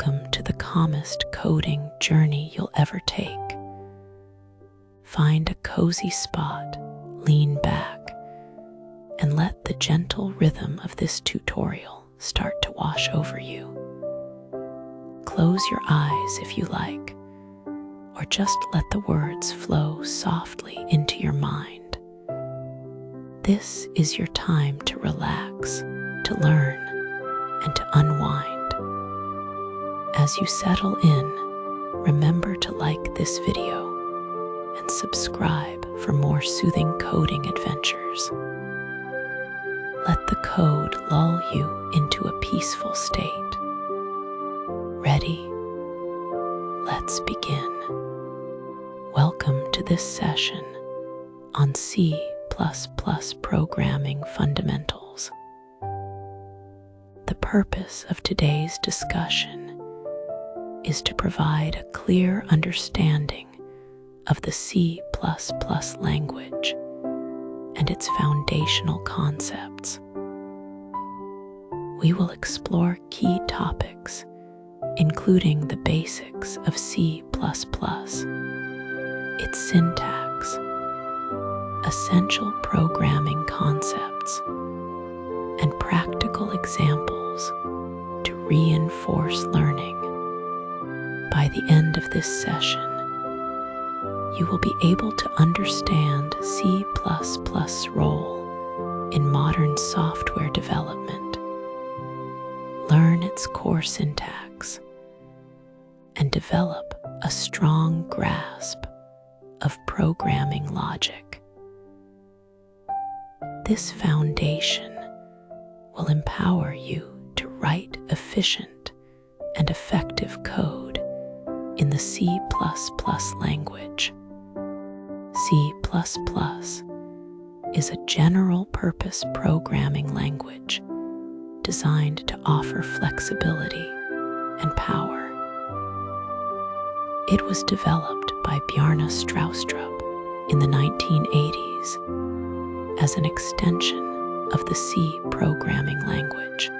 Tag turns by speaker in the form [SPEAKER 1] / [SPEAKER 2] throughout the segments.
[SPEAKER 1] Welcome to the calmest coding journey you'll ever take. Find a cozy spot, lean back, and let the gentle rhythm of this tutorial start to wash over you. Close your eyes if you like, or just let the words flow softly into your mind. This is your time to relax, to learn, and to unwind. As you settle in, remember to like this video and subscribe for more soothing coding adventures. Let the code lull you into a peaceful state. Ready? Let's begin. Welcome to this session on C++ programming fundamentals. The purpose of today's discussion is to provide a clear understanding of the C++ language and its foundational concepts. We will explore key topics, including the basics of C++, its syntax, essential programming concepts, and practical examples to reinforce learning. By the end of this session, you will be able to understand C++ role in modern software development, learn its core syntax, and develop a strong grasp of programming logic. This foundation will empower you to write efficient and effective code in the C++ language. C++ is a general-purpose programming language designed to offer flexibility and power. It was developed by Bjarne Stroustrup in the 1980s as an extension of the C programming language.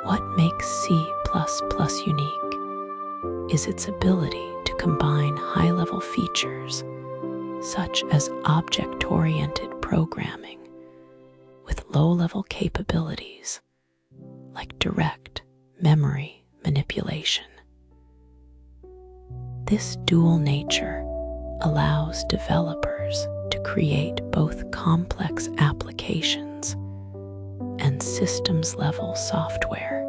[SPEAKER 1] What makes C++ unique is its ability to combine high-level features such as object-oriented programming with low-level capabilities like direct memory manipulation. This dual nature allows developers to create both complex applications and systems-level software.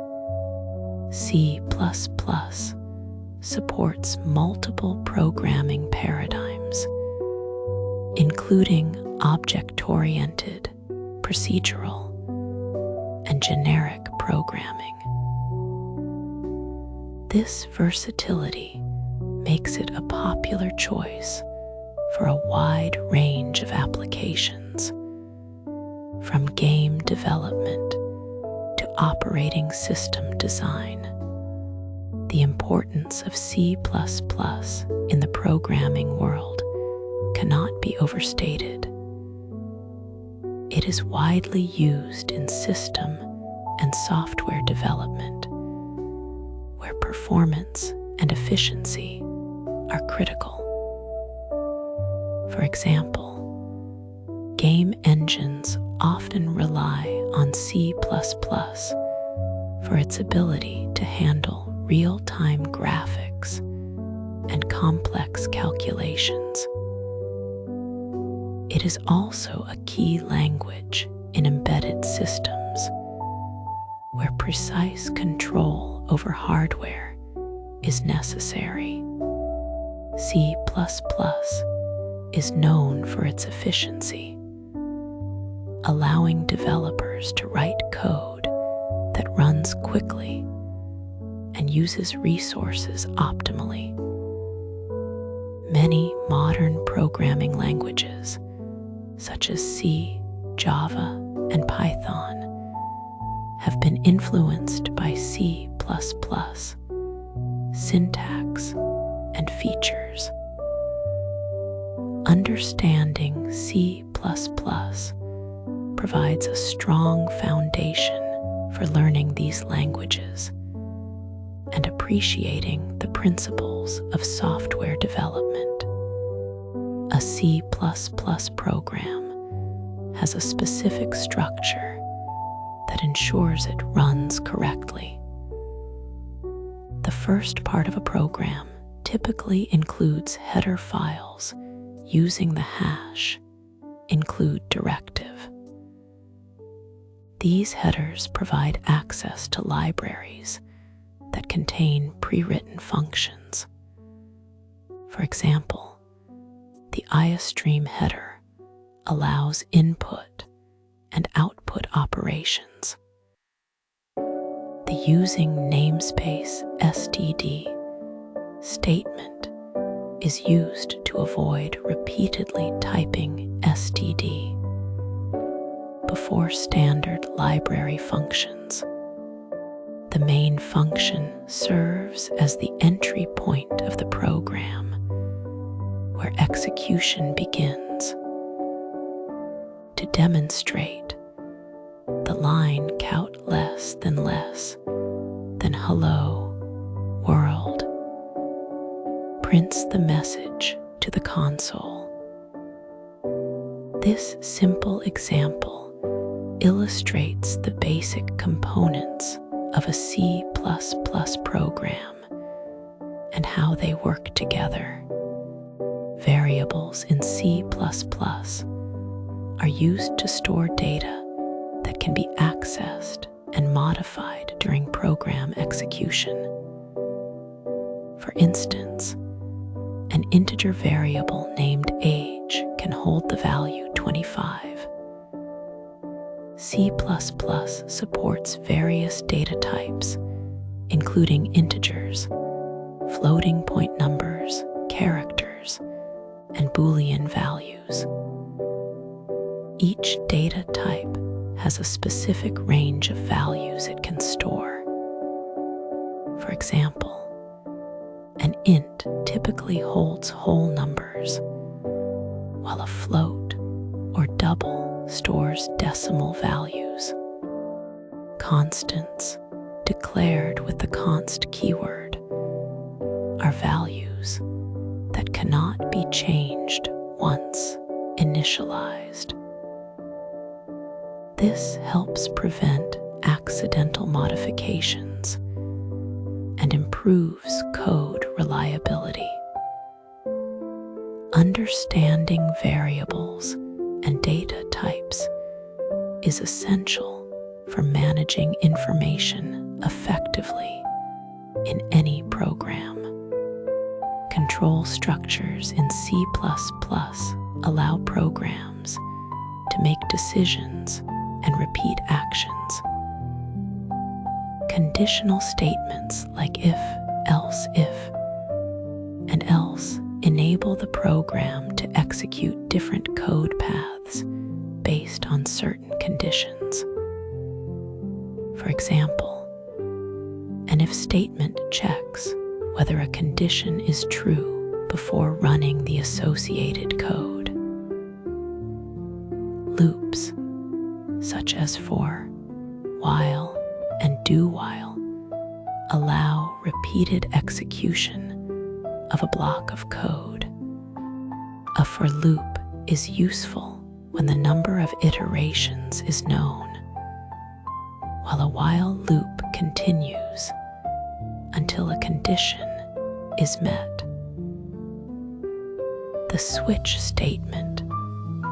[SPEAKER 1] C++ supports multiple programming paradigms, including object-oriented, procedural, and generic programming. This versatility makes it a popular choice for a wide range of applications, from game development to operating system design. The importance of C++ in the programming world cannot be overstated. It is widely used in system and software development, where performance and efficiency are critical. For example, game engines often rely on C++ for its ability to handle real-time graphics and complex calculations. It is also a key language in embedded systems, where precise control over hardware is necessary. C++ is known for its efficiency, allowing developers to write code that runs quickly and uses resources optimally. Many modern programming languages, such as C, Java, and Python, have been influenced by C++ syntax and features. Understanding C++ provides a strong foundation for learning these languages appreciating the principles of software development. A C++ program has a specific structure that ensures it runs correctly. The first part of a program typically includes header files using the hash include directive. These headers provide access to libraries that contain pre-written functions. For example, the IOStream header allows input and output operations. The using namespace std statement is used to avoid repeatedly typing std before standard library functions. The main function serves as the entry point of the program, where execution begins. To demonstrate, the line count less than hello world prints the message to the console. This simple example illustrates the basic components of a C++ program and how they work together. Variables in C++ are used to store data that can be accessed and modified during program execution. For instance, an integer variable named age can hold the value 25. C++ supports various data types, including integers, floating point numbers, characters, and Boolean values. Each data type has a specific range of values it can store. For example, an int typically holds whole numbers, while a float or double stores decimal values. Constants, declared with the const keyword, are values that cannot be changed once initialized. This helps prevent accidental modifications and improves code reliability. Understanding variables and data types is essential for managing information effectively in any program. Control structures in C++ allow programs to make decisions and repeat actions. Conditional statements like if, and else enable the program to execute different code paths based on certain conditions. For example, an if statement checks whether a condition is true before running the associated code. Loops, such as for, while, and do while, allow repeated execution of a block of code. A for loop is useful when the number of iterations is known, while a while loop continues until a condition is met. The switch statement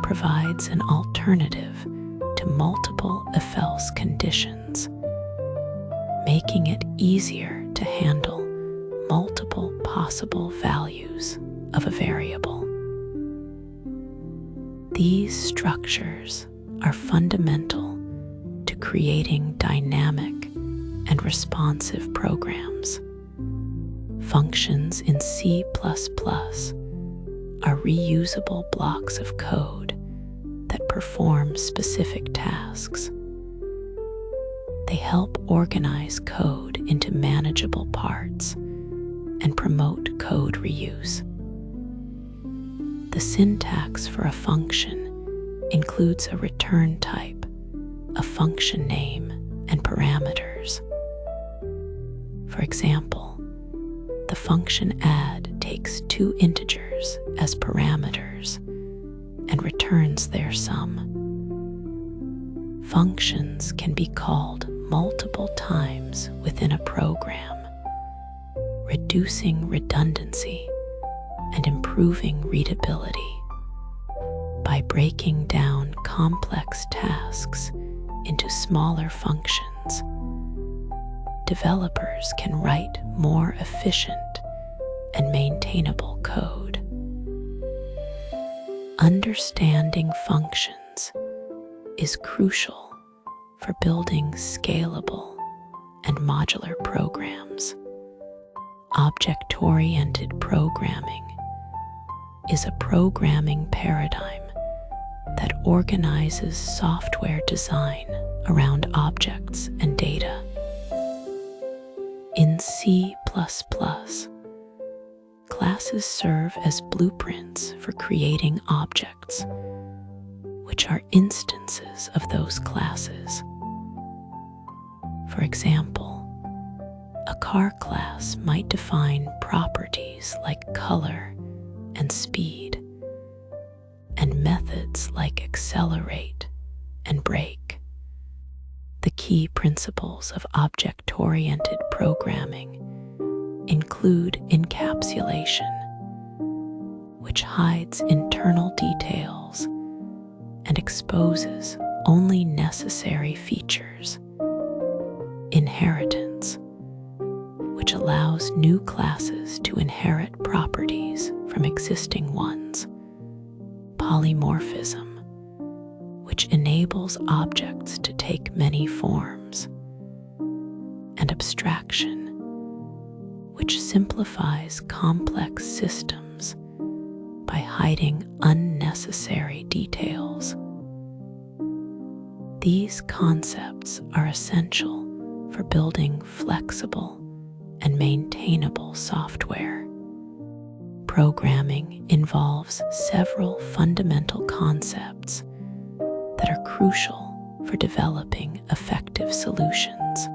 [SPEAKER 1] provides an alternative to multiple if-else conditions, making it easier to handle multiple possible values of a variable. These structures are fundamental to creating dynamic and responsive programs. Functions in C++ are reusable blocks of code that perform specific tasks. They help organize code into manageable parts and promote code reuse. The syntax for a function includes a return type, a function name, and parameters. For example, function add takes two integers as parameters and returns their sum. Functions can be called multiple times within a program, reducing redundancy and improving readability. By breaking down complex tasks into smaller functions, developers can write more efficient and maintainable code. Understanding functions is crucial for building scalable and modular programs. Object-oriented programming is a programming paradigm that organizes software design around objects and data. In C++, classes serve as blueprints for creating objects, which are instances of those classes. For example, a car class might define properties like color and speed, and methods like accelerate and brake. The key principles of object-oriented programming include encapsulation, which hides internal details and exposes only necessary features; inheritance, which allows new classes to inherit properties from existing ones; polymorphism, which enables objects to take many forms; and abstraction, which simplifies complex systems by hiding unnecessary details. These concepts are essential for building flexible and maintainable software. Programming involves several fundamental concepts that are crucial for developing effective solutions.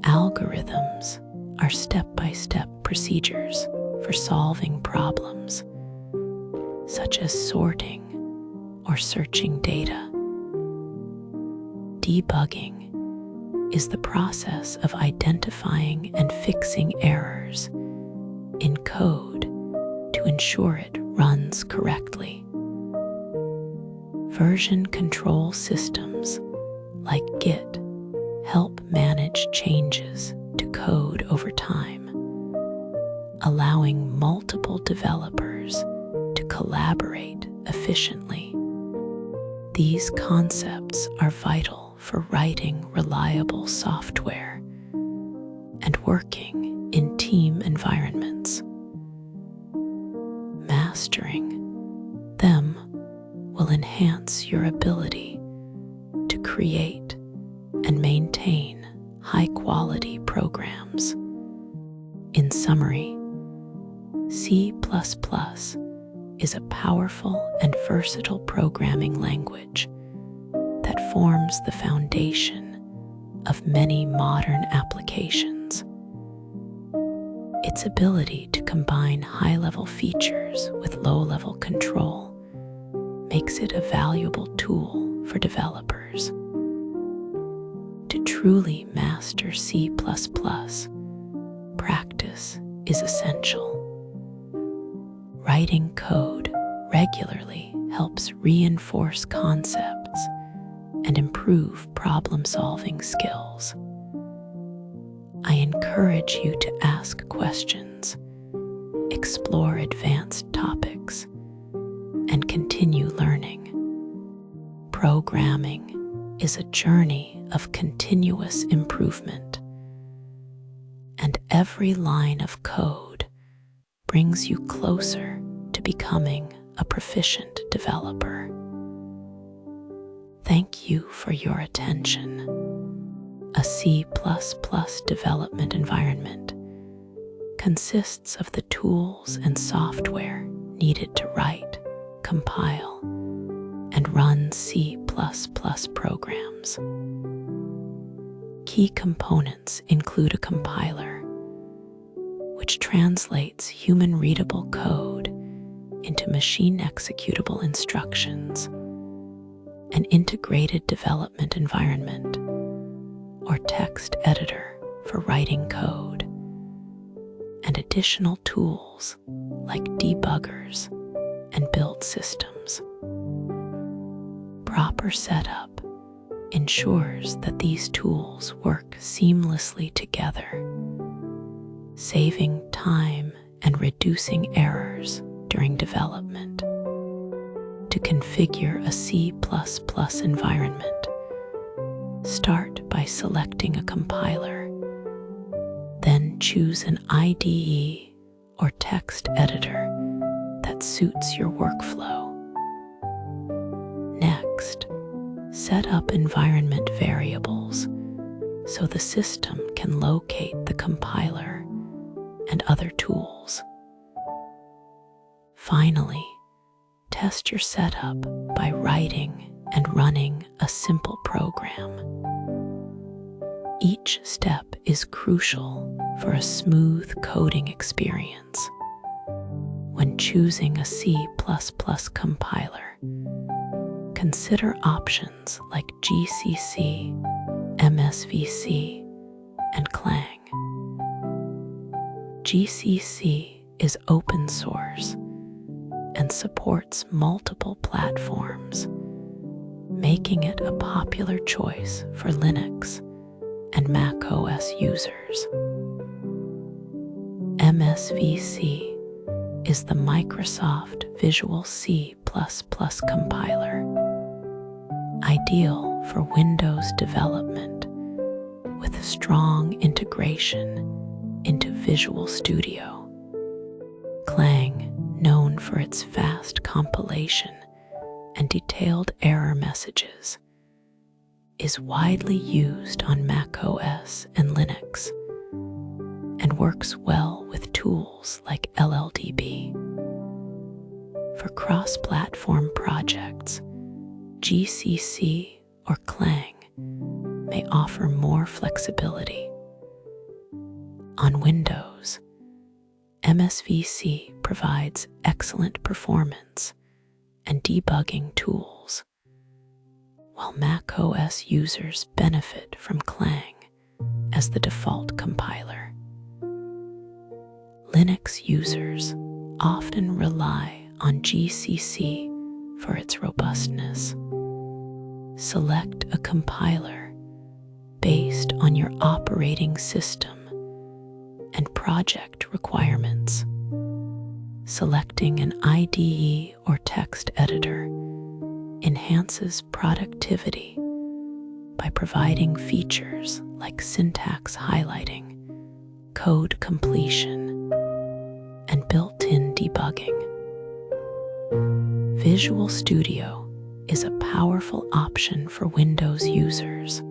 [SPEAKER 1] Algorithms are step-by-step procedures for solving problems, such as sorting or searching data. Debugging is the process of identifying and fixing errors in code to ensure it runs correctly. Version control systems like Git help manage changes to code over time, allowing multiple developers to collaborate efficiently. These concepts are vital for writing reliable software and working in team environments. Mastering them will enhance your ability to create and maintain high-quality programs. In summary, C++ is a powerful and versatile programming language that forms the foundation of many modern applications. Its ability to combine high-level features with low-level control makes it a valuable tool for developers. To truly master C++, practice is essential. Writing code regularly helps reinforce concepts and improve problem-solving skills. I encourage you to ask questions, explore advanced topics, and continue learning. Programming is a journey of continuous improvement, and every line of code brings you closer to becoming a proficient developer. Thank you for your attention. A C++ development environment consists of the tools and software needed to write, compile, and run C++ programs. Key components include a compiler, which translates human-readable code into machine-executable instructions, an integrated development environment, or text editor for writing code, and additional tools like debuggers and build systems. Proper setup ensures that these tools work seamlessly together, saving time and reducing errors during development. To configure a C++ environment, start by selecting a compiler, then choose an IDE or text editor that suits your workflow. Next, set up environment variables so the system can locate the compiler and other tools. Finally, test your setup by writing and running a simple program. Each step is crucial for a smooth coding experience. When choosing a C++ compiler, consider options like GCC, MSVC, and Clang. GCC is open source and supports multiple platforms, making it a popular choice for Linux and Mac OS users. MSVC is the Microsoft Visual C++ compiler, ideal for Windows development with a strong integration into Visual Studio. Clang, known for its fast compilation and detailed error messages, is widely used on Mac OS and Linux and works well with tools like LLDB. For cross-platform projects, GCC or Clang may offer more flexibility. On Windows, MSVC provides excellent performance and debugging tools, while Mac OS users benefit from Clang as the default compiler. Linux users often rely on GCC for its robustness. Select a compiler based on your operating system and project requirements. Selecting an IDE or text editor enhances productivity by providing features like syntax highlighting, code completion, and built-in debugging. Visual Studio is a powerful option for Windows users,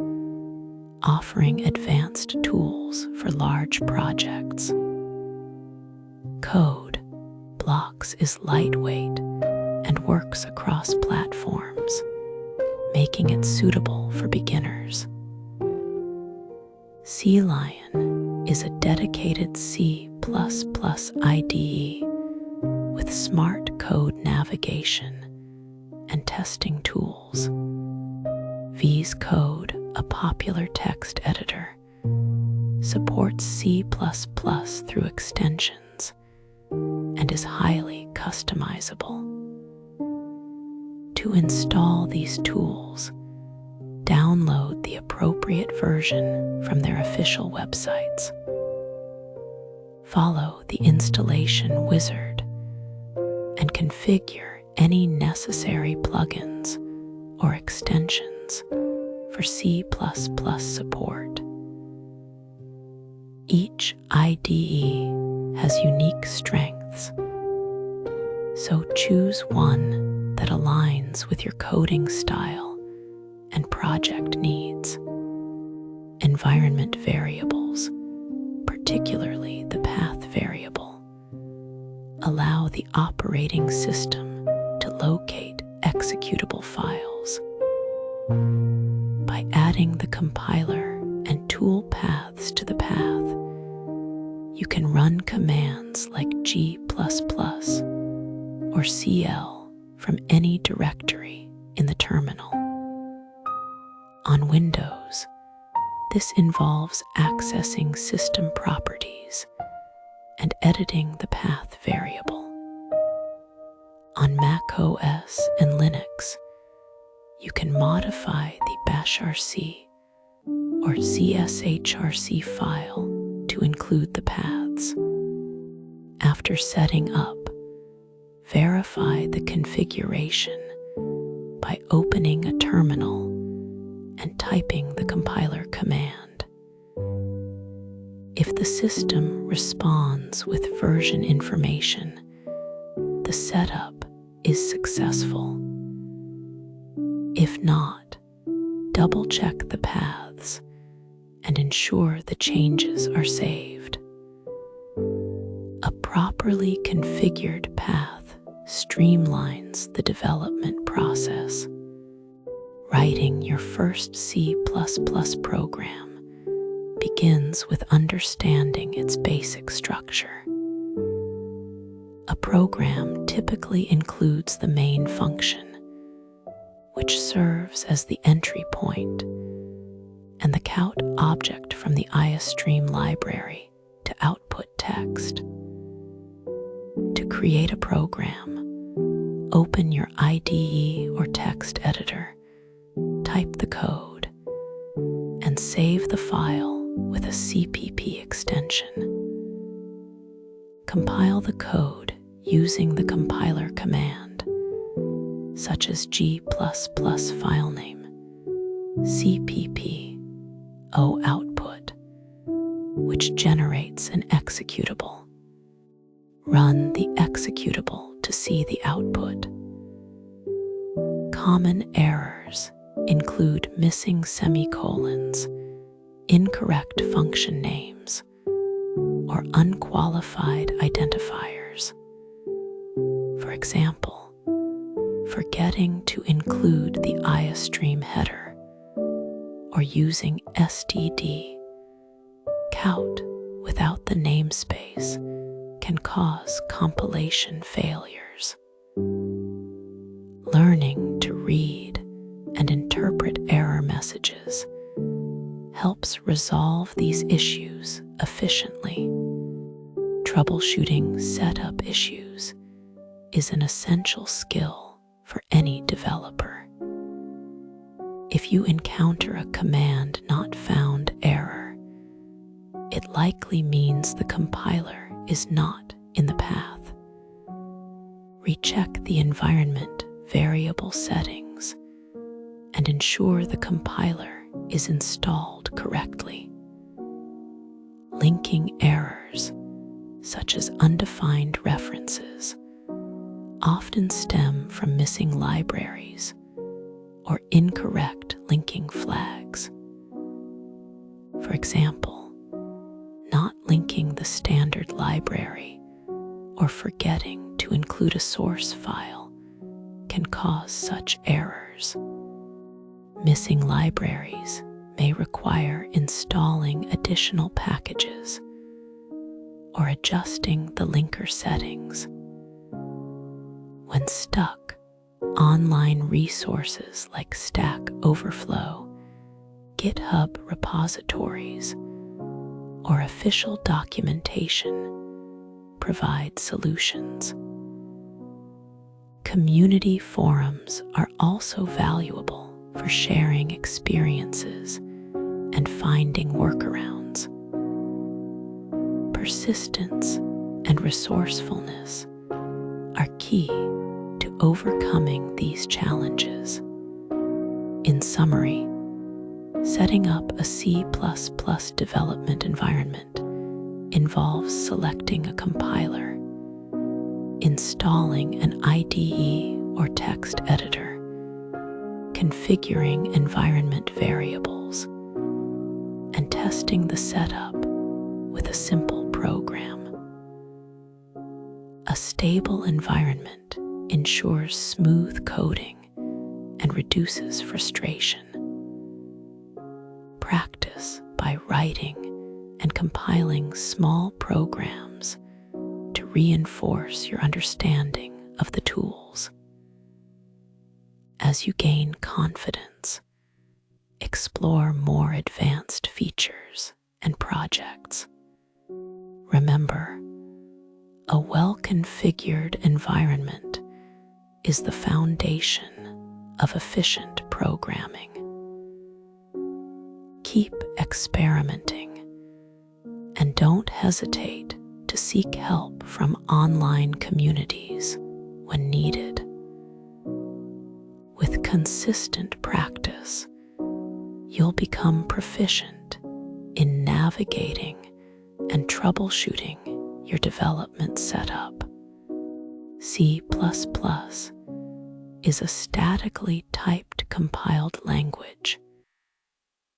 [SPEAKER 1] offering advanced tools for large projects. Code Blocks is lightweight and works across platforms, making it suitable for beginners. CLion is a dedicated C++ IDE with smart code navigation and testing tools. VS Code, a popular text editor, supports C++ through extensions and is highly customizable. To install these tools, download the appropriate version from their official websites. Follow the installation wizard and configure any necessary plugins or extensions for C++ support. Each IDE has unique strengths, so choose one that aligns with your coding style and project needs. Environment variables, particularly the path variable, allow the operating system to locate executable files. By adding the compiler and tool paths to the path, you can run commands like G++ or CL from any directory in the terminal. On Windows, this involves accessing system properties and editing the path variable. On Mac OS and Linux, you can modify the bashrc or CSHRC file to include the paths. After setting up, verify the configuration by opening a terminal and typing the compiler command. If the system responds with version information, the setup is successful. If not, double-check the paths and ensure the changes are saved. A properly configured path streamlines the development process. Writing your first C++ program begins with understanding its basic structure. A program typically includes the main function, which serves as the entry point, and the count object from the IOStream library to output text. To create a program, open your IDE or text editor, type the code, and save the file with a CPP extension. Compile the code using the compiler command, such as G++ filename, CPP, O output, which generates an executable. Run the executable to see the output. Common errors include missing semicolons, incorrect function names, or unqualified identifiers. For example, forgetting to include the IOStream header or using std count without the namespace can cause compilation failures. Learning to read and interpret error messages helps resolve these issues efficiently. Troubleshooting setup issues is an essential skill for any developer. If you encounter a command not found error, it likely means the compiler is not in the path. Recheck the environment variable settings and ensure the compiler is installed correctly. Linking errors, such as undefined references, often stem from missing libraries or incorrect linking flags. For example, not linking the standard library or forgetting to include a source file can cause such errors. Missing libraries may require installing additional packages or adjusting the linker settings. When stuck, online resources like Stack Overflow, GitHub repositories, or official documentation provide solutions. Community forums are also valuable for sharing experiences and finding workarounds. Persistence and resourcefulness are key to overcoming these challenges. In summary, setting up a C++ development environment involves selecting a compiler, installing an IDE or text editor, configuring environment variables, and testing the setup with a simple program. A stable environment ensures smooth coding and reduces frustration. Practice by writing and compiling small programs to reinforce your understanding of the tools. As you gain confidence, explore more advanced features and projects. Remember, a well-configured environment is the foundation of efficient programming. Keep experimenting and don't hesitate to seek help from online communities when needed. With consistent practice, you'll become proficient in navigating and troubleshooting your development setup. C++ is a statically typed compiled language,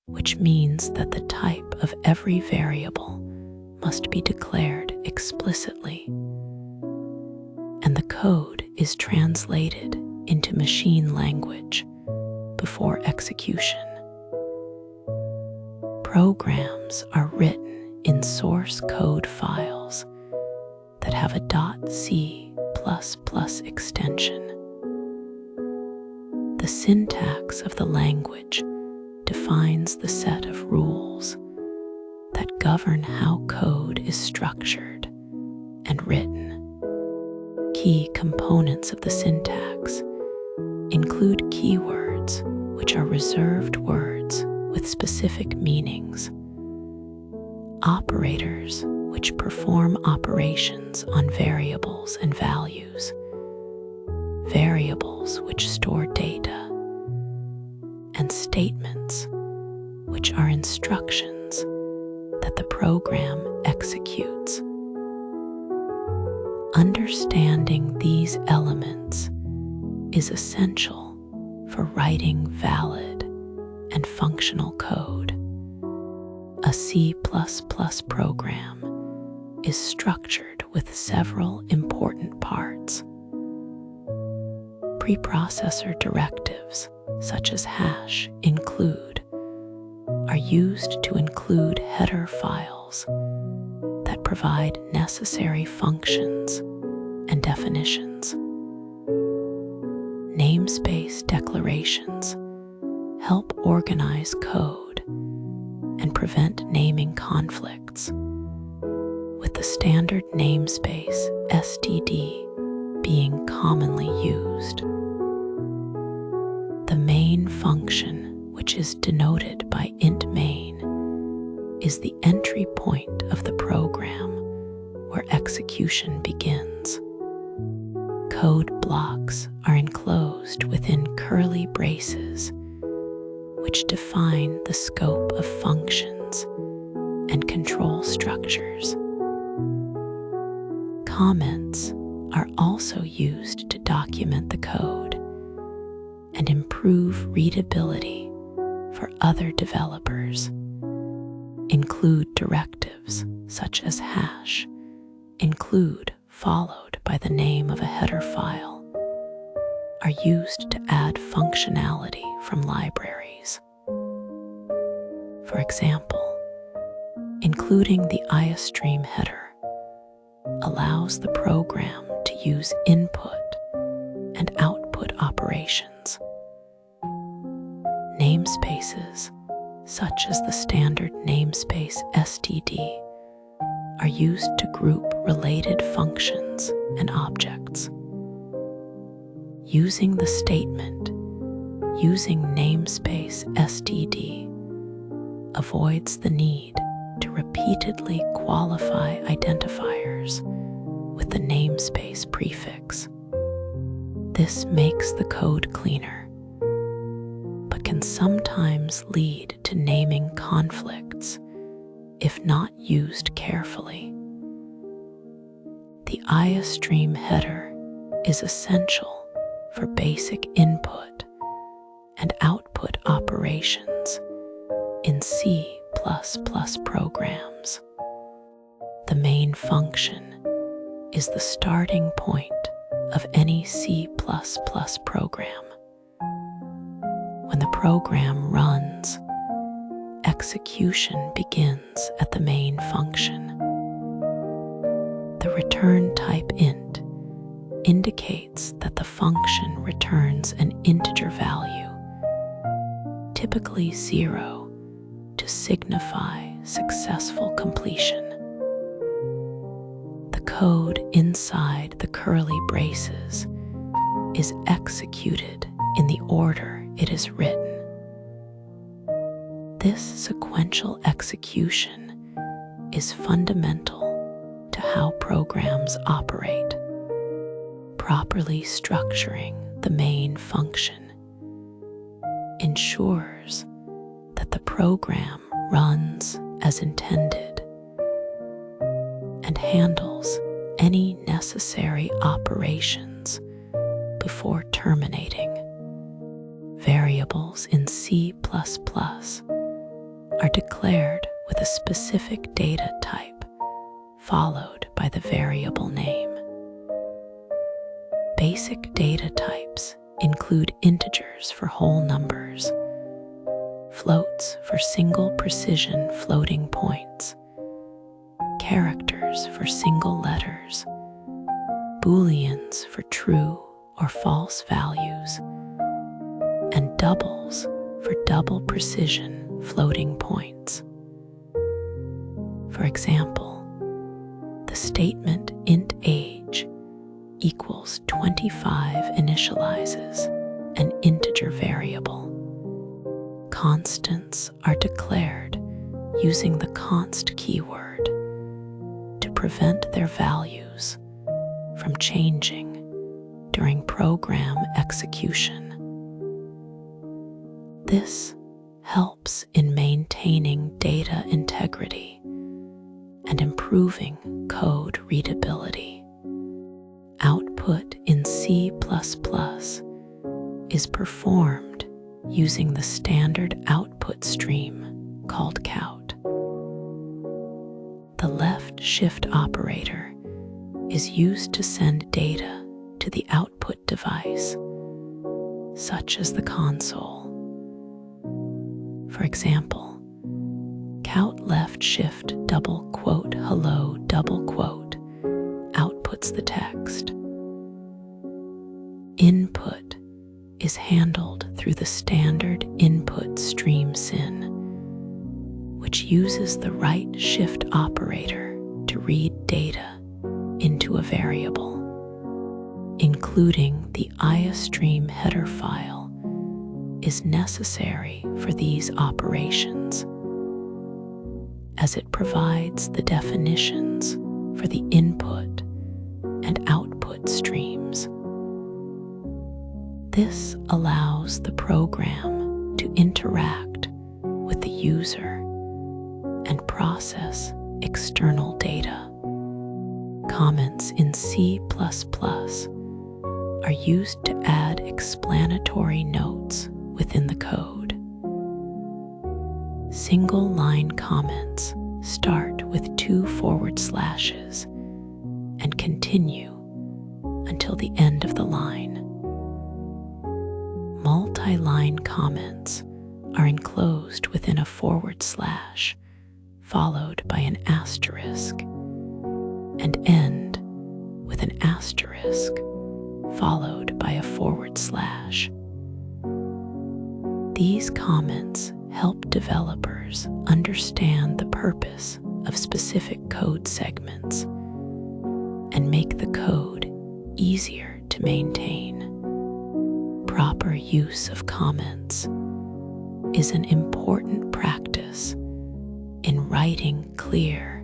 [SPEAKER 1] which means that the type of every variable must be declared explicitly, and the code is translated into machine language before execution. Programs are written in source code files that have a .c++ extension. The syntax of the language defines the set of rules that govern how code is structured and written. Key components of the syntax include keywords, which are reserved words with specific meanings, operators, which perform operations on variables and values, variables which store data, and statements, which are instructions that the program executes. Understanding these elements is essential for writing valid and functional code. A C++ program is structured with several important parts. Preprocessor directives, such as hash include, are used to include header files that provide necessary functions and definitions. Namespace declarations help organize code and prevent naming conflicts, with the standard namespace std being commonly used. The main function, which is denoted by int main, is the entry point of the program where execution begins. Code blocks are enclosed within curly braces, which define the scope of functions and control structures. Comments are also used to document the code and improve readability for other developers. Include directives such as hash, include followed by the name of a header file, are used to add functionality from libraries. For example, including the iostream header allows the program to use input and output operations. Namespaces, such as the standard namespace std, are used to group related functions and objects. Using the statement using namespace std avoids the need to repeatedly qualify identifiers with the namespace prefix. This makes the code cleaner, but can sometimes lead to naming conflicts if not used carefully. The iostream header is essential for basic input and output operations in C++ programs. The main function is the starting point of any C++ program. When the program runs, execution begins at the main function. The return type int indicates that the function returns an integer value, typically 0, to signify successful completion. The code inside the curly braces is executed in the order it is written. This sequential execution is fundamental to how programs operate. Properly structuring the main function ensures that the program runs as intended and handles any necessary operations before terminating. Variables in C++ are declared with a specific data type followed by the variable name. Basic data types include integers for whole numbers, floats for single precision floating points, characters for single letters, booleans for true or false values, and doubles for double precision floating points. For example, the statement int age equals 25 initializes an integer variable. Constants are declared using the const keyword to prevent their values from changing during program execution. This helps in maintaining data integrity and improving code readability. Output in C++ is performed using the standard output stream called count. The left shift operator is used to send data to the output device, such as the console. For example, count left shift double quote hello double quote outputs the text. Input is handled through the standard input stream syn, which uses the right shift operator to read data into a variable, including the iostream header file is necessary for these operations, as it provides the definitions for the input and output streams. This allows the program to interact with the user and process external data. Comments in C++ are used to add explanatory notes within the code. Single-line comments start with 2 forward slashes and continue until the end of the line. Multi-line comments are enclosed within a forward slash followed by an asterisk and end with an asterisk followed by a forward slash. These comments help developers understand the purpose of specific code segments and make the code easier to maintain. Proper use of comments is an important practice in writing clear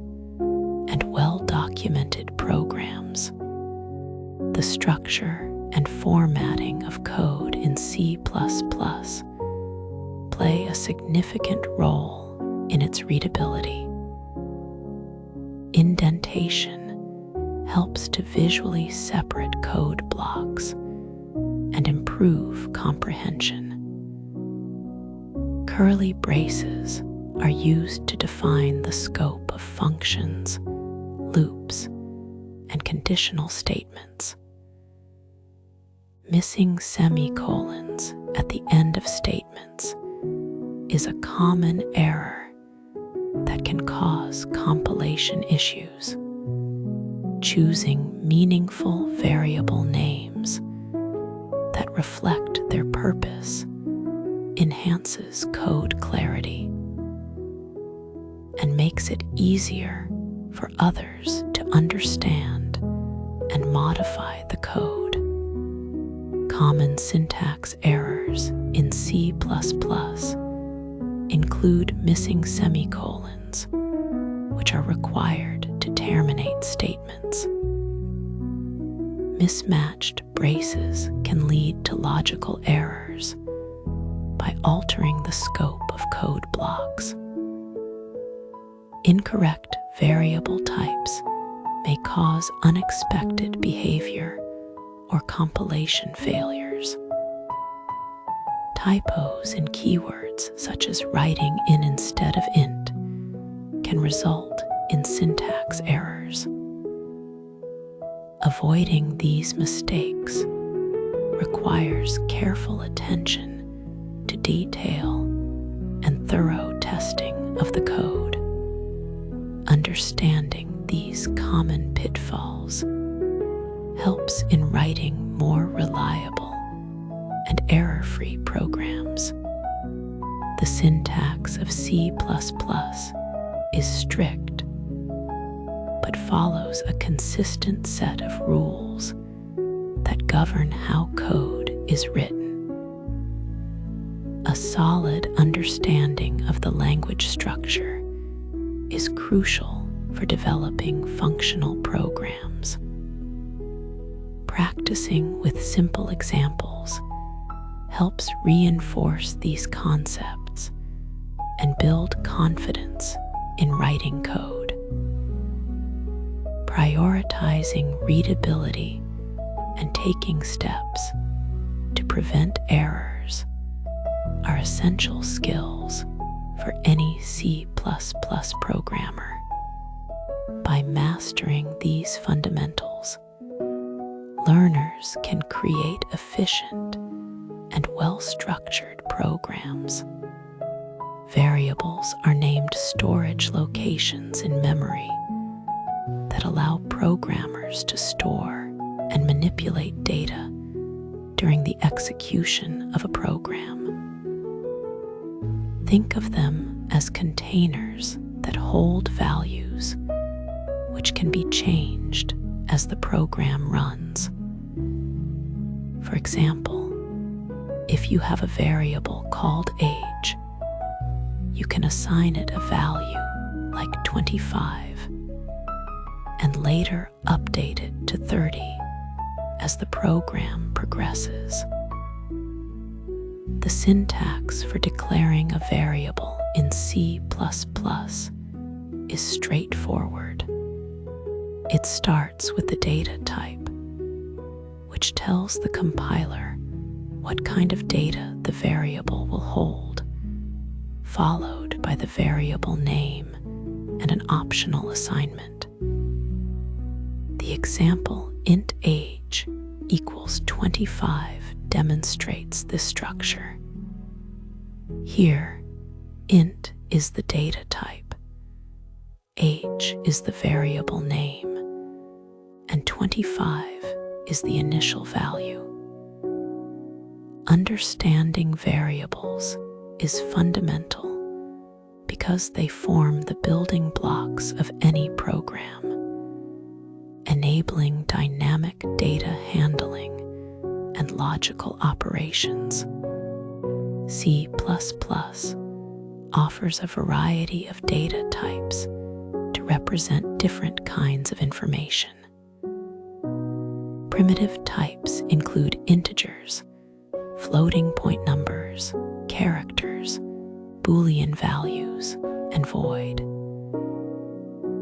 [SPEAKER 1] and well-documented programs. The structure and formatting of code in C++ play a significant role in its readability. Indentation helps to visually separate code blocks and improve comprehension. Curly braces are used to define the scope of functions, loops, and conditional statements. Missing semicolons at the end of statements is a common error that can cause compilation issues. Choosing meaningful variable names that reflect their purpose enhances code clarity and makes it easier for others to understand and modify the code. Common syntax errors in C++ include missing semicolons, which are required to terminate statements. Mismatched braces can lead to logical errors by altering the scope of code blocks. Incorrect variable types may cause unexpected behavior or compilation failures. Typos in keywords, such as writing in instead of int, can result in syntax errors. Avoiding these mistakes requires careful attention to detail and thorough testing of the code. Understanding these common pitfalls helps in writing more reliable and error-free programs. The syntax of C++ is strict, but follows a consistent set of rules that govern how code is written. A solid understanding of the language structure is crucial for developing functional programs. Practicing with simple examples helps reinforce these concepts and build confidence in writing code. Prioritizing readability and taking steps to prevent errors are essential skills for any C++ programmer. By mastering these fundamentals, learners can create efficient and well-structured programs. Variables are named storage locations in memory that allow programmers to store and manipulate data during the execution of a program. Think of them as containers that hold values which can be changed as the program runs. For example, if you have a variable called age, you can assign it a value like 25 and later update it to 30 as the program progresses. The syntax for declaring a variable in C++ is straightforward. It starts with the data type, which tells the compiler what kind of data the variable will hold, followed by the variable name and an optional assignment. The example int age equals 25 demonstrates this structure. Here, int is the data type, age is the variable name, and 25 is the initial value. Understanding variables is fundamental because they form the building blocks of any program, enabling dynamic data handling and logical operations. C++ offers a variety of data types to represent different kinds of information. Primitive types include integers, floating point numbers, characters, Boolean values, and void.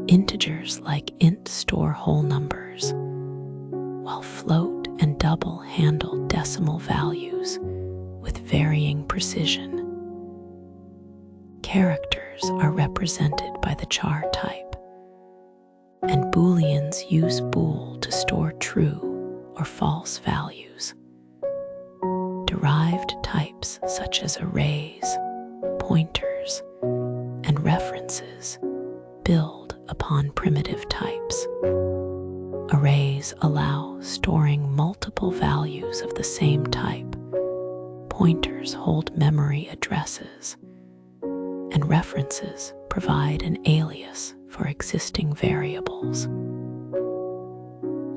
[SPEAKER 1] Integers like int store whole numbers, while float and double handle decimal values with varying precision. Characters are represented by the char type, and Booleans use bool to store true or false values. Derived types such as arrays, pointers, and references upon primitive types. Arrays allow storing multiple values of the same type. Pointers hold memory addresses, and references provide an alias for existing variables.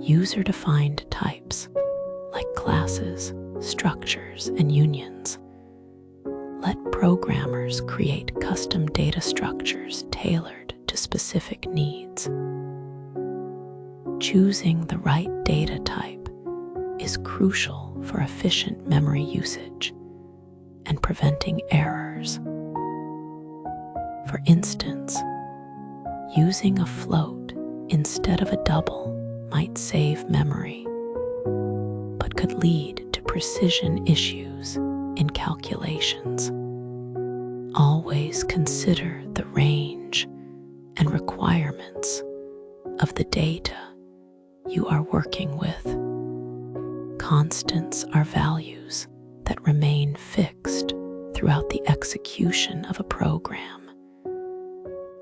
[SPEAKER 1] User-defined types, like classes, structures, and unions, let programmers create custom data structures tailored to specific needs. Choosing the right data type is crucial for efficient memory usage and preventing errors. For instance, using a float instead of a double might save memory, but could lead to precision issues in calculations. Always consider the range and requirements of the data you are working with. Constants are values that remain fixed throughout the execution of a program,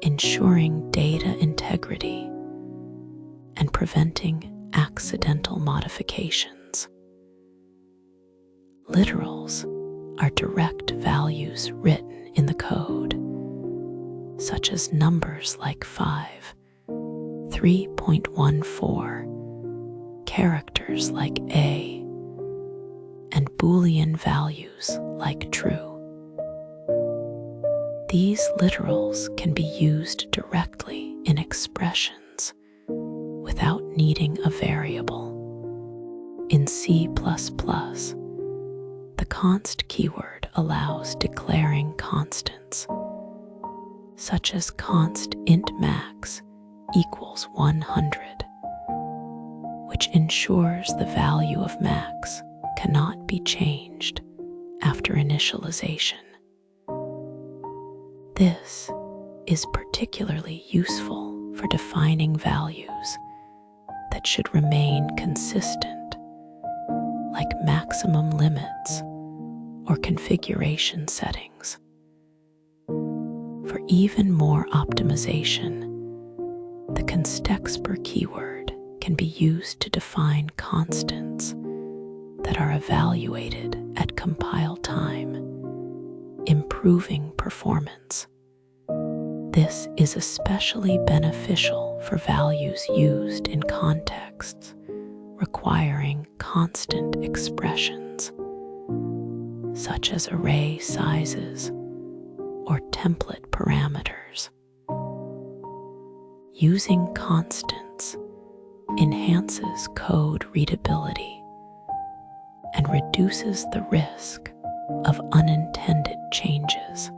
[SPEAKER 1] ensuring data integrity and preventing accidental modifications. Literals are direct values written in the code, such as numbers like 5, 3.14, characters like A, and Boolean values like true. These literals can be used directly in expressions without needing a variable. In C++, the const keyword allows declaring constants, such as const int max equals 100, which ensures the value of max cannot be changed after initialization. This is particularly useful for defining values that should remain consistent, like maximum limits or configuration settings. For even more optimization, the constexpr keyword can be used to define constants that are evaluated at compile time, improving performance. This is especially beneficial for values used in contexts requiring constant expressions, such as array sizes or template parameters. Using constants enhances code readability and reduces the risk of unintended changes.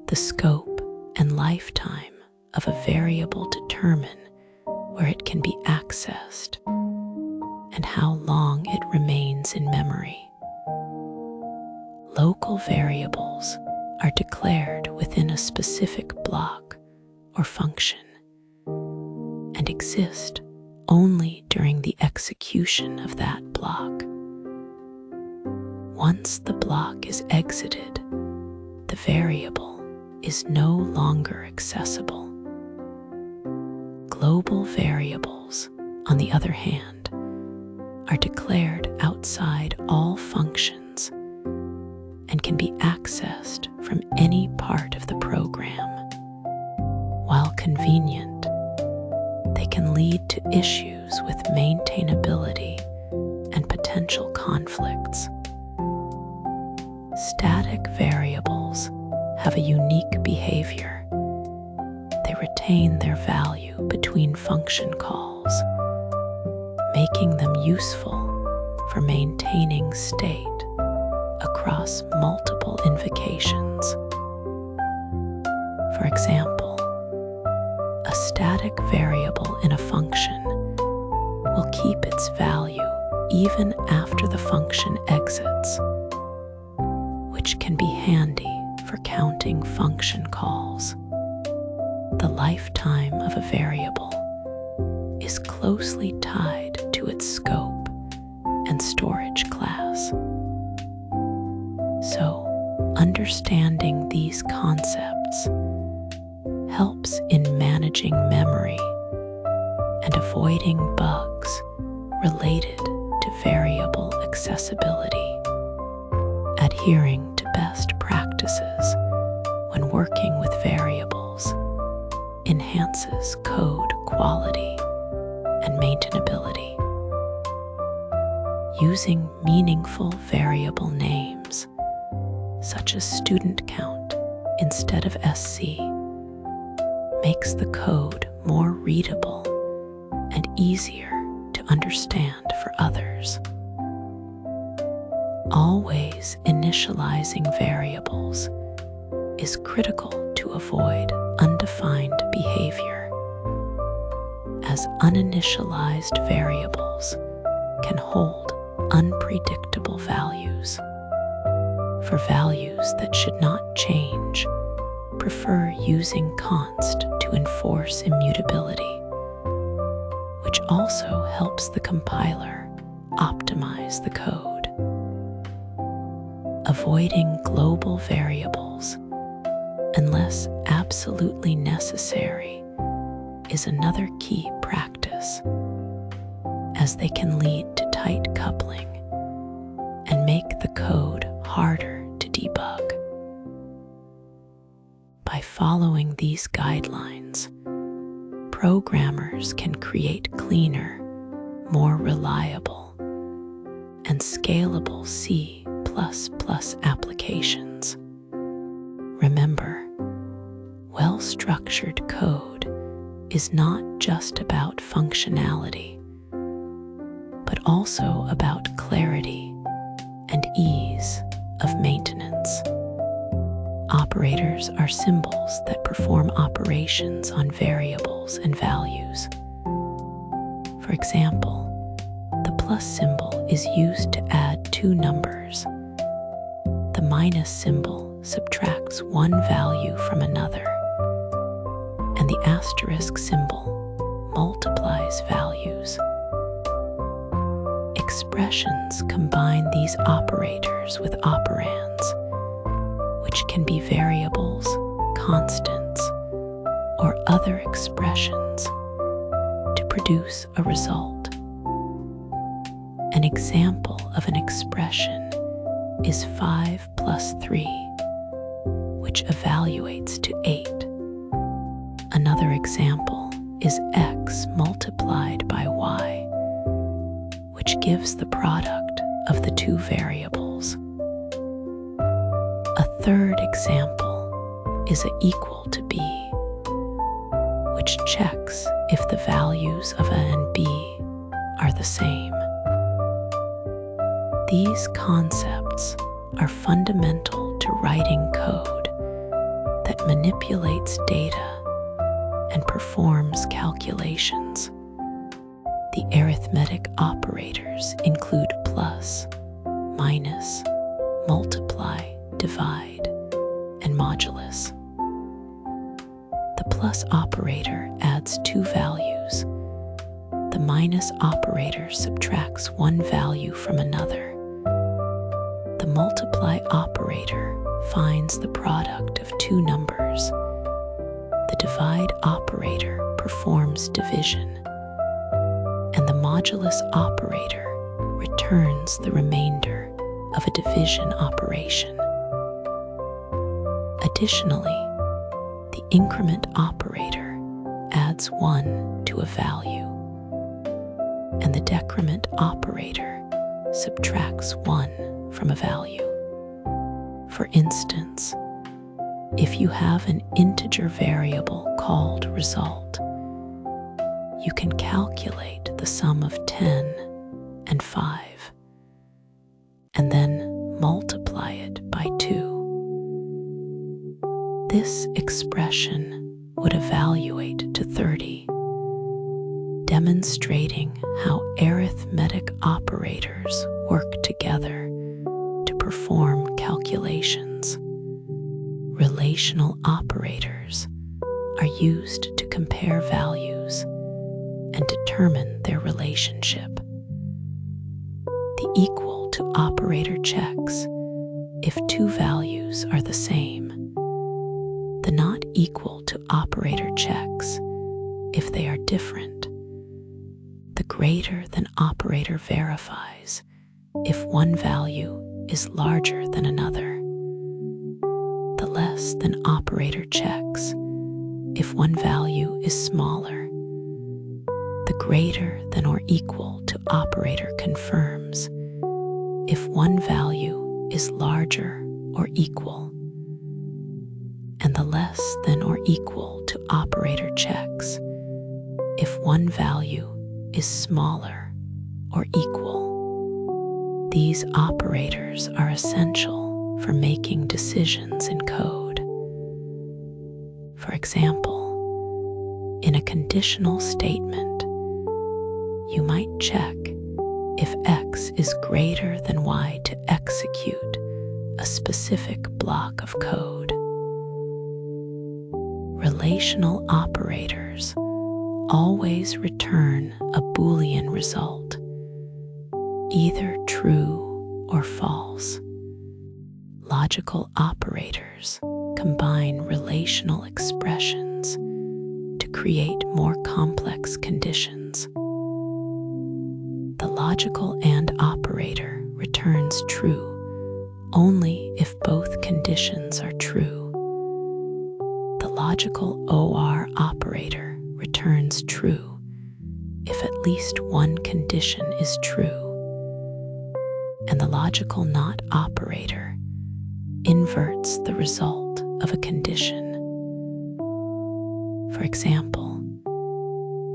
[SPEAKER 1] The scope and lifetime of a variable determine where it can be accessed and how long it remains in memory. Local variables are declared within a specific block or function and exist only during the execution of that block. Once the block is exited, the variable is no longer accessible. Global variables, on the other hand, are declared outside all functions and can be accessed from any part of the program. While convenient, they can lead to issues with maintainability and potential conflicts. Static variables have a unique behavior. They retain their value between function calls, making them useful for maintaining state across multiple invocations. For example, a static variable in a function will keep its value even after the function exits, which can be handy for counting function calls. The lifetime of a variable is closely tied to its scope and storage class. So, understanding these concepts helps in managing memory and avoiding bugs related to variable accessibility. Adhering to best practices when working with variables enhances code quality and maintainability. Using meaningful variable names, such as student count instead of SC, makes the code more readable and easier to understand for others. Always initializing variables is critical to avoid undefined behavior, as uninitialized variables can hold unpredictable values. For values that should not change, prefer using const to enforce immutability, which also helps the compiler optimize the code. Avoiding global variables, unless absolutely necessary, is another key practice, as they can lead to tight coupling and make the code harder to debug. By following these guidelines, programmers can create cleaner, more reliable, and scalable C++ applications. Remember, well-structured code is not just about functionality, but also about clarity and ease of maintenance. Operators are symbols that perform operations on variables and values. For example, the plus symbol is used to add two numbers. The minus symbol subtracts one value from another, and the asterisk symbol multiplies values. Expressions combine these operators with operands, which can be variables, constants, or other expressions, to produce a result. An example of an expression is 5 plus 3, which evaluates to 8. Another example is x multiplied by y, which gives the product of the two variables. A third example is a equal to b, which checks if the values of a and b are the same. These concepts are fundamental to writing code that manipulates data and performs calculations. The arithmetic operators include plus, minus, multiply, divide, and modulus. The plus operator adds two values. The minus operator subtracts one value from another. The multiply operator finds the product of two numbers. The divide operator performs division, and the modulus operator returns the remainder of a division operation. Additionally, the increment operator adds 1 to a value, and the decrement operator subtracts 1 from a value. For instance, if you have an integer variable called result, you can calculate the sum of 10 and 5, and then multiply it by 2. This expression would evaluate to 30, demonstrating how arithmetic operators work together to perform calculations. Relational operators are used to compare values and determine their relationship. The equal to operator checks if two values are the same. The not equal to operator checks if they are different. The greater than operator verifies if one value is larger than another. The less than operator checks if one value is smaller. The greater than or equal to operator confirms if one value is larger or equal. And the less than or equal to operator checks if one value is smaller or equal. These operators are essential for making decisions in code. For example, in a conditional statement, you might check if X is greater than Y to execute a specific block of code. Relational operators always return a Boolean result, either true or false. Logical operators combine relational expressions to create more complex conditions. The logical AND operator returns true only if both conditions are true. The logical OR operator returns true if at least one condition is true. And the logical NOT operator inverts the result of a condition. For example,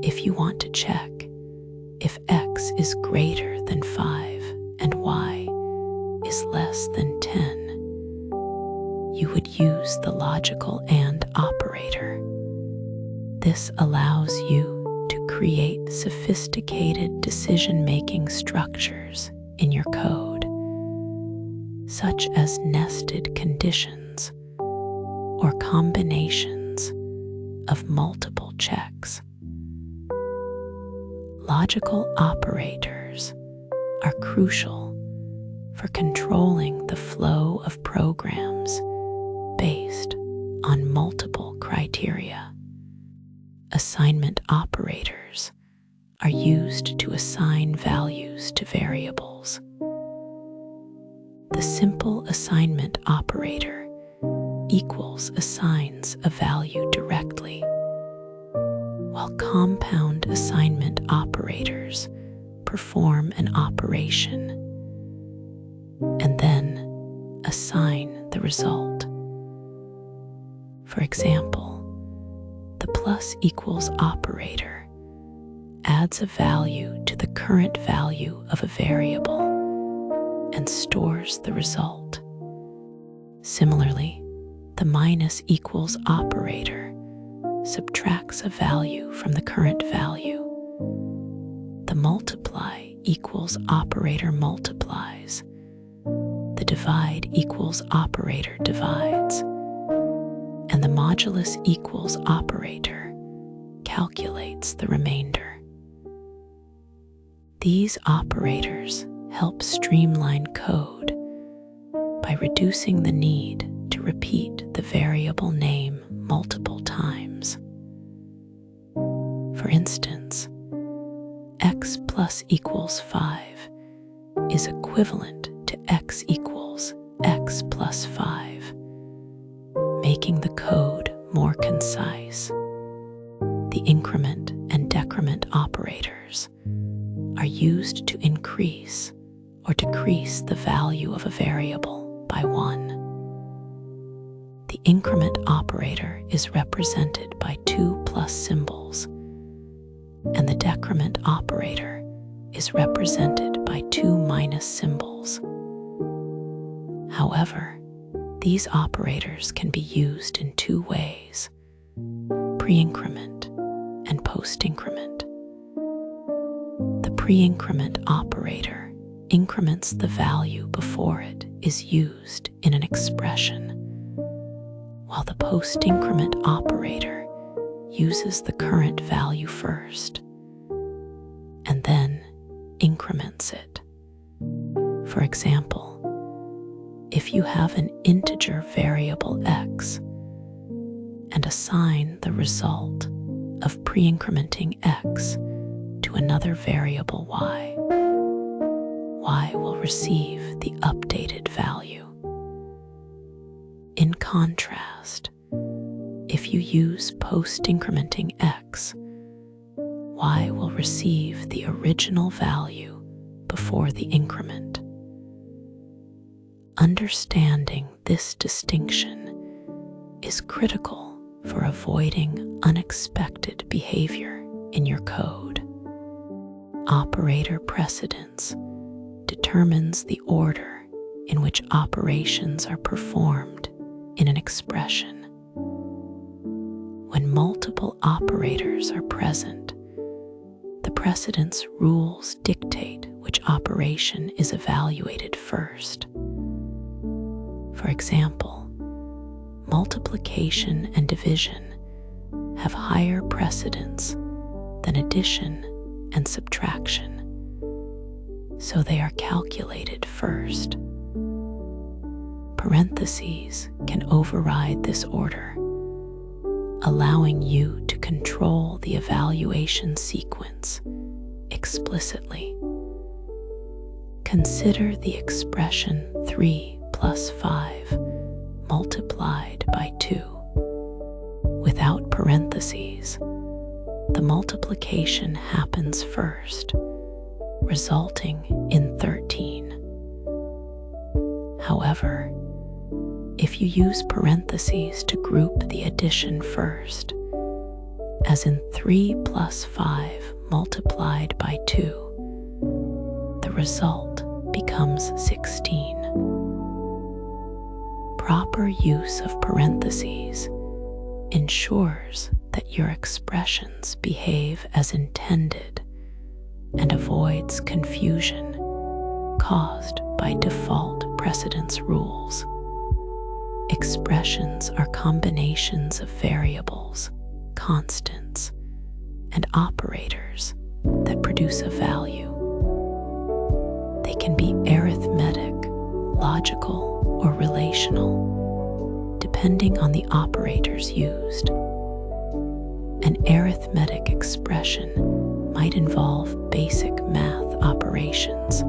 [SPEAKER 1] if you want to check if X is greater than 5 and Y is less than 10, you would use the logical AND operator. This allows you to create sophisticated decision-making structures in your code, such as nested conditions or combinations of multiple checks. Logical operators are crucial for controlling the flow of programs based on multiple criteria. Assignment operators are used to assign values to variables. The simple assignment operator equals assigns a value directly, while compound assignment operators perform an operation and then assign the result. For example, the plus equals operator adds a value to the current value of a variable and stores the result. Similarly, the minus equals operator subtracts a value from the current value. The multiply equals operator multiplies. The divide equals operator divides. And the modulus equals operator calculates the remainder. These operators help streamline code by reducing the need to repeat the variable name multiple times. For instance, x plus equals 5 is equivalent to x equals x plus 5, making the code more concise. The increment and decrement operators are used to increase or decrease the value of a variable by 1. The increment operator is represented by 2 plus symbols, and the decrement operator is represented by 2 minus symbols. However, these operators can be used in 2 ways: pre-increment and post-increment. The pre-increment operator increments the value before it is used in an expression, while the post-increment operator uses the current value first and then increments it. For example, if you have an integer variable x, and assign the result of pre-incrementing x to another variable y, y will receive the updated value. In contrast, if you use post-incrementing x, y will receive the original value before the increment. Understanding this distinction is critical for avoiding unexpected behavior in your code. Operator precedence determines the order in which operations are performed in an expression. When multiple operators are present, the precedence rules dictate which operation is evaluated first. For example, multiplication and division have higher precedence than addition and subtraction, so they are calculated first. Parentheses can override this order, allowing you to control the evaluation sequence explicitly. Consider the expression 3 plus 5 multiplied by 2. Without parentheses, the multiplication happens first, resulting in 13. However, if you use parentheses to group the addition first, as in 3 plus 5 multiplied by 2, the result becomes 16. Proper use of parentheses ensures that your expressions behave as intended and avoids confusion caused by default precedence rules. Expressions are combinations of variables, constants, and operators that produce a value. They can be arithmetic, logical, or relational, depending on the operators used. An arithmetic expression might involve basic math operations,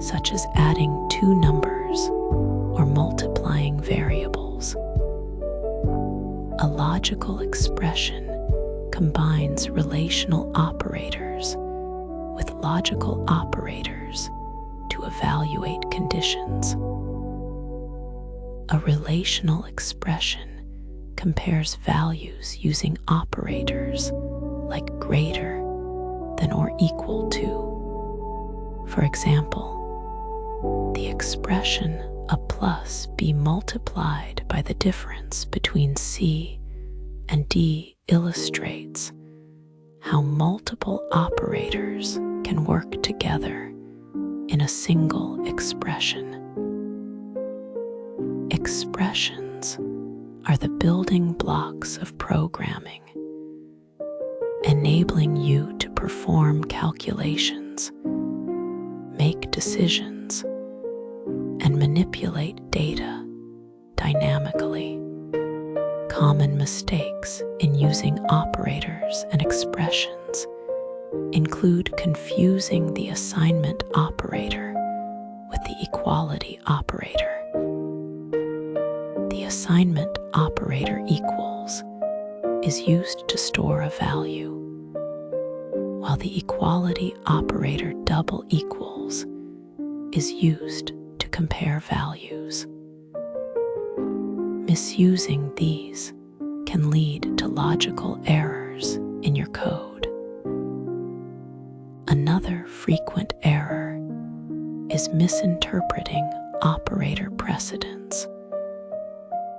[SPEAKER 1] such as adding two numbers or multiplying variables. A logical expression combines relational operators with logical operators to evaluate conditions. A relational expression compares values using operators like greater than or equal to. For example, the expression a plus b multiplied by the difference between c and d illustrates how multiple operators can work together in a single expression. Expressions are the building blocks of programming, enabling you to perform calculations, make decisions, and manipulate data dynamically. Common mistakes in using operators and expressions include confusing the assignment operator with the equality operator. The assignment operator equals is used to store a value, while the equality operator double equals is used to compare values. Misusing these can lead to logical errors in your code. Another frequent error is misinterpreting operator precedence,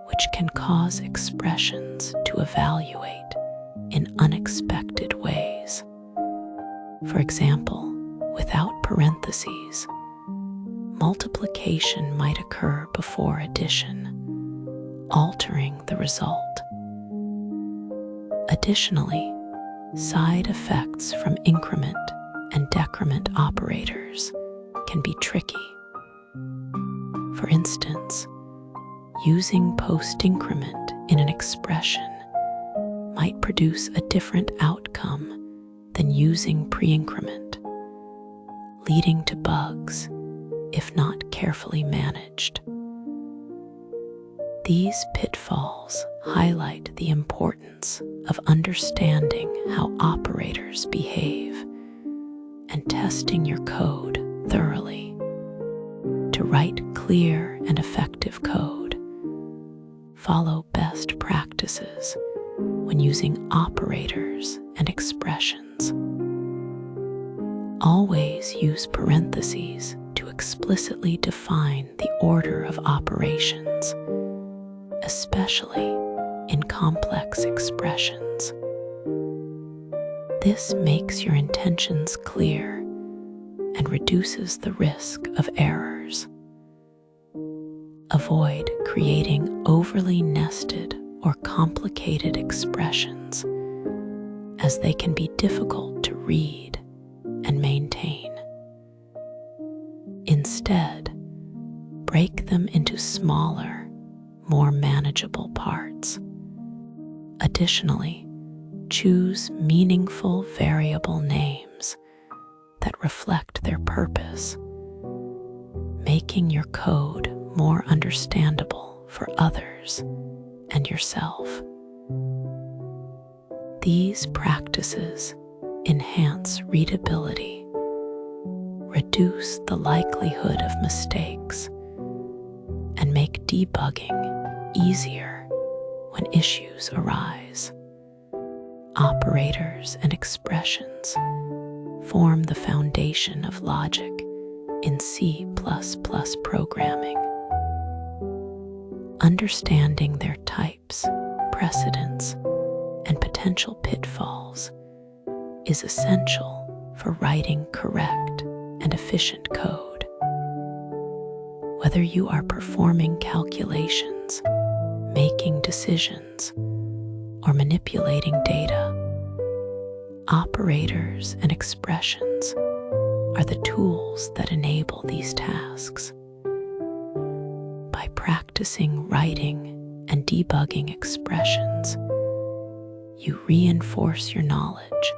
[SPEAKER 1] which can cause expressions to evaluate in unexpected ways. For example, without parentheses, multiplication might occur before addition, altering the result. Additionally, side effects from increment and decrement operators can be tricky. For instance, using post-increment in an expression might produce a different outcome than using pre-increment, leading to bugs if not carefully managed. These pitfalls highlight the importance of understanding how operators behave and testing your code thoroughly. To write clear and effective code, follow best practices when using operators and expressions. Always use parentheses to explicitly define the order of operations, especially in complex expressions. This makes your intentions clear and reduces the risk of errors. Avoid creating overly nested or complicated expressions, as they can be difficult to read and maintain. Instead, break them into smaller, more manageable parts. Additionally, choose meaningful variable names that reflect their purpose, making your code more understandable for others and yourself. These practices enhance readability, reduce the likelihood of mistakes, and make debugging easier when issues arise. Operators and expressions form the foundation of logic in C++ programming. Understanding their types, precedence, and potential pitfalls is essential for writing correct and efficient code. Whether you are performing calculations, making decisions, or manipulating data, operators and expressions are the tools that enable these tasks. By practicing writing and debugging expressions, you reinforce your knowledge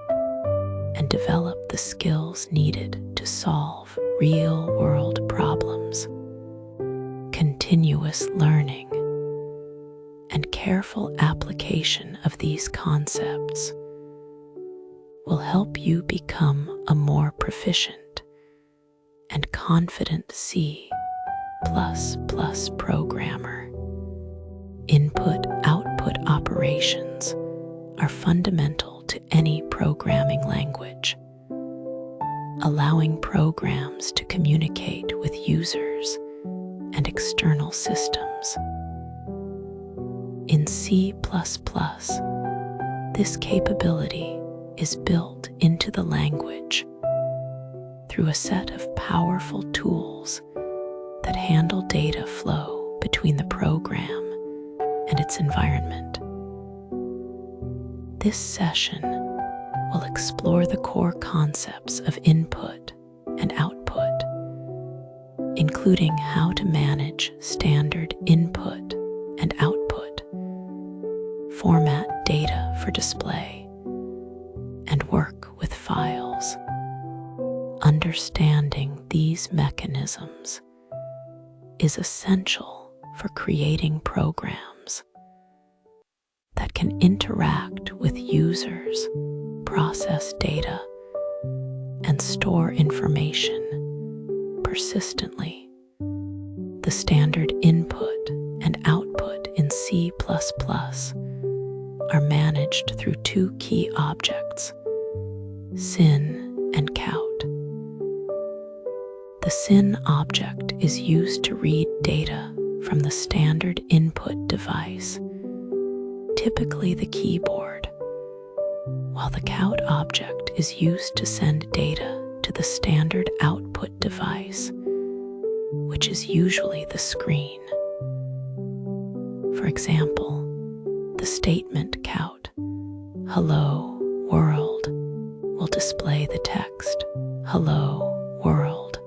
[SPEAKER 1] and develop the skills needed to solve real-world problems. Continuous learning and careful application of these concepts will help you become a more proficient and confident C++ programmer. Input-output operations are fundamental to any programming language, allowing programs to communicate with users and external systems. In C++, this capability is built into the language through a set of powerful tools that handle data flow between the program and its environment. This session will explore the core concepts of input and output, including how to manage standard input and output, format data for display, and work with files. Understanding these mechanisms is essential for creating programs that can interact with users, process data, and store information persistently. The standard input and output in C++ are managed through two key objects, sin and count. The sin object is used to read data from the standard input device, typically the keyboard, while the count object is used to send data to the standard output device, which is usually the screen. For example, the statement count, "Hello world," will display the text, "Hello world,"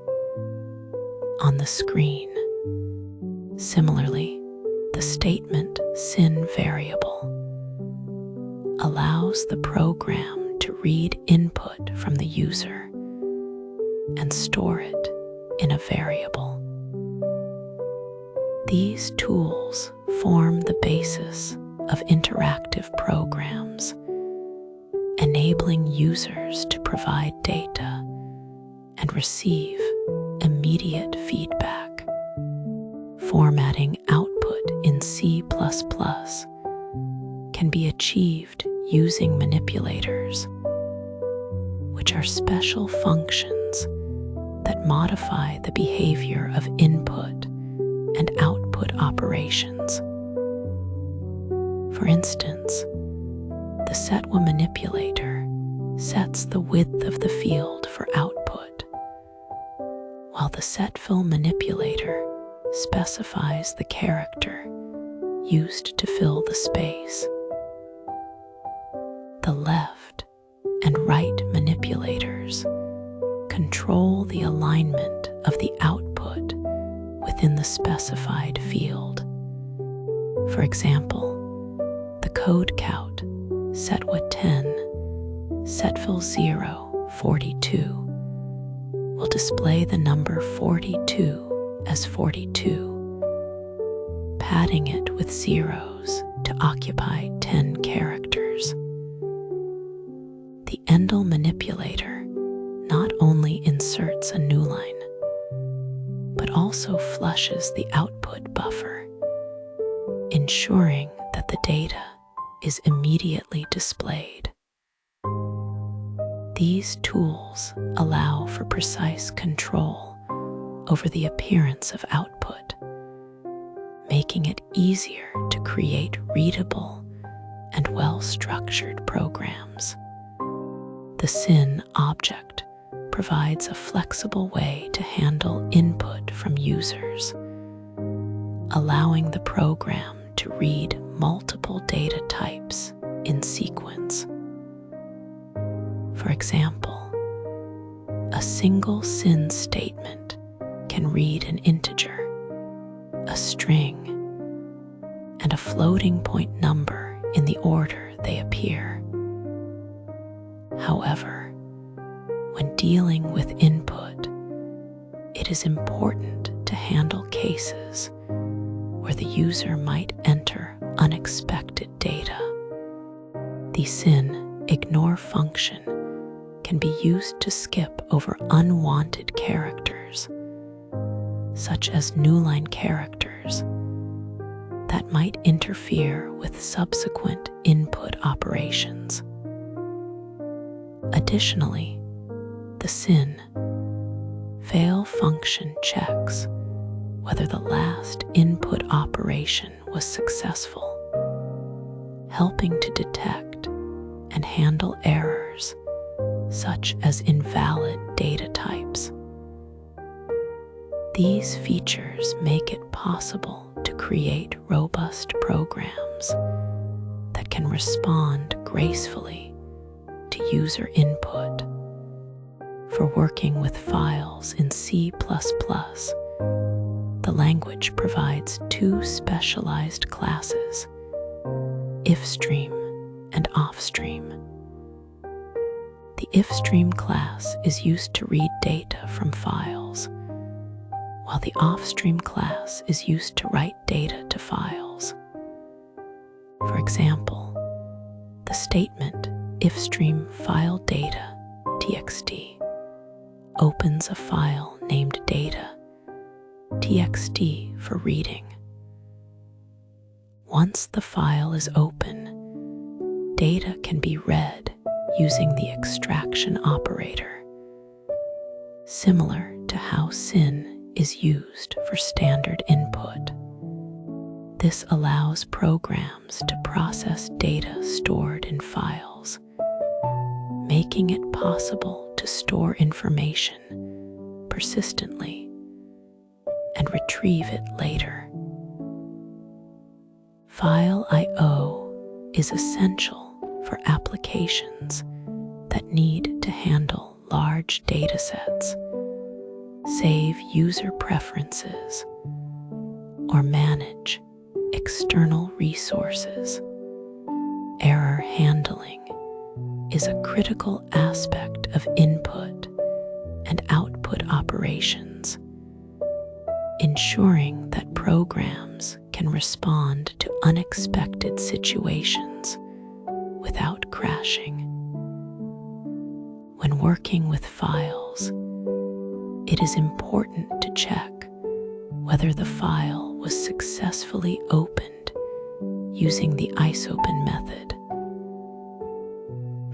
[SPEAKER 1] on the screen. Similarly, the statement sin variable allows the program to read input from the user and store it in a variable. These tools form the basis of interactive programs, enabling users to provide data and receive immediate feedback. Formatting output in C++ can be achieved using manipulators, which are special functions that modify the behavior of input and output operations. For instance, the setwa manipulator sets the width of the field for output, while the setfill manipulator specifies the character used to fill the space. The left and right manipulators control the alignment of the output within the specified field. For example, the code count setwa 10, setfill 0, 42 will display the number 42 as 42, padding it with zeros to occupy 10 characters. The endl manipulator not only inserts a new line, but also flushes the output buffer, ensuring that the data is immediately displayed. These tools allow for precise control over the appearance of output, making it easier to create readable and well-structured programs. The syn object provides a flexible way to handle input from users, allowing the program to read multiple data types in sequence. For example, a single syn statement can read an integer, a string, and a floating point number in the order they appear. However, when dealing with input, it is important to handle cases where the user might enter unexpected data. The syn ignore function can be used to skip over unwanted characters, such as newline characters, that might interfere with subsequent input operations. Additionally, the syn fail function checks whether the last input operation was successful, helping to detect and handle errors such as invalid data types. These features make it possible to create robust programs that can respond gracefully to user input. For working with files in C++, the language provides two specialized classes, ifstream and offstream. The ifstream class is used to read data from files, while the offstream class is used to write data to files. For example, the statement ifstream file data txt opens a file named data.txt for reading. Once the file is open, data can be read using the extraction operator, similar to how syn is used for standard input. This allows programs to process data stored in files, making it possible to store information persistently and retrieve it later. File I/O is essential for applications that need to handle large datasets, save user preferences, or manage external resources. Error handling is a critical aspect of input and output operations, ensuring that programs can respond to unexpected situations without crashing. When working with files, it is important to check whether the file was successfully opened using the isopen method.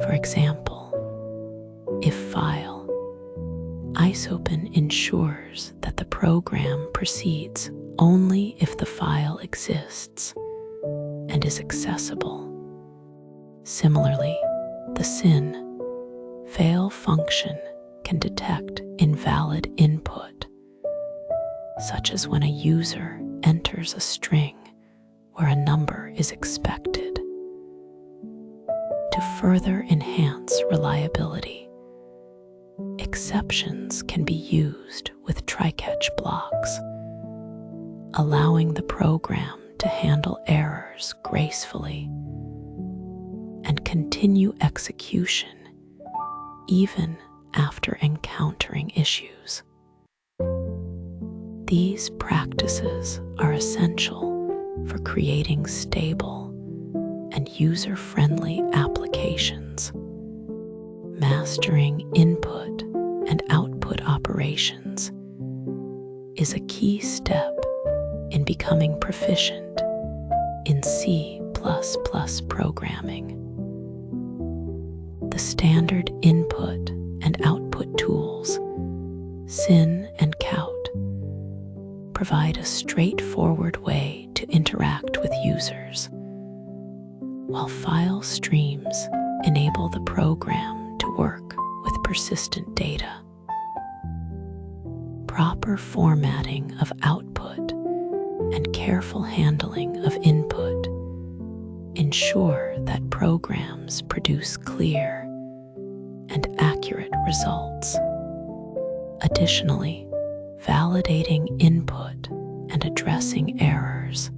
[SPEAKER 1] For example, if file, isopen ensures that the program proceeds only if the file exists and is accessible. Similarly, the sin, fail function can detect invalid input, such as when a user enters a string where a number is expected. To further enhance reliability, exceptions can be used with try-catch blocks, allowing the program to handle errors gracefully and continue execution even after encountering issues. These practices are essential for creating stable and user-friendly applications. Mastering input and output operations is a key step in becoming proficient in C++ programming. The standard input and output tools, sin and count, provide a straightforward way to interact with users, while file streams enable the program to work with persistent data. Proper formatting of output and careful handling of input ensure that programs produce clear and accurate results. Additionally, validating input and addressing errors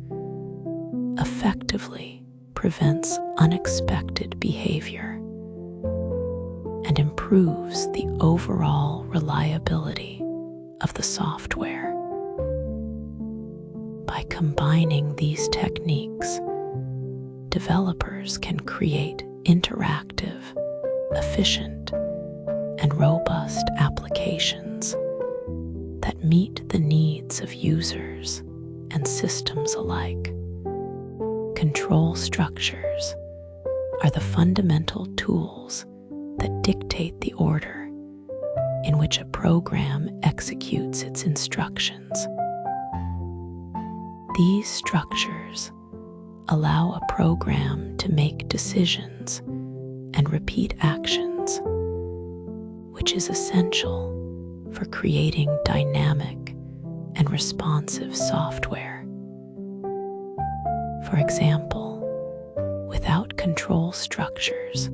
[SPEAKER 1] effectively prevents unexpected behavior and improves the overall reliability of the software. By combining these techniques, developers can create interactive, efficient, and robust applications that meet the needs of users and systems alike. Control structures are the fundamental tools that dictate the order in which a program executes its instructions. These structures allow a program to make decisions and repeat actions, which is essential for creating dynamic and responsive software. For example, without control structures,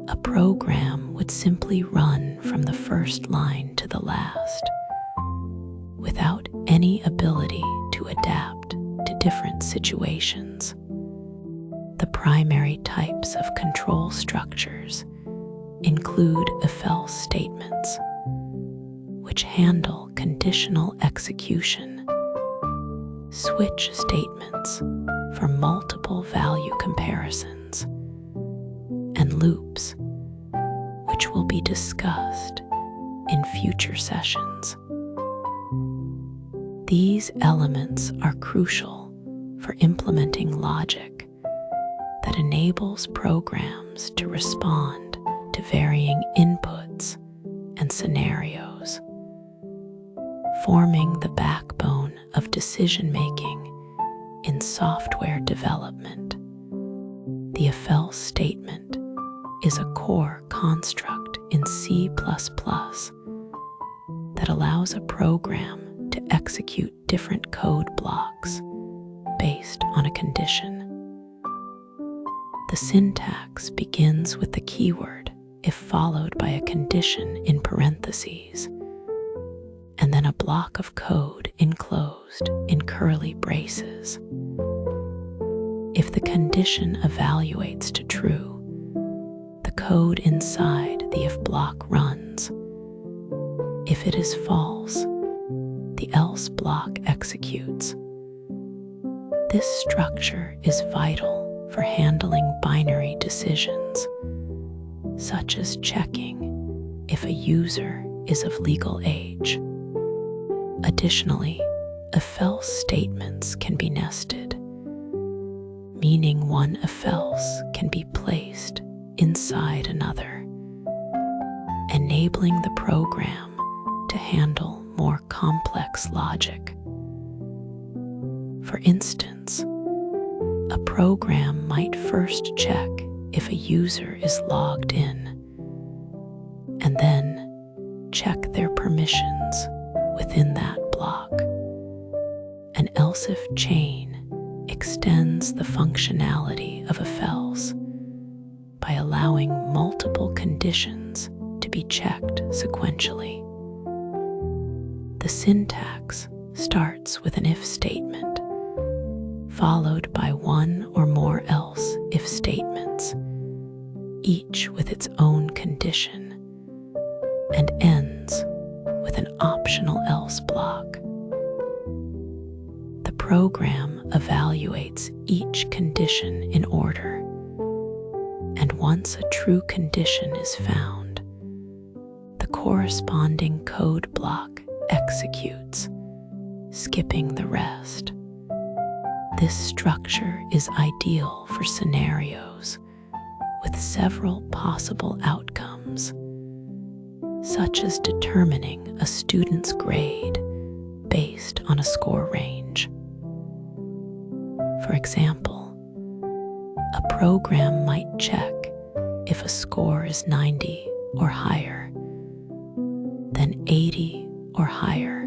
[SPEAKER 1] a program would simply run from the first line to the last, without any ability to adapt to different situations. The primary types of control structures include if-else statements, which handle conditional execution, switch statements for multiple value comparisons, and loops, which will be discussed in future sessions. These elements are crucial for implementing logic that enables programs to respond to varying inputs and scenarios, forming the backbone of decision-making in software development. The if-else statement is a core construct in C++ that allows a program to execute different code blocks based on a condition. The syntax begins with the keyword if followed by a condition in parentheses, and then a block of code enclosed in curly braces. If the condition evaluates to true, code inside the if block runs. If it is false, the else block executes. This structure is vital for handling binary decisions, such as checking if a user is of legal age. Additionally, if-else statements can be nested, meaning one if-else can be placed inside another, enabling the program to handle more complex logic. For instance, a program might first check if a user is logged in, and then check their permissions within that block. An else-if chain extends the functionality of if-else by allowing multiple conditions to be checked sequentially. The syntax starts with an if statement, followed by one or more else if statements, each with its own condition, and ends with an optional else block. The program evaluates each condition in order, and once a true condition is found, the corresponding code block executes, skipping the rest. This structure is ideal for scenarios with several possible outcomes, such as determining a student's grade based on a score range. For example, a program might check if a score is 90 or higher, then 80 or higher,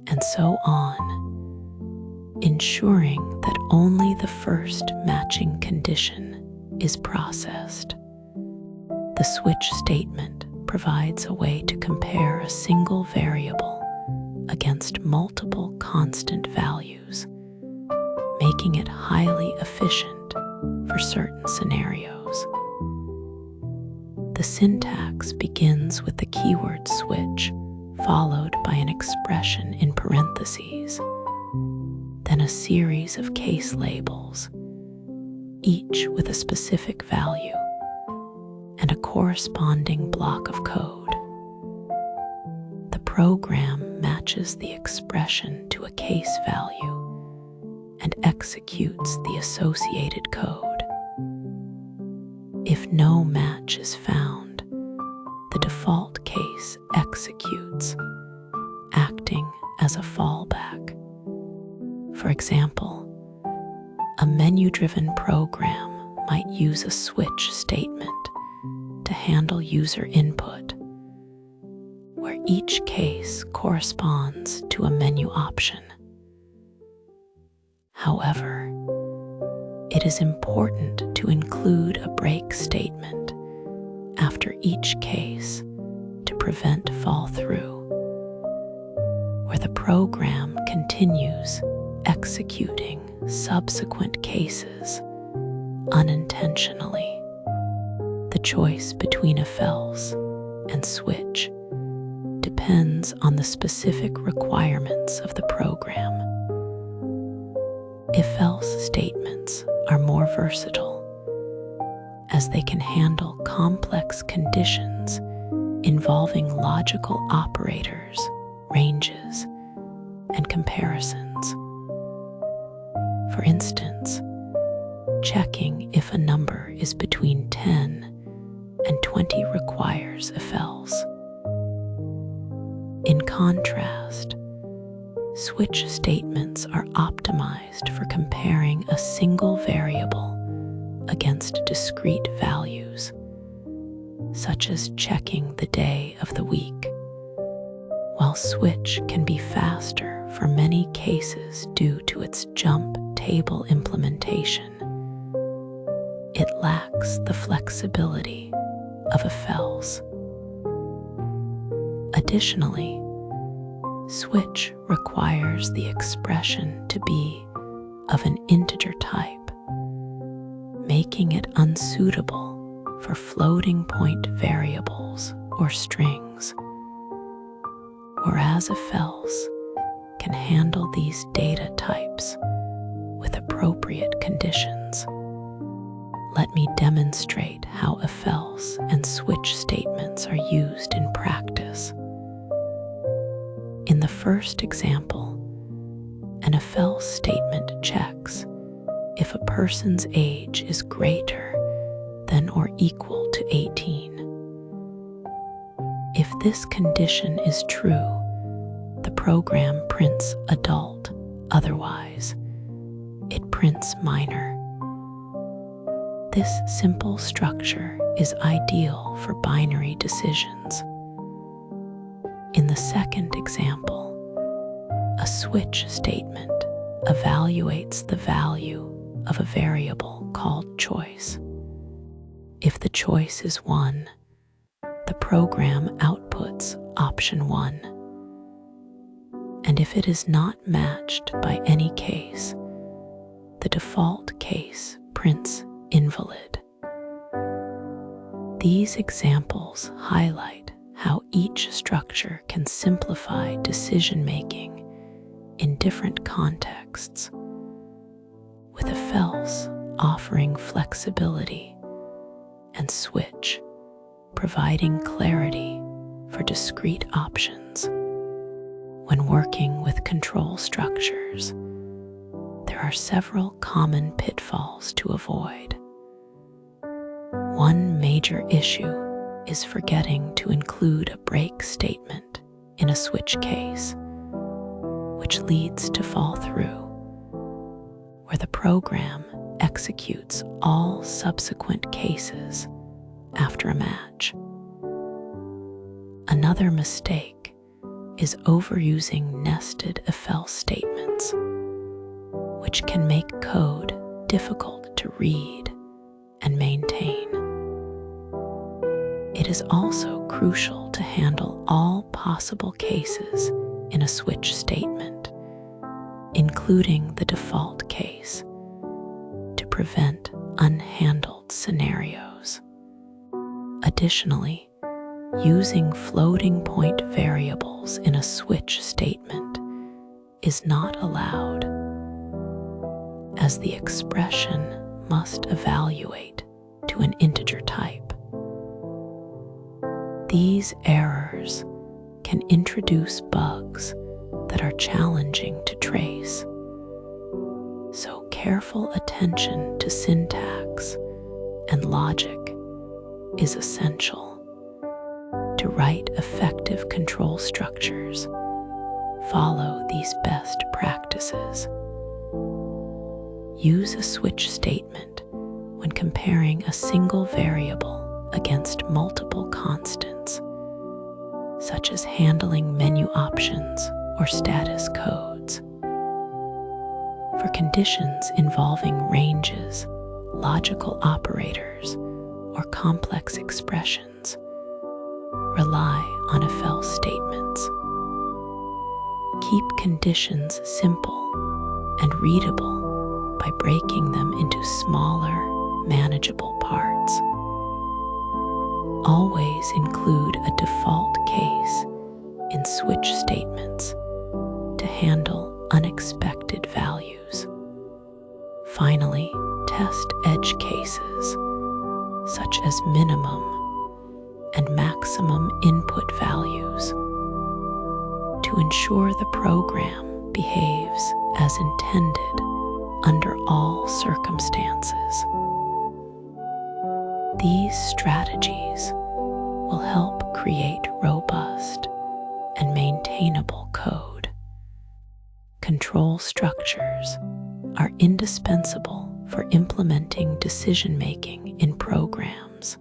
[SPEAKER 1] and so on, ensuring that only the first matching condition is processed. The switch statement provides a way to compare a single variable against multiple constant values, making it highly efficient for certain scenarios. The syntax begins with the keyword switch, followed by an expression in parentheses, then a series of case labels, each with a specific value, and a corresponding block of code. The program matches the expression to a case value and executes the associated code. If no match is found, the default case executes, acting as a fallback. For example, a menu-driven program might use a switch statement to handle user input, where each case corresponds to a menu option. However, it is important to include a break statement after each case to prevent fall-through, where the program continues executing subsequent cases unintentionally. The choice between if-else and switch depends on the specific requirements of the program. If-else statements are more versatile, as they can handle complex conditions involving logical operators, ranges, and comparisons. For instance, checking if a number is between 10 and 20 requires if-else. In contrast, switch statements are optimized for comparing a single variable against discrete values, such as checking the day of the week. While switch can be faster for many cases due to its jump table implementation, it lacks the flexibility of if-else. Additionally, switch requires the expression to be of an integer type, making it unsuitable for floating point variables or strings, whereas if else can handle these data types with appropriate conditions. Let me demonstrate how if else and switch statements are used in practice. In the first example, an if else statement checks if a person's age is greater than or equal to 18. If this condition is true, the program prints adult, otherwise, it prints minor. This simple structure is ideal for binary decisions. In the second example, a switch statement evaluates the value of a variable called choice. If the choice is 1, the program outputs option 1. And if it is not matched by any case, the default case prints invalid. These examples highlight how each structure can simplify decision-making in different contexts, with if else offering flexibility and switch providing clarity for discrete options. When working with control structures, there are several common pitfalls to avoid. One major issue is forgetting to include a break statement in a switch case, which leads to fall through, where the program executes all subsequent cases after a match. Another mistake is overusing nested if else statements, which can make code difficult to read and maintain. It is also crucial to handle all possible cases in a switch statement, including the default case, to prevent unhandled scenarios. Additionally, using floating point variables in a switch statement is not allowed, as the expression must evaluate to an integer type. These errors can introduce bugs that are challenging to trace, so careful attention to syntax and logic is essential. To write effective control structures, follow these best practices. Use a switch statement when comparing a single variable against multiple constants, such as handling menu options or status codes. For conditions involving ranges, logical operators, or complex expressions, rely on if else statements. Keep conditions simple and readable by breaking them into smaller, manageable parts. Always include a default case in switch statements to handle unexpected values. Finally, test edge cases, such as minimum and maximum input values, to ensure the program behaves as intended under all circumstances. These strategies will help create robust and maintainable code. Control structures are indispensable for implementing decision-making in programs,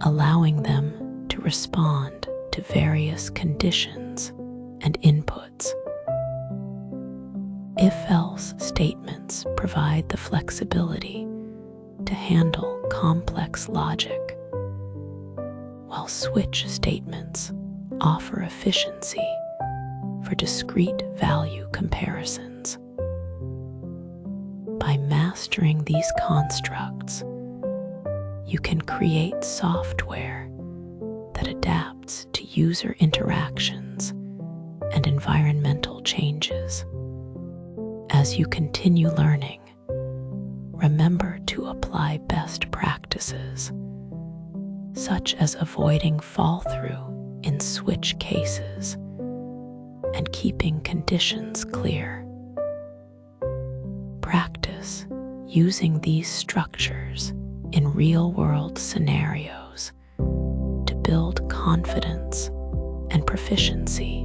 [SPEAKER 1] allowing them to respond to various conditions and inputs. If-else statements provide the flexibility to handle complex logic, while switch statements offer efficiency for discrete value comparisons. By mastering these constructs, you can create software that adapts to user interactions and environmental changes. As you continue learning, remember to apply best practices, such as avoiding fall-through in switch cases and keeping conditions clear. Practice using these structures in real-world scenarios to build confidence and proficiency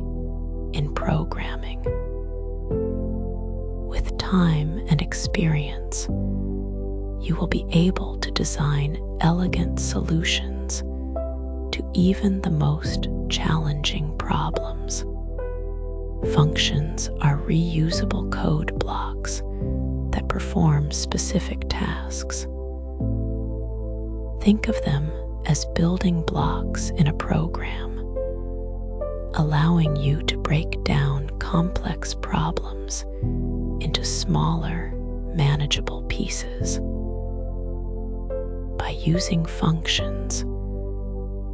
[SPEAKER 1] in programming. With time and experience, you will be able to design elegant solutions to even the most challenging problems. Functions are reusable code blocks that perform specific tasks. Think of them as building blocks in a program, allowing you to break down complex problems into smaller, manageable pieces. By using functions,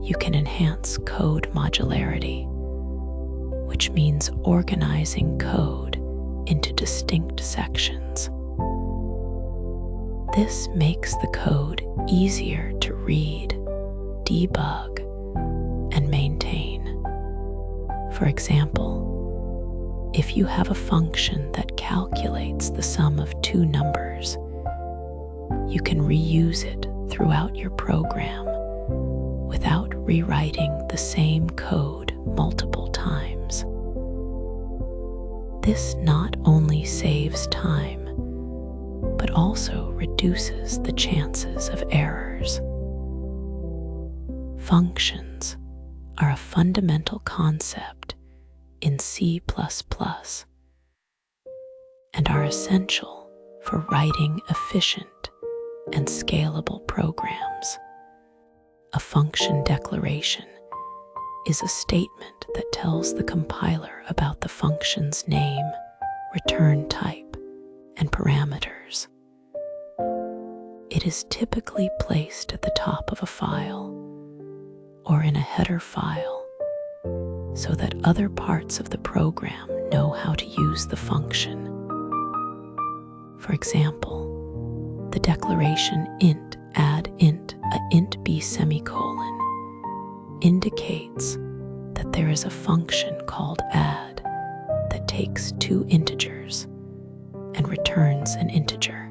[SPEAKER 1] you can enhance code modularity, which means organizing code into distinct sections. This makes the code easier to read, debug, and maintain. For example, if you have a function that calculates the sum of two numbers, you can reuse it throughout your program without rewriting the same code multiple times. This not only saves time, but also reduces the chances of errors. Functions are a fundamental concept in C++ and are essential for writing efficient and scalable programs. A function declaration is a statement that tells the compiler about the function's name, return type, and parameters. It is typically placed at the top of a file or in a header file so that other parts of the program know how to use the function. For example, the declaration int add int a int b semicolon indicates that there is a function called add that takes two integers and returns an integer.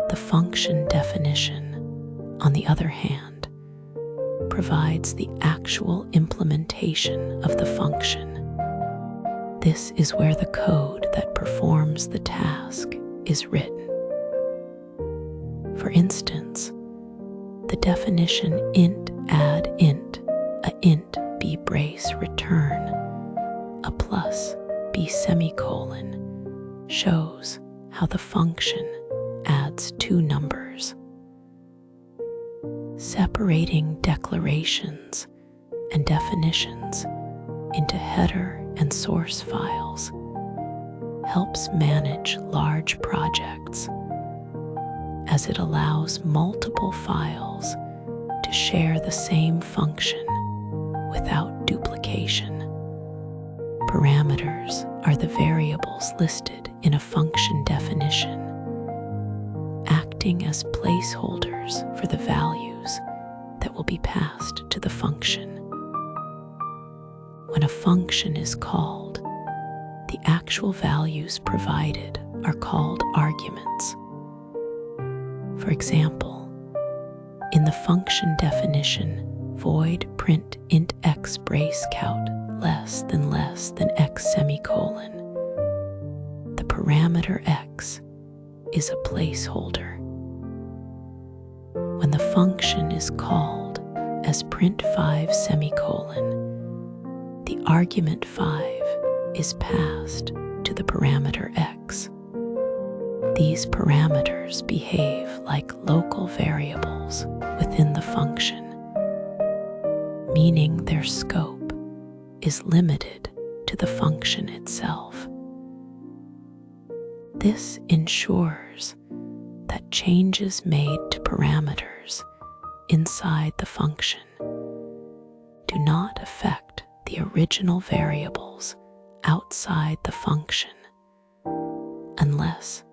[SPEAKER 1] The function definition, on the other hand, provides the actual implementation of the function. This is where the code that performs the task is written. For instance, the definition int add int a int b brace return a plus b semicolon shows how the function adds two numbers. Separating declarations and definitions into header and source files helps manage large projects, as it allows multiple files to share the same function without duplication. Parameters are the variables listed in a function definition, acting as placeholders for the values that will be passed to the function. When a function is called, the actual values provided are called arguments. For example, in the function definition void print int x brace count less than x semicolon, the parameter x is a placeholder. When the function is called as print 5 semicolon, the argument 5 is passed to the parameter x. These parameters behave like local variables within the function, meaning their scope is limited to the function itself. This ensures that changes made to parameters inside the function do not affect the original variables outside the function unless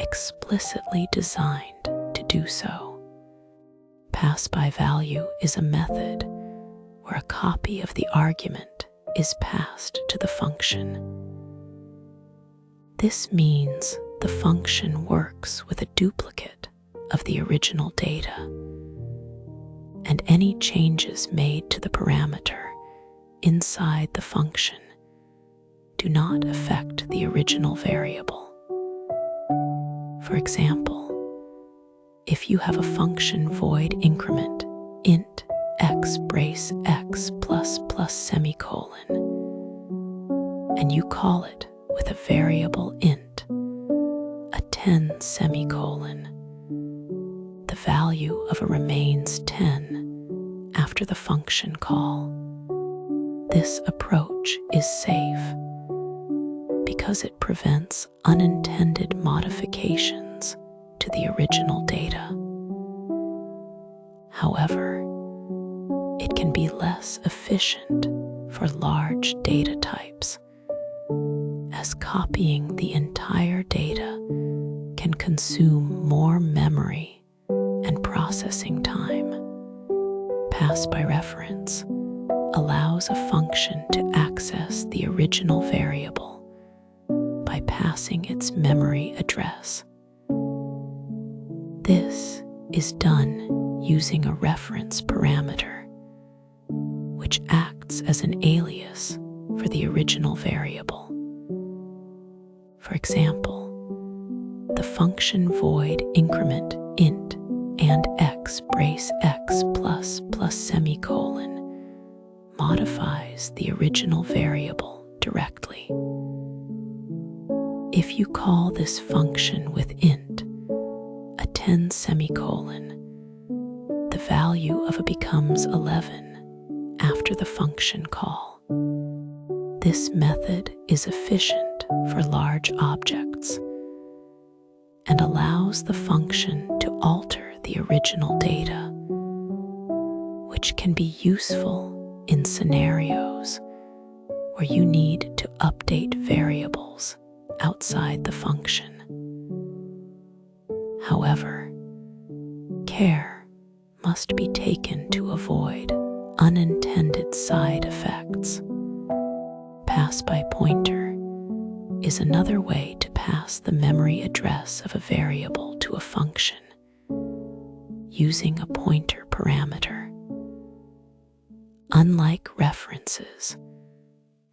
[SPEAKER 1] explicitly designed to do so. Pass-by value is a method where a copy of the argument is passed to the function. This means the function works with a duplicate of the original data, and any changes made to the parameter inside the function do not affect the original variable. For example, if you have a function void increment int x brace x plus plus semicolon, and you call it with a variable int, a 10 semicolon, the value of a remains 10 after the function call. This approach is safe because it prevents unintended modifications to the original data. However, it can be less efficient for large data types, as copying the entire data can consume more memory and processing time. Pass by reference allows a function to access the original variable by passing its memory address. This is done using a reference parameter, which acts as an alias for the original variable. For example, the function void increment int and x brace x plus plus semicolon modifies the original variable directly. If you call this function with int, a 10 semicolon, the value of a becomes 11 after the function call. This method is efficient for large objects and allows the function to alter the original data, which can be useful in scenarios where you need to update variables outside the function. However, care must be taken to avoid unintended side effects. Pass by pointer is another way to pass the memory address of a variable to a function using a pointer parameter. Unlike references,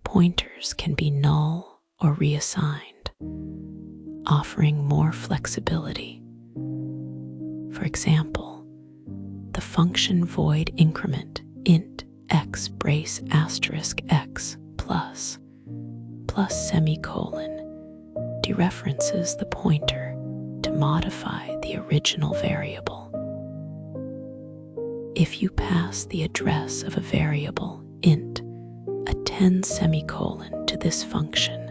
[SPEAKER 1] pointers can be null or reassigned, offering more flexibility. For example, the function void increment int x brace asterisk x plus plus semicolon dereferences the pointer to modify the original variable. If you pass the address of a variable int, a 10 semicolon to this function,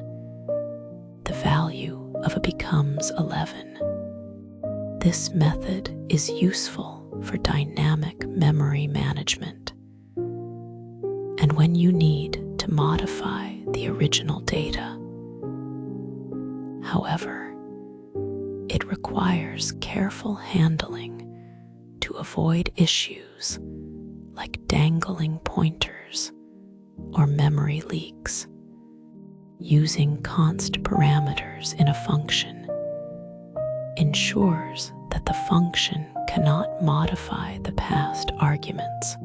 [SPEAKER 1] the value of a becomes 11. This method is useful for dynamic memory management, and when you need to modify the original data. However, it requires careful handling to avoid issues like dangling pointers or memory leaks. Using const parameters in a function ensures that the function cannot modify the passed arguments.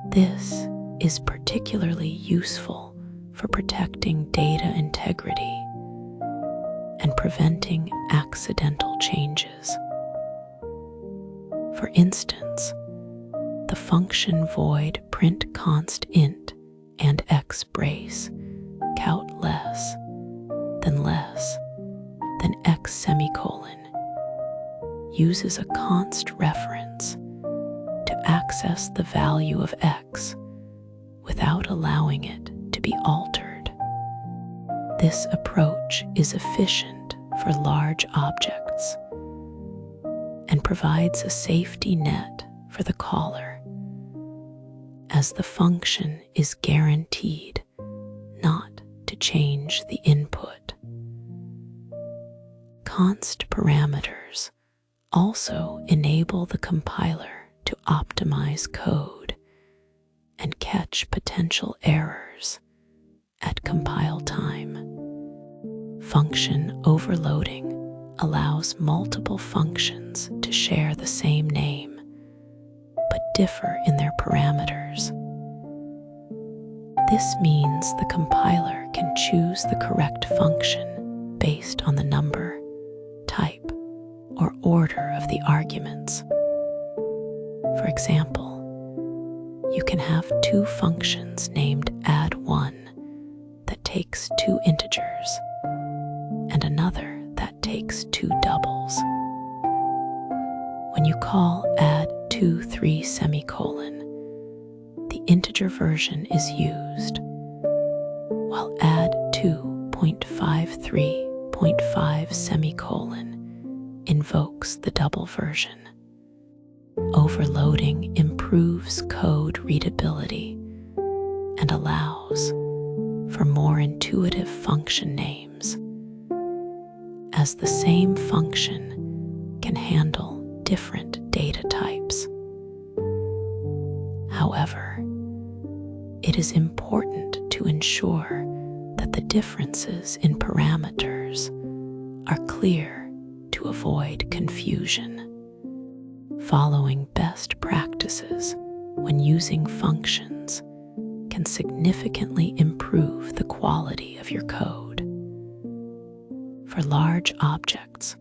[SPEAKER 1] This is particularly useful for protecting data integrity and preventing accidental changes. For instance, the function void print const int and x brace count less than x semicolon uses a const reference to access the value of x without allowing it to be altered. This approach is efficient for large objects and provides a safety net for the caller, as the function is guaranteed not to change the input. Const parameters also enable the compiler to optimize code and catch potential errors at compile time. Function overloading allows multiple functions to share the same name, but differ in their parameters. This means the compiler can choose the correct function based on the number, type, or order of the arguments. For example, you can have two functions named add1 that takes two integers and another that takes two doubles. When you call add23 semicolon, the integer version is used, while add2.53.5 semicolon invokes the double version. Overloading improves code readability and allows for more intuitive function names, as the same function can handle different data types. However, it is important to ensure that the differences in parameters are clear to avoid confusion. Following best practices when using functions can significantly improve the quality of your code. For large objects,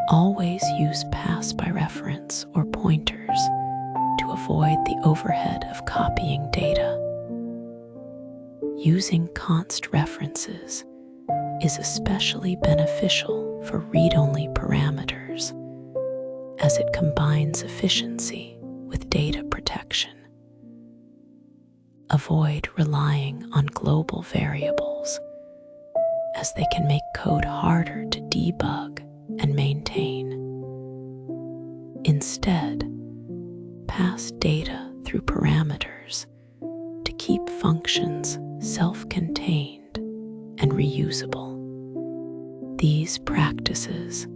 [SPEAKER 1] always use pass by reference or pointers to avoid the overhead of copying data. Using const references is especially beneficial for read-only parameters, as it combines efficiency with data protection. Avoid relying on global variables, as they can make code harder to debug and maintain. Instead, pass data through parameters to keep functions self-contained and reusable. These practices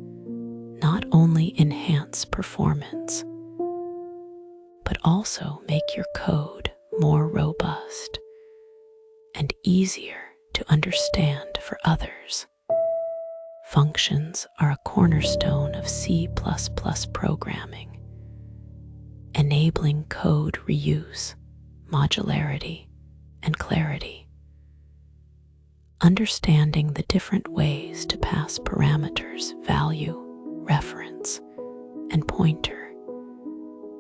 [SPEAKER 1] not only enhance performance, but also make your code more robust and easier to understand for others. Functions are a cornerstone of C++ programming, enabling code reuse, modularity, and clarity. Understanding the different ways to pass parameters, value, reference, and pointer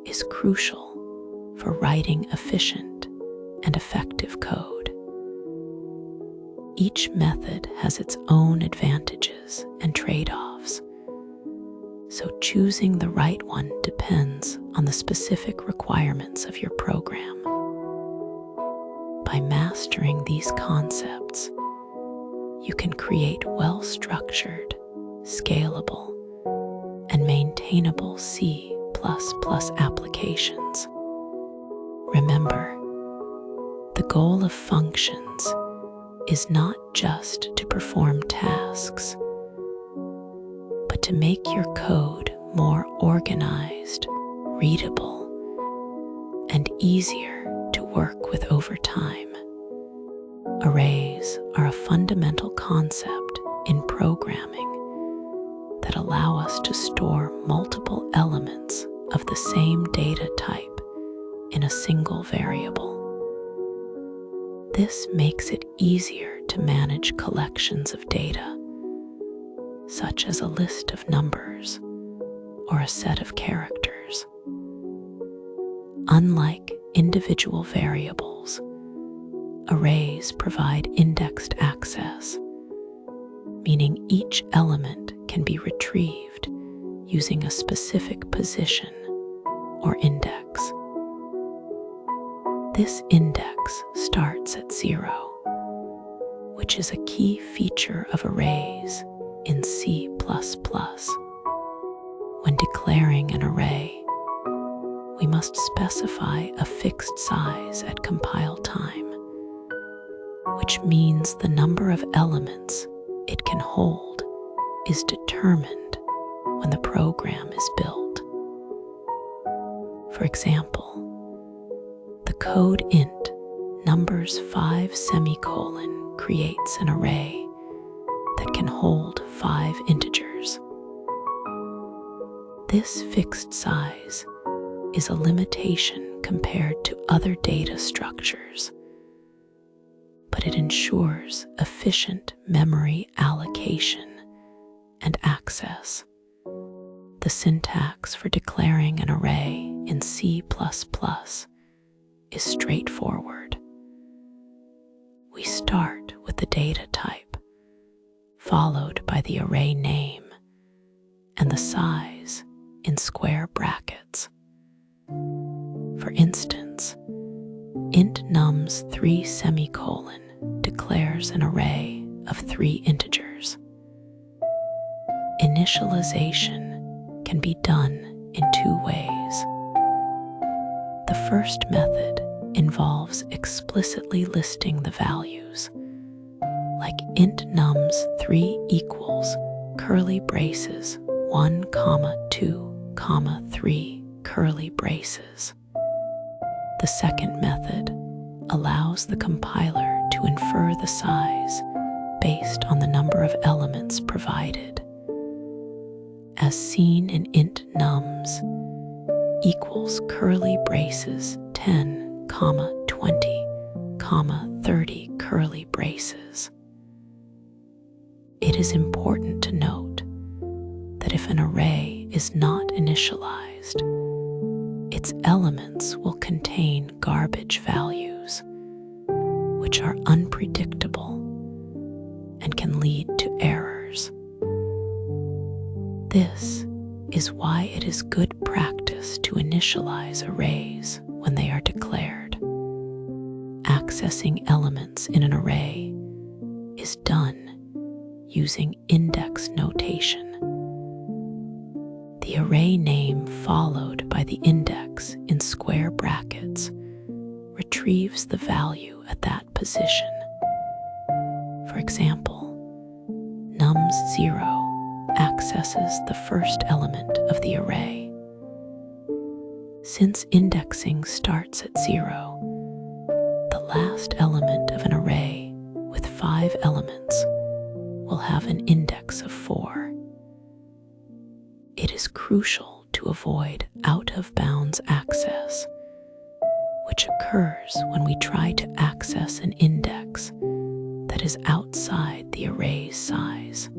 [SPEAKER 1] is crucial for writing efficient and effective code. Each method has its own advantages and trade-offs, so choosing the right one depends on the specific requirements of your program. By mastering these concepts, you can create well-structured, scalable, and maintainable C++ applications. Remember, the goal of functions is not just to perform tasks, but to make your code more organized, readable, and easier to work with over time. Arrays are a fundamental concept in programming that allow us to store multiple elements of the same data type in a single variable. This makes it easier to manage collections of data, such as a list of numbers or a set of characters. Unlike individual variables, arrays provide indexed access, meaning each element can be retrieved using a specific position or index. This index starts at 0, which is a key feature of arrays in C++. When declaring an array, we must specify a fixed size at compile time, which means the number of elements it can hold is determined when the program is built. For example, the code int numbers 5 semicolon creates an array that can hold 5 integers. This fixed size is a limitation compared to other data structures, but it ensures efficient memory allocation and access. The syntax for declaring an array in C++ is straightforward. We start with the data type, followed by the array name and the size in square brackets. For instance, int nums 3 semicolon declares an array of 3 integers. Initialization can be done in 2 ways. The first method involves explicitly listing the values, like int nums 3 equals curly braces 1, 2, 3 curly braces. The second method allows the compiler to infer the size based on the number of elements provided, as seen in int nums equals curly braces 10, 20, 30 curly braces. It is important to note that if an array is not initialized, its elements will contain garbage values, which are unpredictable and can lead to errors. This is why it is good practice to initialize arrays when they are declared. Accessing elements in an array is done using index notation. The array name followed by the index in square brackets retrieves the value at that position. For example, nums0 accesses the first element of the array. Since indexing starts at 0, the last element of an array with 5 elements will have an index of 4. It is crucial to avoid out-of-bounds access, which occurs when we try to access an index that is outside the array's size.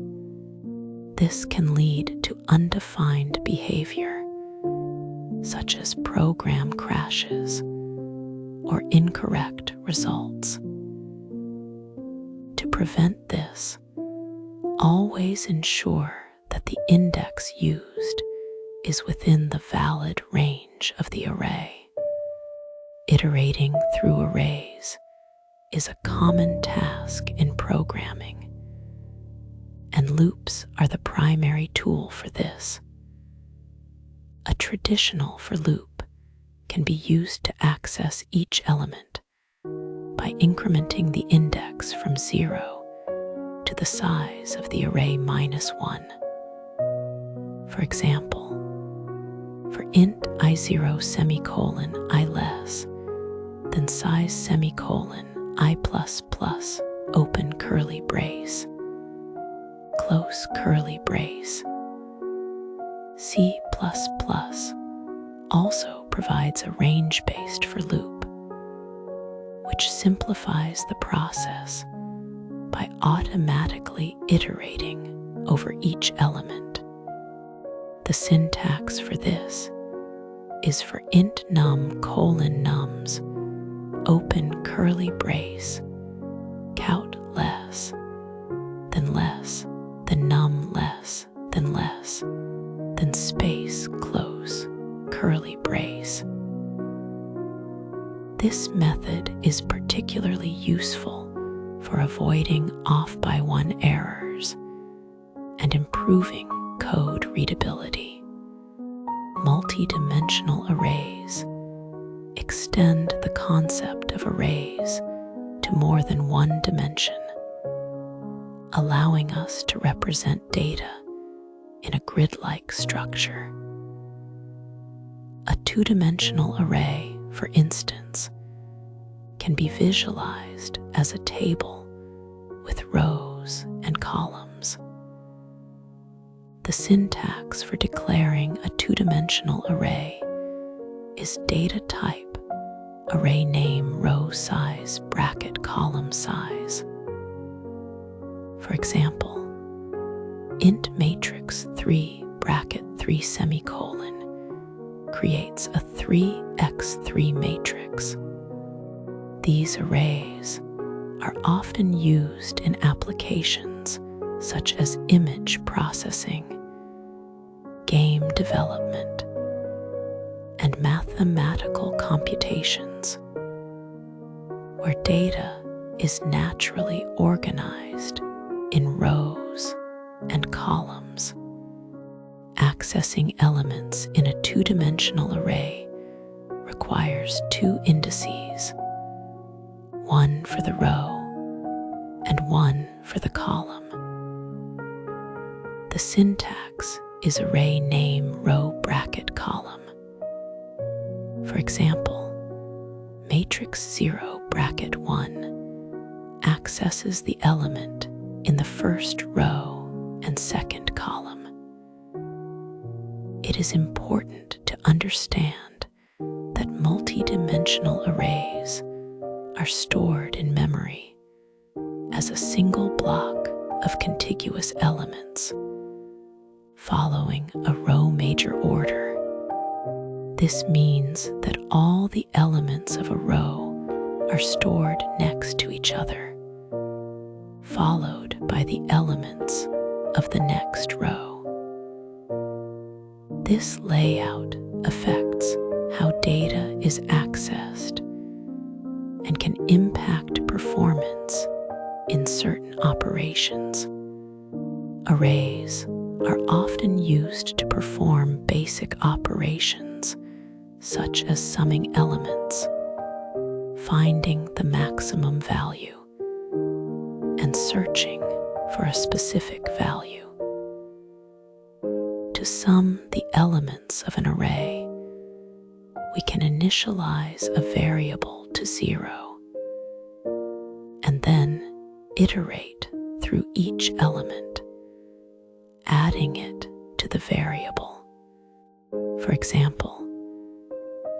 [SPEAKER 1] This can lead to undefined behavior, such as program crashes or incorrect results. To prevent this, always ensure that the index used is within the valid range of the array. Iterating through arrays is a common task in programming, and loops are the primary tool for this. A traditional for loop can be used to access each element by incrementing the index from 0 to the size of the array -1. For example, for int I0 semicolon I less than size semicolon I plus plus open curly brace, close curly brace. C++ also provides a range-based for loop, which simplifies the process by automatically iterating over each element. The syntax for this is for int num colon nums open curly brace count less than num less than space close curly brace. This method is particularly useful for avoiding off-by-one errors and improving code readability. multi-dimensional arrays extend the concept of arrays to more than one dimension, allowing us to represent data in a grid-like structure. A two-dimensional array, for instance, can be visualized as a table with rows and columns. The syntax for declaring a two-dimensional array is data type, array name, row size, bracket, column size. For example, int matrix 3 bracket 3 semicolon creates a 3x3 matrix. These arrays are often used in applications such as image processing, game development, and mathematical computations, where data is naturally organized in rows and columns. Accessing elements in a two-dimensional array requires two indices, one for the row and one for the column. The syntax is array name, row, bracket, column. For example, matrix 0 bracket 1 accesses the element in the first row and second column. It is important to understand that multi-dimensional arrays are stored in memory as a single block of contiguous elements, following a row major order. This means that all the elements of a row are stored next to each other, followed by the elements of the next row. This layout affects how data is accessed and can impact performance in certain operations. Arrays are often used to perform basic operations such as summing elements, finding the maximum value, and searching for a specific value. To sum the elements of an array, we can initialize a variable to 0 and then iterate through each element, adding it to the variable. For example,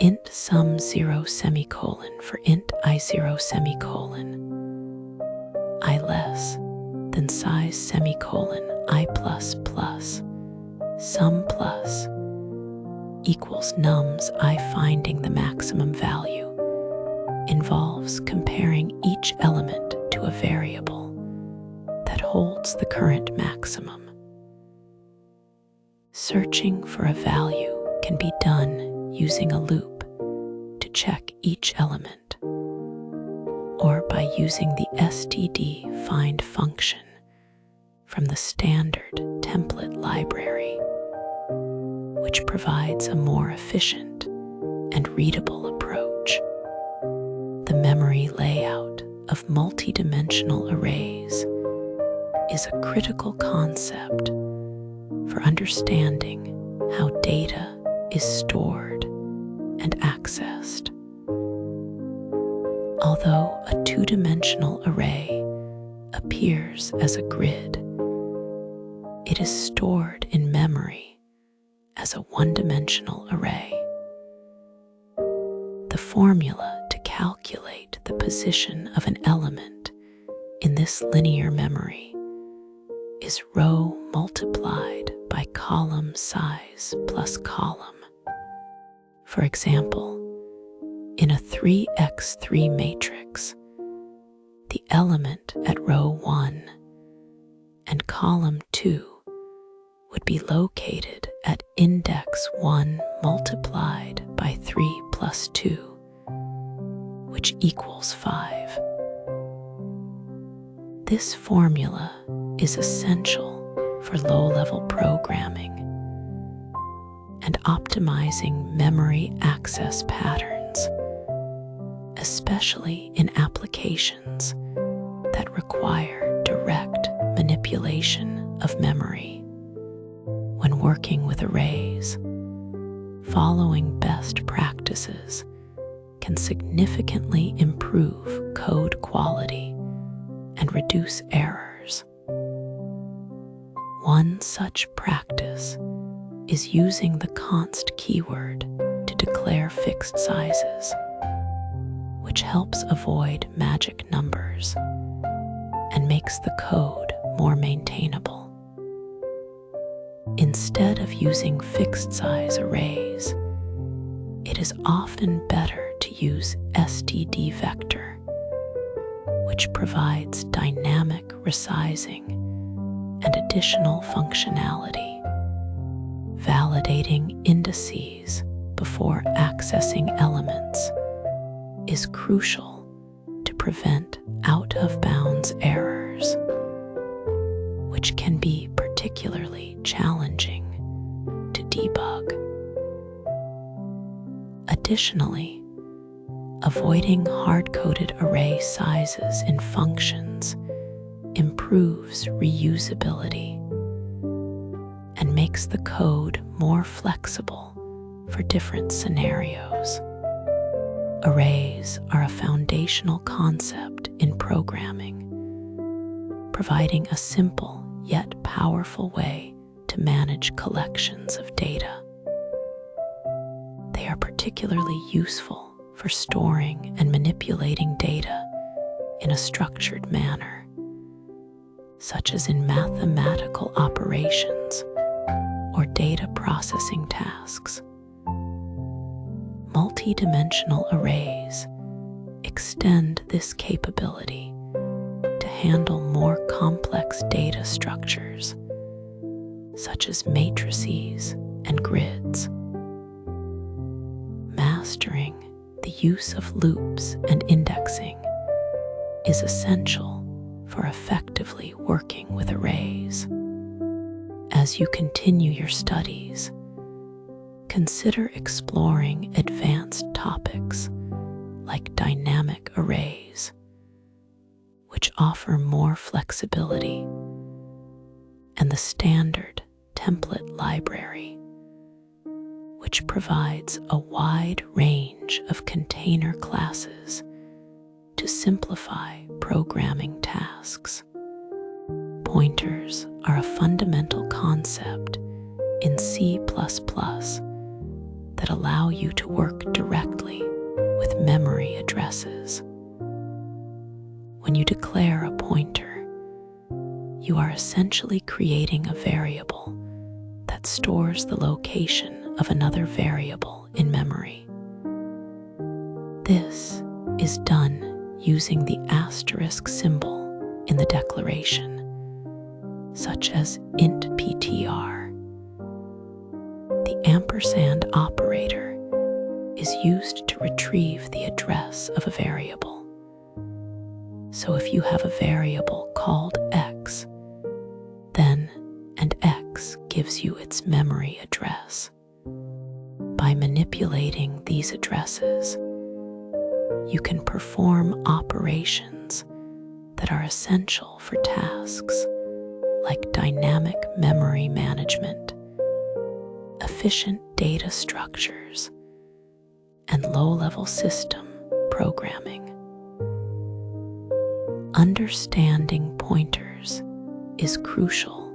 [SPEAKER 1] int sum 0 semicolon for int I0 semicolon, I less than size semicolon I plus plus, sum plus equals nums I. Finding the maximum value involves comparing each element to a variable that holds the current maximum. Searching for a value can be done using a loop to check each element, or by using the std find function from the standard template library, which provides a more efficient and readable approach. The memory layout of multidimensional arrays is a critical concept for understanding how data is stored and accessed. Although a two-dimensional array appears as a grid, it is stored in memory as a one-dimensional array. The formula to calculate the position of an element in this linear memory is row multiplied by column size plus column. For example, in a 3x3 matrix, the element at row 1 and column 2 would be located at index 1 multiplied by 3 plus 2, which equals 5. This formula is essential for low-level programming and optimizing memory access patterns, especially in applications that require direct manipulation of memory. When working with arrays, following best practices can significantly improve code quality and reduce errors. One such practice is using the const keyword to declare fixed sizes, which helps avoid magic numbers and makes the code more maintainable. Instead of using fixed size arrays, it is often better to use std vector, which provides dynamic resizing and additional functionality. Validating indices before accessing elements is crucial to prevent out-of-bounds errors, which can be particularly challenging to debug. Additionally, avoiding hard-coded array sizes in functions improves reusability and makes the code more flexible for different scenarios. Arrays are a foundational concept in programming, providing a simple yet powerful way to manage collections of data. They are particularly useful for storing and manipulating data in a structured manner, such as in mathematical operations or data processing tasks. Multi-dimensional arrays extend this capability to handle more complex data structures, such as matrices and grids. Mastering the use of loops and indexing is essential for effectively working with arrays. As you continue your studies, consider exploring advanced topics like dynamic arrays, which offer more flexibility, and the standard template library, which provides a wide range of container classes to simplify programming tasks. Pointers are a fundamental concept in C++ that allow you to work directly with memory addresses. When you declare a pointer, you are essentially creating a variable that stores the location of another variable in memory. This is done using the asterisk symbol in the declaration, such as int ptr. The ampersand operator is used to retrieve the address of a variable. So if you have a variable called x, then and x gives you its memory address. By manipulating these addresses, you can perform operations that are essential for tasks like dynamic memory management, efficient data structures, and low-level system programming. Understanding pointers is crucial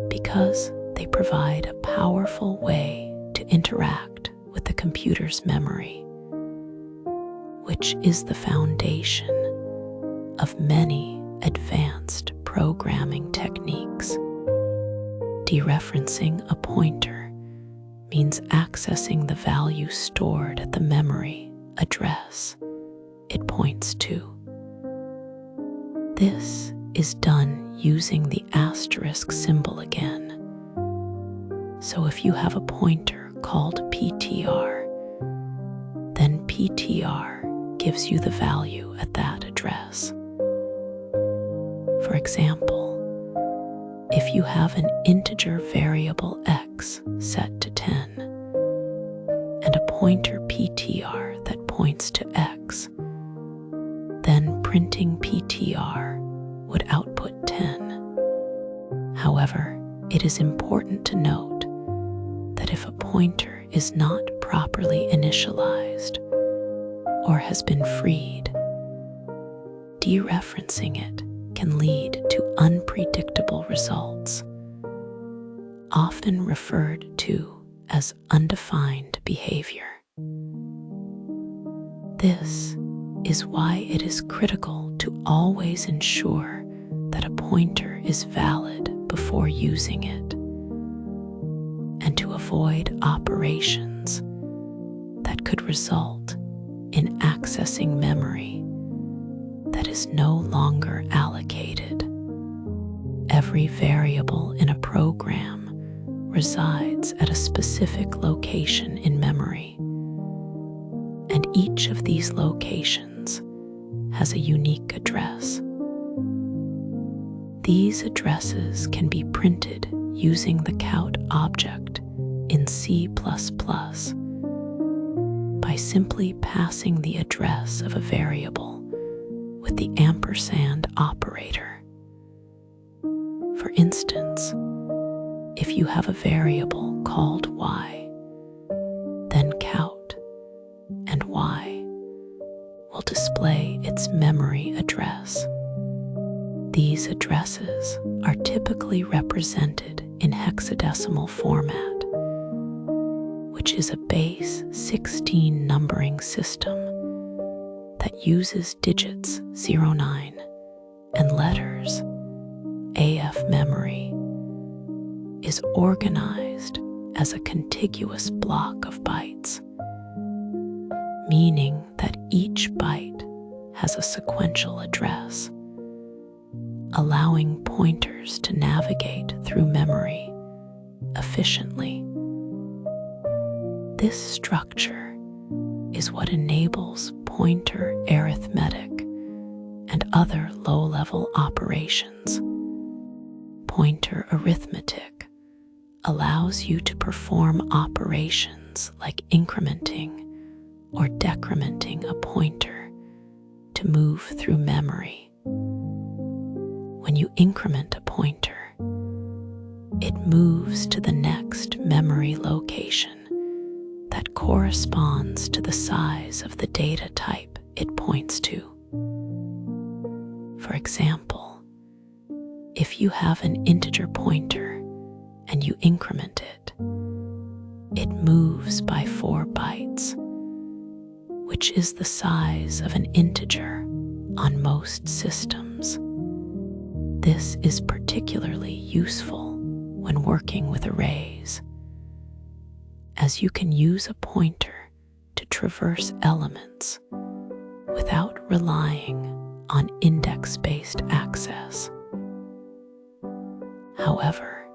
[SPEAKER 1] because they provide a powerful way to interact with the computer's memory, which is the foundation of many advanced programming techniques. Dereferencing a pointer means accessing the value stored at the memory address it points to. This is done using the asterisk symbol again. So if you have a pointer called ptr, then ptr gives you the value at that address. For example, If you have an integer variable x set to 10 and a pointer ptr that points to x, then printing ptr would output 10. However, it is important to note that if a pointer is not properly initialized or has been freed, dereferencing it can lead to unpredictable results, often referred to as undefined behavior. This is why it is critical to always ensure that a pointer is valid before using it, and to avoid operations that could result in accessing memory that is no longer allocated. Every variable in a program resides at a specific location in memory, and each of these locations has a unique address. These addresses can be printed using the count object in C++ by simply passing the address of a variable with the ampersand operator. For instance, if you have a variable called y, then count and y will display its memory address. These addresses are typically represented in hexadecimal format, which is a base 16 numbering system that uses digits 09 and letters. AF memory is organized as a contiguous block of bytes, meaning that each byte has a sequential address, allowing pointers to navigate through memory efficiently. This structure is what enables pointer arithmetic and other low-level operations. Pointer arithmetic allows you to perform operations like incrementing or decrementing a pointer to move through memory. When you increment a pointer, it moves to the next memory location that corresponds to the size of the data type it points to. For example, if you have an integer pointer and you increment it, it moves by 4 bytes, which is the size of an integer on most systems. This is particularly useful when working with arrays, as you can use a pointer to traverse elements without relying on index-based access. However,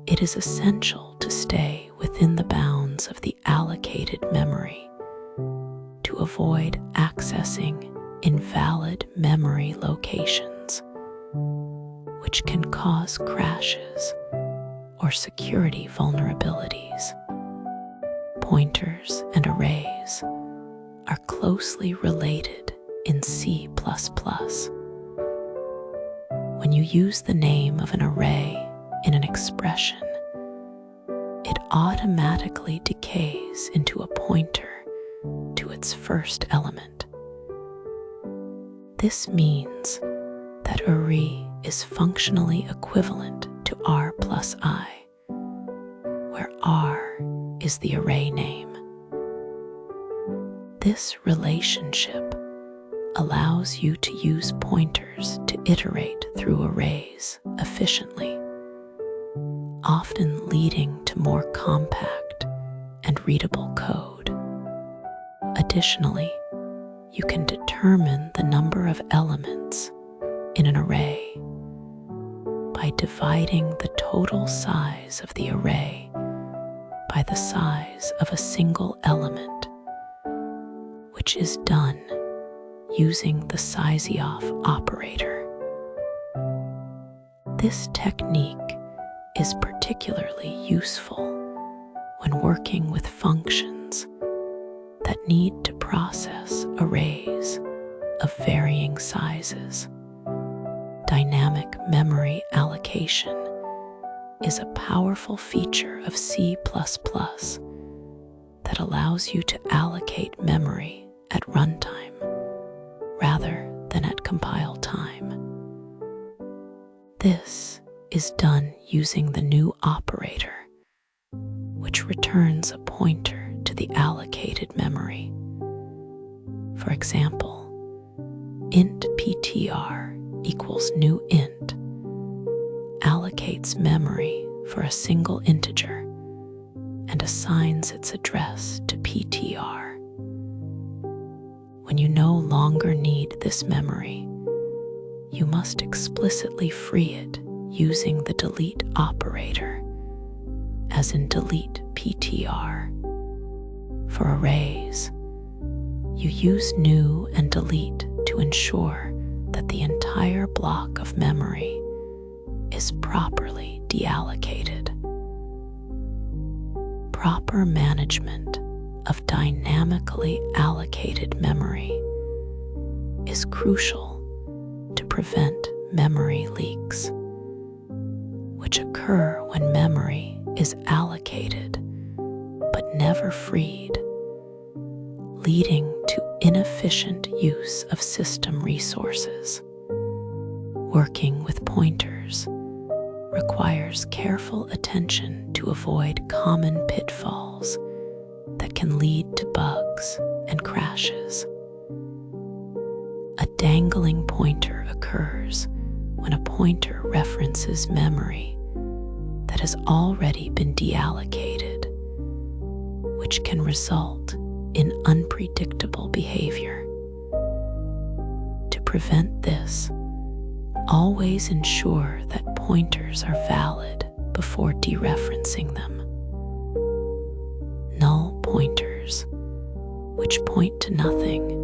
[SPEAKER 1] it is essential to stay within the bounds of the allocated memory to avoid accessing invalid memory locations, which can cause crashes or security vulnerabilities. Pointers and arrays are closely related in C++. When you use the name of an array in an expression, it automatically decays into a pointer to its first element. This means that array is functionally equivalent to r plus I, where r is the array name. This relationship allows you to use pointers to iterate through arrays efficiently, often leading to more compact and readable code. Additionally, you can determine the number of elements in an array by dividing the total size of the array by the size of a single element, which is done using the sizeof operator. This technique is particularly useful when working with functions that need to process arrays of varying sizes. Dynamic memory allocation is a powerful feature of C++ that allows you to allocate memory at runtime rather than at compile time. This is done using the new operator, which returns a pointer to the allocated memory. For example, int ptr equals new int allocates memory for a single integer and assigns its address to ptr. When you no longer need this memory, you must explicitly free it using the delete operator, as in delete ptr. For arrays, you use new and delete to ensure that the entire block of memory is properly deallocated. Proper management of dynamically allocated memory is crucial to prevent memory leaks, which occur when memory is allocated but never freed, leading to inefficient use of system resources. Working with pointers requires careful attention to avoid common pitfalls that can lead to bugs and crashes. A dangling pointer occurs when a pointer references memory that has already been deallocated, which can result in unpredictable behavior. To prevent this, always ensure that pointers are valid before dereferencing them. Null pointers, which point to nothing,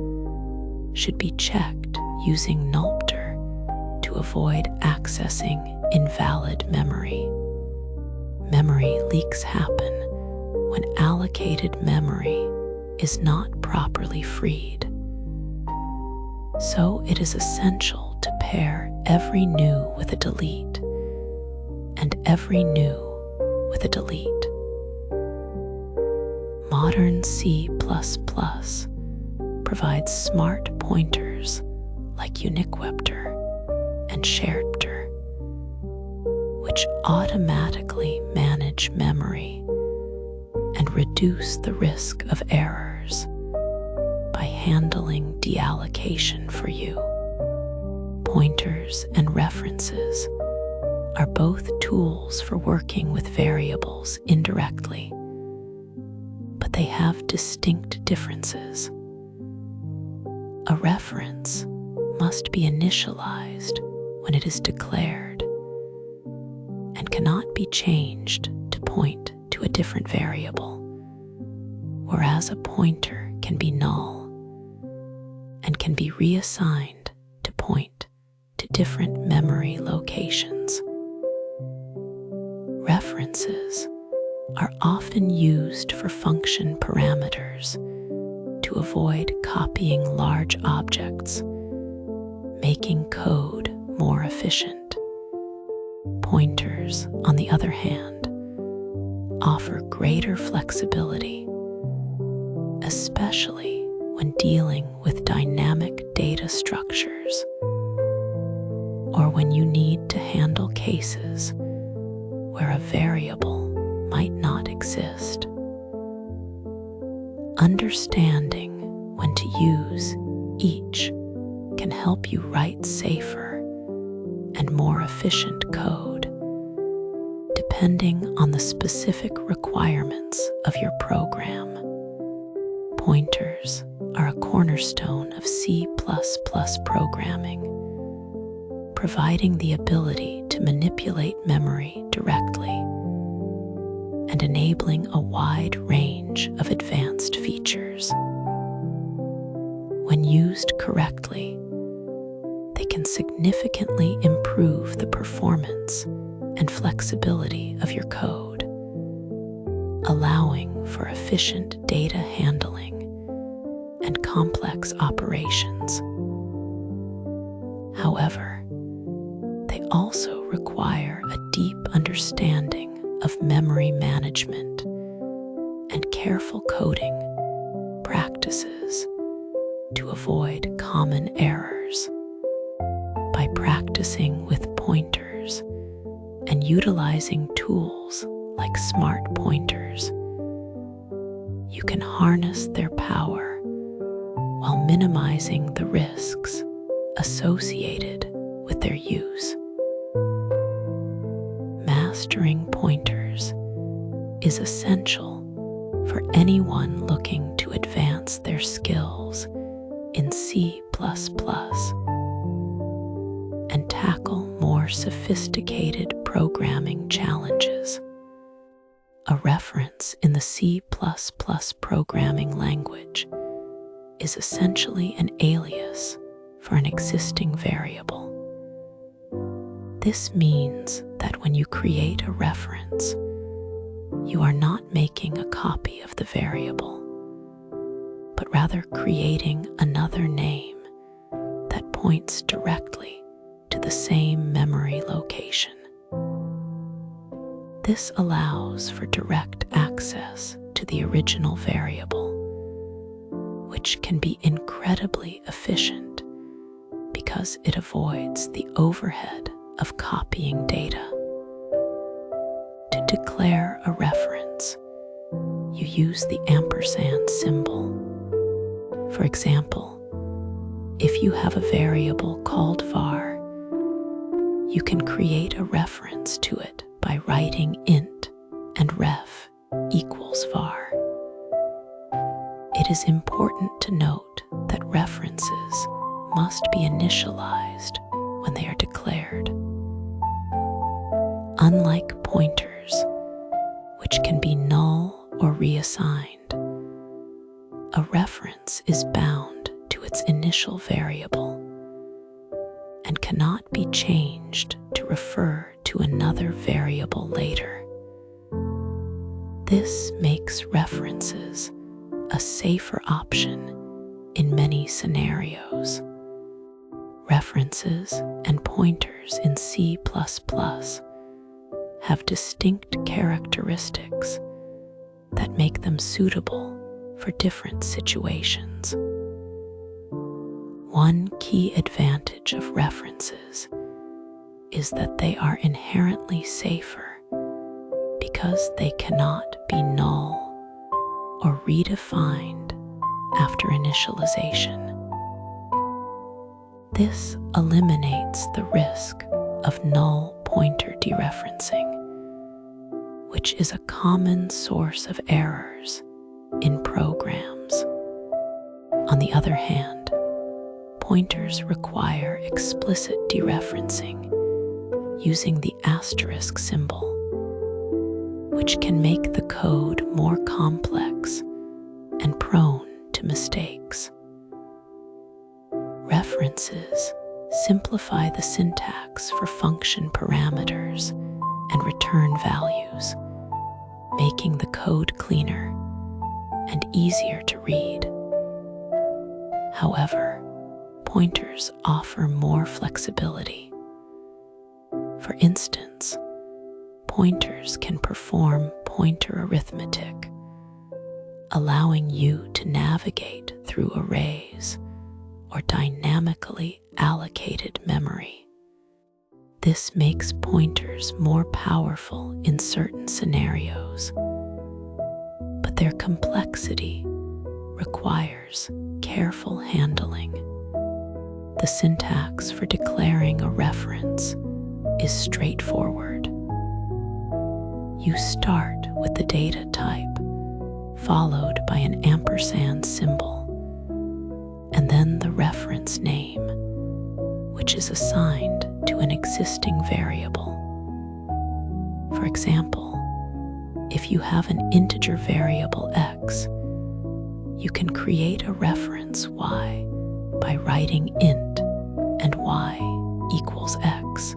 [SPEAKER 1] should be checked using nulpter to avoid accessing invalid memory. Memory leaks happen when allocated memory is not properly freed. So it is essential to pair every new with a delete and every new with a delete. Modern C++ provides smart pointers like uniquepter and sharedpter, which automatically manage memory and reduce the risk of errors by handling deallocation for you. Pointers and references are both tools for working with variables indirectly, but they have distinct differences. A reference must be initialized when it is declared and cannot be changed to point to a different variable, whereas a pointer can be null and can be reassigned to point to different memory locations. References are often used for function parameters to avoid copying large objects, making code more efficient. Pointers, on the other hand, offer greater flexibility, especially when dealing with dynamic data structures or when you need to handle cases where a variable might not exist. Understanding when to use each can help you write safer and more efficient code, depending on the specific requirements of your program. Pointers are a cornerstone of C++ programming, providing the ability to manipulate memory directly and enabling a wide range of advanced features. When used correctly, they can can significantly improve the performance and flexibility of your code, allowing for efficient data handling and complex operations. However, they also require a deep understanding of memory management and careful coding practices to avoid common errors. By practicing with pointers and utilizing tools like smart pointers, you can harness their power while minimizing the risks associated with their use. Mastering pointers is essential for anyone looking to advance their skills in C++ and tackle more sophisticated programming challenges. A reference in the C++ programming language is essentially an alias for an existing variable. This means that when you create a reference, you are not making a copy of the variable, but rather creating another name that points directly to the same memory location. This allows for direct access to the original variable, which can be incredibly efficient because it avoids the overhead of copying data. To declare a reference, you use the ampersand symbol. For example, if you have a variable called var, you can create a reference to it by writing int and ref equals var. It is important to note that references must be initialized when they are declared. Unlike pointers, which can be null or reassigned, a reference is bound to its initial variable and cannot be changed to refer to another variable later. This makes references a safer option in many scenarios. References and pointers in C++ have distinct characteristics that make them suitable for different situations. One key advantage of references is that they are inherently safer because they cannot be null or redefined after initialization. This eliminates the risk of null pointer dereferencing, which is a common source of errors in programs. On the other hand, pointers require explicit dereferencing using the asterisk symbol, which can make the code more complex and prone to mistakes. References simplify the syntax for function parameters and return values, making the code cleaner and easier to read. However, pointers offer more flexibility. For instance, pointers can perform pointer arithmetic, allowing you to navigate through arrays or dynamically allocated memory. This makes pointers more powerful in certain scenarios, but their complexity requires careful handling. The syntax for declaring a reference is straightforward. You start with the data type, followed by an ampersand symbol, and then the reference name, which is assigned to an existing variable. For example, if you have an integer variable x, you can create a reference y by writing int and y equals x.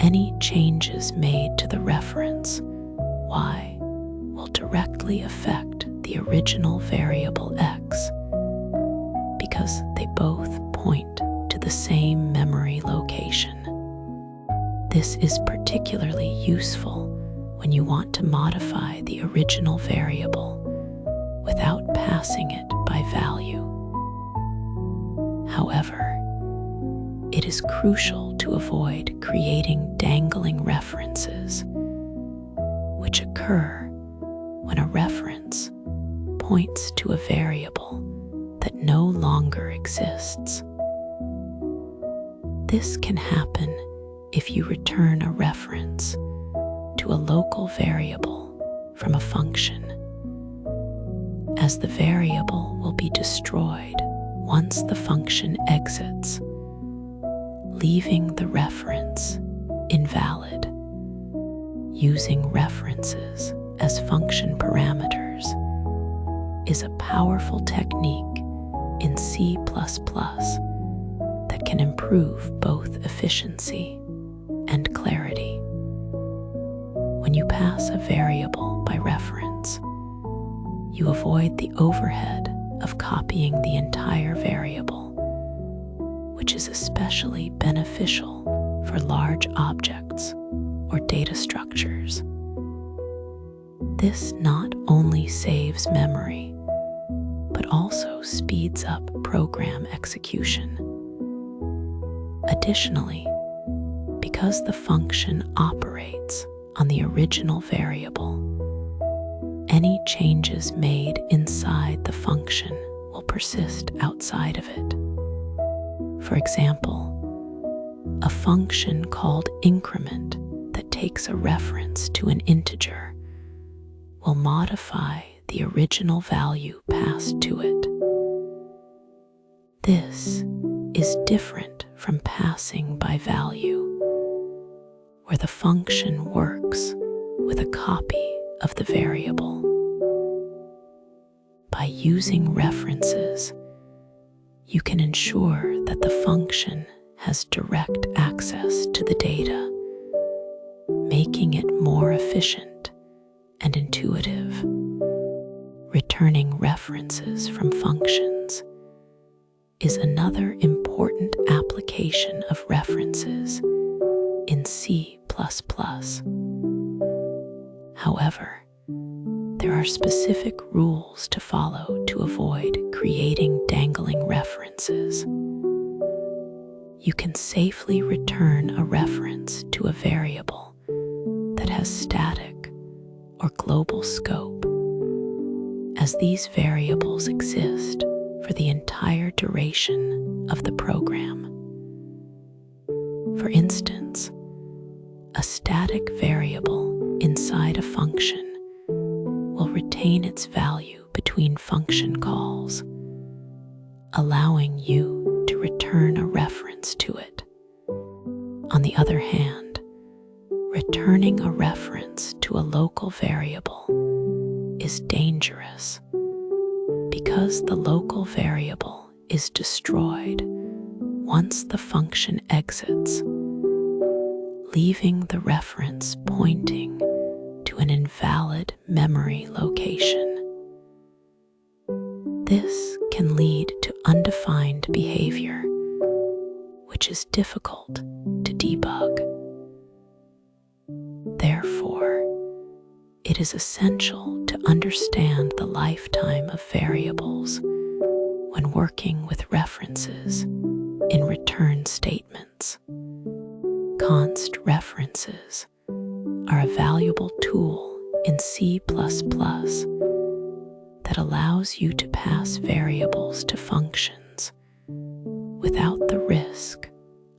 [SPEAKER 1] Any changes made to the reference, y, will directly affect the original variable x because they both point to the same memory location. This is particularly useful when you want to modify the original variable without passing it by value. However, it is crucial to avoid creating dangling references, which occur when a reference points to a variable that no longer exists. This can happen if you return a reference to a local variable from a function, as the variable will be destroyed once the function exits, leaving the reference invalid. Using references as function parameters is a powerful technique in C++ that can improve both efficiency and clarity. When you pass a variable by reference, you avoid the overhead of copying the entire variable, which is especially beneficial for large objects or data structures. This not only saves memory, but also speeds up program execution. Additionally, because the function operates on the original variable, any changes made inside the function will persist outside of it. For example, a function called increment that takes a reference to an integer will modify the original value passed to it. This is different from passing by value, where the function works with a copy of the variable. By using references, you can ensure that the function has direct access to the data, making it more efficient and intuitive. Returning references from functions is another important application of references in C++. However, there are specific rules to follow to avoid creating dangling references. You can safely return a reference to a variable that has static or global scope, as these variables exist for the entire duration of the program. For instance, a static variable inside a function will retain its value between function calls, allowing you to return a reference to it. On the other hand, returning a reference to a local variable is dangerous because the local variable is destroyed once the function exits, leaving the reference pointing to an invalid memory location. This can lead to undefined behavior, which is difficult to debug. Therefore, it is essential to understand the lifetime of variables when working with references in return statements. Const references are a valuable tool in C++ that allows you to pass variables to functions without the risk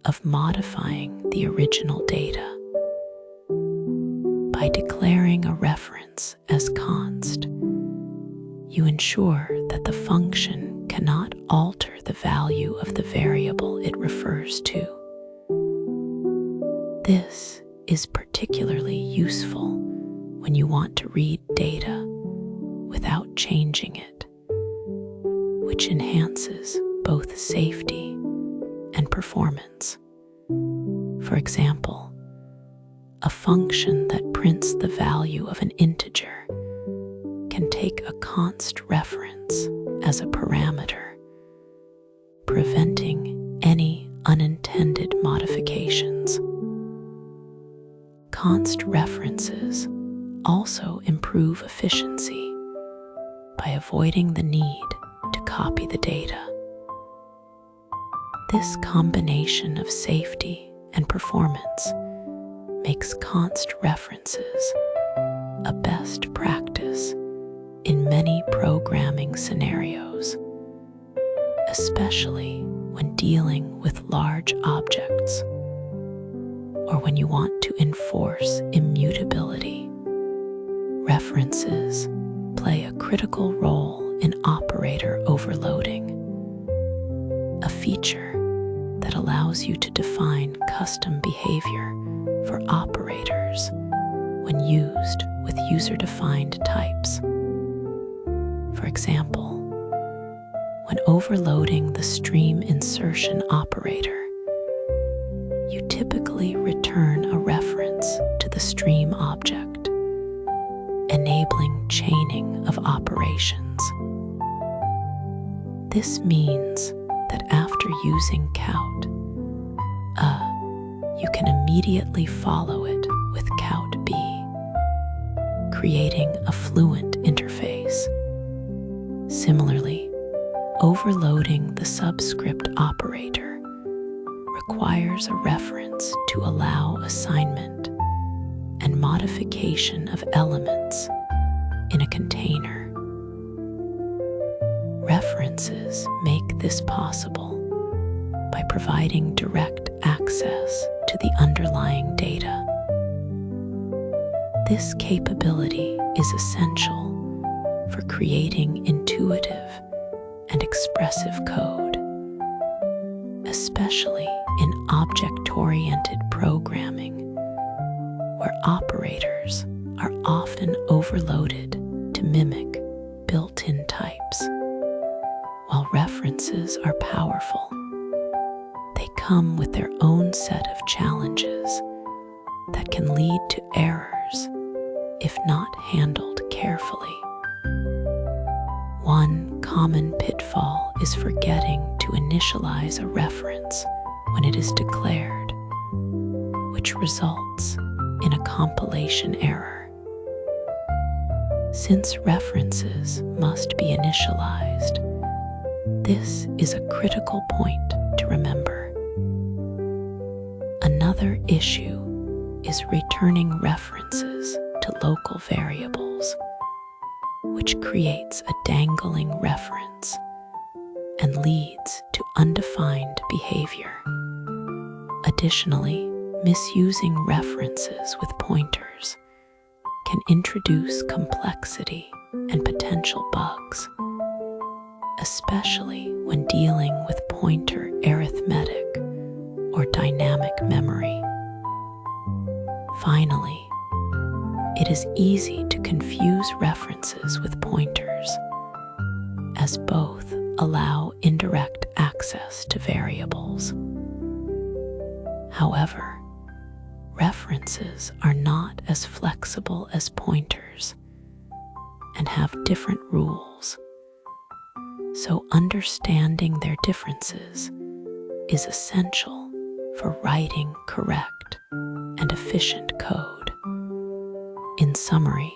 [SPEAKER 1] of modifying the original data. By declaring a reference as const, you ensure that the function cannot alter the value of the variable it refers to. This is particularly useful when you want to read data without changing it, which enhances both safety performance. For example, a function that prints the value of an integer can take a const reference as a parameter, preventing any unintended modifications. Const references also improve efficiency by avoiding the need to copy the data. This combination of safety and performance makes const references a best practice in many programming scenarios, especially when dealing with large objects or when you want to enforce immutability. References play a critical role in operator overloading, a feature that allows you to define custom behavior for operators when used with user-defined types. For example, when overloading the stream insertion operator, you typically return a reference to the stream object, enabling chaining of operations. This means that after using count, you can immediately follow it with count B, creating a fluent interface. Similarly, overloading the subscript operator requires a reference to allow assignment and modification of elements in a container. References make this possible by providing direct access to the underlying data. This capability is essential for creating intuitive and expressive code, especially in object-oriented programming, where operators are often overloaded to mimic built-in types. While references are powerful, they come with their own set of challenges that can lead to errors if not handled carefully. One common pitfall is forgetting to initialize a reference when it is declared, which results in a compilation error. Since references must be initialized, this is a critical point to remember. Another issue is returning references to local variables, which creates a dangling reference and leads to undefined behavior. Additionally, misusing references with pointers can introduce complexity and potential bugs, especially when dealing with pointer arithmetic or dynamic memory. Finally, it is easy to confuse references with pointers, as both allow indirect access to variables. However, references are not as flexible as pointers and have different rules, so understanding their differences is essential for writing correct and efficient code. In summary,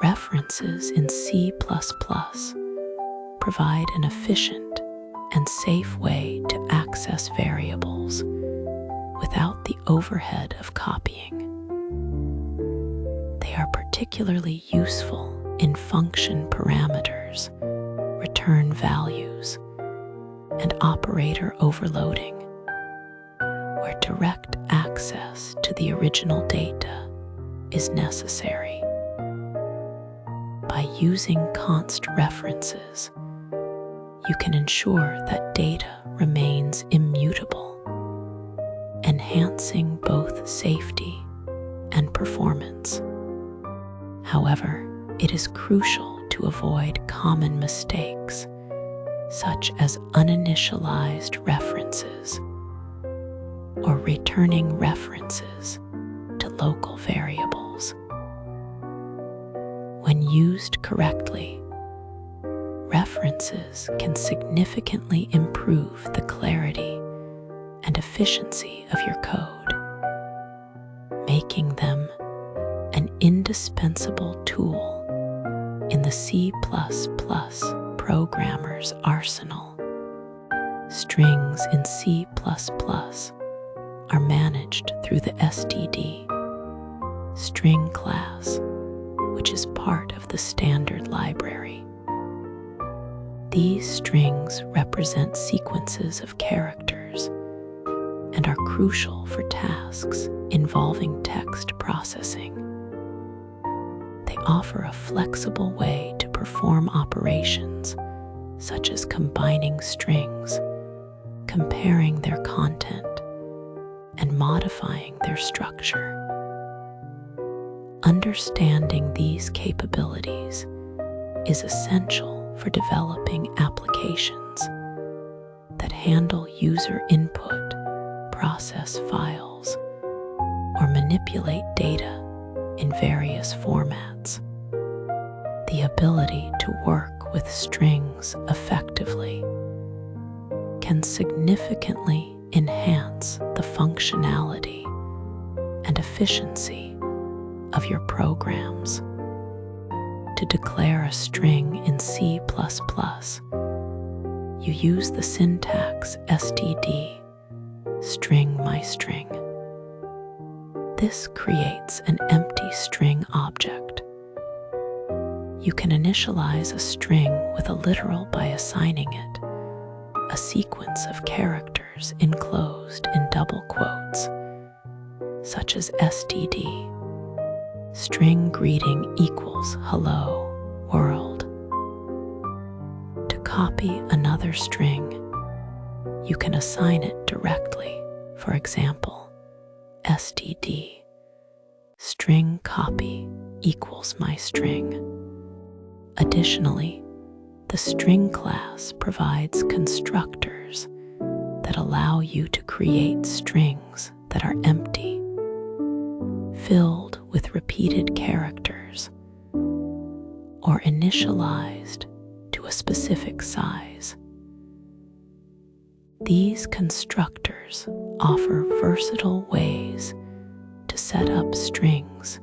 [SPEAKER 1] references in C++ provide an efficient and safe way to access variables without the overhead of copying. They are particularly useful in function parameters, return values, and operator overloading, where direct access to the original data is necessary. By using const references, you can ensure that data remains immutable, enhancing both safety and performance. However, it is crucial to avoid common mistakes, such as uninitialized references or returning references to local variables. When used correctly, references can significantly improve the clarity and efficiency of your code, making them an indispensable tool in the C++ programmer's arsenal. Strings in C++ are managed through the std string class, which is part of the standard library. These strings represent sequences of characters and are crucial for tasks involving text processing. They offer a flexible way to perform operations such as combining strings, comparing their content, and modifying their structure. Understanding these capabilities is essential for developing applications that handle user input, process files, or manipulate data in various formats. The ability to work with strings effectively can significantly enhance the functionality and efficiency of your programs. To declare a string in C++, you use the syntax std string myString. This creates an empty string object. You can initialize a string with a literal by assigning it a sequence of characters enclosed in double quotes, such as std string greeting equals hello world. To copy another string, you can assign it directly. For example, std string copy equals myString. Additionally, the string class provides constructors that allow you to create strings that are empty, filled with repeated characters, or initialized to a specific size. These constructors offer versatile ways to set up strings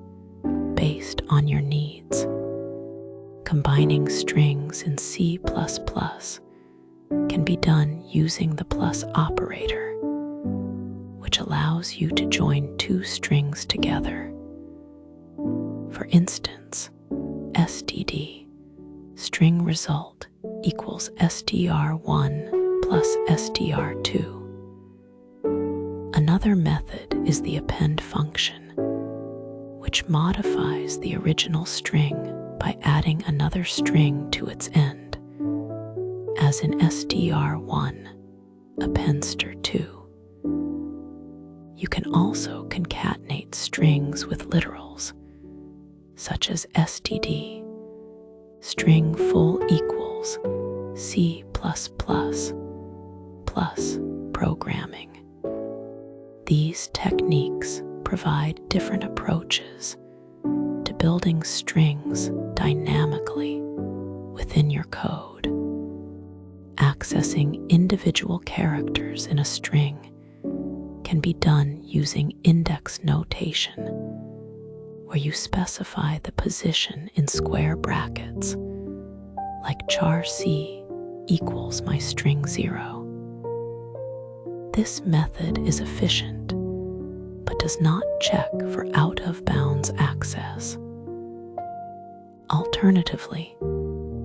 [SPEAKER 1] based on your needs. Combining strings in C++ can be done using the plus operator, which allows you to join two strings together. For instance, std string result equals str1 plus str2. Another method is the append function, which modifies the original string by adding another string to its end, as in str1 append str2. You can also concatenate strings with literals, such as std string full equals C++ plus programming. These techniques provide different approaches to building strings dynamically within your code. Accessing individual characters in a string can be done using index notation, where you specify the position in square brackets, like char c equals myString 0. This method is efficient, but does not check for out-of-bounds access. Alternatively,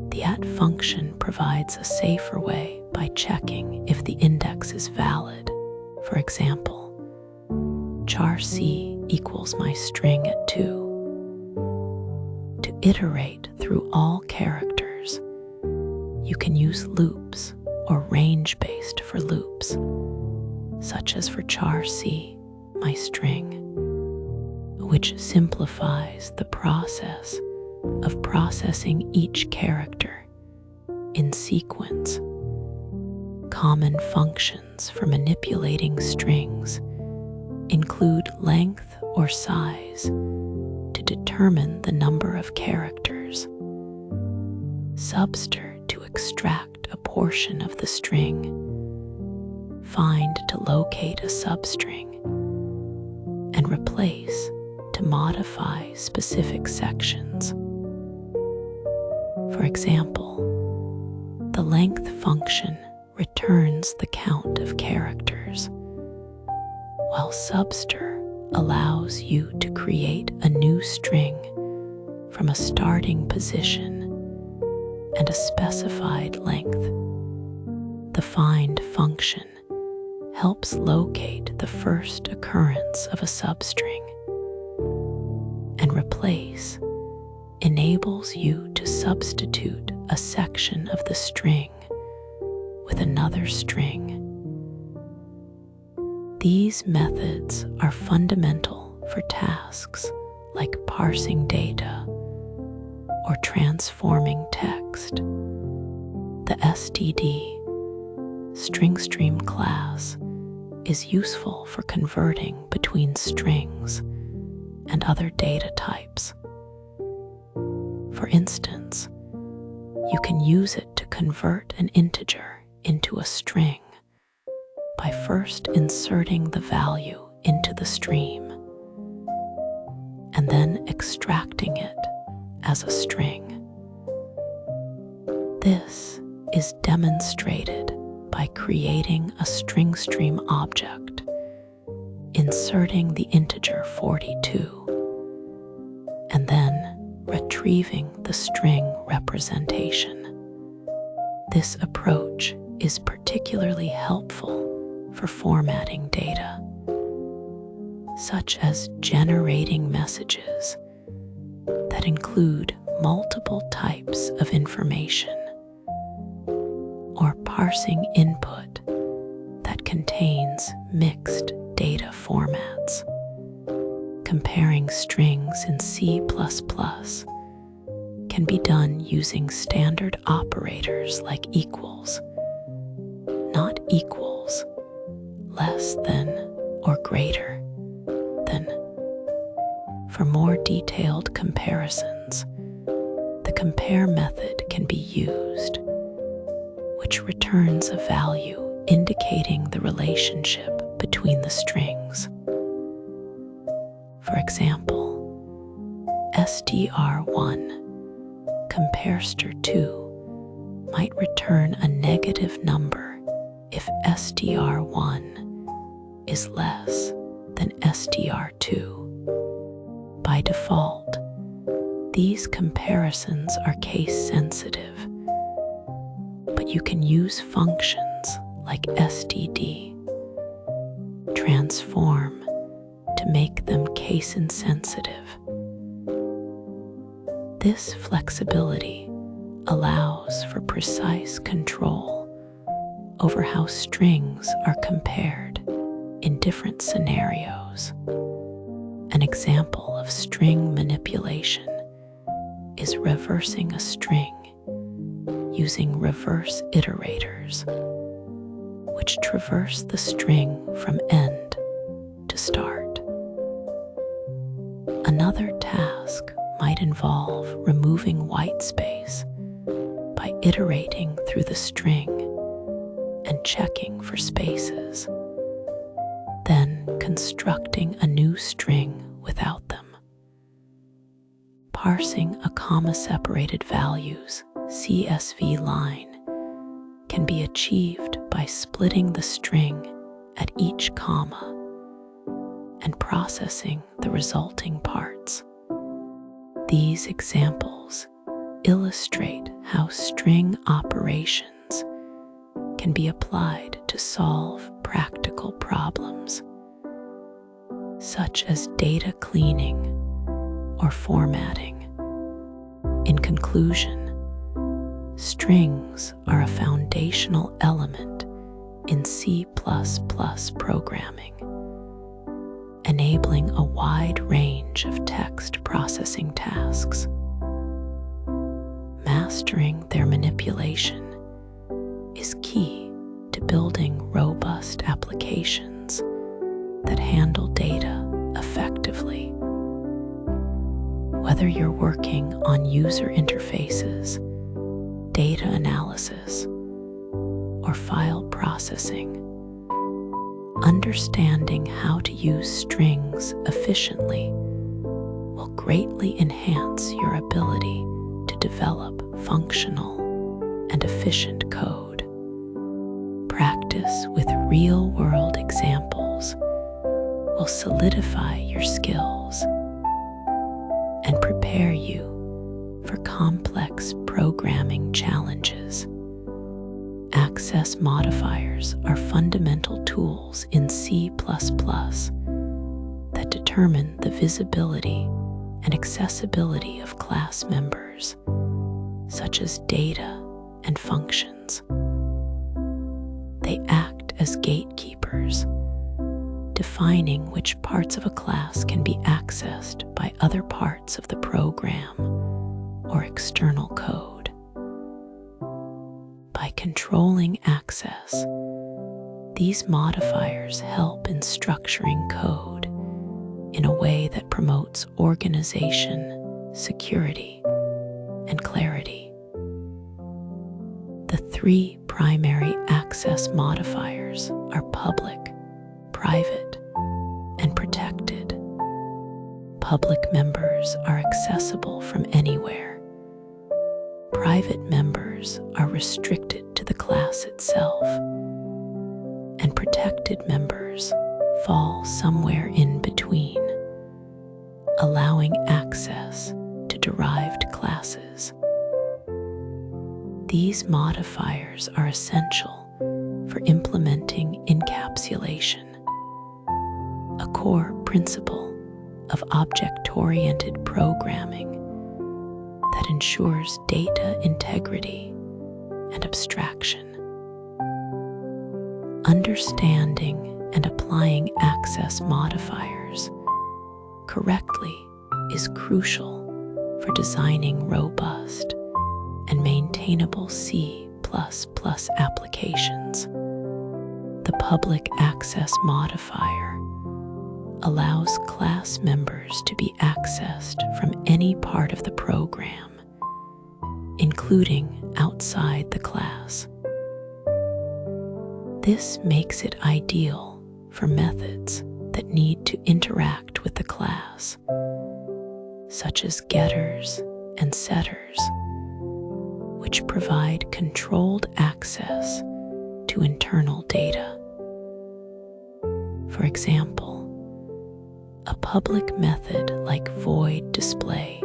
[SPEAKER 1] the at function provides a safer way by checking if the index is valid. For example, char c equals myString at 2. To iterate through all characters, you can use loops or range-based for loops, such as for char c myString, which simplifies the process of processing each character in sequence common functions for manipulating strings include length or size to determine the number of characters, subster to extract a portion of the string, find to locate a substring, and replace to modify specific sections. For example, the length function returns the count of characters, while subster allows you to create a new string from a starting position and a specified length. The find function helps locate the first occurrence of a substring, and replace enables you to substitute a section of the string with another string. These methods are fundamental for tasks like parsing data or transforming text. The STD string stream class is useful for converting between strings and other data types. For instance, you can use it to convert an integer into a string by first inserting the value into the stream and then extracting it as a string. This is demonstrated by creating a string stream object, inserting the integer 42, and then retrieving the string representation. This approach is particularly helpful for formatting data, such as generating messages that include multiple types of information, or parsing input that contains mixed data formats. Comparing strings in C++ can be done using standard operators like equals, not equals, less than, or greater than. For more detailed comparisons, the compare method can be used, which returns a value indicating the relationship between the strings. For example, str1 compare str2 might return a negative number if str1 is less than str2. By default, these comparisons are case sensitive, but you can use functions like std, transform, to make them case insensitive. This flexibility allows for precise control over how strings are compared in different scenarios. An example of string manipulation is reversing a string using reverse iterators, which traverse the string from end to start. Another task might involve removing white space by iterating through the string and checking for spaces, then constructing a new string without them. Parsing a comma-separated values CSV line can be achieved by splitting the string at each comma and processing the resulting parts. These examples illustrate how string operations can be applied to solve practical problems, such as data cleaning or formatting. In conclusion, strings are a foundational element in C++ programming, enabling a wide range of text processing tasks. Mastering their manipulation is key to with building robust applications that handle data effectively. Whether you're working on user interfaces, data analysis, or file processing, understanding how to use strings efficiently will greatly enhance your ability to develop functional and efficient code. Practice with real-world examples will solidify your skills and prepare you for complex programming challenges. Access modifiers are fundamental tools in C++ that determine the visibility and accessibility of class members, such as data and functions. They act as gatekeepers, defining which parts of a class can be accessed by other parts of the program or external code. By controlling access, these modifiers help in structuring code in a way that promotes organization, security, and clarity. The three primary access modifiers are public, private, and protected. Public members are accessible from anywhere. Private members are restricted to the class itself, and protected members fall somewhere in between, allowing access to derived classes. These modifiers are essential for implementing encapsulation, a core principle of object-oriented programming that ensures data integrity and abstraction. Understanding and applying access modifiers correctly is crucial for designing robust and maintainable C++ applications. The public access modifier allows class members to be accessed from any part of the program, including outside the class. This makes it ideal for methods that need to interact with the class, such as getters and setters, which provide controlled access to internal data. For example, a public method like void display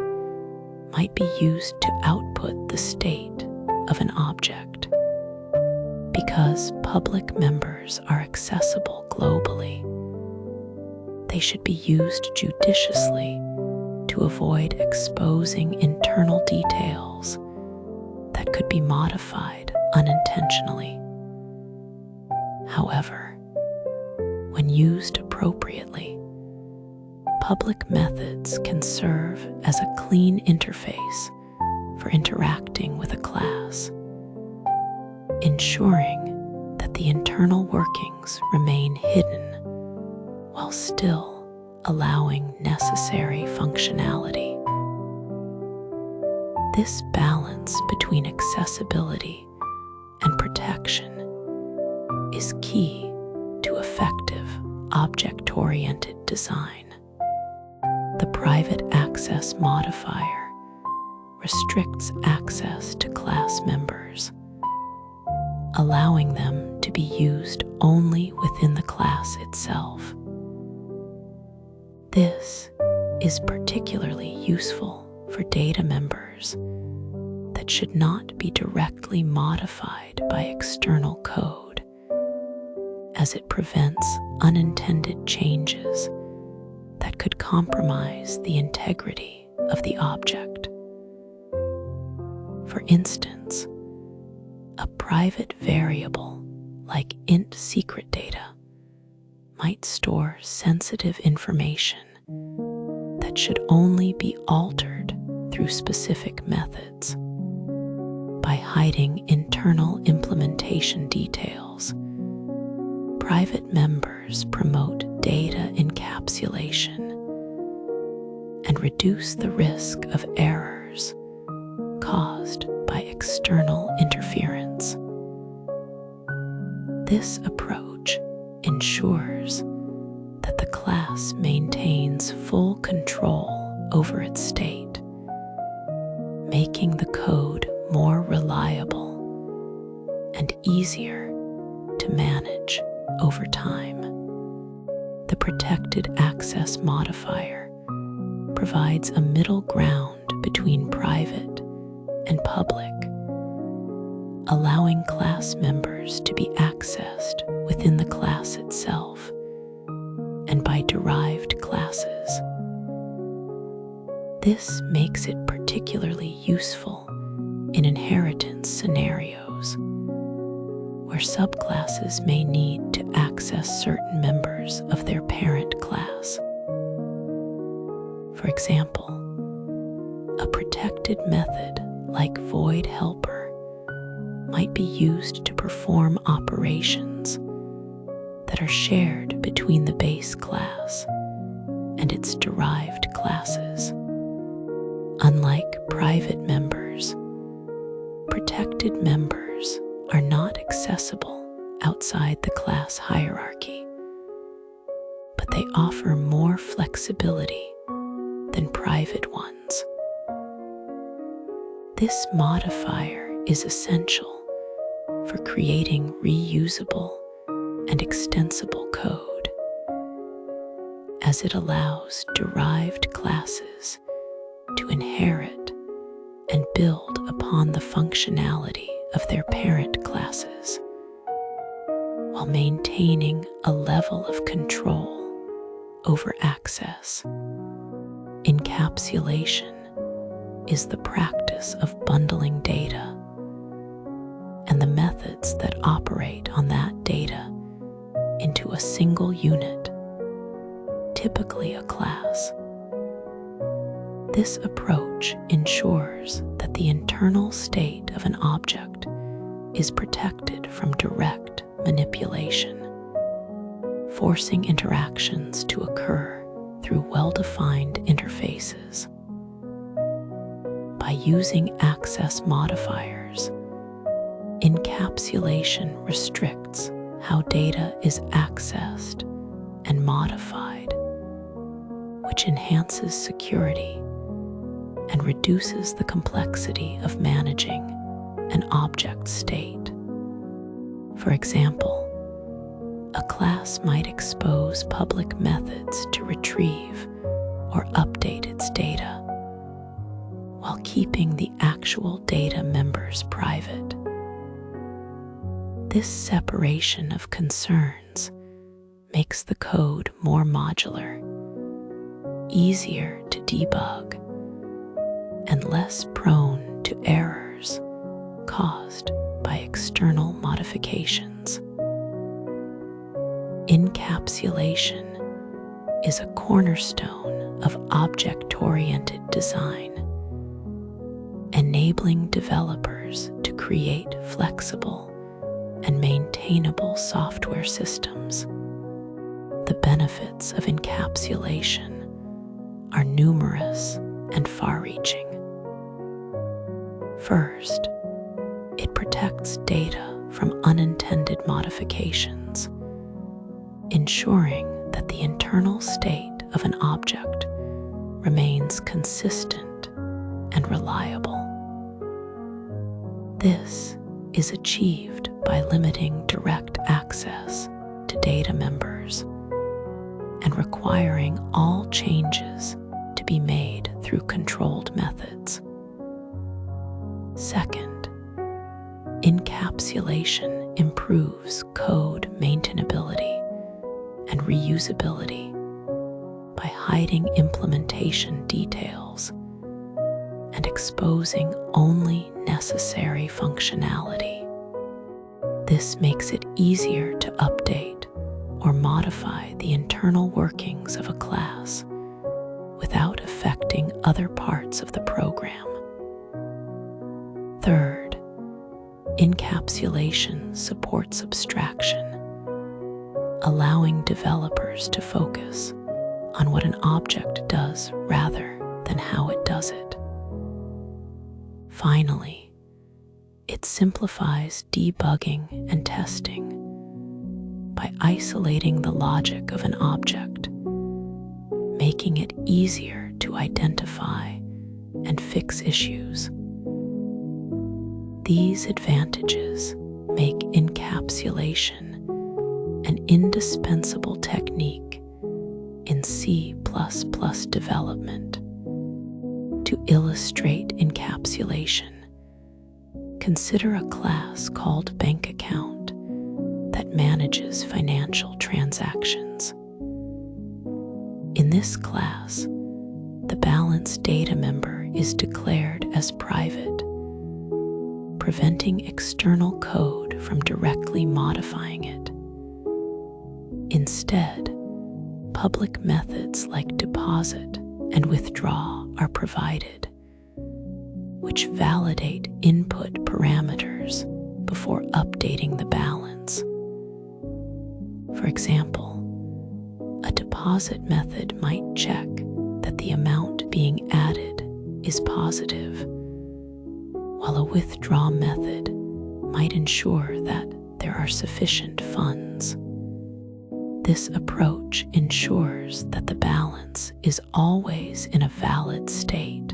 [SPEAKER 1] might be used to output the state of an object. Because public members are accessible globally, they should be used judiciously to avoid exposing internal details that could be modified unintentionally. However, when used appropriately, public methods can serve as a clean interface for interacting with a class, ensuring that the internal workings remain hidden while still allowing necessary functionality. This balance between accessibility and protection is key to effective object-oriented design. The private access modifier restricts access to class members, allowing them to be used only within the class itself. This is particularly useful for data members that should not be directly modified by external code, as it prevents unintended changes that could compromise the integrity of the object. For instance, a private variable like int secret data might store sensitive information that should only be altered through specific methods. By hiding internal implementation details, Private members promote data encapsulation and reduce the risk of errors caused by external interference. This approach ensures that the class maintains full control over its state, making the code more reliable and easier to manage over time. The protected access modifier provides a middle ground between private and public, allowing class members to be accessed within the class itself and by derived classes. This makes it particularly useful in inheritance scenarios where subclasses may need to access certain members of their parent class. For example, a protected method like void helper might be used to perform operations that are shared between the base class and its derived classes. Unlike private members, protected members are not accessible outside the class hierarchy, but they offer more flexibility than private ones. This modifier is essential for creating reusable and extensible code, as it allows derived classes to inherit and build upon the functionality of their parent classes, while maintaining a level of control over access. Encapsulation is the practice of bundling data and the methods that operate on that data into a single unit, typically a class. This approach ensures that the internal state of an object is protected from direct manipulation, forcing interactions to occur through well-defined interfaces. By using access modifiers, encapsulation restricts how data is accessed and modified, which enhances security and reduces the complexity of managing an object state. For example, a class might expose public methods to retrieve or update its data, while keeping the actual data members private. This separation of concerns makes the code more modular, easier to debug, and less prone to errors caused by external modifications. Encapsulation is a cornerstone of object-oriented design, enabling developers to create flexible and maintainable software systems. The benefits of encapsulation are numerous and far-reaching. First, it protects data from unintended modifications, ensuring that the internal state of an object remains consistent and reliable. This is achieved by limiting direct access to data members and requiring all changes to be made through controlled methods. Second, encapsulation improves code maintainability and reusability by hiding implementation details and exposing only necessary functionality. This makes it easier to update or modify the internal workings of a class without affecting other parts of the program. Third, encapsulation supports abstraction, allowing developers to focus on what an object does rather than how it does it. Finally, it simplifies debugging and testing by isolating the logic of an object, making it easier to identify and fix issues. These advantages make encapsulation an indispensable technique in C++ development. To illustrate encapsulation, consider a class called bank account that manages financial transactions. In this class, the balance data member is declared as private, preventing external code from directly modifying it. Instead, public methods like deposit and withdraw are provided, which validate input parameters before updating the balance. For example, a deposit method might check that the amount being added is positive, while a withdraw method might ensure that there are sufficient funds. This approach ensures that the balance is always in a valid state,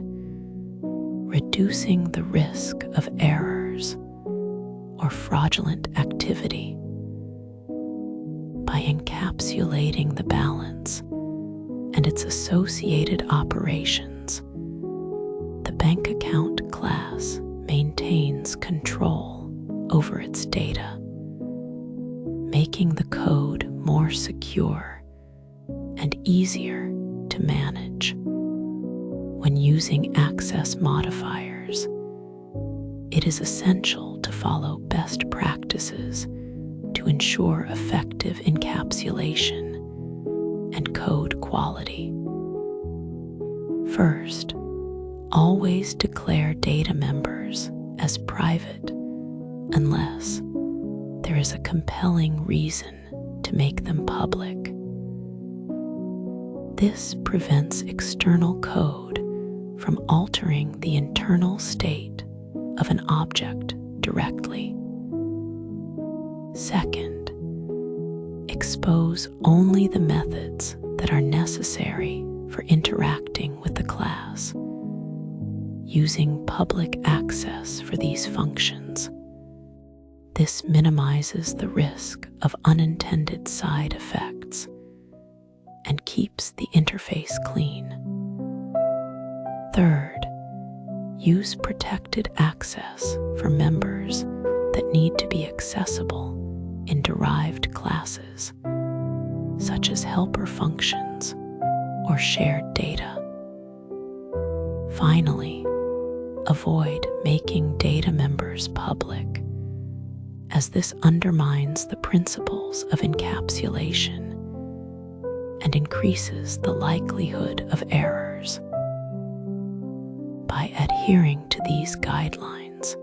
[SPEAKER 1] reducing the risk of errors or fraudulent activity. By encapsulating the balance and its associated operations, the bank account class maintains control over its data, making the code more secure and easier to manage. When using access modifiers, it is essential to follow best practices to ensure effective encapsulation and code quality. First, always declare data members as private unless there is a compelling reason to make them public. This prevents external code from altering the internal state of an object directly. Second, expose only the methods that are necessary for interacting with the class, using public access for these functions. This minimizes the risk of unintended side effects and keeps the interface clean. Third, use protected access for members that need to be accessible in derived classes, such as helper functions or shared data. Finally, avoid making data members public, as this undermines the principles of encapsulation and increases the likelihood of errors. By adhering to these guidelines,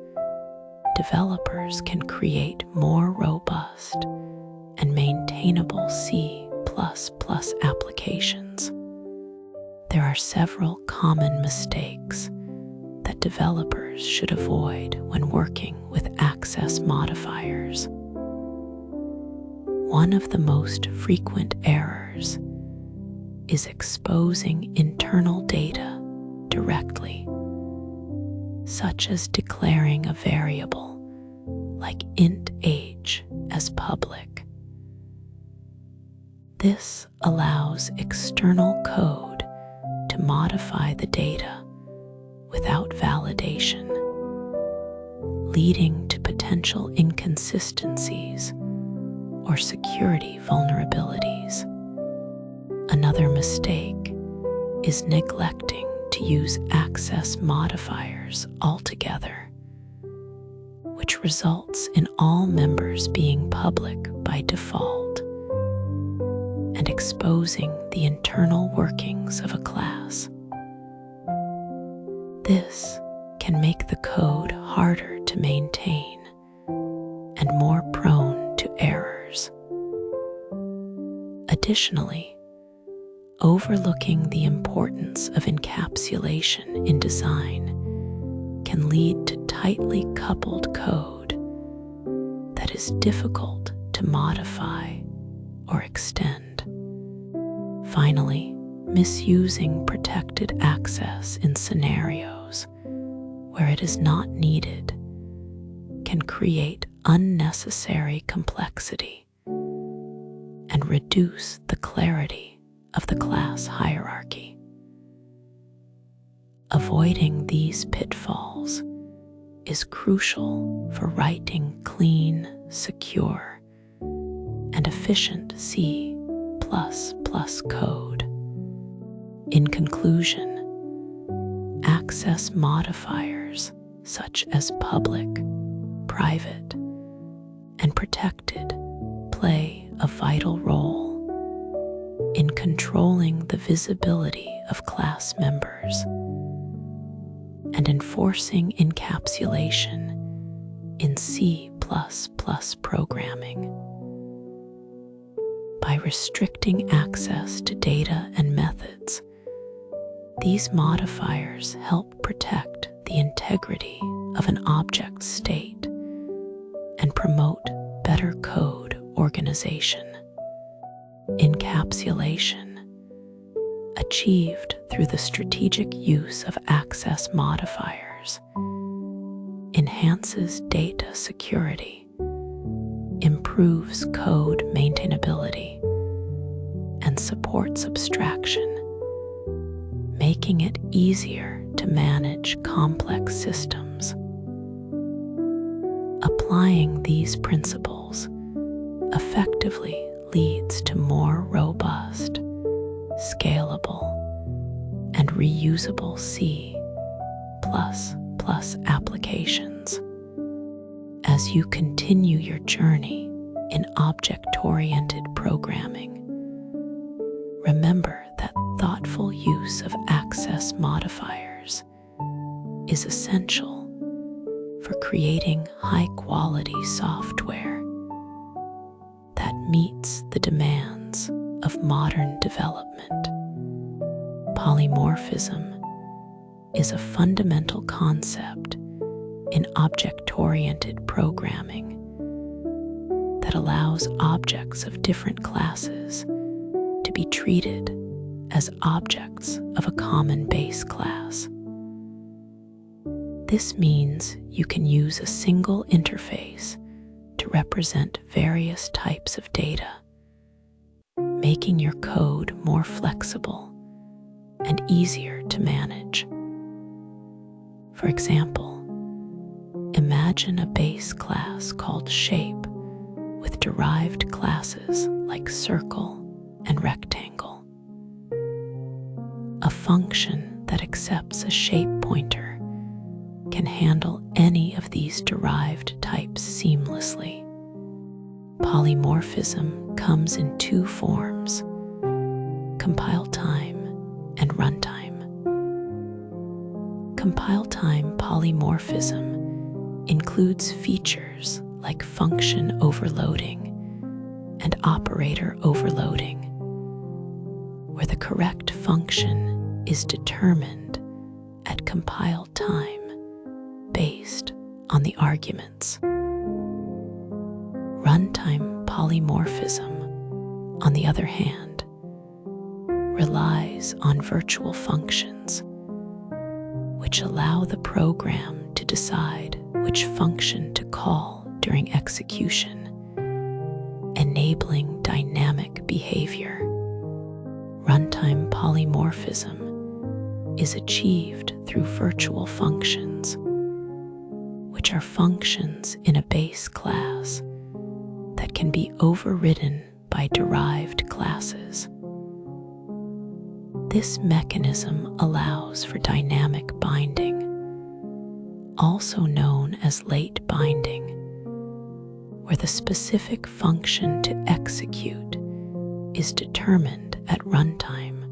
[SPEAKER 1] developers can create more robust and maintainable C++ applications. There are several common mistakes that developers should avoid when working with access modifiers. One of the most frequent errors is exposing internal data directly, such as declaring a variable like int age as public. This allows external code to modify the data without validation, leading to potential inconsistencies or security vulnerabilities. Another mistake is neglecting to use access modifiers altogether, which results in all members being public by default and exposing the internal workings of a class. This can make the code harder to maintain and more prone to errors. Additionally, overlooking the importance of encapsulation in design can lead to tightly coupled code that is difficult to modify or extend. Finally, misusing protected access in scenarios where it is not needed can create unnecessary complexity and reduce the clarity of the class hierarchy. Avoiding these pitfalls is crucial for writing clean, secure, and efficient C++ code. In conclusion, access modifiers such as public, private, and protected play a vital role in controlling the visibility of class members and enforcing encapsulation in C++ programming. By restricting access to data and methods, these modifiers help protect the integrity of an object's state and promote better code organization. Encapsulation, achieved through the strategic use of access modifiers, enhances data security, improves code maintainability, and supports abstraction, making it easier to manage complex systems. Applying these principles effectively leads to more robust, scalable, and reusable C++ applications. As you continue your journey in object-oriented programming, remember that thoughtful use of access modifiers is essential for creating high-quality software that meets the demands of modern development. Polymorphism is a fundamental concept in object-oriented programming that allows objects of different classes to be treated as objects of a common base class. This means you can use a single interface to represent various types of data, making your code more flexible and easier to manage. For example, imagine a base class called shape with derived classes like circle and rectangle. A function that accepts a shape pointer can handle any of these derived types seamlessly. Polymorphism comes in two forms: compile time and runtime. Compile time polymorphism includes features like function overloading and operator overloading, where the correct function is determined at compile time based on the arguments. Runtime polymorphism, on the other hand, relies on virtual functions, which allow the program to decide which function to call during execution, enabling dynamic behavior. Runtime polymorphism is achieved through virtual functions, which are functions in a base class that can be overridden by derived classes. This mechanism allows for dynamic binding, also known as late binding, where the specific function to execute is determined at runtime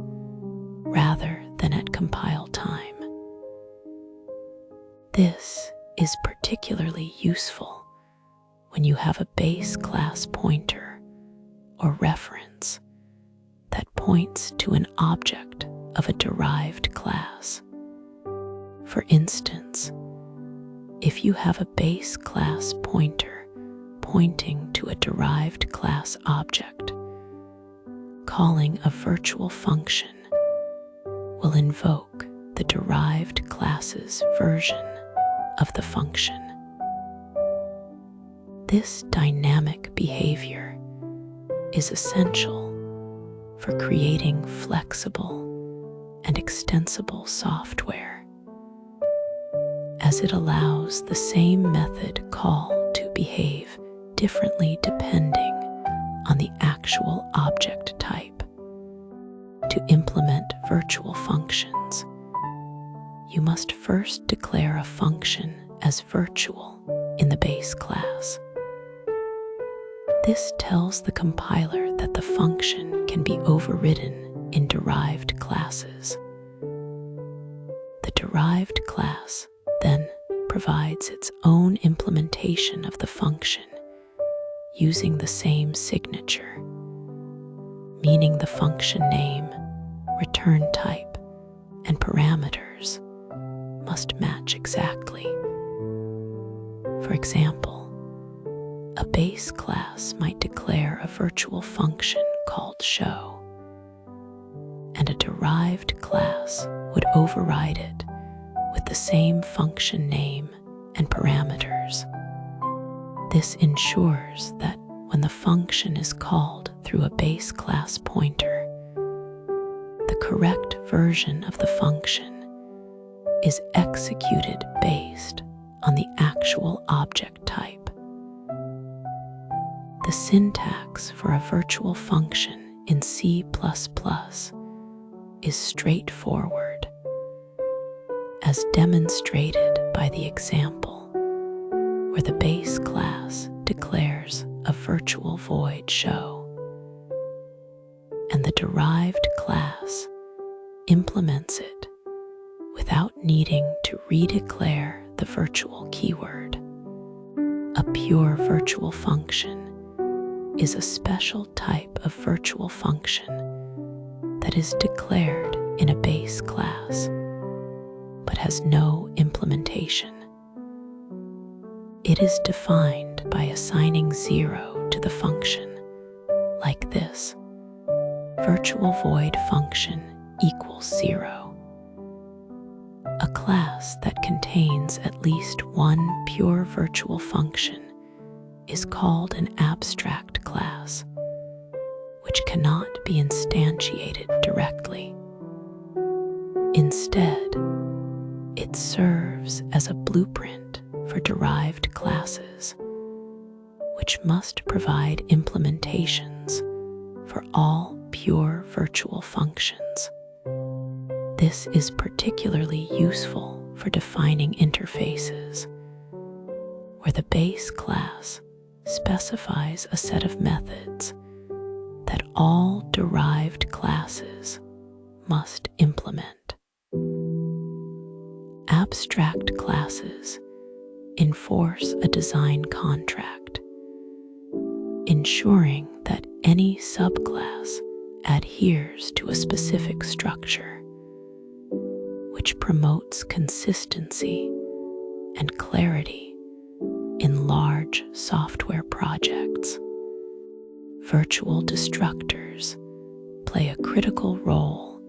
[SPEAKER 1] rather than at compile time. This is particularly useful when you have a base class pointer or reference points to an object of a derived class. For instance, if you have a base class pointer pointing to a derived class object, calling a virtual function will invoke the derived class's version of the function. This dynamic behavior is essential for creating flexible and extensible software, as it allows the same method call to behave differently depending on the actual object type. To implement virtual functions, you must first declare a function as virtual in the base class. This tells the compiler that the function can be overridden in derived classes. The derived class then provides its own implementation of the function using the same signature, meaning the function name, return type, and parameters must match exactly. For example, a base class might declare a virtual function called show, and a derived class would override it with the same function name and parameters. This ensures that when the function is called through a base class pointer, the correct version of the function is executed based on the actual object type. The syntax for a virtual function in C++ is straightforward, as demonstrated by the example where the base class declares a virtual void show, and the derived class implements it without needing to redeclare the virtual keyword. A pure virtual function is a special type of virtual function that is declared in a base class but has no implementation. It is defined by assigning 0 to the function, like this: virtual void function equals 0. A class that contains at least one pure virtual function is called an abstract class, which cannot be instantiated directly. Instead, it serves as a blueprint for derived classes, which must provide implementations for all pure virtual functions. This is particularly useful for defining interfaces, where the base class specifies a set of methods that all derived classes must implement. Abstract classes enforce a design contract, ensuring that any subclass adheres to a specific structure, which promotes consistency and clarity in large software projects. Virtual destructors play a critical role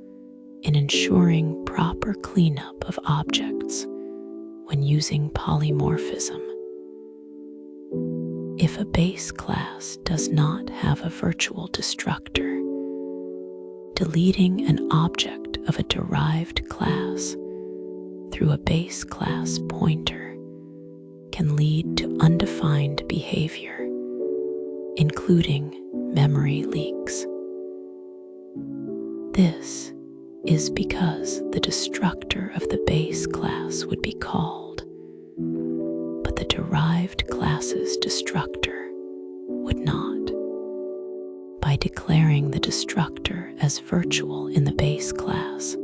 [SPEAKER 1] in ensuring proper cleanup of objects when using polymorphism. If a base class does not have a virtual destructor, deleting an object of a derived class through a base class pointer can lead to undefined behavior, including memory leaks. This is because the destructor of the base class would be called, but the derived class's destructor would not. By declaring the destructor as virtual in the base class,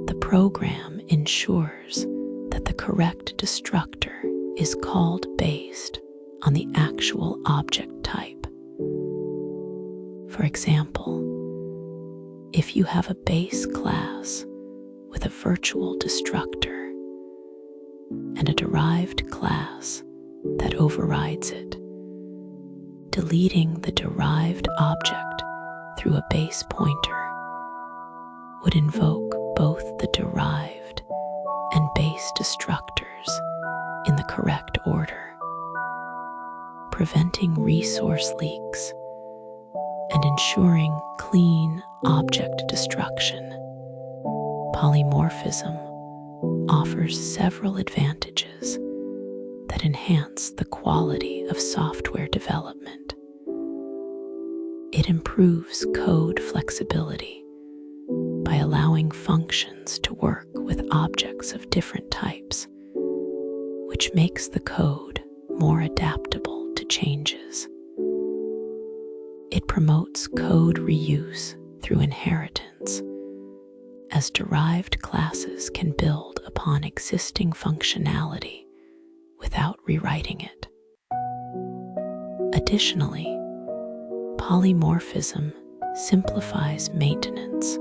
[SPEAKER 1] the program ensures that the correct destructor is called based on the actual object type. For example, If you have a base class with a virtual destructor and a derived class that overrides it, deleting the derived object through a base pointer would invoke both the derived and base destructors in the correct order, preventing resource leaks and ensuring clean object destruction. Polymorphism offers several advantages that enhance the quality of software development. It improves code flexibility by allowing functions to work with objects of different types, which makes the code more adaptable to changes. It promotes code reuse through inheritance, as derived classes can build upon existing functionality without rewriting it. Additionally, polymorphism simplifies maintenance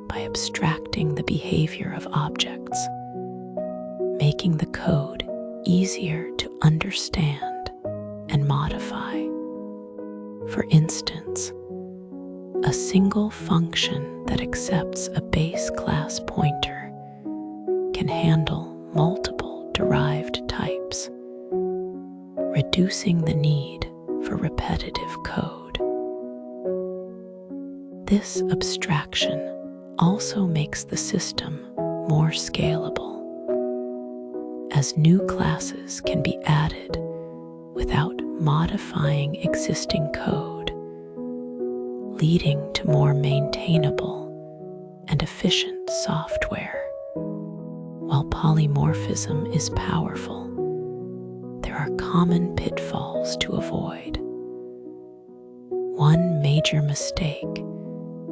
[SPEAKER 1] by abstracting the behavior of objects, making the code easier to understand and modify. For instance, a single function that accepts a base class pointer can handle multiple derived types, reducing the need for repetitive code. This abstraction also makes the system more scalable, as new classes can be added without modifying existing code, leading to more maintainable and efficient software. While polymorphism is powerful, there are common pitfalls to avoid. One major mistake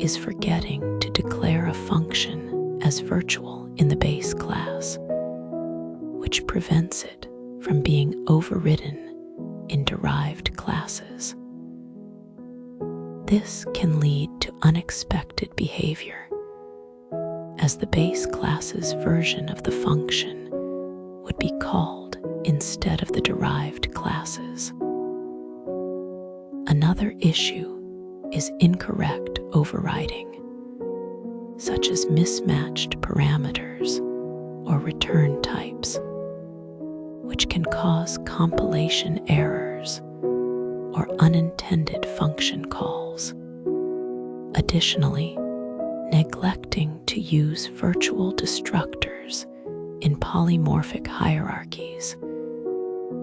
[SPEAKER 1] is forgetting to declare a function as virtual in the base class, which prevents it from being overridden in derived classes. This can lead to unexpected behavior, as the base class's version of the function would be called instead of the derived classes. Another issue is incorrect overriding, such as mismatched parameters or return types, which can cause compilation errors or unintended function calls. Additionally, neglecting to use virtual destructors in polymorphic hierarchies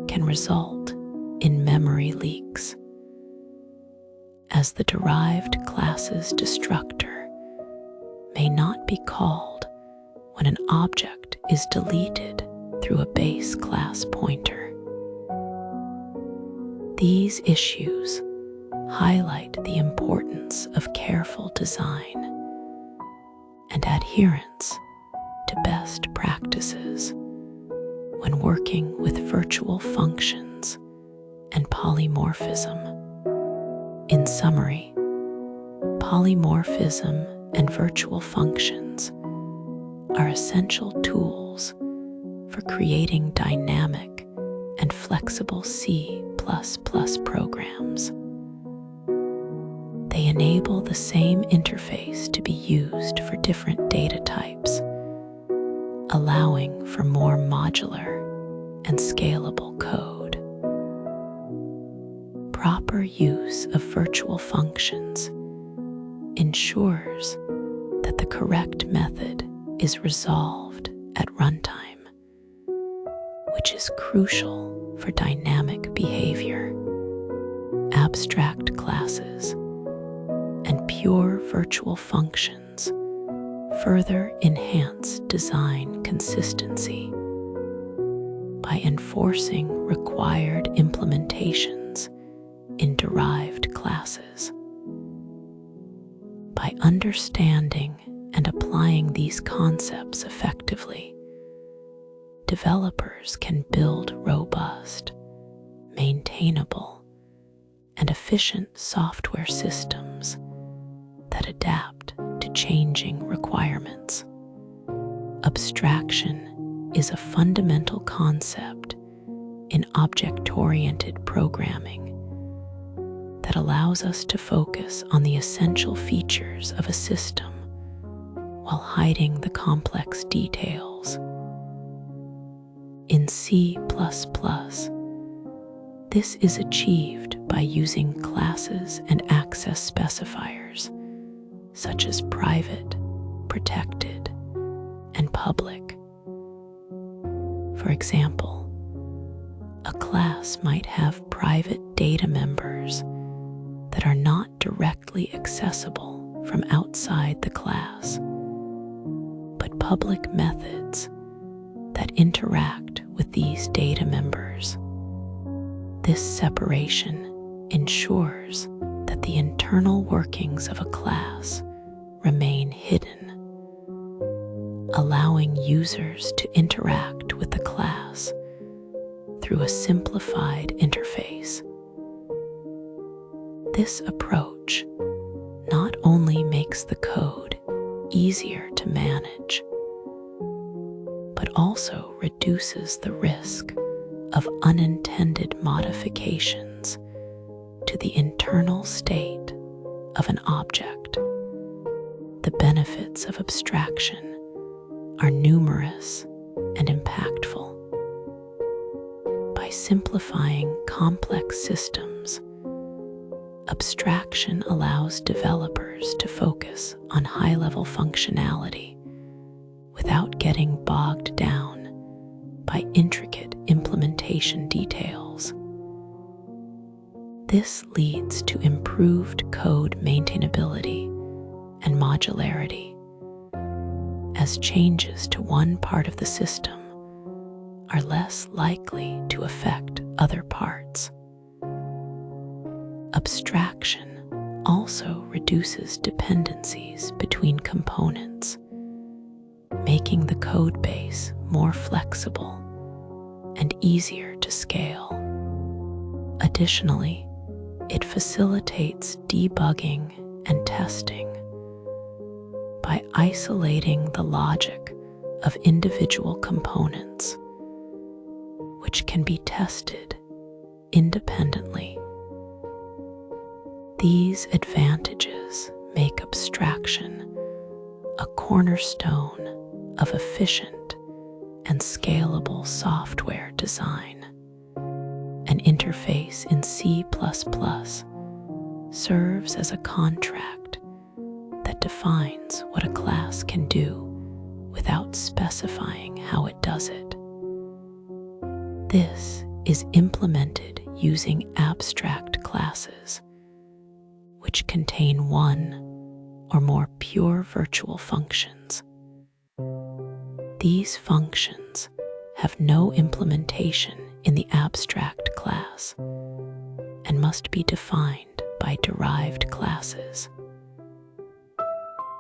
[SPEAKER 1] can result in memory leaks, as the derived class's destructor may not be called when an object is deleted through a base class pointer. These issues highlight the importance of careful design and adherence to best practices when working with virtual functions and polymorphism. In summary, polymorphism and virtual functions are essential tools for creating dynamic and flexible C++ programs. They enable the same interface to be used for different data types, allowing for more modular and scalable code. Proper use of virtual functions ensures that the correct method is resolved at runtime, which is crucial for dynamic behavior. Abstract classes and pure virtual functions further enhance design consistency by enforcing required implementations in derived classes. By understanding and applying these concepts effectively, developers can build robust, maintainable, and efficient software systems that adapt changing requirements. Abstraction is a fundamental concept in object-oriented programming that allows us to focus on the essential features of a system while hiding the complex details. In C++, this is achieved by using classes and access specifiers, such as private, protected, and public. For example, a class might have private data members that are not directly accessible from outside the class, but public methods that interact with these data members. This separation ensures that the internal workings of a class remain hidden, allowing users to interact with the class through a simplified interface. This approach not only makes the code easier to manage, but also reduces the risk of unintended modifications to the internal state of an object. The benefits of abstraction are numerous and impactful. By simplifying complex systems, abstraction allows developers to focus on high-level functionality without getting bogged down by intricate implementation details. This leads to improved code maintainability and modularity, as changes to one part of the system are less likely to affect other parts. Abstraction also reduces dependencies between components, making the code base more flexible and easier to scale. Additionally, it facilitates debugging and testing by isolating the logic of individual components, which can be tested independently. These advantages make abstraction a cornerstone of efficient and scalable software design. An interface in C++ serves as a contract that defines what a class can do without specifying how it does it. This is implemented using abstract classes, which contain one or more pure virtual functions. These functions have no implementation in the abstract class and must be defined by derived classes.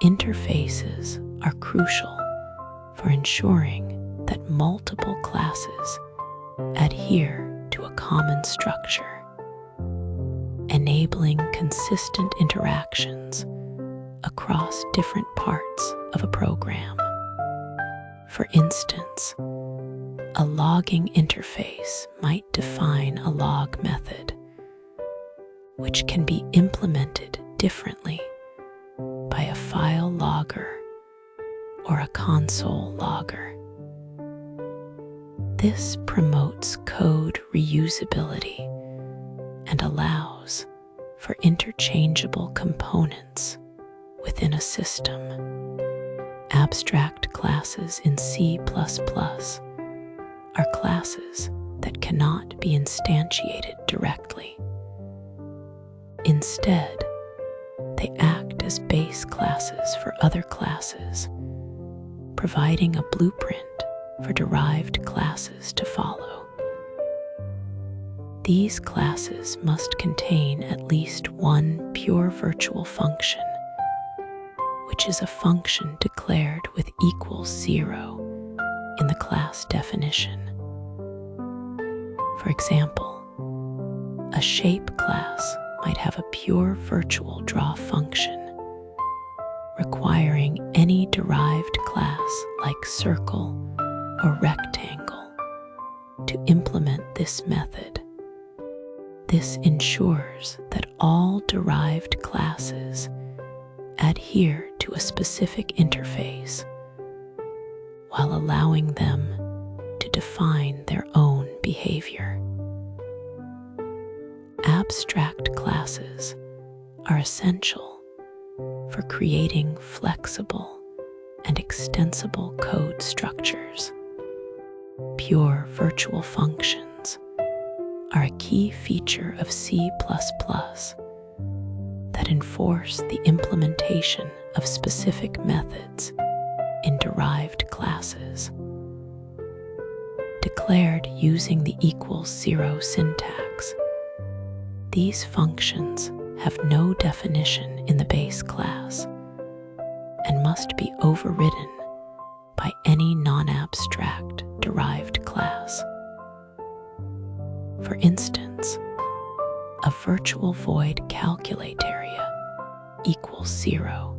[SPEAKER 1] Interfaces are crucial for ensuring that multiple classes adhere to a common structure, enabling consistent interactions across different parts of a program. For instance, a logging interface might define a log method, which can be implemented differently by a file logger or a console logger. This promotes code reusability and allows for interchangeable components within a system. Abstract classes in C++ are classes that cannot be instantiated directly. Instead, they act as base classes for other classes, providing a blueprint for derived classes to follow. These classes must contain at least one pure virtual function, which is a function declared with equals 0 in the class definition. For example, a shape class might have a pure virtual draw function, requiring any derived class like circle or rectangle to implement this method. This ensures that all derived classes adhere to a specific interface while allowing them to define their own behavior. Abstract classes are essential for creating flexible and extensible code structures. Pure virtual functions are a key feature of C++ that enforce the implementation of specific methods in derived classes. Declared using the equals 0 syntax, these functions have no definition in the base class and must be overridden by any non-abstract derived class. For instance, a virtual void calculate area equals 0.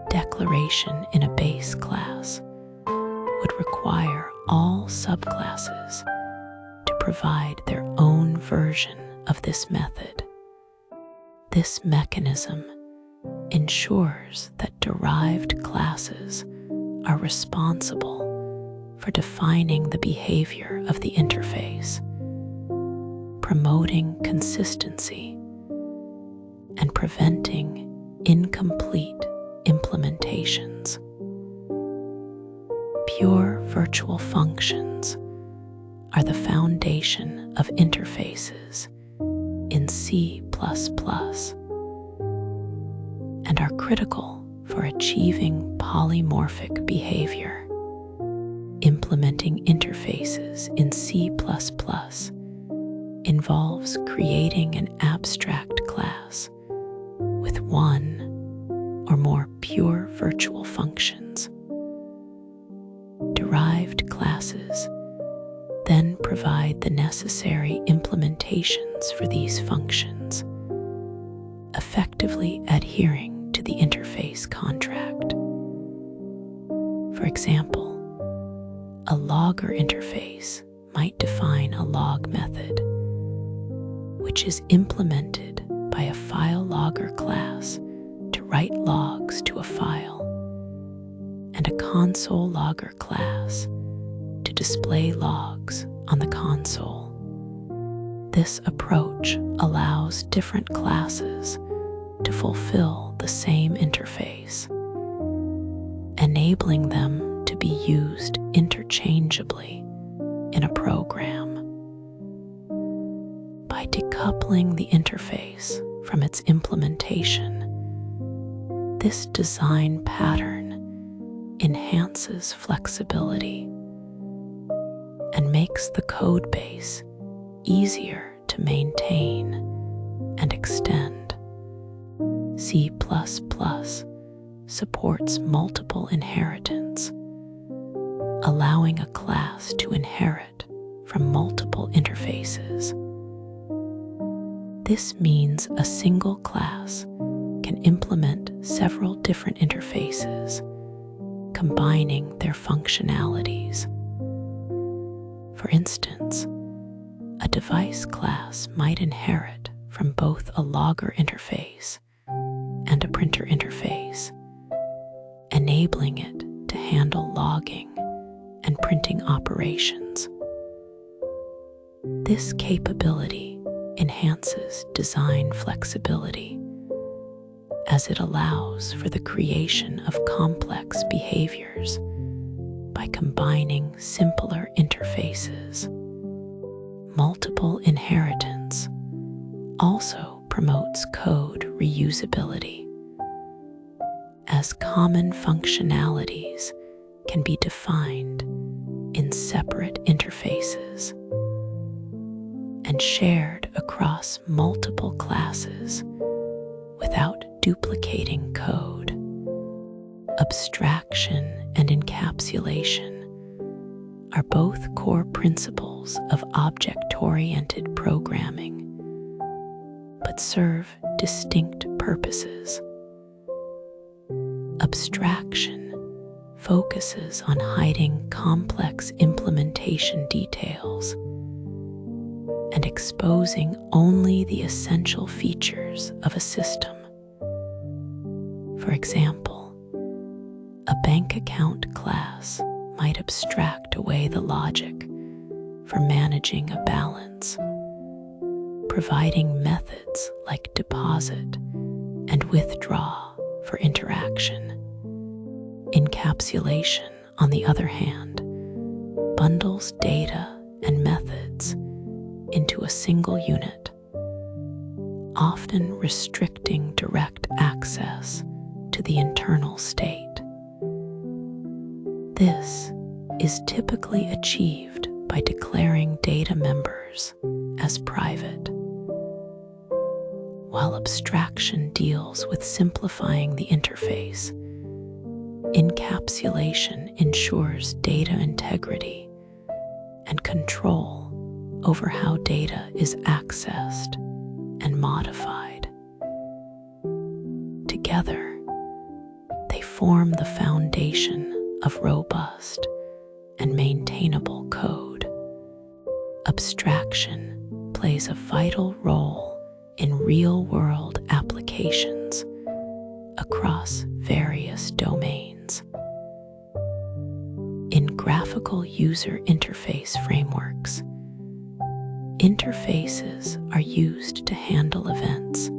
[SPEAKER 1] Declaration in a base class would require all subclasses to provide their own version of this method. This mechanism ensures that derived classes are responsible for defining the behavior of the interface, promoting consistency, and preventing incomplete implementations. Pure virtual functions are the foundation of interfaces in C++ and are critical for achieving polymorphic behavior. Implementing interfaces in C++ involves creating an abstract class with one or more pure virtual functions. Derived classes then provide the necessary implementations for these functions, effectively adhering to the interface contract. For example, a logger interface might define a log method, which is implemented by a file logger class to write logs to a file, and a console logger class to display logs on the console. This approach allows different classes to fulfill the same interface, enabling them to be used interchangeably in a program. By decoupling the interface from its implementation, this design pattern enhances flexibility and makes the code base easier to maintain and extend. C++ supports multiple inheritance, allowing a class to inherit from multiple interfaces. This means a single class can implement several different interfaces, combining their functionalities. For instance, a device class might inherit from both a logger interface and a printer interface, enabling it to handle logging and printing operations. This capability enhances design flexibility, as it allows for the creation of complex behaviors by combining simpler interfaces. Multiple inheritance also promotes code reusability, as common functionalities can be defined in separate interfaces and shared across multiple classes without duplicating code. Abstraction and encapsulation are both core principles of object-oriented programming, but serve distinct purposes. Abstraction focuses on hiding complex implementation details and exposing only the essential features of a system. For example, a bank account class might abstract away the logic for managing a balance, providing methods like deposit and withdraw for interaction. Encapsulation, on the other hand, bundles data and methods into a single unit, often restricting direct access to the internal state. This is typically achieved by declaring data members as private, while abstraction deals with simplifying the interface. Encapsulation ensures data integrity and control over how data is accessed and modified. Together, they form the foundation of robust and maintainable code. Abstraction plays a vital role in real-world applications across various domains. In graphical user interface frameworks, interfaces are used to handle events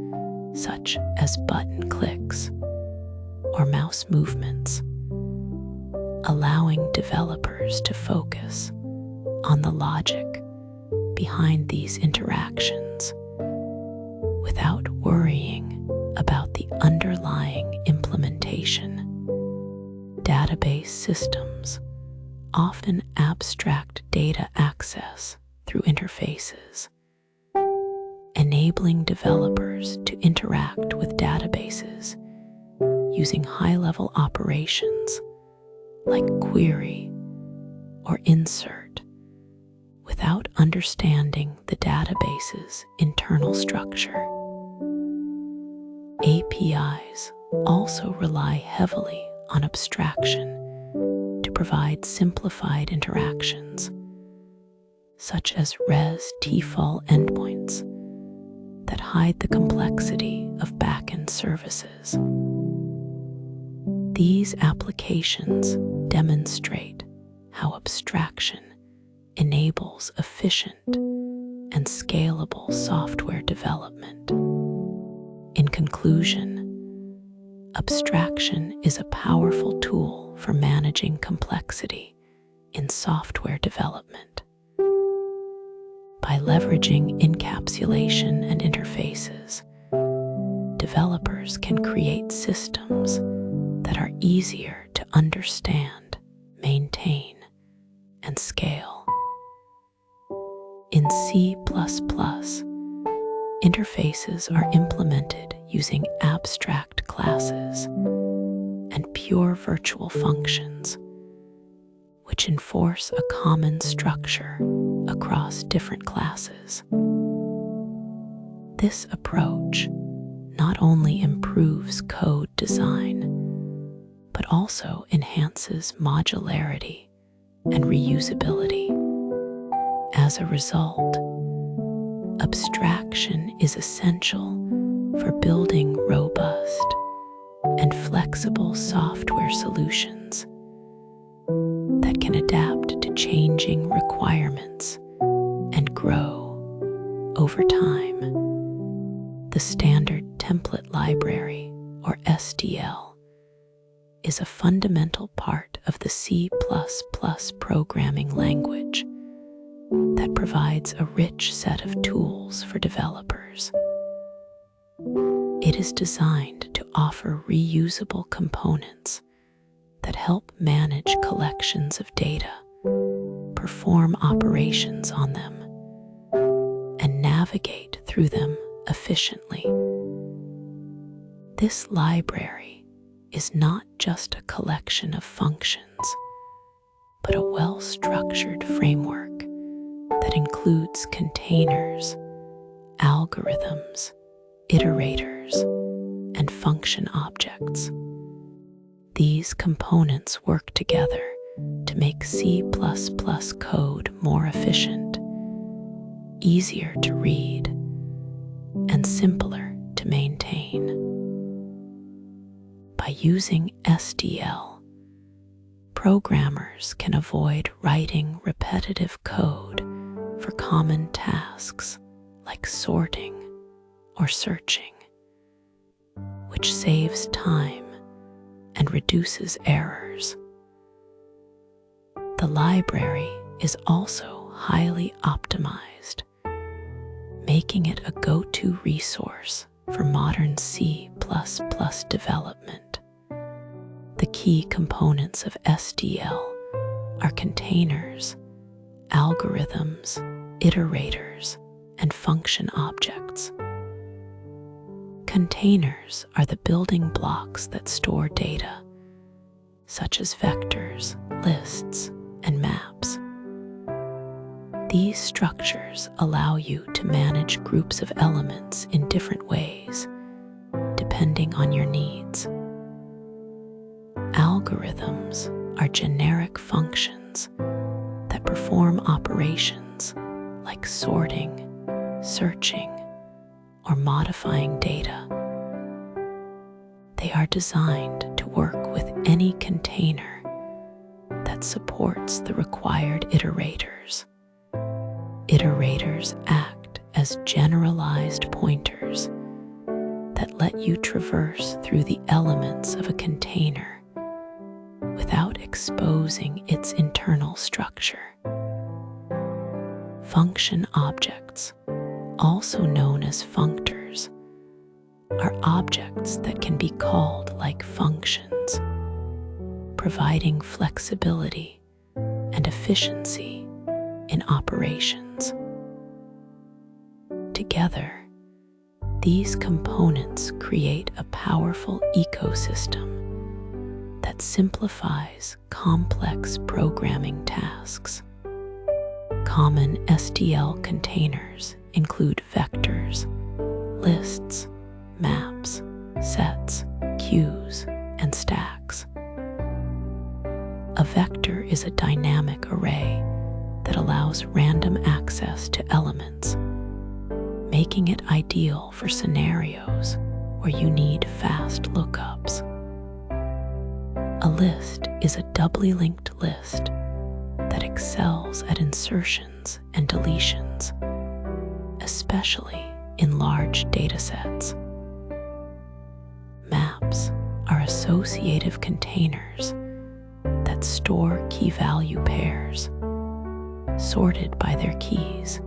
[SPEAKER 1] such as button clicks or mouse movements, allowing developers to focus on the logic behind these interactions without worrying about the underlying implementation. Database systems often abstract data access through interfaces, enabling developers to interact with databases using high-level operations like query or insert without understanding the database's internal structure. APIs also rely heavily on abstraction to provide simplified interactions, such as res-tfal endpoints that hide the complexity of backend services. These applications demonstrate how abstraction enables efficient and scalable software development. In conclusion, abstraction is a powerful tool for managing complexity in software development. By leveraging encapsulation and interfaces, developers can create systems that are easier to understand, maintain, and scale. In C++, interfaces are implemented using abstract classes and pure virtual functions, which enforce a common structure across different classes. This approach not only improves code design, but also enhances modularity and reusability. As a result, abstraction is essential for building robust and flexible software solutions that can adapt to changing requirements and grow over time. The Standard Template Library, or STL, is a fundamental part of the C++ programming language that provides a rich set of tools for developers. It is designed to offer reusable components that help manage collections of data, perform operations on them, and navigate through them efficiently. This library is not just a collection of functions, but a well-structured framework that includes containers, algorithms, iterators, and function objects. These components work together to make C++ code more efficient, easier to read, and simpler to maintain. By using STL, programmers can avoid writing repetitive code for common tasks like sorting or searching, which saves time and reduces errors. The library is also highly optimized, making it a go-to resource for modern C++ development. The key components of STL are containers, algorithms, iterators, and function objects. Containers are the building blocks that store data, such as vectors, lists, and maps. These structures allow you to manage groups of elements in different ways, depending on your needs. Algorithms are generic functions that perform operations like sorting, searching, or modifying data. They are designed to work with any container that supports the required iterators. Iterators act as generalized pointers that let you traverse through the elements of a container without exposing its internal structure. Function objects, also known as functors, are objects that can be called like functions, providing flexibility and efficiency in operations. Together, these components create a powerful ecosystem that simplifies complex programming tasks. Common STL containers include vectors, lists, maps, sets, queues, and stacks. A vector is a dynamic array that allows random access to elements, making it ideal for scenarios where you need fast lookups. A list is a doubly linked list that excels at insertions and deletions, especially in large datasets. Maps are associative containers that store key-value pairs, sorted by their keys,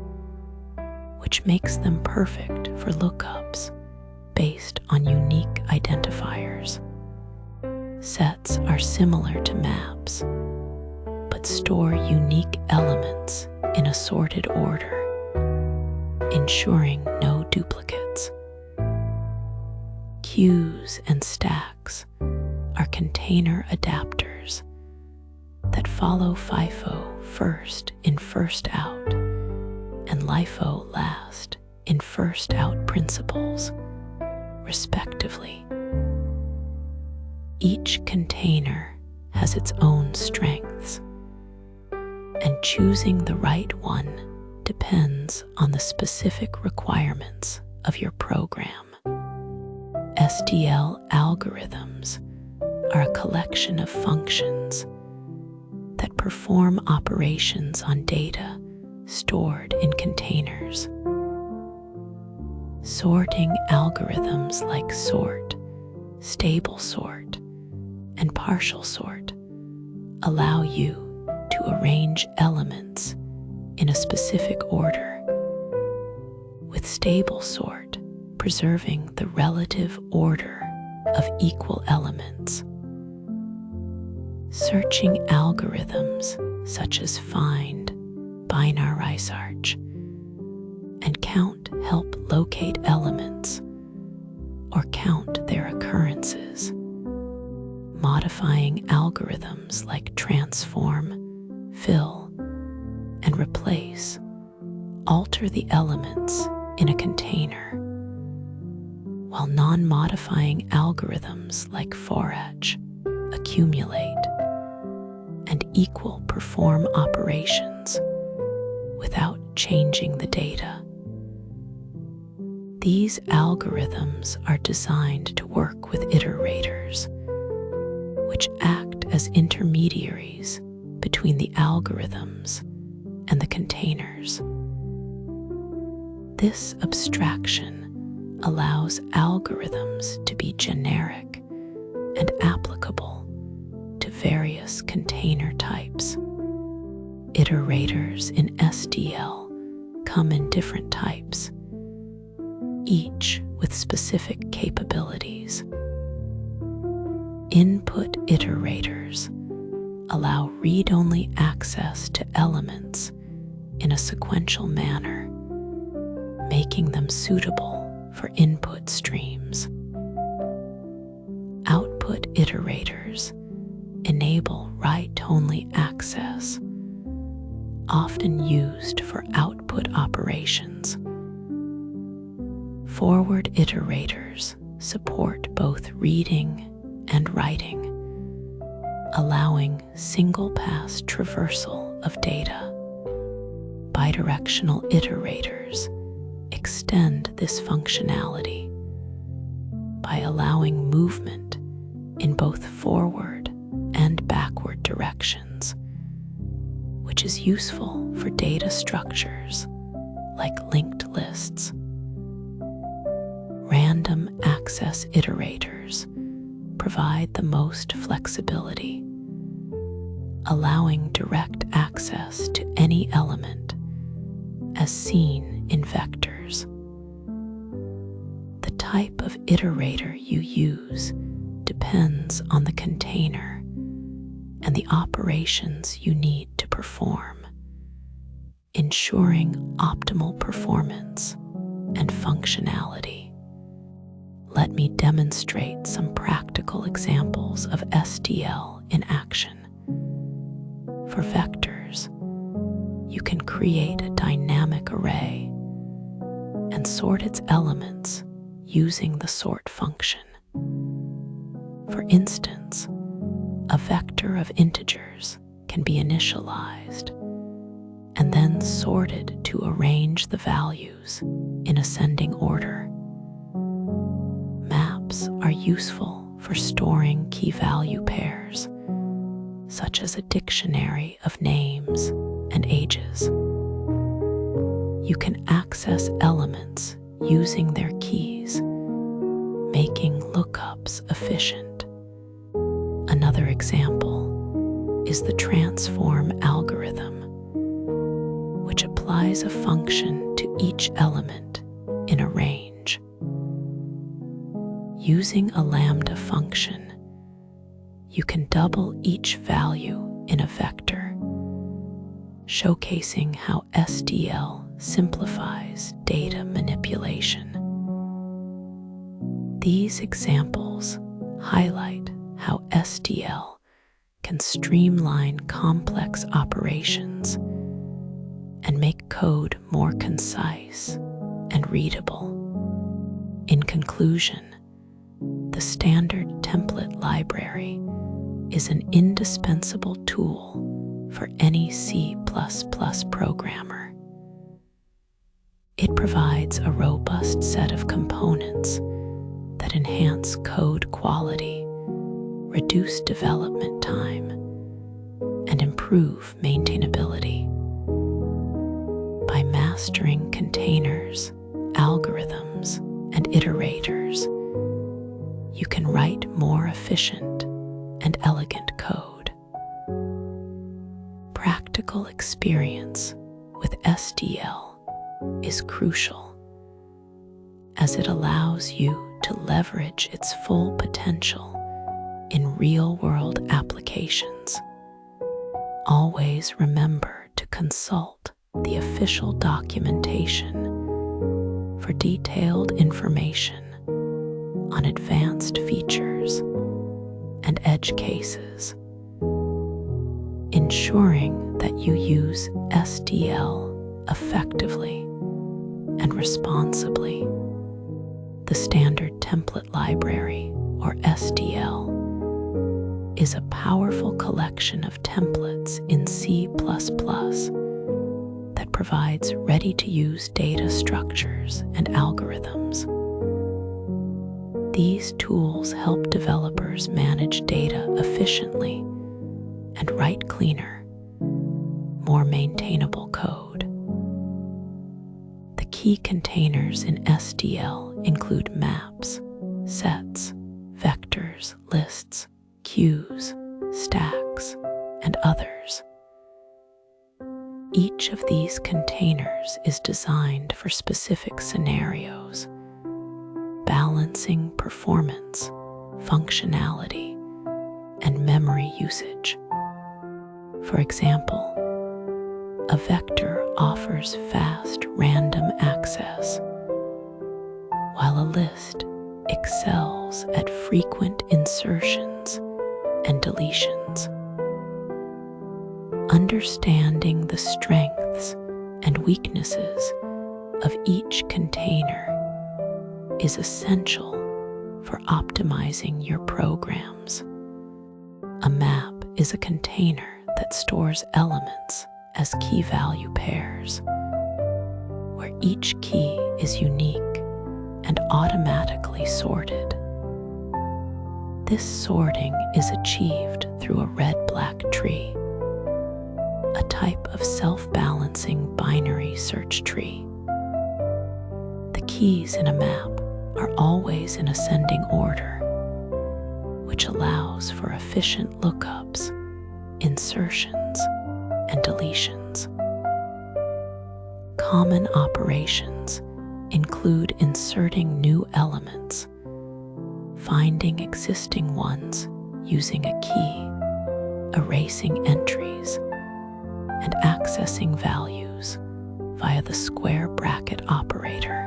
[SPEAKER 1] which makes them perfect for lookups based on unique identifiers. Sets are similar to maps, but store unique elements in a sorted order, ensuring no duplicates. Queues and stacks are container adapters that follow FIFO first in first out and LIFO last in first out principles, respectively. Each container has its own strengths, and choosing the right one depends on the specific requirements of your program. STL algorithms are a collection of functions that perform operations on data stored in containers. Sorting algorithms like sort, stable sort, and partial sort allow you to arrange elements in a specific order, with stable sort preserving the relative order of equal elements. Searching algorithms such as find, binary search, and count help locate elements or count their occurrences. Modifying algorithms like transform, fill, and replace alter the elements in a container, while non-modifying algorithms like forEach accumulate, and equal perform operations without changing the data. These algorithms are designed to work with iterators, which act as intermediaries between the algorithms and the containers. This abstraction allows algorithms to be generic and applicable to various container types. Iterators in SDL come in different types, each with specific capabilities. Input iterators allow read-only access to elements in a sequential manner, making them suitable for input streams. Output iterators enable write-only access, often used for output operations. Forward iterators support both reading and writing, allowing single-pass traversal of data. Bidirectional iterators extend this functionality by allowing movement in both forward and backward directions, which is useful for data structures like linked lists. Random access iterators provide the most flexibility, allowing direct access to any element as seen in vectors. The type of iterator you use depends on the container and the operations you need to perform, ensuring optimal performance and functionality. Let me demonstrate some practical examples of SDL in action. For vectors, you can create a dynamic array and sort its elements using the sort function. For instance, a vector of integers can be initialized and then sorted to arrange the values in ascending order. Maps are useful for storing key-value pairs, such as a dictionary of names and ages. You can access elements using their keys, making lookups efficient. Another example is the transform algorithm, which applies a function to each element in a range. Using a lambda function, you can double each value in a vector, showcasing how SDL simplifies data manipulation. These examples highlight how SDL can streamline complex operations and make code more concise and readable. In conclusion, the standard template library is an indispensable tool for any C++ programmer. It provides a robust set of components that enhance code quality, reduce development time, and improve maintainability. By mastering containers, algorithms, and iterators, you can write more efficient and elegant code. Practical experience with SDL is crucial, as it allows you to leverage its full potential in real-world applications. Always remember to consult the official documentation for detailed information on advanced features and edge cases, ensuring that you use SDL effectively and responsibly. The Standard Template Library, or SDL, is a powerful collection of templates in C++ that provides ready-to-use data structures and algorithms. These tools help developers manage data efficiently and write cleaner, more maintainable code. The key containers in SDL include maps, sets, vectors, lists, queues, stacks, and others. Each of these containers is designed for specific scenarios, balancing performance, functionality, and memory usage. For example, a vector offers fast random access, while a list excels at frequent insertions and deletions. Understanding the strengths and weaknesses of each container is essential for optimizing your programs. A map is a container that stores elements as key value pairs, where each key is unique and automatically sorted. This sorting is achieved through a red-black tree, a type of self-balancing binary search tree. The keys in a map are always in ascending order, which allows for efficient lookups, insertions, and deletions. Common operations include inserting new elements, finding existing ones using a key, erasing entries, and accessing values via the square bracket operator.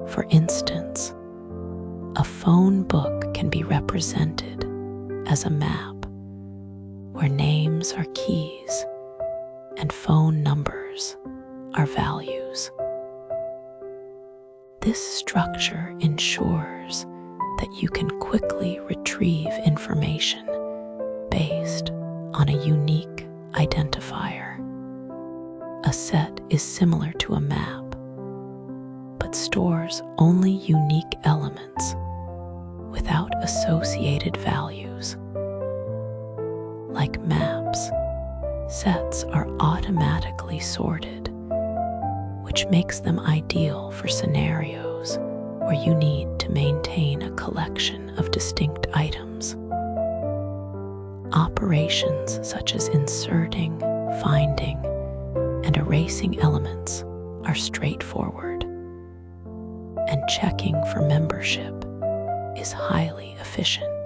[SPEAKER 1] For instance, a phone book can be represented as a map where names are keys and phone numbers are values. This structure ensures that you can quickly retrieve information based on a unique identifier. A set is similar to a map, but stores only unique elements without associated values. Like maps, sets are automatically sorted, which makes them ideal for scenarios where you need to maintain a collection of distinct items. Operations such as inserting, finding, and erasing elements are straightforward, and checking for membership is highly efficient.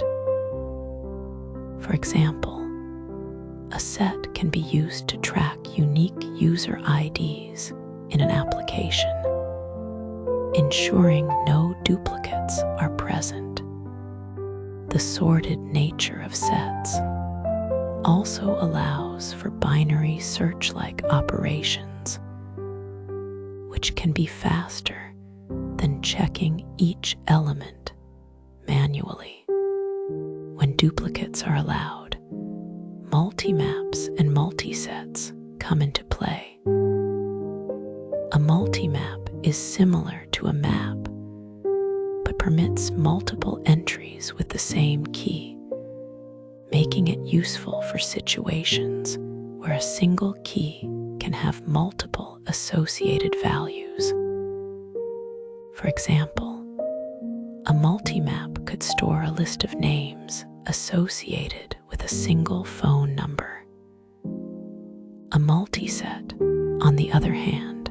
[SPEAKER 1] For example, a set can be used to track unique user IDs in an application, ensuring no duplicates are present. The sorted nature of sets also allows for binary search-like operations, which can be faster than checking each element manually. When duplicates are allowed, multi-maps and multi-sets come into play. A multi-map is similar to a map, but permits multiple entries with the same key, making it useful for situations where a single key can have multiple associated values. For example, a multi-map could store a list of names associated with a single phone number. A multi-set, on the other hand,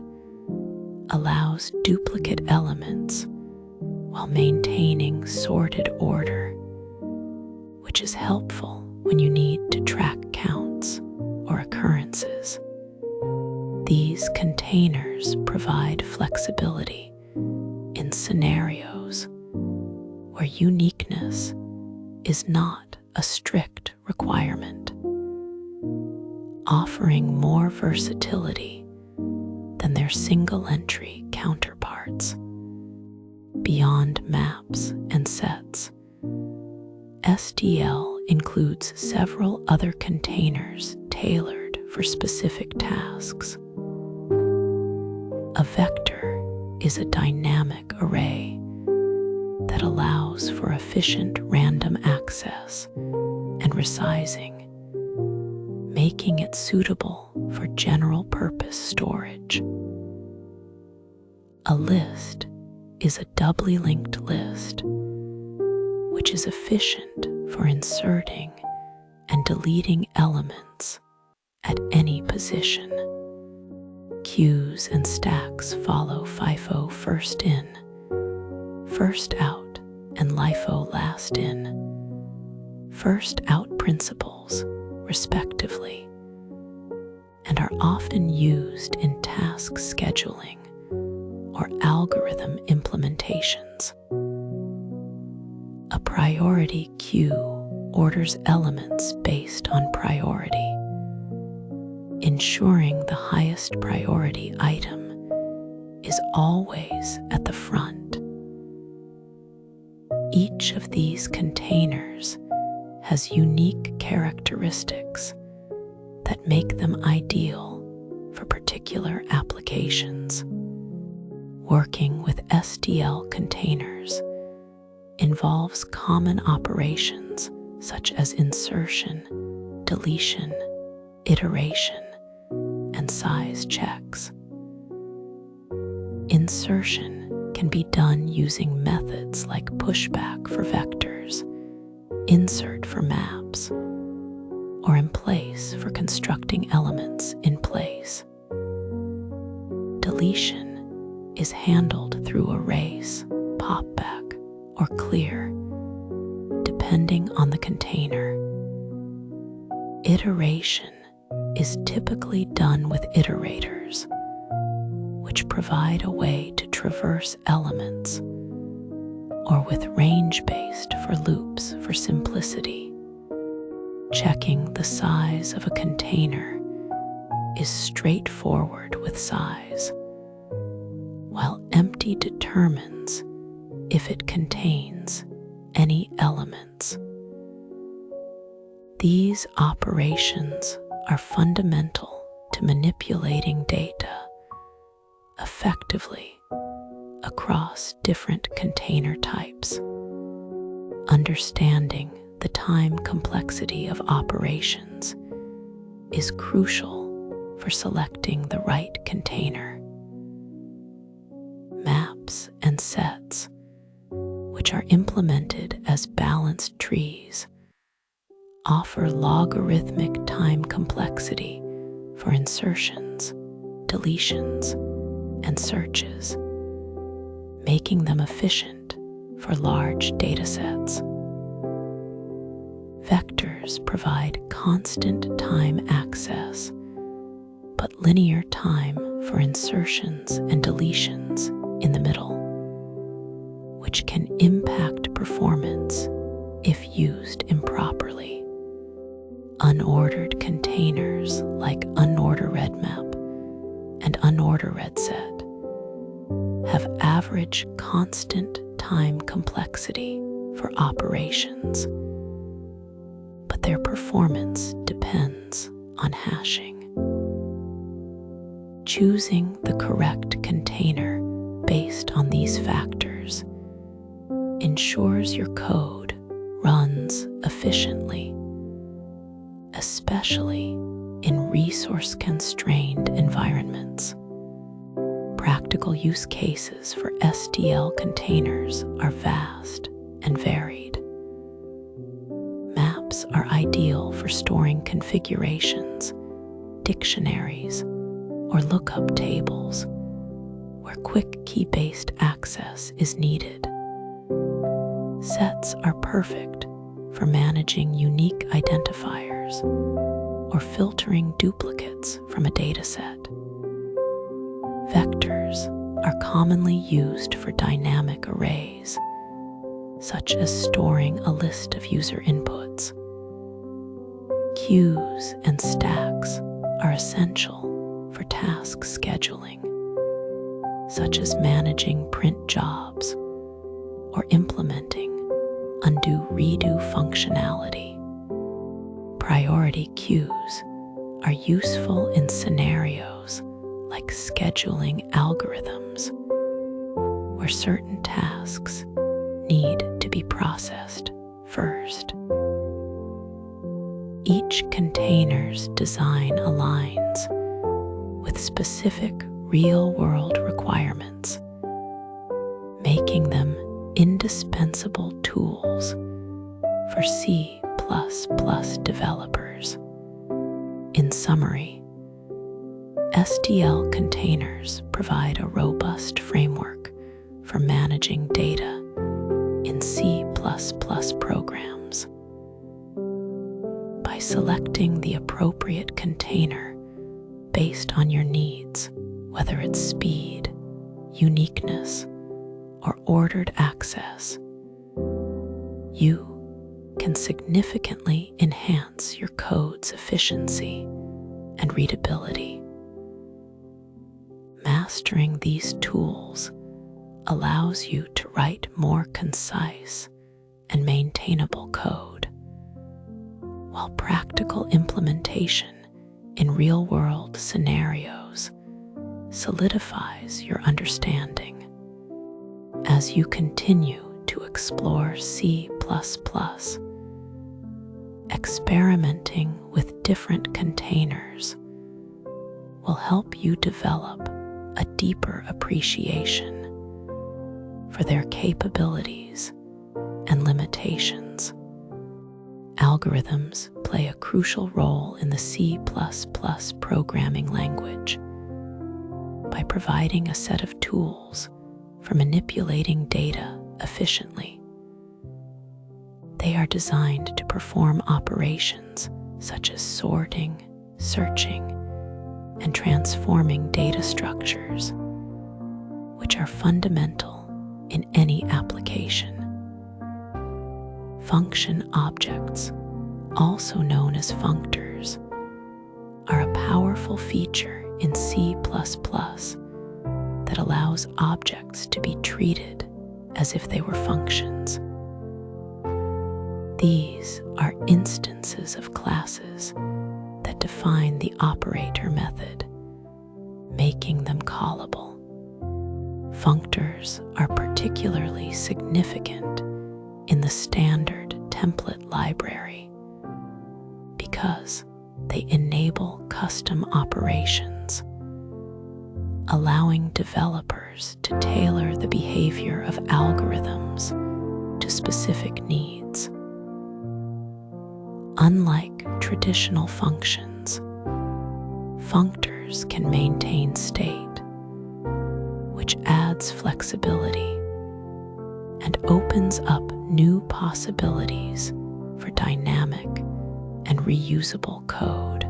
[SPEAKER 1] allows duplicate elements while maintaining sorted order, which is helpful when you need to track counts or occurrences. These containers provide flexibility in scenarios where uniqueness is not a strict requirement, offering more versatility than their single-entry counterparts. Beyond maps and sets, SDL includes several other containers tailored for specific tasks. A vector is a dynamic array that allows for efficient random access and resizing, making it suitable for general-purpose storage. A list is a doubly linked list, which is efficient for inserting and deleting elements at any position. Queues and stacks follow FIFO first in, first out, and LIFO last in, first out principles, respectively, and are often used in task scheduling or algorithm implementations. A priority queue orders elements based on priority, ensuring the highest priority item is always at the front. Each of these containers has unique characteristics that make them ideal for particular applications. Working with SDL containers involves common operations such as insertion, deletion, iteration, and size checks. Insertion can be done using methods like pushback for vectors, insert for maps, or in place for constructing elements in place. Deletion is handled through erase, popback, or clear, depending on the container. Iteration is typically done with iterators, which provide a way to traverse elements, or with range-based for loops for simplicity. Checking the size of a container is straightforward with size, while empty determines if it contains any elements. These operations are fundamental to manipulating data effectively across different container types. Understanding the time complexity of operations is crucial for selecting the right container. Maps and sets, which are implemented as balanced trees, offer logarithmic time complexity for insertions, deletions, and searches, making them efficient for large datasets. Vectors provide constant time access, but linear time for insertions and deletions in the middle, which can impact performance if used improperly. Unordered containers like unorderRedMap and unorderRedSet have average constant time complexity for operations, but their performance depends on hashing. Choosing the correct container based on these factors ensures your code runs efficiently, especially in resource-constrained environments. Practical use cases for SDL containers are vast and varied. Maps are ideal for storing configurations, dictionaries, or lookup tables where quick key-based access is needed. Sets are perfect for managing unique identifiers or filtering duplicates from a dataset. Vectors are commonly used for dynamic arrays, such as storing a list of user inputs. Queues and stacks are essential for task scheduling, such as managing print jobs or implementing undo-redo functionality. Priority queues are useful in scenarios like scheduling algorithms, where certain tasks need to be processed first. Each container's design aligns with specific real-world requirements, making them indispensable tools for C++ developers. In summary, STL containers provide a robust framework for managing data in C++ programs. By selecting the appropriate container based on your needs, whether it's speed, uniqueness, or ordered access, you can significantly enhance your code's efficiency and readability. Mastering these tools allows you to write more concise and maintainable code, while practical implementation in real-world scenarios solidifies your understanding. As you continue to explore C++, experimenting with different containers will help you develop a deeper appreciation for their capabilities and limitations. Algorithms play a crucial role in the C++ programming language by providing a set of tools for manipulating data efficiently. They are designed to perform operations such as sorting, searching, and transforming data structures, which are fundamental in any application. Function objects, also known as functors, are a powerful feature in C++ that allows objects to be treated as if they were functions. These are instances of classes that define the operator method, making them callable. Functors are particularly significant in the standard template library because they enable custom operations, allowing developers to tailor the behavior of algorithms to specific needs. Unlike traditional functions, functors can maintain state, which adds flexibility and opens up new possibilities for dynamic and reusable code.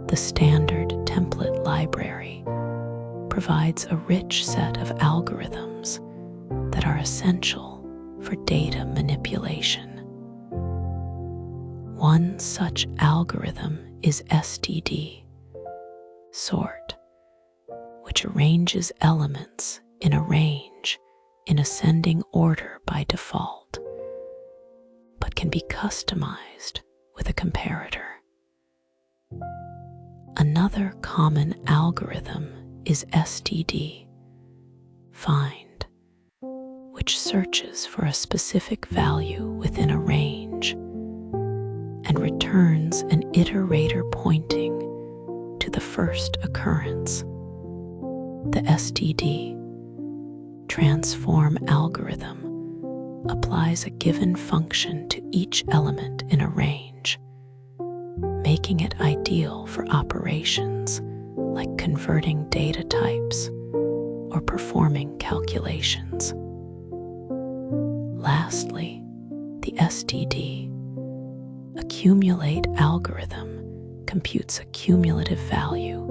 [SPEAKER 1] The standard template library provides a rich set of algorithms that are essential for data manipulation. One such algorithm is STD, sort, which arranges elements in a range in ascending order by default, but can be customized with a comparator. Another common algorithm is STD, find, which searches for a specific value within a range and returns an iterator pointing to the first occurrence. The STD transform algorithm applies a given function to each element in a range, making it ideal for operations like converting data types or performing calculations. Lastly, the STD accumulate algorithm computes a cumulative value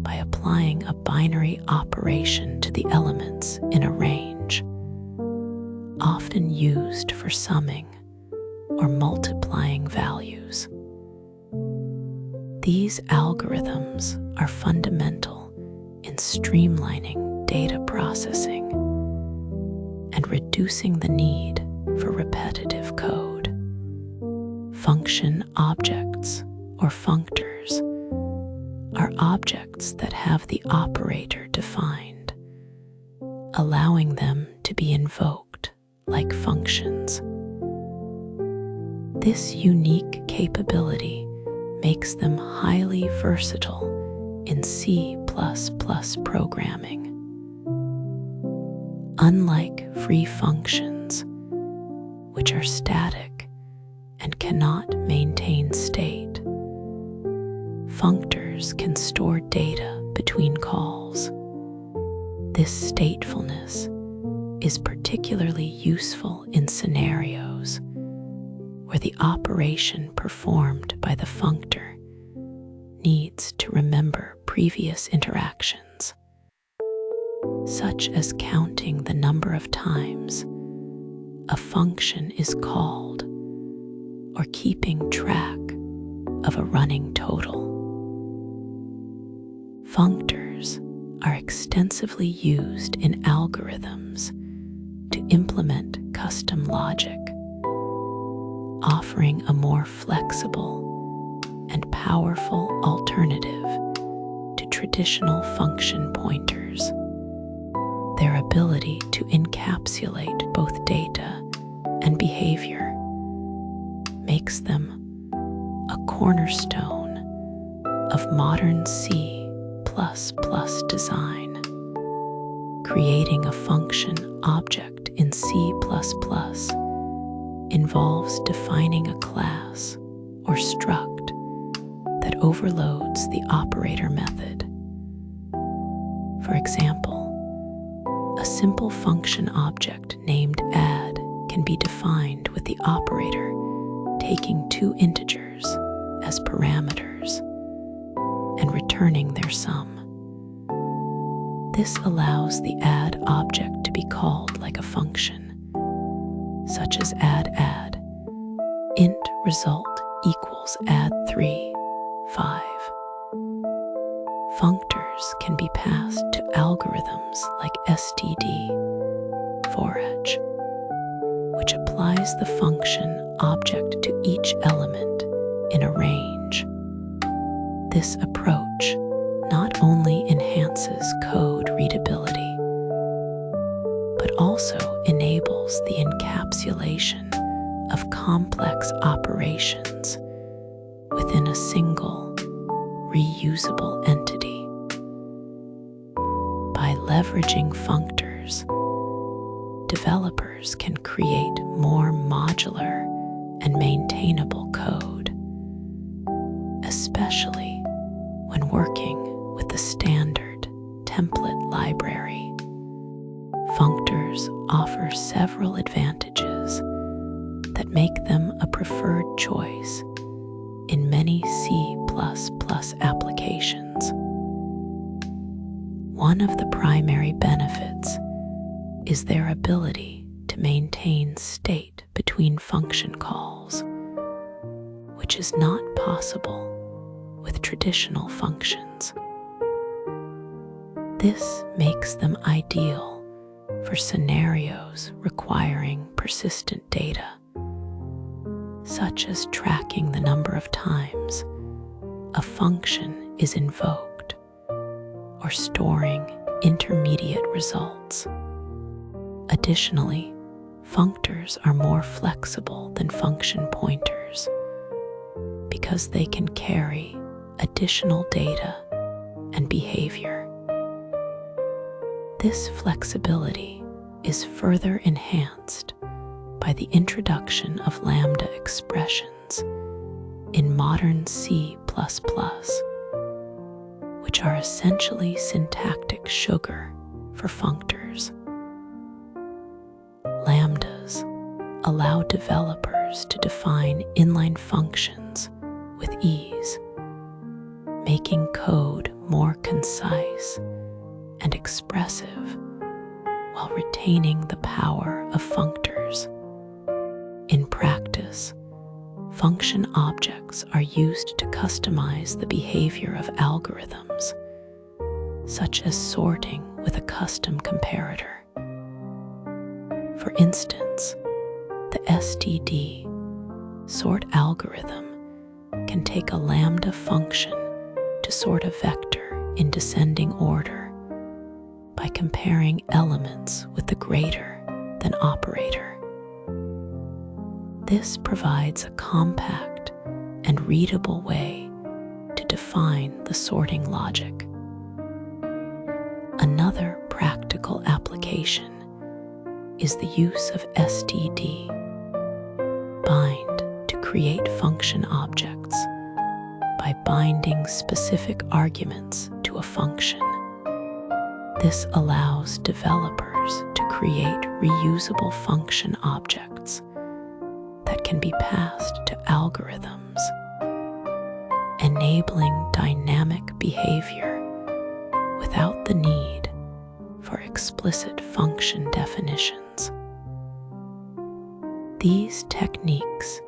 [SPEAKER 1] by applying a binary operation to the elements in a range, often used for summing or multiplying values. These algorithms are fundamental in streamlining data processing and reducing the need for repetitive code. Function objects, or functors, are objects that have the operator defined, allowing them to be invoked like functions. This unique capability makes them highly versatile in C++ programming. Unlike free functions, which are static and cannot maintain state, functors can store data between calls. This statefulness is particularly useful in scenarios where the operation performed by the functor needs to remember previous interactions, such as counting the number of times a function is called or keeping track of a running total. Functors are extensively used in algorithms to implement custom logic, offering a more flexible and powerful alternative to traditional function pointers. Their ability to encapsulate both data and behavior makes them a cornerstone of modern C++ design. Creating a function object in C++ involves defining a class or struct that overloads the operator method. For example, a simple function object named add can be defined with the operator taking two integers as parameters and returning their sum. This allows the add object to be called like a function, such as add, int result equals add 3, 5. Functors can be passed to algorithms like std, forEdge, which applies the function object to each element in a range. This approach not only enhances code readability, but also enables the encapsulation of complex operations within a single, reusable entity. By leveraging functors, developers can create more modular and maintainable code, especially when working with the standard template library. Functors offer several advantages that make them a preferred choice in many C++ applications. One of the primary benefits is their ability to maintain state between function calls, which is not possible with traditional functions. This makes them ideal for scenarios requiring persistent data, such as tracking the number of times a function is invoked or storing intermediate results. Additionally, functors are more flexible than function pointers because they can carry additional data and behavior. This flexibility is further enhanced by the introduction of lambda expressions in modern C++, which are essentially syntactic sugar for functors. Lambdas allow developers to define inline functions with ease, making code more concise and expressive while retaining the power of functors. In practice, function objects are used to customize the behavior of algorithms, such as sorting with a custom comparator. For instance, the std sort algorithm can take a lambda function to sort a vector in descending order by comparing elements with the greater than operator. This provides a compact and readable way to define the sorting logic. Another practical application is the use of std, bind, to create function objects by binding specific arguments to a function. This allows developers to create reusable function objects that can be passed to algorithms, enabling dynamic behavior without the need for explicit function definitions. These techniques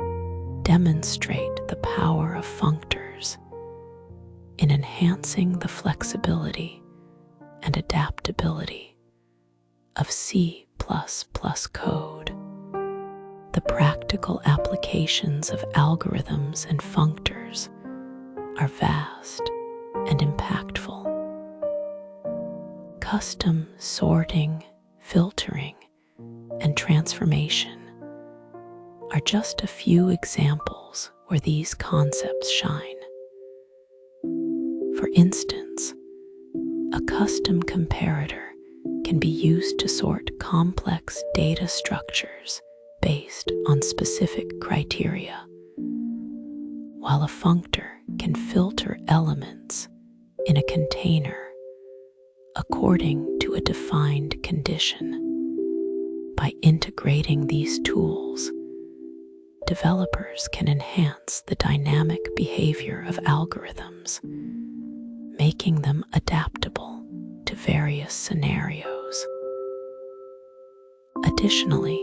[SPEAKER 1] demonstrate the power of functors in enhancing the flexibility and adaptability of C++ code. The practical applications of algorithms and functors are vast and impactful. Custom sorting, filtering, and transformation are just a few examples where these concepts shine. For instance, a custom comparator can be used to sort complex data structures based on specific criteria, while a functor can filter elements in a container according to a defined condition. By integrating these tools, developers can enhance the dynamic behavior of algorithms, making them adaptable to various scenarios. Additionally,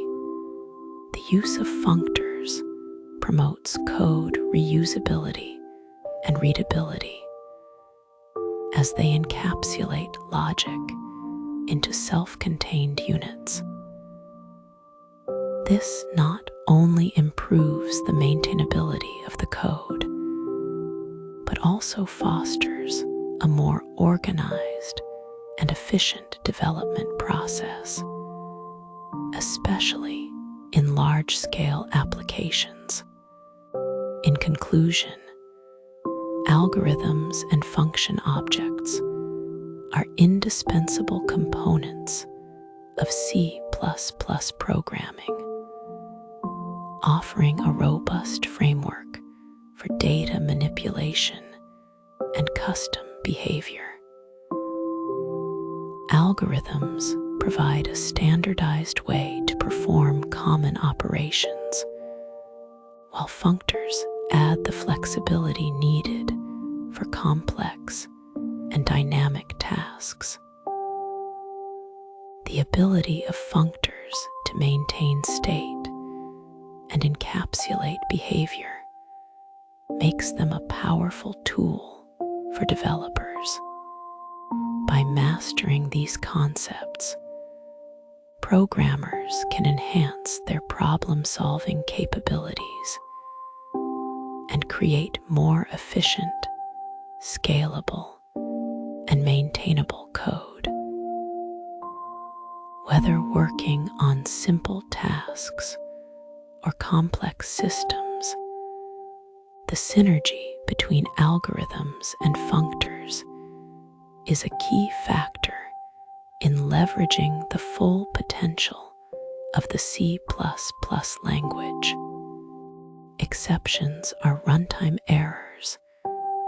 [SPEAKER 1] the use of functors promotes code reusability and readability, as they encapsulate logic into self-contained units. This not only improves the maintainability of the code, but also fosters a more organized and efficient development process, especially in large-scale applications. In conclusion, algorithms and function objects are indispensable components of C++ programming, offering a robust framework for data manipulation and custom behavior. Algorithms provide a standardized way to perform common operations, while functors add the flexibility needed for complex and dynamic tasks. The ability of functors to maintain state and encapsulate behavior makes them a powerful tool for developers. By mastering these concepts, programmers can enhance their problem-solving capabilities and create more efficient, scalable, and maintainable code. Whether working on simple tasks or complex systems, the synergy between algorithms and functors is a key factor in leveraging the full potential of the C++ language. Exceptions are runtime errors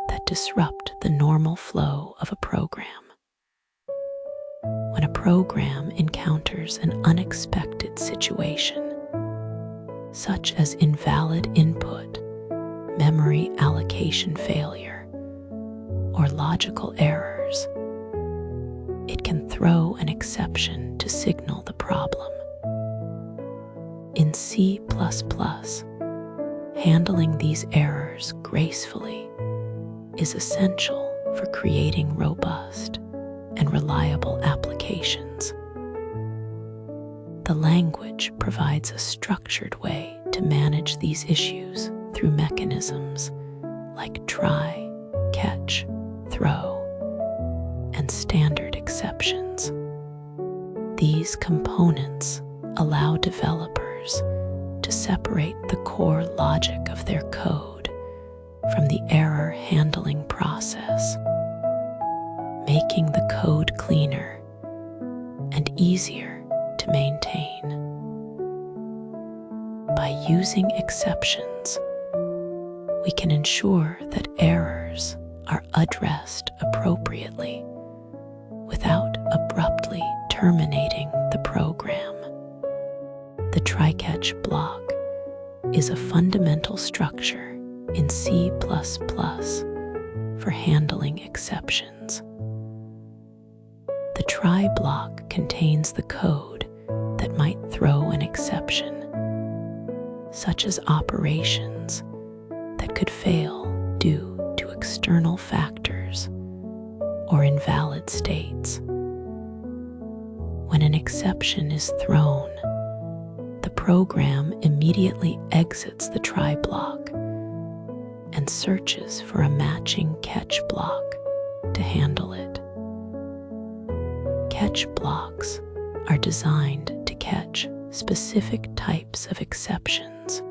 [SPEAKER 1] that disrupt the normal flow of a program. When a program encounters an unexpected situation, such as invalid input, memory allocation failure, or logical errors, it can throw an exception to signal the problem. In C++, handling these errors gracefully is essential for creating robust and reliable applications. The language provides a structured way to manage these issues through mechanisms like try, catch, throw, and standard exceptions. These components allow developers to separate the core logic of their code from the error handling process, making the code cleaner and easier to maintain. By using exceptions, we can ensure that errors are addressed appropriately without abruptly terminating the program. The try-catch block is a fundamental structure in C++ for handling exceptions. The try block contains the code that might throw an exception, such as operations that could fail due to external factors or invalid states. When an exception is thrown, the program immediately exits the try block and searches for a matching catch block to handle it. Catch blocks are designed to catch specific types of exceptions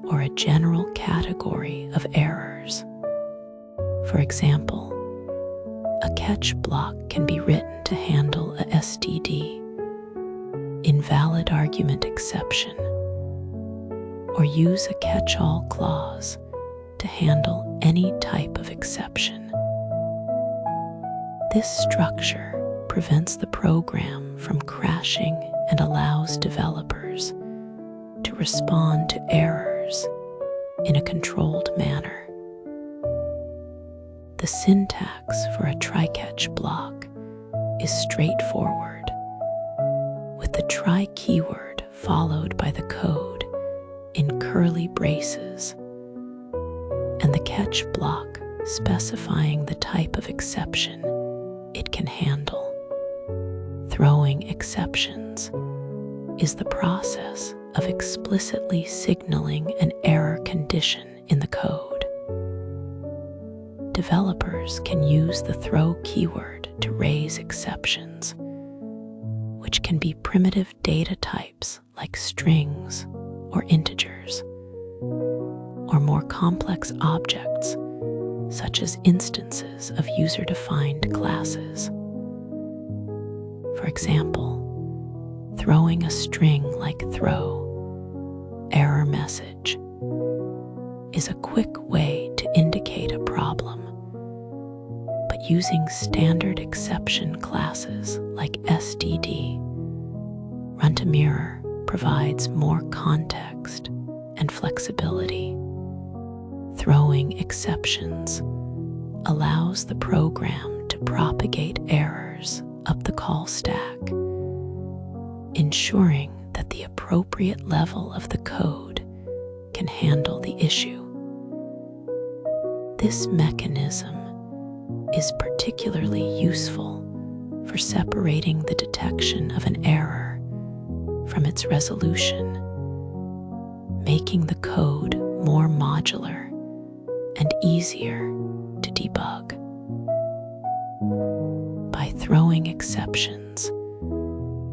[SPEAKER 1] or a general category of errors. For example, a catch block can be written to handle a STD, invalid argument exception, or use a catch-all clause to handle any type of exception. This structure prevents the program from crashing and allows developers to respond to errors in a controlled manner. The syntax for a try-catch block is straightforward, with the try keyword followed by the code in curly braces, and the catch block specifying the type of exception it can handle. Throwing exceptions is the process of explicitly signaling an error condition in the code. Developers can use the throw keyword to raise exceptions, which can be primitive data types like strings or integers, or more complex objects such as instances of user-defined classes. For example, throwing a string like throw, error message, is a quick way to indicate a problem, but using standard exception classes like STD, run-to-mirror provides more context and flexibility. Throwing exceptions allows the program to propagate errors up the call stack, ensuring that the appropriate level of the code can handle the issue. This mechanism is particularly useful for separating the detection of an error from its resolution, making the code more modular and easier to debug. By throwing exceptions,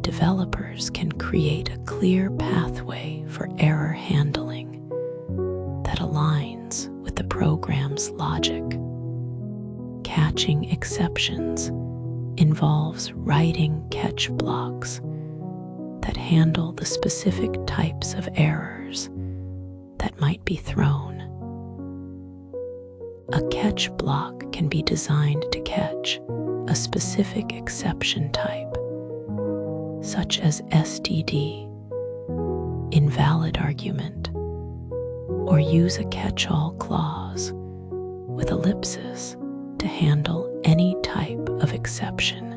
[SPEAKER 1] developers can create a clear pathway for error handling that aligns with the program's logic. Catching exceptions involves writing catch blocks that handle the specific types of errors that might be thrown. A catch block can be designed to catch a specific exception type, such as STD, invalid argument, or use a catch-all clause with ellipsis to handle any type of exception.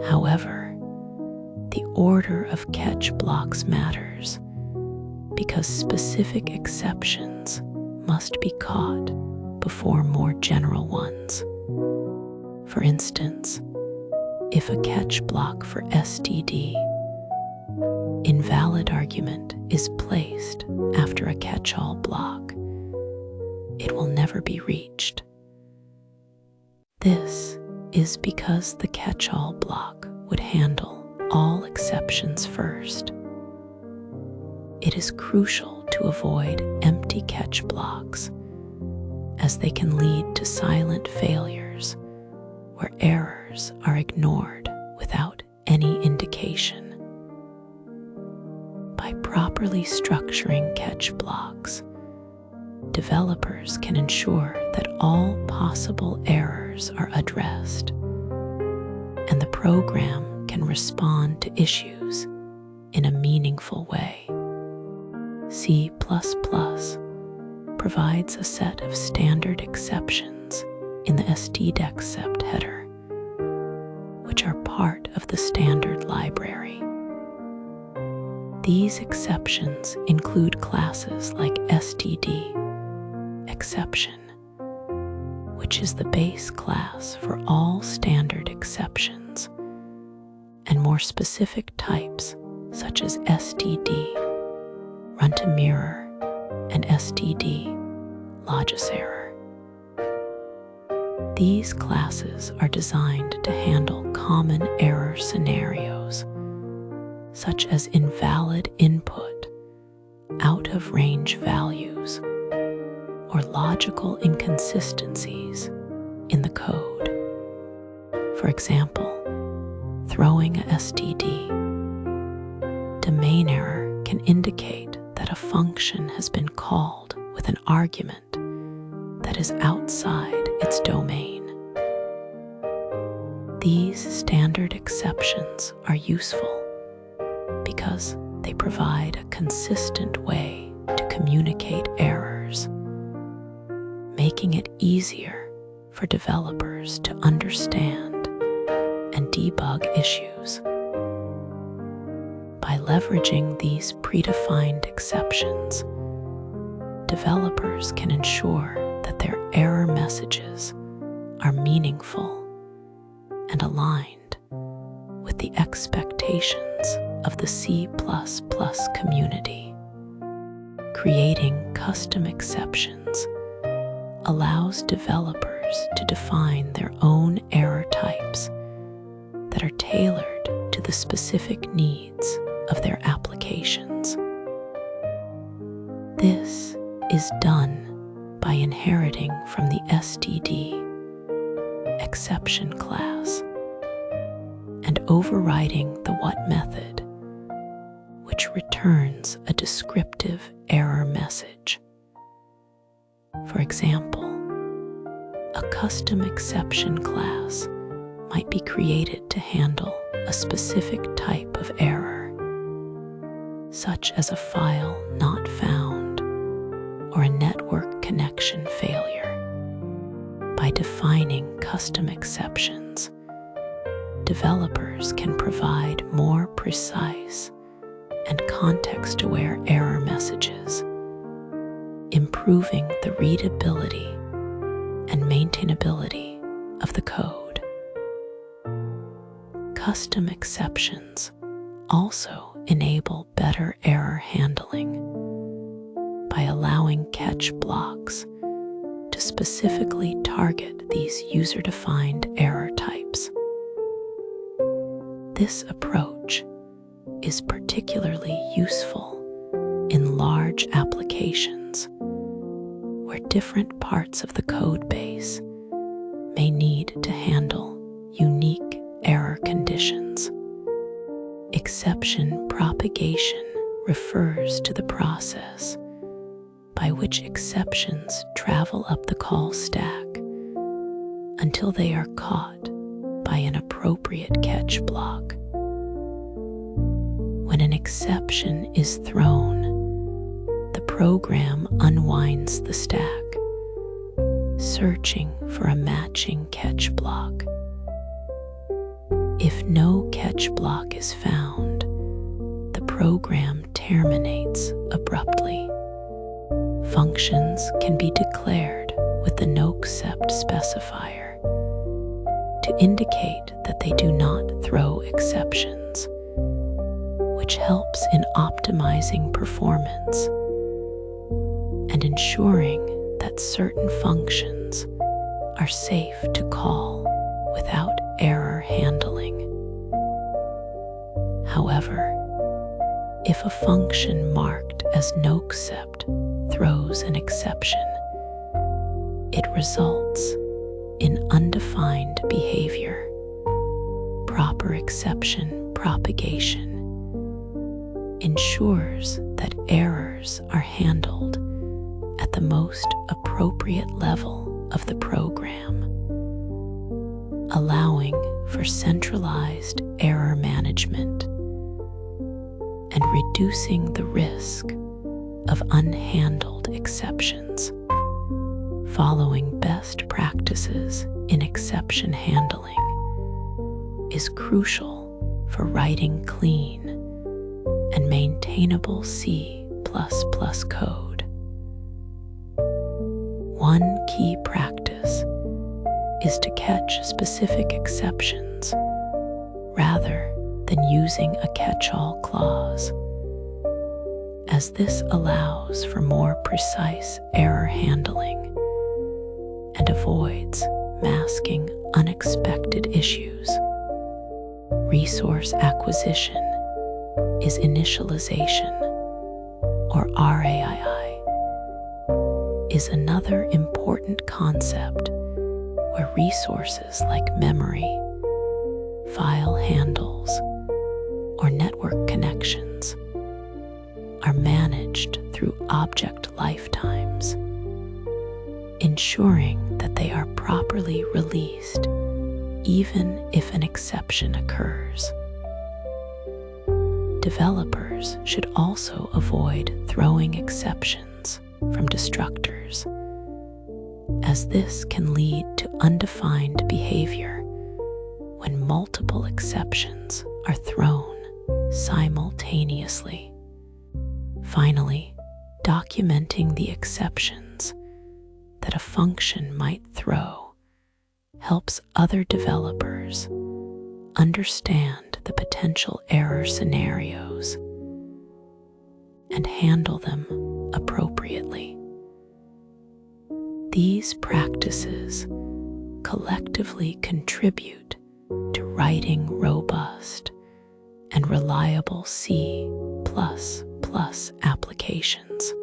[SPEAKER 1] However, the order of catch blocks matters because specific exceptions must be caught before more general ones. For instance, if a catch block for STD, invalid argument, argument is placed after a catch-all block, it will never be reached. This is because the catch-all block would handle all exceptions first. It is crucial to avoid empty catch blocks, as they can lead to silent failures where errors are ignored without any indication. By properly structuring catch blocks, developers can ensure that all possible errors are addressed, and the program can respond to issues in a meaningful way. C++ provides a set of standard exceptions in the stdexcept header, which are part of the standard library. These exceptions include classes like stdException, which is the base class for all standard exceptions, and more specific types such as std run-to-mirror and std logiserror. These classes are designed to handle common error scenarios, such as invalid input, out-of-range values, or logical inconsistencies in the code. For example, throwing a std domain error can indicate that a function has been called with an argument that is outside its domain. These standard exceptions are useful because they provide a consistent way to communicate errors, making it easier for developers to understand and debug issues. By leveraging these predefined exceptions, developers can ensure that their error messages are meaningful and aligned with the expectations of the C++ community. Creating custom exceptions allows developers to define their own error types that are tailored to the specific needs of their applications. This is done by inheriting from the stdException class and overriding the what method, which returns a descriptive error message. For example, a custom exception class might be created to handle a specific type of error, such as a file not found or a network connection failure. By defining custom exceptions, developers can provide more precise and context-aware error messages, improving the readability and maintainability of the code. Custom exceptions also enable better error handling by allowing catch blocks to specifically target these user-defined error types. This approach is particularly useful in large applications where different parts of the code base may need to handle unique error conditions. Exception propagation refers to the process by which exceptions travel up the call stack until they are caught by an appropriate catch block. When an exception is thrown, the program unwinds the stack, searching for a matching catch block. If no catch block is found, the program terminates abruptly. Functions can be declared with the noexcept specifier to indicate that they do not throw exceptions, which helps in optimizing performance and ensuring that certain functions are safe to call without error handling. However, if a function marked as noexcept throws an exception, it results in undefined behavior. Proper exception propagation ensures that errors are handled at the most appropriate level of the program, allowing for centralized error management and reducing the risk of unhandled exceptions. Following best practices in exception handling is crucial for writing clean and maintainable C++ code. One key practice is to catch specific exceptions rather than using a catch-all clause, as this allows for more precise error handling and avoids masking unexpected issues. Resource acquisition is initialization, or RAII, is another important concept where resources like memory, file handles, or network connections are managed through object lifetimes, ensuring that they are properly released even if an exception occurs. Developers should also avoid throwing exceptions from destructors, as this can lead to undefined behavior when multiple exceptions are thrown simultaneously. Finally, documenting the exceptions that a function might throw helps other developers understand the potential error scenarios and handle them appropriately. These practices collectively contribute to writing robust and reliable C++ applications.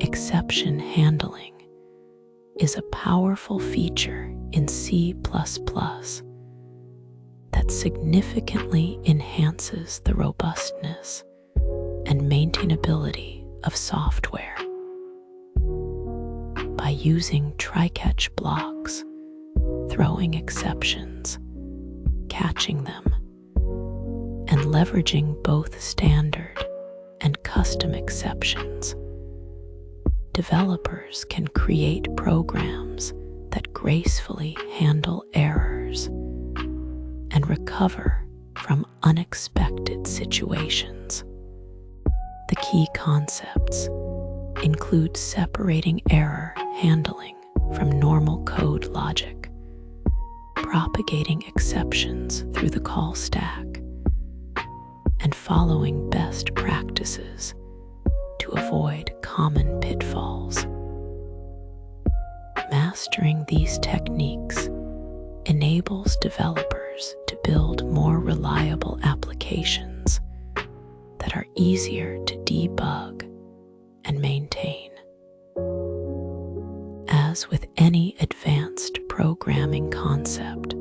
[SPEAKER 1] Exception handling is a powerful feature in C++ that significantly enhances the robustness and maintainability of software. By using try-catch blocks, throwing exceptions, catching them, and leveraging both standard and custom exceptions, developers can create programs that gracefully handle errors and recover from unexpected situations. The key concepts include separating error handling from normal code logic, propagating exceptions through the call stack, and following best practices to avoid common pitfalls. Mastering these techniques enables developers to build more reliable applications that are easier to debug and maintain. As with any advanced programming concept,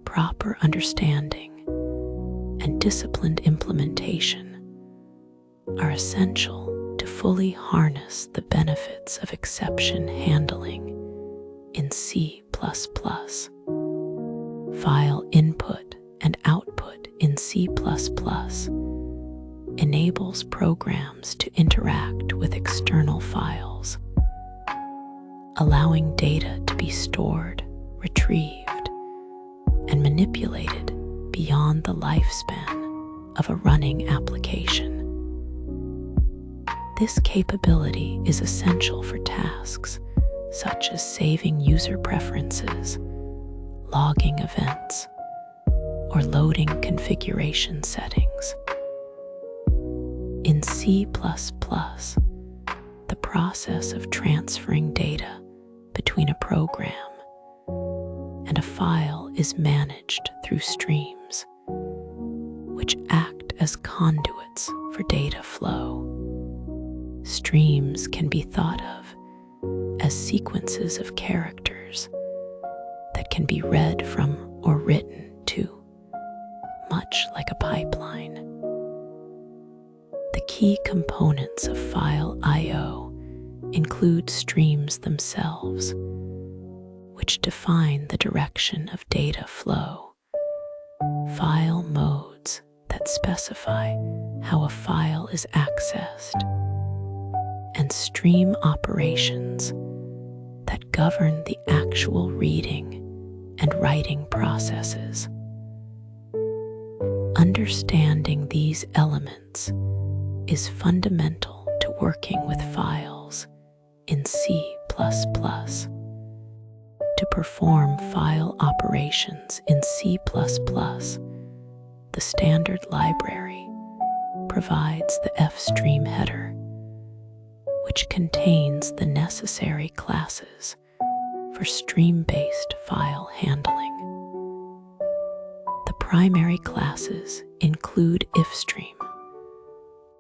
[SPEAKER 1] proper understanding and disciplined implementation are essential to fully harness the benefits of exception handling in C++. File input and output in C++ enables programs to interact with external files, allowing data to be stored, retrieved, and manipulated beyond the lifespan of a running application. This capability is essential for tasks such as saving user preferences, logging events, or loading configuration settings. C++, the process of transferring data between a program and a file is managed through streams, which act as conduits for data flow. Streams can be thought of as sequences of characters that can be read from or written to, much like a pipeline. The key components of file I/O include streams themselves, which define the direction of data flow, file modes that specify how a file is accessed, and stream operations that govern the actual reading and writing processes. Understanding these elements is fundamental to working with files in C++. To perform file operations in C++, the standard library provides the fstream header, which contains the necessary classes for stream-based file handling. The primary classes include ifstream,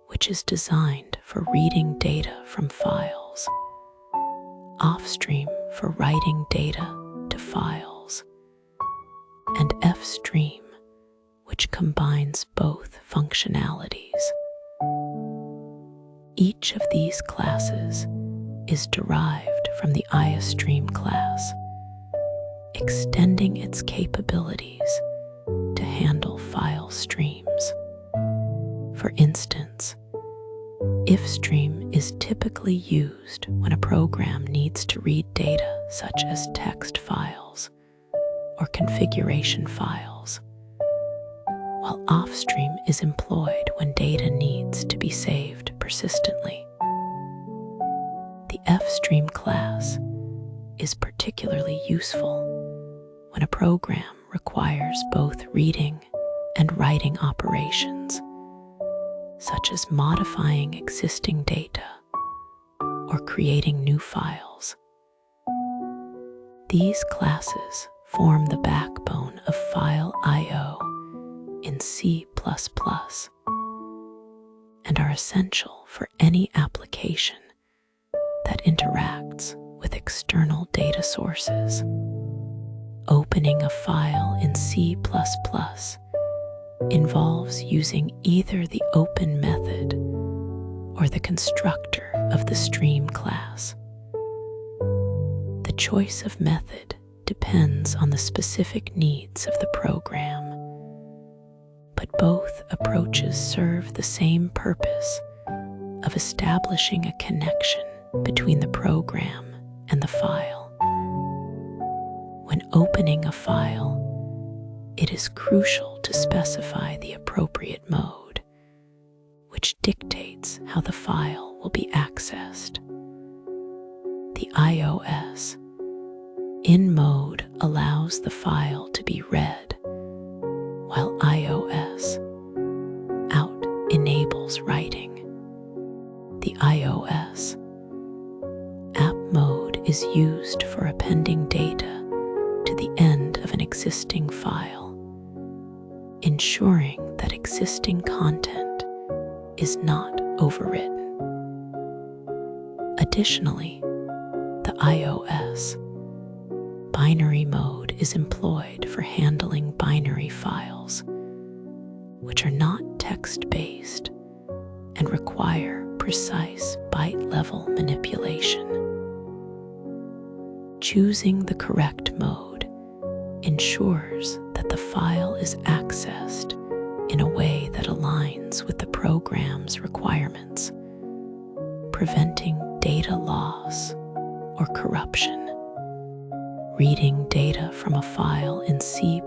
[SPEAKER 1] which is designed for reading data from files, offstream for writing data to files, and fstream, which combines both functionalities. Each of these classes is derived from the iostream class, extending its capabilities to handle file streams. For instance, ifstream is typically used when a program needs to read data such as text files or configuration files, while offstream is employed when data needs to be saved persistently. The fstream class is particularly useful when a program requires both reading and writing operations, such as modifying existing data or creating new files. These classes form the backbone of file I/O in C++ and are essential for any application that interacts with external data sources. Opening a file in C++ involves using either the open method or the constructor of the stream class. The choice of method depends on the specific needs of the program, but both approaches serve the same purpose of establishing a connection between the program and the file. When opening a file, it is crucial to specify the appropriate mode, which dictates how the file will be accessed. The iOS in mode allows the file to be read, while iOS out enables writing. The iOS app mode is used for appending data to the end of an existing file, ensuring that existing content is not overwritten. Additionally, the iOS binary mode is employed for handling binary files, which are not text-based and require precise byte-level manipulation. Choosing the correct mode ensures that the file is accessed in a way that aligns with the program's requirements, preventing data loss or corruption. Reading data from a file in C++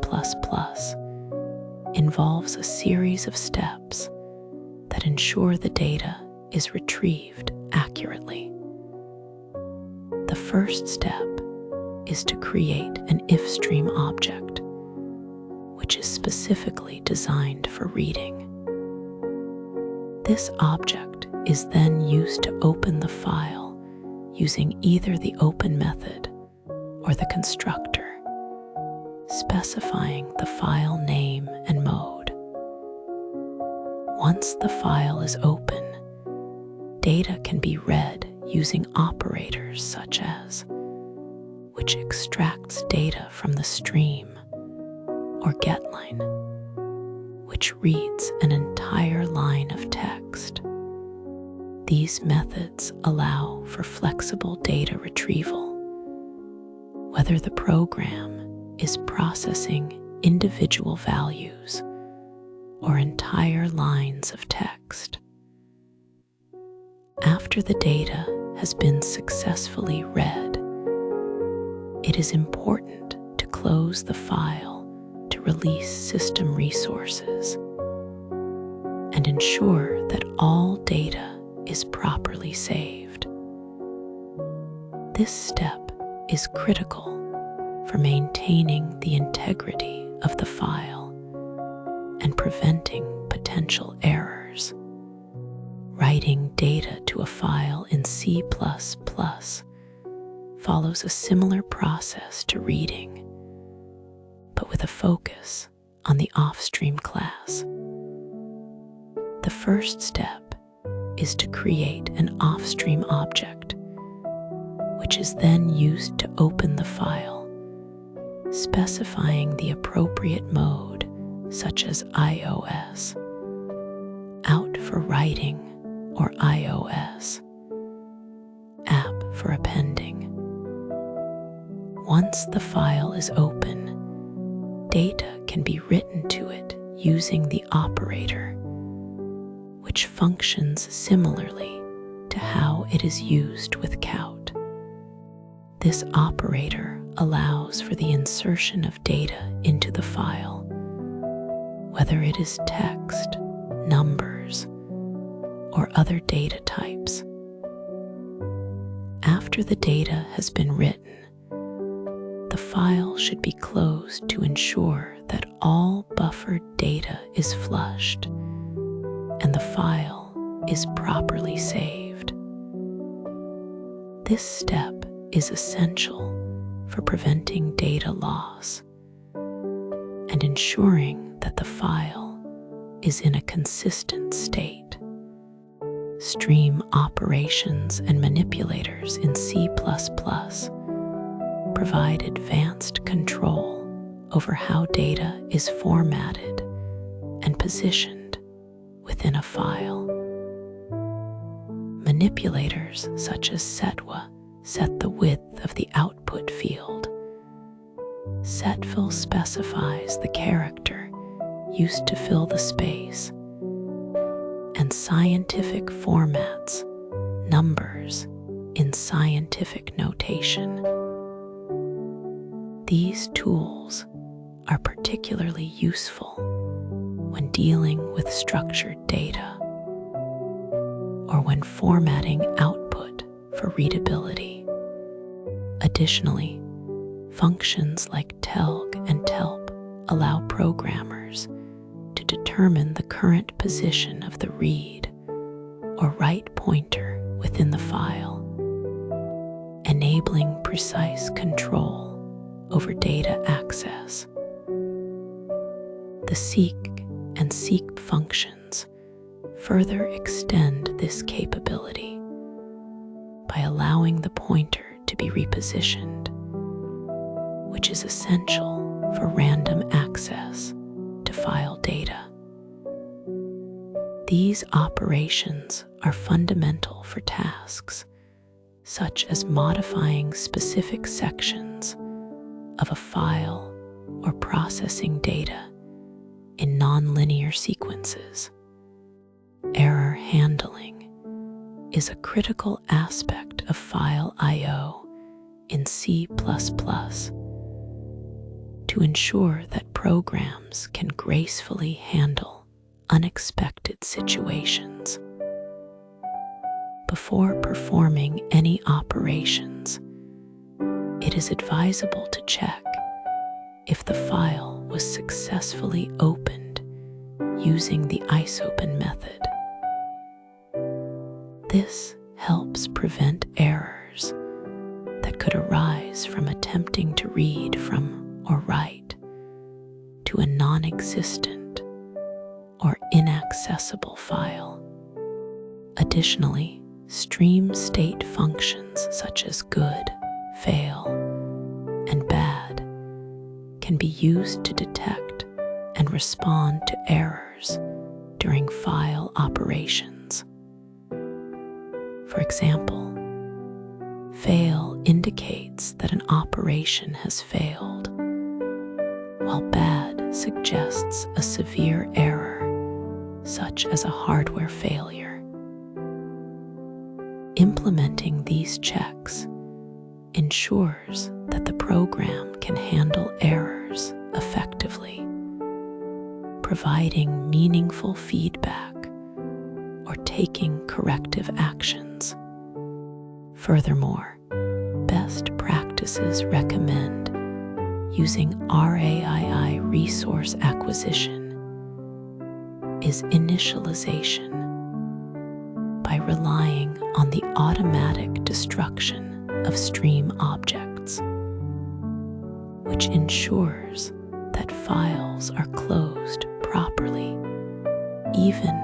[SPEAKER 1] involves a series of steps that ensure the data is retrieved accurately. The first step is to create an ifstream object, which is specifically designed for reading. This object is then used to open the file using either the open method or the constructor, specifying the file name and mode. Once the file is open, data can be read using operators such as which extracts data from the stream, or getLine, which reads an entire line of text. These methods allow for flexible data retrieval, whether the program is processing individual values or entire lines of text. After the data has been successfully read, it is important to close the file to release system resources and ensure that all data is properly saved. This step is critical for maintaining the integrity of the file and preventing potential errors. Writing data to a file in C++ follows a similar process to reading, but with a focus on the offstream class. The first step is to create an offstream object, which is then used to open the file, specifying the appropriate mode, such as iOS, out for writing, or iOS, app for appending. Once the file is open, data can be written to it using the operator, which functions similarly to how it is used with count. This operator allows for the insertion of data into the file, whether it is text, numbers, or other data types. After the data has been written, the file should be closed to ensure that all buffered data is flushed and the file is properly saved. This step is essential for preventing data loss and ensuring that the file is in a consistent state. Stream operations and manipulators in C++ provide advanced control over how data is formatted and positioned within a file. Manipulators such as setwa set the width of the output field. Setfill specifies the character used to fill the space, and scientific formats numbers in scientific notation. These tools are particularly useful when dealing with structured data or when formatting output for readability. Additionally, functions like telg and telp allow programmers to determine the current position of the read or write pointer within the file, enabling precise control over data access. The seek and seek functions further extend this capability by allowing the pointer to be repositioned, which is essential for random access to file data. These operations are fundamental for tasks such as modifying specific sections of a file or processing data in nonlinear sequences. Error handling is a critical aspect of file I/O in C++ to ensure that programs can gracefully handle unexpected situations. Before performing any operations, it is advisable to check if the file was This helps prevent errors that could arise from attempting to read from or write to a non-existent or inaccessible file. Additionally, stream state functions such as good, fail, and bad can be used to detect and respond to errors during file operations. For example, fail indicates that an operation has failed, while bad suggests a severe error, such as a hardware failure. Implementing these checks ensures that the program can handle errors effectively, providing meaningful feedback or taking corrective actions. Furthermore, best practices recommend using RAII resource acquisition is initialization by relying on the automatic destruction of stream objects, which ensures that files are closed properly, even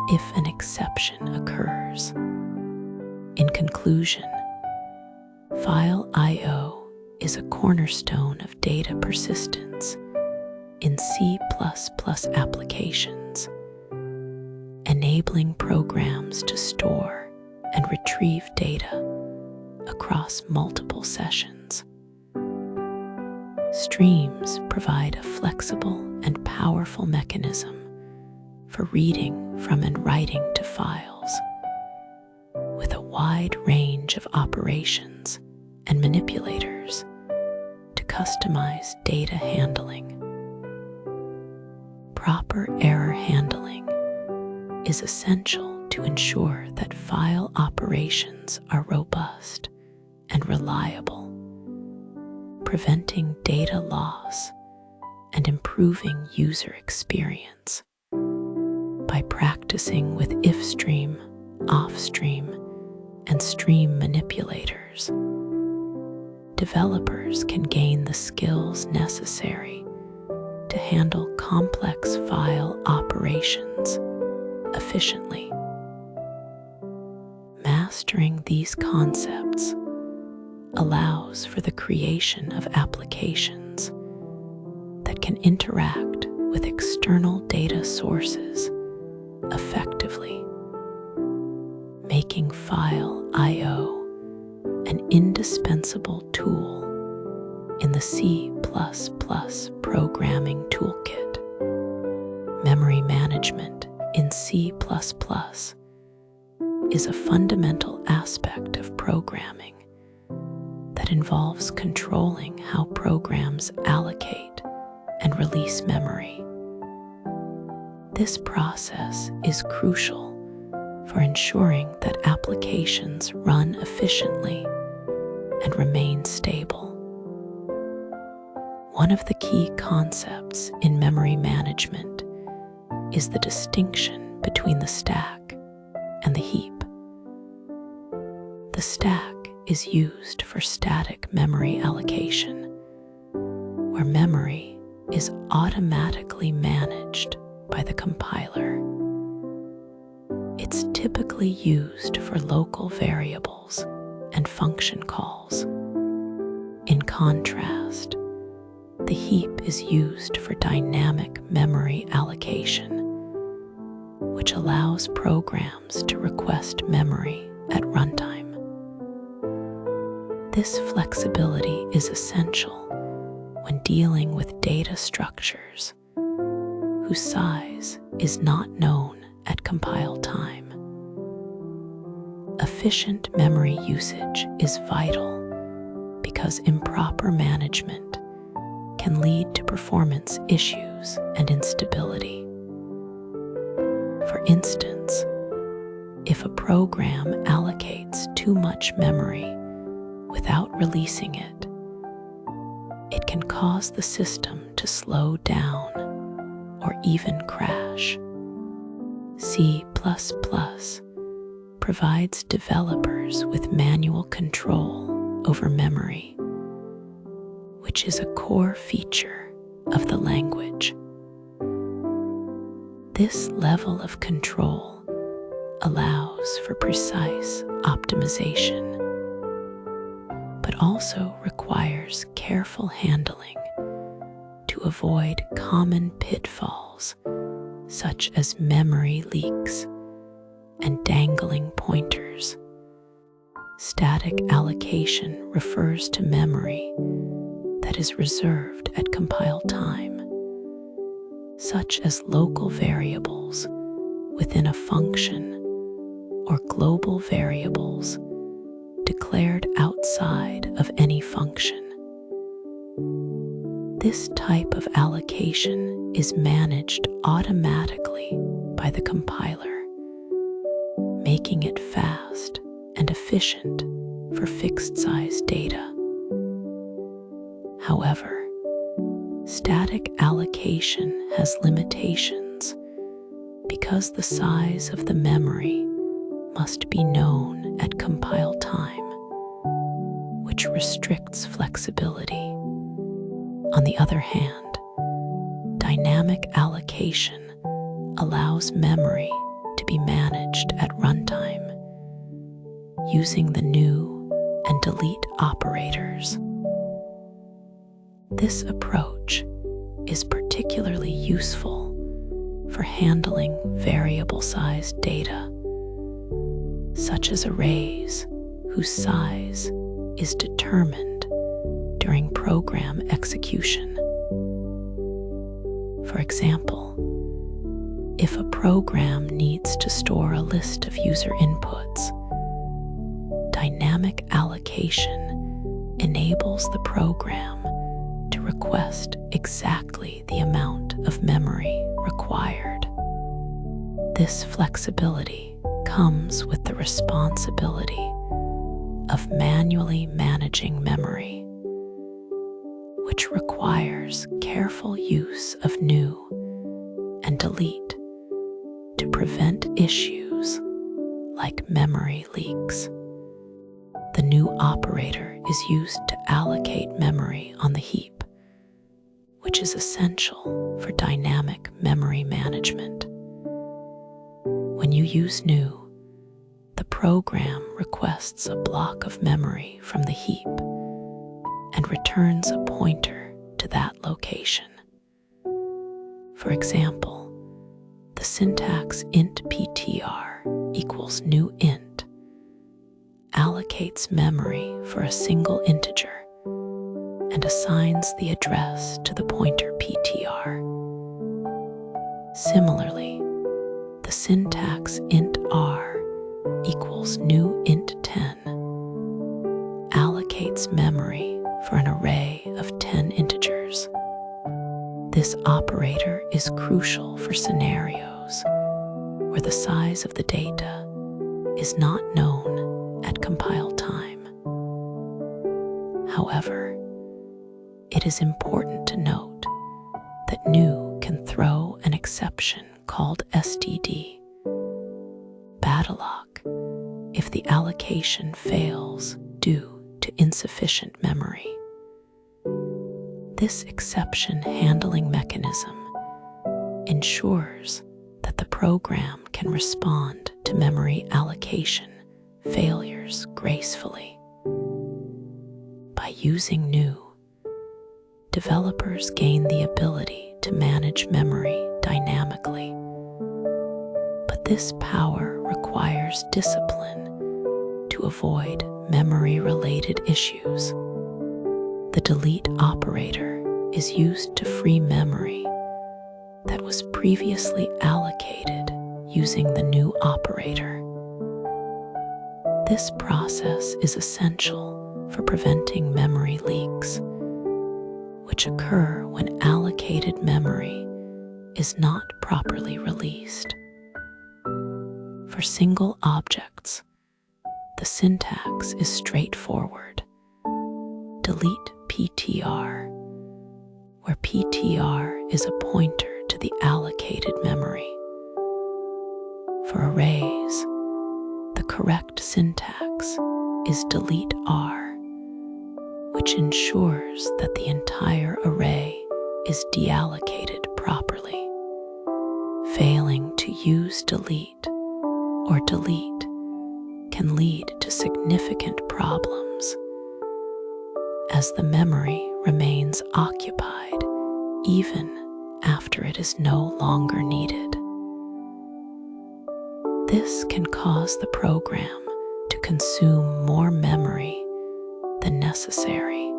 [SPEAKER 1] if an exception occurs. In conclusion, file I/O is a cornerstone of data persistence in C++ applications, enabling programs to store and retrieve data across multiple sessions. Streams provide a flexible and powerful mechanism for reading from and writing to files, with a wide range of operations and manipulators to customize data handling. Proper error handling is essential to ensure that file operations are robust and reliable, preventing data loss and improving user experience. By practicing with if-stream, off-stream, and stream manipulators, developers can gain the skills necessary to handle complex file operations efficiently. Mastering these concepts allows for the creation of applications that can interact with external data sources effectively, making file I/O an indispensable tool in the C++ programming toolkit. Memory management in C++ is a fundamental aspect of programming that involves controlling how programs allocate and release memory. This process is crucial for ensuring that applications run efficiently and remain stable. One of the key concepts in memory management is the distinction between the stack and the heap. The stack is used for static memory allocation, where memory is automatically managed by the compiler. It's typically used for local variables and function calls. In contrast, the heap is used for dynamic memory allocation, which allows programs to request memory at runtime. This flexibility is essential when dealing with data structures whose size is not known at compile time. Efficient memory usage is vital because improper management can lead to performance issues and instability. For instance, if a program allocates too much memory without releasing it, it can cause the system to slow down or even crash. C++ provides developers with manual control over memory, which is a core feature of the language. This level of control allows for precise optimization, but also requires careful handling to avoid common pitfalls such as memory leaks and dangling pointers. Static allocation refers to memory that is reserved at compile time, such as local variables within a function or global variables declared outside of any function. This type of allocation is managed automatically by the compiler, making it fast and efficient for fixed-size data. However, static allocation has limitations because the size of the memory must be known at compile time, which restricts flexibility. On the other hand, dynamic allocation allows memory to be managed at runtime using the new and delete operators. This approach is particularly useful for handling variable-sized data, such as arrays whose size is determined during program execution. For example, if a program needs to store a list of user inputs, dynamic allocation enables the program to request exactly the amount of memory required. This flexibility comes with the responsibility of manually managing memory, which requires careful use of new and delete to prevent issues like memory leaks. The new operator is used to allocate memory on the heap, which is essential for dynamic memory management. When you use new, the program requests a block of memory from the heap and returns a pointer to that location. For example, the syntax int ptr equals new int allocates memory for a single integer and assigns the address to the pointer ptr. Similarly, the syntax int r equals new int 10 allocates memory for an array of 10 integers. This operator is crucial for scenarios where the size of the data is not known at compile time. However, it is important to note that new can throw an exception called STD, bad luck, if the allocation fails due to insufficient memory. This exception handling mechanism ensures that the program can respond to memory allocation failures gracefully. By using new, developers gain the ability to manage memory dynamically. But this power requires discipline to avoid memory-related issues. The delete operator is used to free memory that was previously allocated using the new operator. This process is essential for preventing memory leaks, which occur when allocated memory is not properly released. For single objects, the syntax is straightforward. Delete PTR, where PTR is a pointer to the allocated memory. For arrays, the correct syntax is delete R, which ensures that the entire array is deallocated properly. Failing to use delete or delete can lead to significant problems, as the memory remains occupied even after it is no longer needed. This can cause the program to consume more memory than necessary,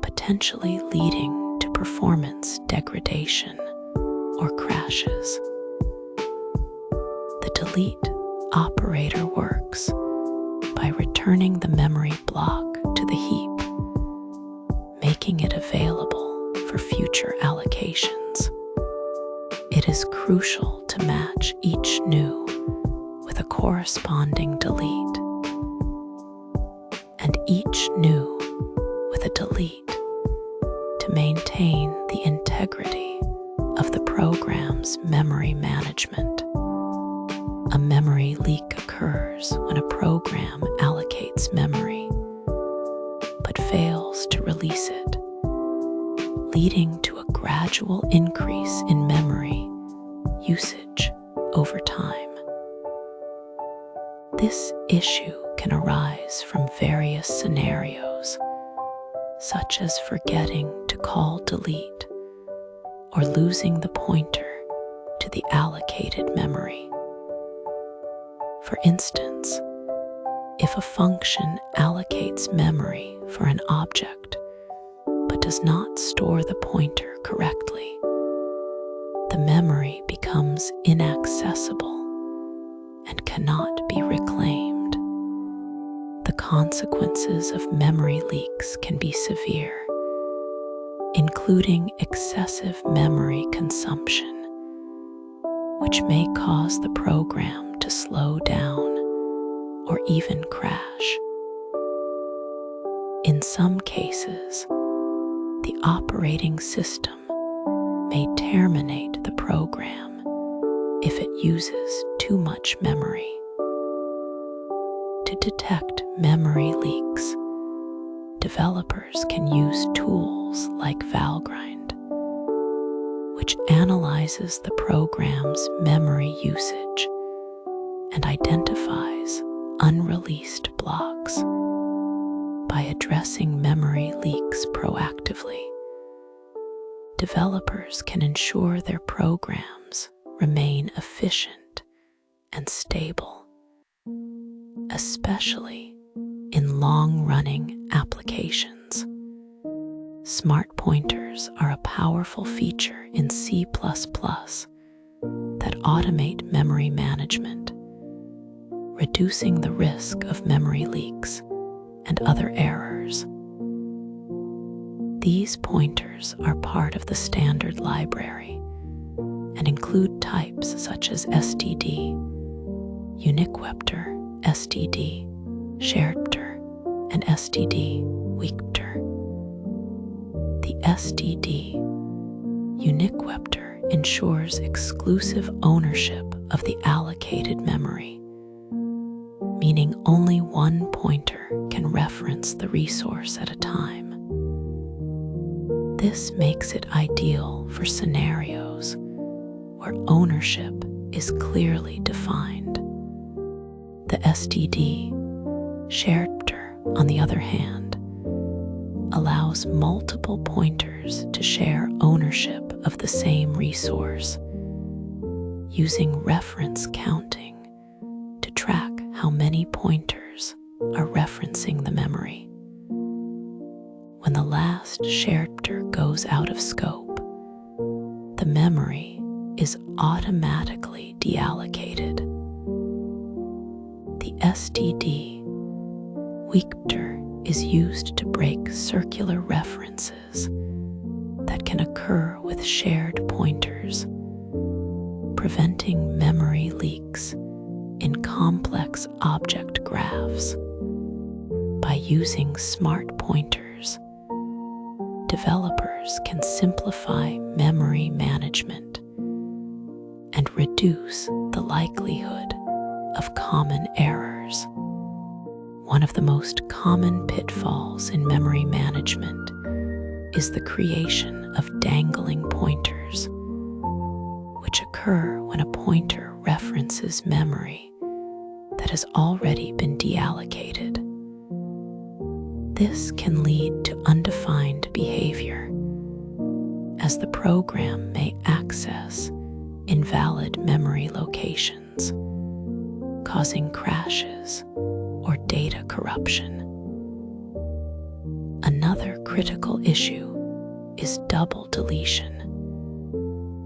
[SPEAKER 1] potentially leading to performance degradation or crashes. The delete operator works by returning the memory block to the heap, making it available for future allocations. It is crucial to match each new with a corresponding delete, and each new with a delete to maintain the integrity of the program's memory management. A memory leak occurs when a program allocates memory but fails to release it, leading to a gradual increase in memory usage over time. This issue can arise from various scenarios, such as forgetting to call delete or losing the pointer to the allocated memory. For instance, if a function allocates memory for an object but does not store the pointer correctly, the memory becomes inaccessible and cannot be reclaimed. The consequences of memory leaks can be severe, including excessive memory consumption, which may cause the program to slow down or even crash. In some cases, the operating system may terminate the program if it uses too much memory. To detect memory leaks, developers can use tools like Valgrind, which analyzes the program's memory usage and identifies unreleased blocks. By addressing memory leaks proactively, developers can ensure their programs remain efficient and stable, especially in long-running applications. Smart pointers are a powerful feature in C++ that automate memory management, reducing the risk of memory leaks and other errors. These pointers are part of the standard library and include types such as std, uniquevector, std, sharedvector, and std, weakvector. The std uniquevector ensures exclusive ownership of the allocated memory, meaning only one pointer can reference the resource at a time. This makes it ideal for scenarios where ownership is clearly defined. The std sharedvector, on the other hand, allows multiple pointers to share ownership of the same resource, using reference counting to track how many pointers are referencing the memory. When the last sharedvector goes out of scope, the memory is automatically deallocated. The std weakvector is used to break circular references that can occur with shared pointers, preventing memory leaks in complex object graphs. By using smart pointers, developers can simplify memory management and reduce the likelihood of common errors. One of the most common pitfalls in memory management is the creation of dangling pointers, which occur when a pointer references memory that has already been deallocated. This can lead to undefined behavior, as the program may access invalid memory locations, causing crashes or data corruption. Another critical issue is double deletion,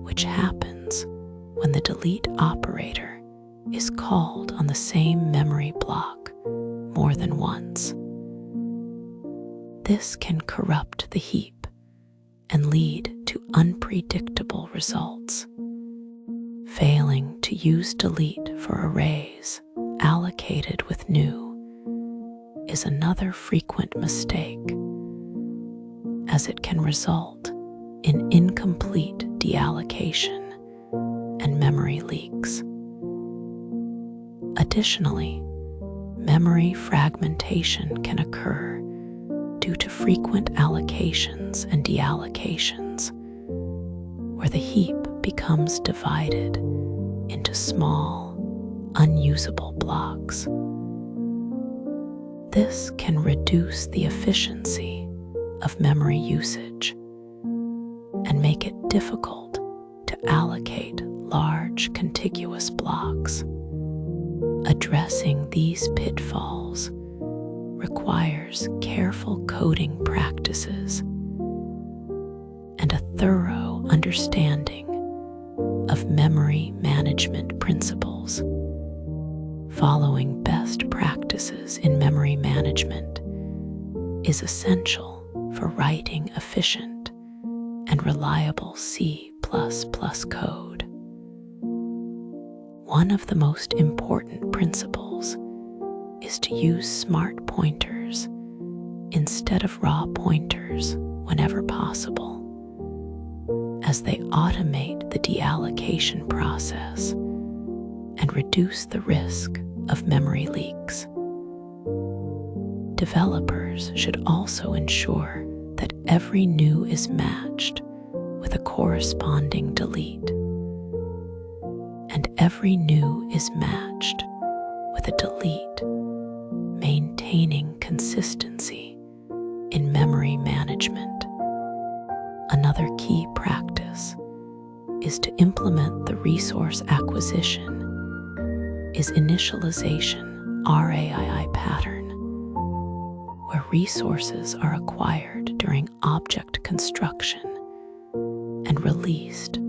[SPEAKER 1] which happens when the delete operator is called on the same memory block more than once. This can corrupt the heap and lead to unpredictable results. Failing to use delete for arrays allocated with new is another frequent mistake, as it can result in incomplete deallocation and memory leaks. Additionally, memory fragmentation can occur due to frequent allocations and deallocations, where the heap becomes divided into small, unusable blocks. This can reduce the efficiency of memory usage and make it difficult to allocate large contiguous blocks. Addressing these pitfalls requires careful coding practices and a thorough understanding of memory management principles. Following best practices in memory management is essential for writing efficient and reliable C++ code. One of the most important principles is to use smart pointers instead of raw pointers whenever possible, as they automate the deallocation process and reduce the risk of memory leaks. Developers should also ensure that every new is matched with a corresponding delete, and every new is matched with a delete, maintaining consistency in memory management. Another key practice is to implement the resource acquisition is initialization RAII pattern, where resources are acquired during object construction and released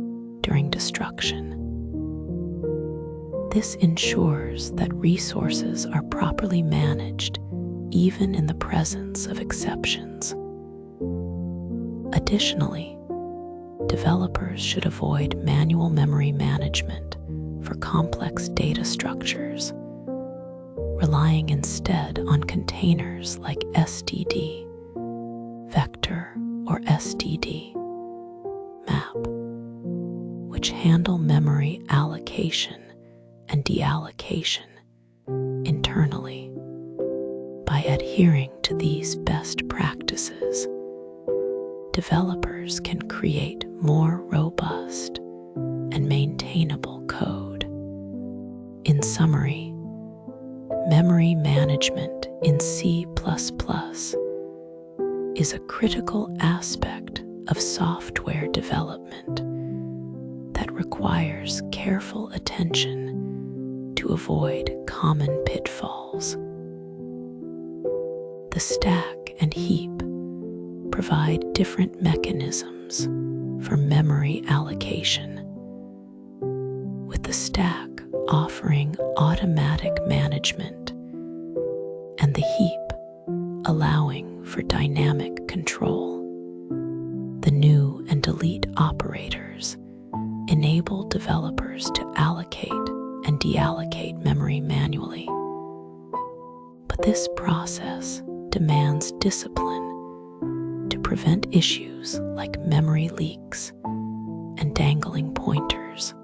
[SPEAKER 1] during destruction. This ensures that resources are properly managed even in the presence of exceptions. Additionally, developers should avoid manual memory management for complex data structures, relying instead on containers like std, vector, or std, map, which handle memory allocation and deallocation internally. By adhering to these best practices, developers can create more robust and maintainable code. In summary, memory management in C++ is a critical aspect of software development that requires careful attention to avoid common pitfalls. The stack and heap provide different mechanisms for memory allocation, with the stack offering automatic management and the heap allowing for dynamic control. The new and delete operators enable developers to allocate and deallocate memory manually. But this process demands discipline to prevent issues like memory leaks and dangling pointers.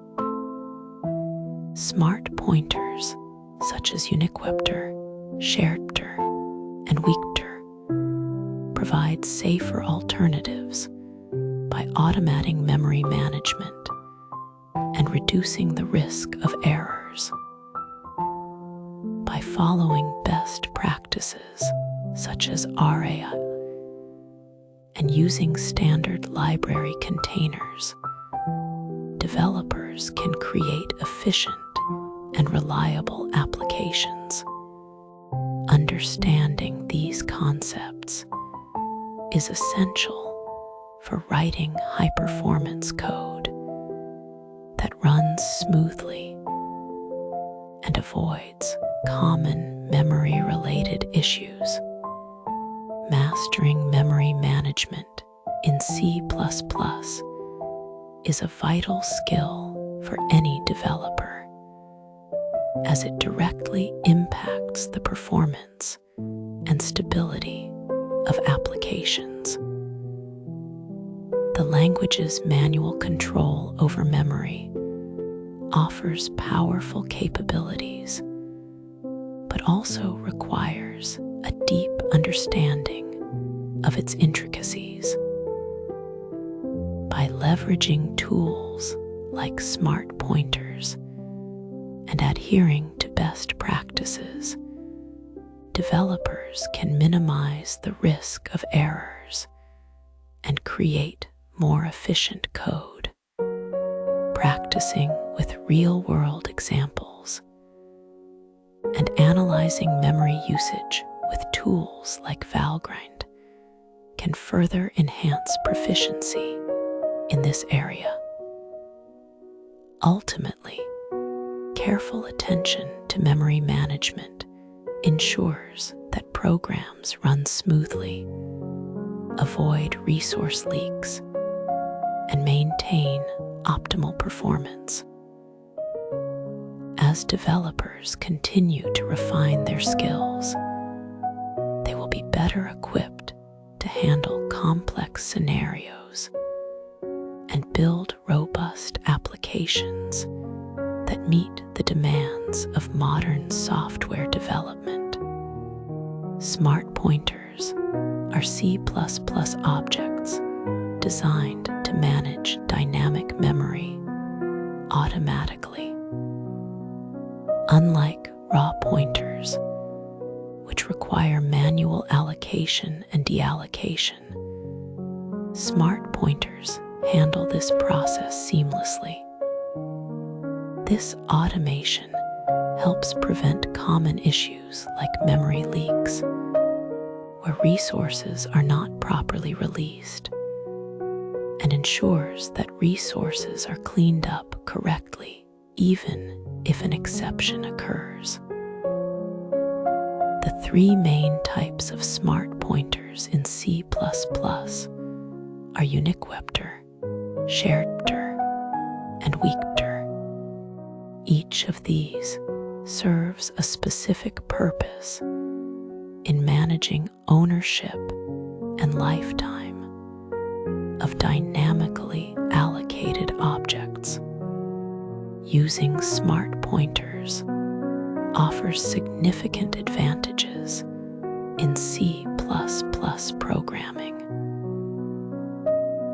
[SPEAKER 1] Smart pointers such as uniquepter, sharedter, and weakter, provide safer alternatives by automating memory management and reducing the risk of errors. By following best practices such as RAI and using standard library containers, developers can create efficient and reliable applications. Understanding these concepts is essential for writing high-performance code that runs smoothly and avoids common memory-related issues. Mastering memory management in C++ is a vital skill for any developer, as it directly impacts the performance and stability of applications. The language's manual control over memory offers powerful capabilities, but also requires a deep understanding of its intricacies. By leveraging tools like smart pointers and adhering to best practices, developers can minimize the risk of errors and create more efficient code. Practicing with real-world examples and analyzing memory usage with tools like Valgrind can further enhance proficiency in this area. Ultimately, careful attention to memory management ensures that programs run smoothly, avoid resource leaks, and maintain optimal performance. As developers continue to refine their skills, they will be better equipped to handle complex scenarios and build robust applications that meet the demands of modern software development. Smart pointers are C++ objects designed to manage dynamic memory automatically. Unlike raw pointers, which require manual allocation and deallocation, smart pointers handle this process seamlessly. This automation helps prevent common issues like memory leaks, where resources are not properly released, and ensures that resources are cleaned up correctly even if an exception occurs. The three main types of smart pointers in C++ are uniquepter, sharedter, and weakter. Each of these serves a specific purpose in managing ownership and lifetime of dynamically allocated objects. Using smart pointers offers significant advantages in C++ programming.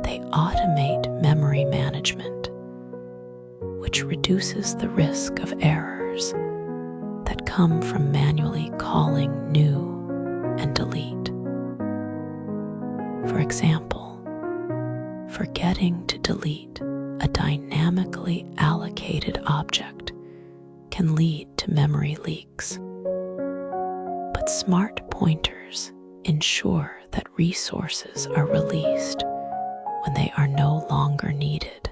[SPEAKER 1] They automate memory management, which reduces the risk of errors that come from manually calling new and delete. For example, forgetting to delete a dynamically allocated object can lead to memory leaks. But smart pointers ensure that resources are released when they are no longer needed.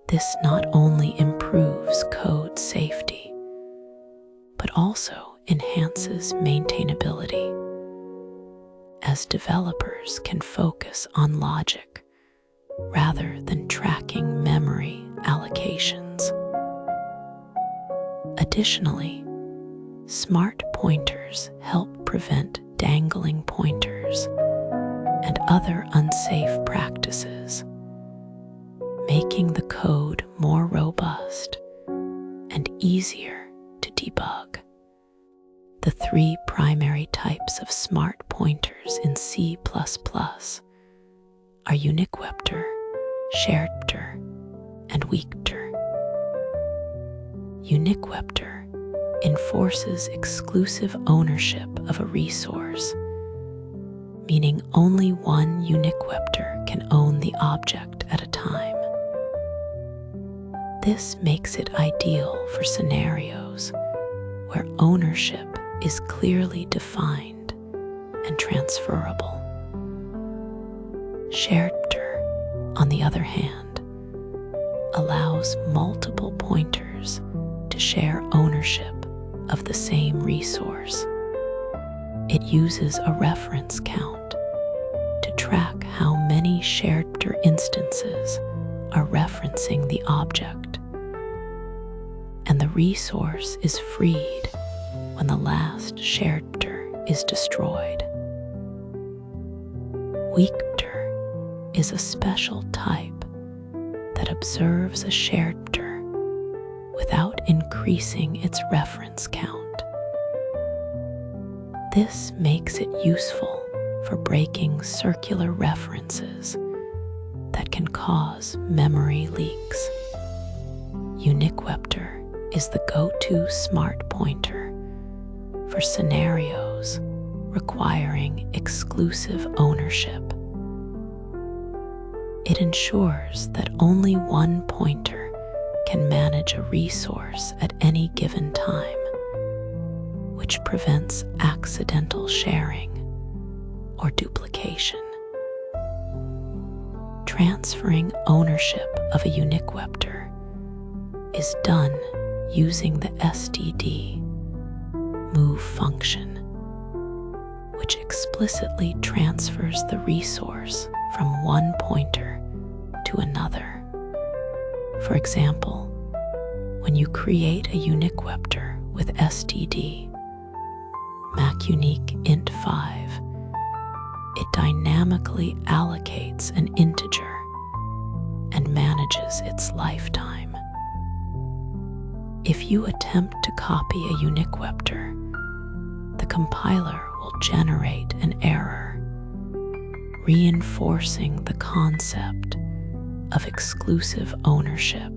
[SPEAKER 1] This not only improves code safety, but also enhances maintainability, as developers can focus on logic rather than tracking memory allocations. Additionally, smart pointers help prevent dangling pointers and other unsafe practices, making the code more robust and easier to debug. The three primary types of smart pointers in C++ are uniquepter, sharedpter, and weakpter. Uniquepter enforces exclusive ownership of a resource, meaning only one uniquepter can own the object at a time. This makes it ideal for scenarios where ownership is clearly defined and transferable. Sharedpter, on the other hand, allows multiple pointers to share ownership of the same resource. It uses a reference count to track how many sharedpter instances are referencing the object, and the resource is freed when the last sharedpter is destroyed. Weakpter is a special type that observes a sharedpter without increasing its reference count. This makes it useful for breaking circular references that can cause memory leaks. Uniquepter is the go-to smart pointer for scenarios requiring exclusive ownership. It ensures that only one pointer can manage a resource at any given time, which prevents accidental sharing or duplication. Transferring ownership of a uniquepter is done using the std move function, which explicitly transfers the resource from one pointer to another. For example, when you create a uniquepter with std macunique int5, it dynamically allocates an integer and manages its lifetime. If you attempt to copy a uniquepter, the compiler will generate an error, reinforcing the concept of exclusive ownership.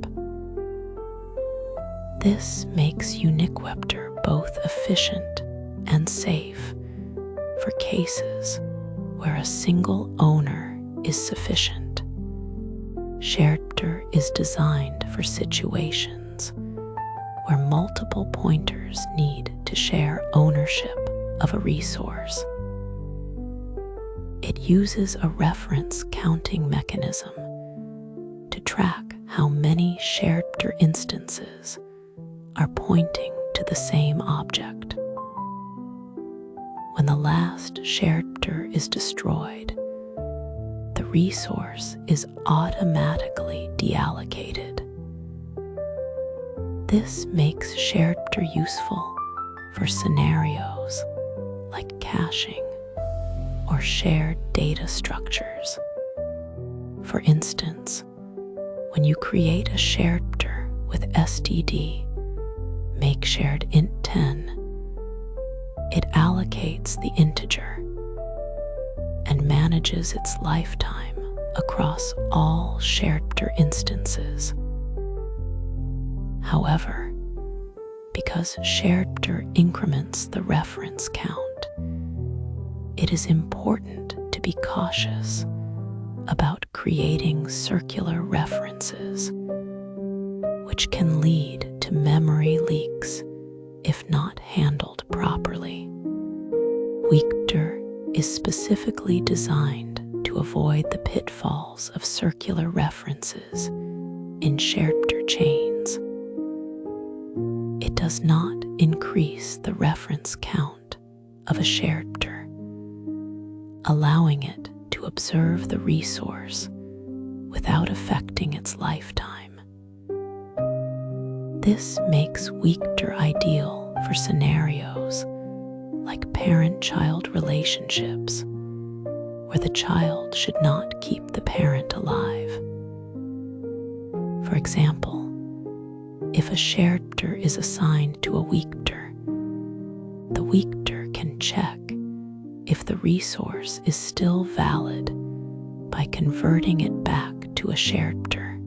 [SPEAKER 1] This makes uniquepter both efficient and safe for cases where a single owner is sufficient. Sharedpter is designed for situations where multiple pointers need to share ownership of a resource. It uses a reference counting mechanism to track how many sharedpter instances are pointing to the same object. When the last sharedpter is destroyed, the resource is automatically deallocated. This makes sharedpter useful for scenarios like caching or shared data structures. For instance, when you create a sharedpter with std make shared int10, it allocates the integer and manages its lifetime across all sharedpter instances. However, because sharedpter increments the reference count, it is important to be cautious about creating circular references, which can lead to memory leaks if not handled properly. Weakpter is specifically designed to avoid the pitfalls of circular references in sharedpter chains. It does not increase the reference count of a sharedpter, allowing it to observe the resource without affecting its lifetime. This makes weakpter ideal for scenarios like parent-child relationships, where the child should not keep the parent alive. For example, if a sharedter is assigned to a weakter, the weakter can check if the resource is still valid by converting it back to a sharedter.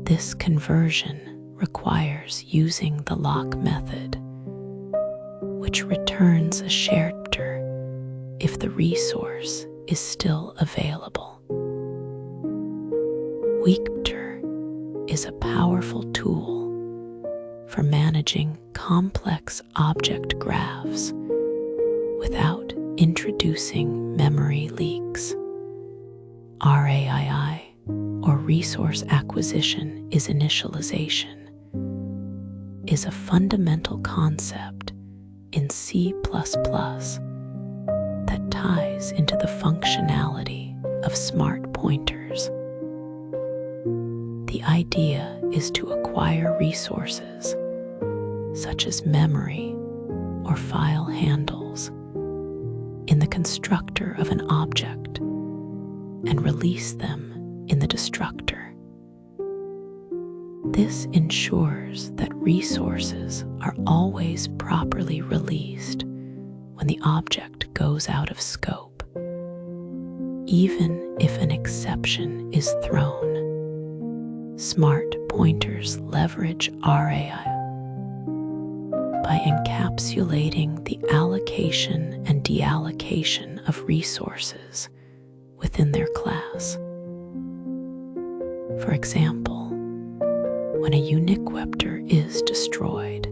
[SPEAKER 1] This conversion requires using the lock method, which returns a sharedter if the resource is still available. Weakter is a powerful tool for managing complex object graphs without introducing memory leaks. RAII, or resource acquisition is initialization, is a fundamental concept in C++ that ties into the functionality of smart pointers. The idea is to acquire resources such as memory or file handles in the constructor of an object and release them in the destructor. This ensures that resources are always properly released when the object goes out of scope, even if an exception is thrown. Smart pointers leverage RAI by encapsulating the allocation and deallocation of resources within their class. For example, when a uniquepter is destroyed,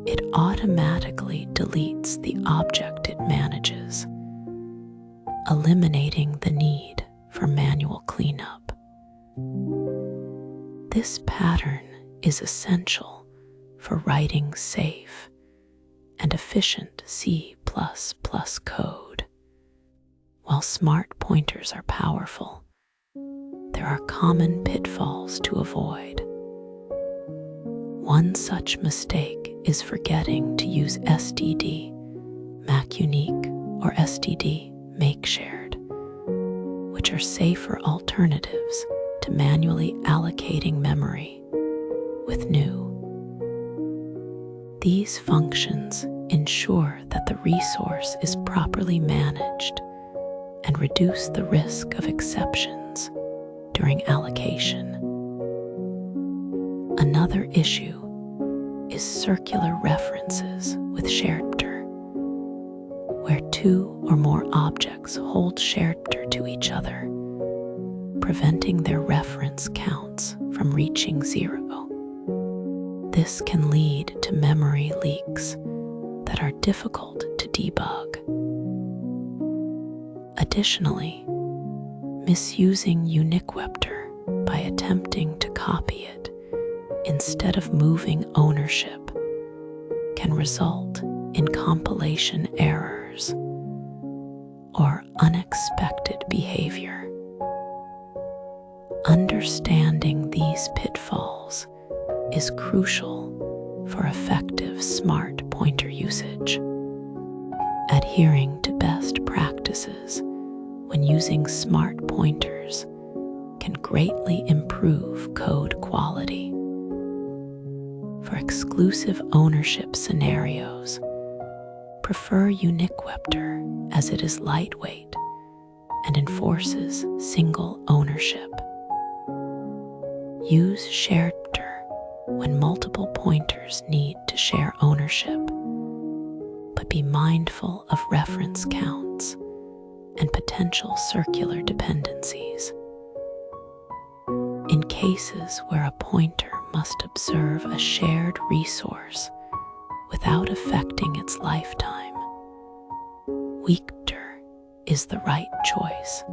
[SPEAKER 1] it automatically deletes the object it manages, eliminating the need for manual cleanup. This pattern is essential for writing safe and efficient C++ code. While smart pointers are powerful, there are common pitfalls to avoid. One such mistake is forgetting to use STD, MacUnique, or STD, MakeShared, which are safer alternatives to manually allocating memory with new. These functions ensure that the resource is properly managed and reduce the risk of exceptions during allocation. Another issue is circular references with sharedter, where two or more objects hold sharedter to each other, preventing their reference counts from reaching 0. This can lead to memory leaks that are difficult to debug. Additionally, misusing uniquepter by attempting to copy it instead of moving ownership can result in compilation errors or unexpected behavior. Understanding these pitfalls is crucial for effective smart pointer usage. Adhering to best practices when using smart pointers can greatly improve code quality. For exclusive ownership scenarios, prefer uniquepter as it is lightweight and enforces single ownership. Use sharedter when multiple pointers need to share ownership, but be mindful of reference counts and potential circular dependencies. In cases where a pointer must observe a shared resource without affecting its lifetime, weakter is the right choice.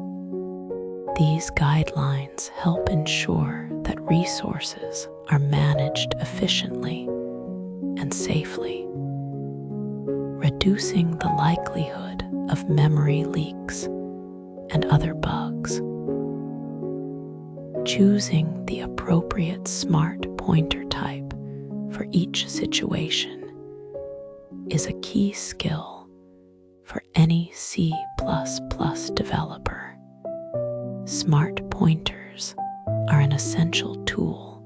[SPEAKER 1] These guidelines help ensure that resources are managed efficiently and safely, reducing the likelihood of memory leaks and other bugs. Choosing the appropriate smart pointer type for each situation is a key skill for any C++ developer. Smart pointers are an essential tool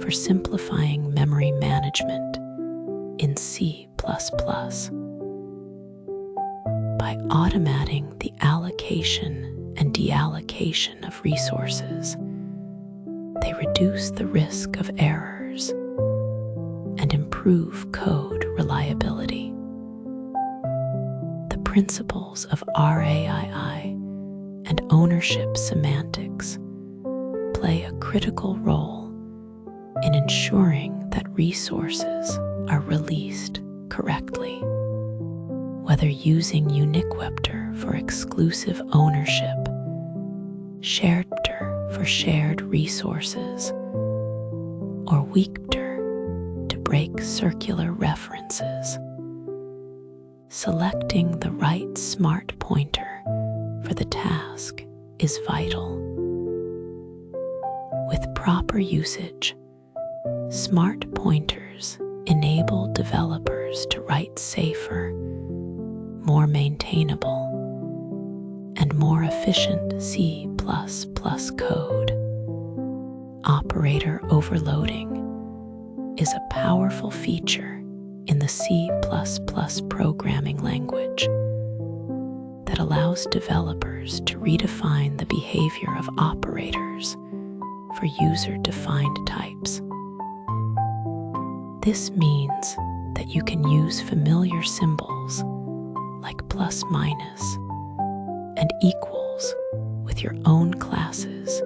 [SPEAKER 1] for simplifying memory management in C++. By automating the allocation and deallocation of resources, they reduce the risk of errors and improve code reliability. The principles of RAII and ownership semantics play a critical role in ensuring that resources are released correctly. Whether using Uniquepter for exclusive ownership, Sharedpter for shared resources, or Weakpter to break circular references, selecting the right smart pointer for the task is vital. With proper usage, smart pointers enable developers to write safer, more maintainable, and more efficient C++ code. Operator overloading is a powerful feature in the C++ programming language that allows developers to redefine the behavior of operators for user-defined types. This means that you can use familiar symbols like plus minus and equals with your own classes,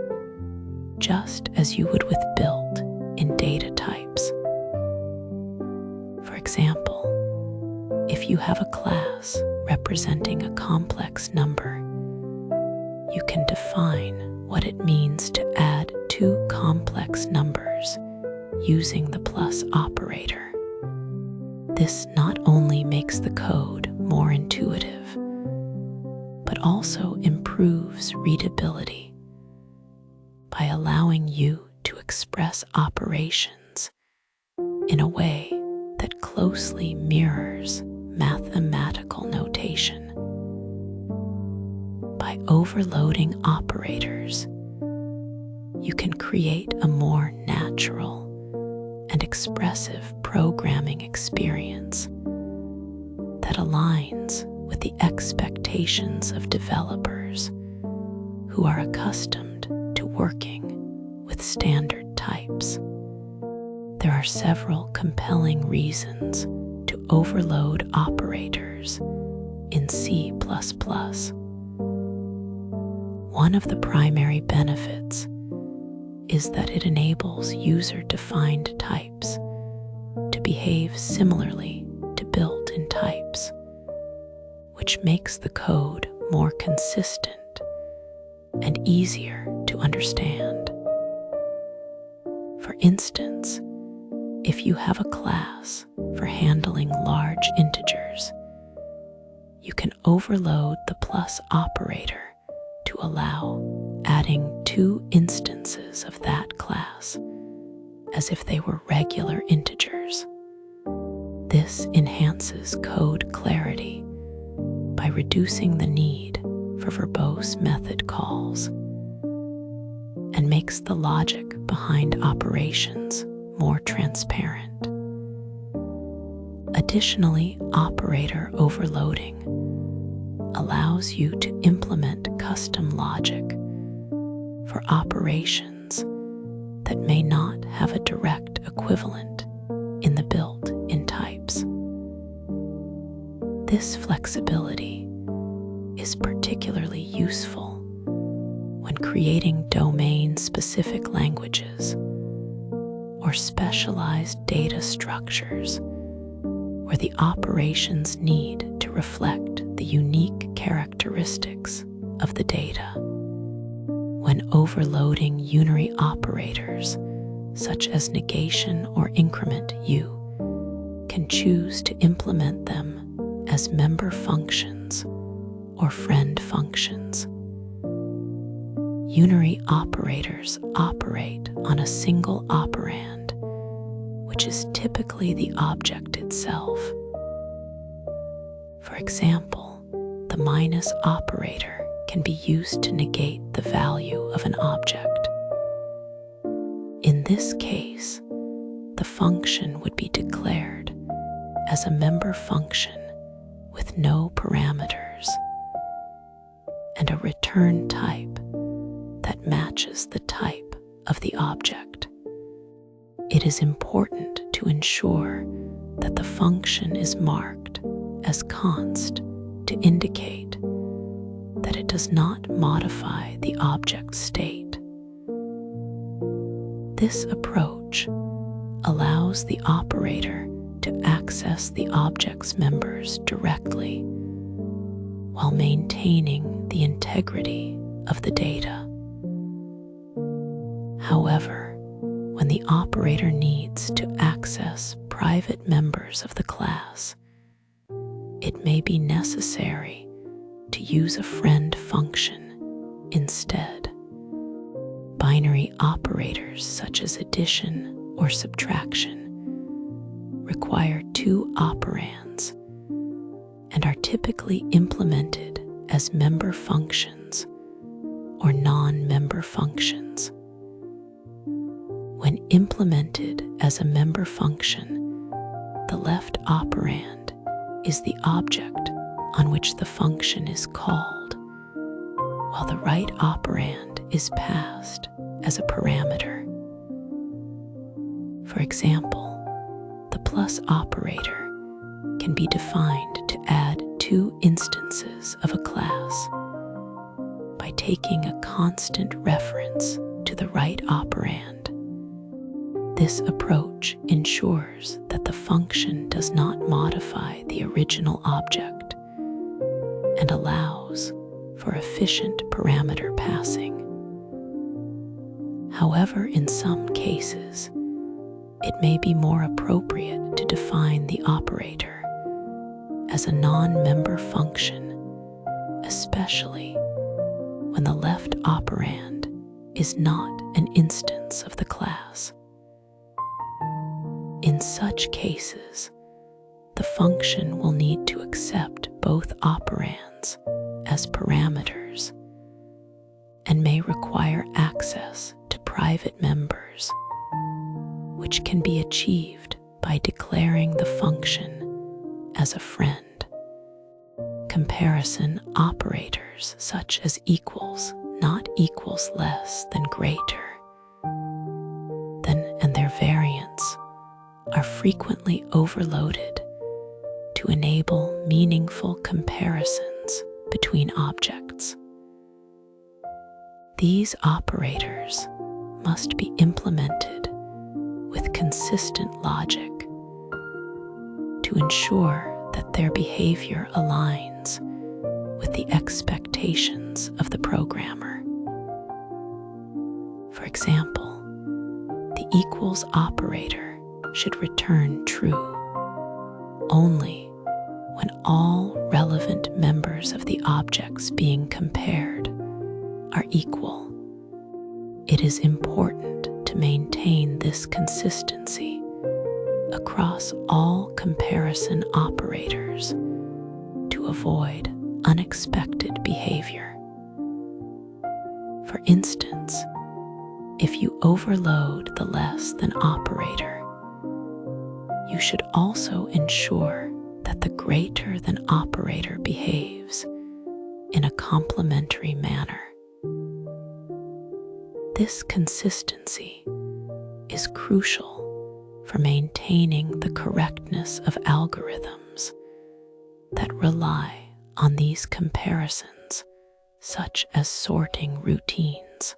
[SPEAKER 1] just as you would with built-in data types. For example, if you have a class representing a complex number, you can define what it means to add two complex numbers using the plus operator. This not only makes the code more intuitive, but also improves readability by allowing you to express operations in a way that closely mirrors mathematical notation. By overloading operators, you can create a more natural and expressive programming experience that aligns with the expectations of developers who are accustomed to working with standard types. There are several compelling reasons to overload operators in C++. One of the primary benefits is that it enables user-defined types to behave similarly to built-in types, which makes the code more consistent and easier to understand. For instance, if you have a class for handling large integers, you can overload the plus operator to allow adding two instances of that class as if they were regular integers. This enhances code clarity by reducing the need for verbose method calls and makes the logic behind operations more transparent. Additionally, operator overloading allows you to implement custom logic for operations that may not have a direct equivalent in the built-in types. This flexibility is particularly useful when creating domain-specific languages or specialized data structures where the operations need to reflect the unique characteristics of the data. When overloading unary operators, such as negation or increment, you can choose to implement them as member functions or friend functions. Unary operators operate on a single operand, which is typically the object itself. For example, the minus operator can be used to negate the value of an object. In this case, the function would be declared as a member function with no parameters and a return type that matches the type of the object. It is important to ensure that the function is marked as const to indicate that it does not modify the object's state. This approach allows the operator to access the object's members directly while maintaining the integrity of the data. However, when the operator needs to access private members of the class, it may be necessary to use a friend function instead. Binary operators such as addition or subtraction require two operands and are typically implemented as member functions or non-member functions. When implemented as a member function, the left operand is the object on which the function is called, while the right operand is passed as a parameter. For example, the plus operator can be defined to add two instances of a class by taking a constant reference to the right operand. This approach ensures that the function does not modify the original object and allows for efficient parameter passing. However, in some cases, it may be more appropriate to define the operator as a non-member function, especially when the left operand is not an instance of the class. In such cases, the function will need to accept both operands as parameters and may require access to private members, which can be achieved by declaring the function as a friend. Comparison operators such as equals, not equals, less than, greater than, and their variants are frequently overloaded to enable meaningful comparisons between objects. These operators must be implemented with consistent logic to ensure that their behavior aligns with the expectations of the programmer. For example, the equals operator should return true only when all relevant members of the objects being compared are equal. It is important to maintain this consistency across all comparison operators to avoid unexpected behavior. For instance, if you overload the less than operator, you should also ensure that the greater than operator behaves in a complementary manner. This consistency is crucial for maintaining the correctness of algorithms that rely on these comparisons, such as sorting routines.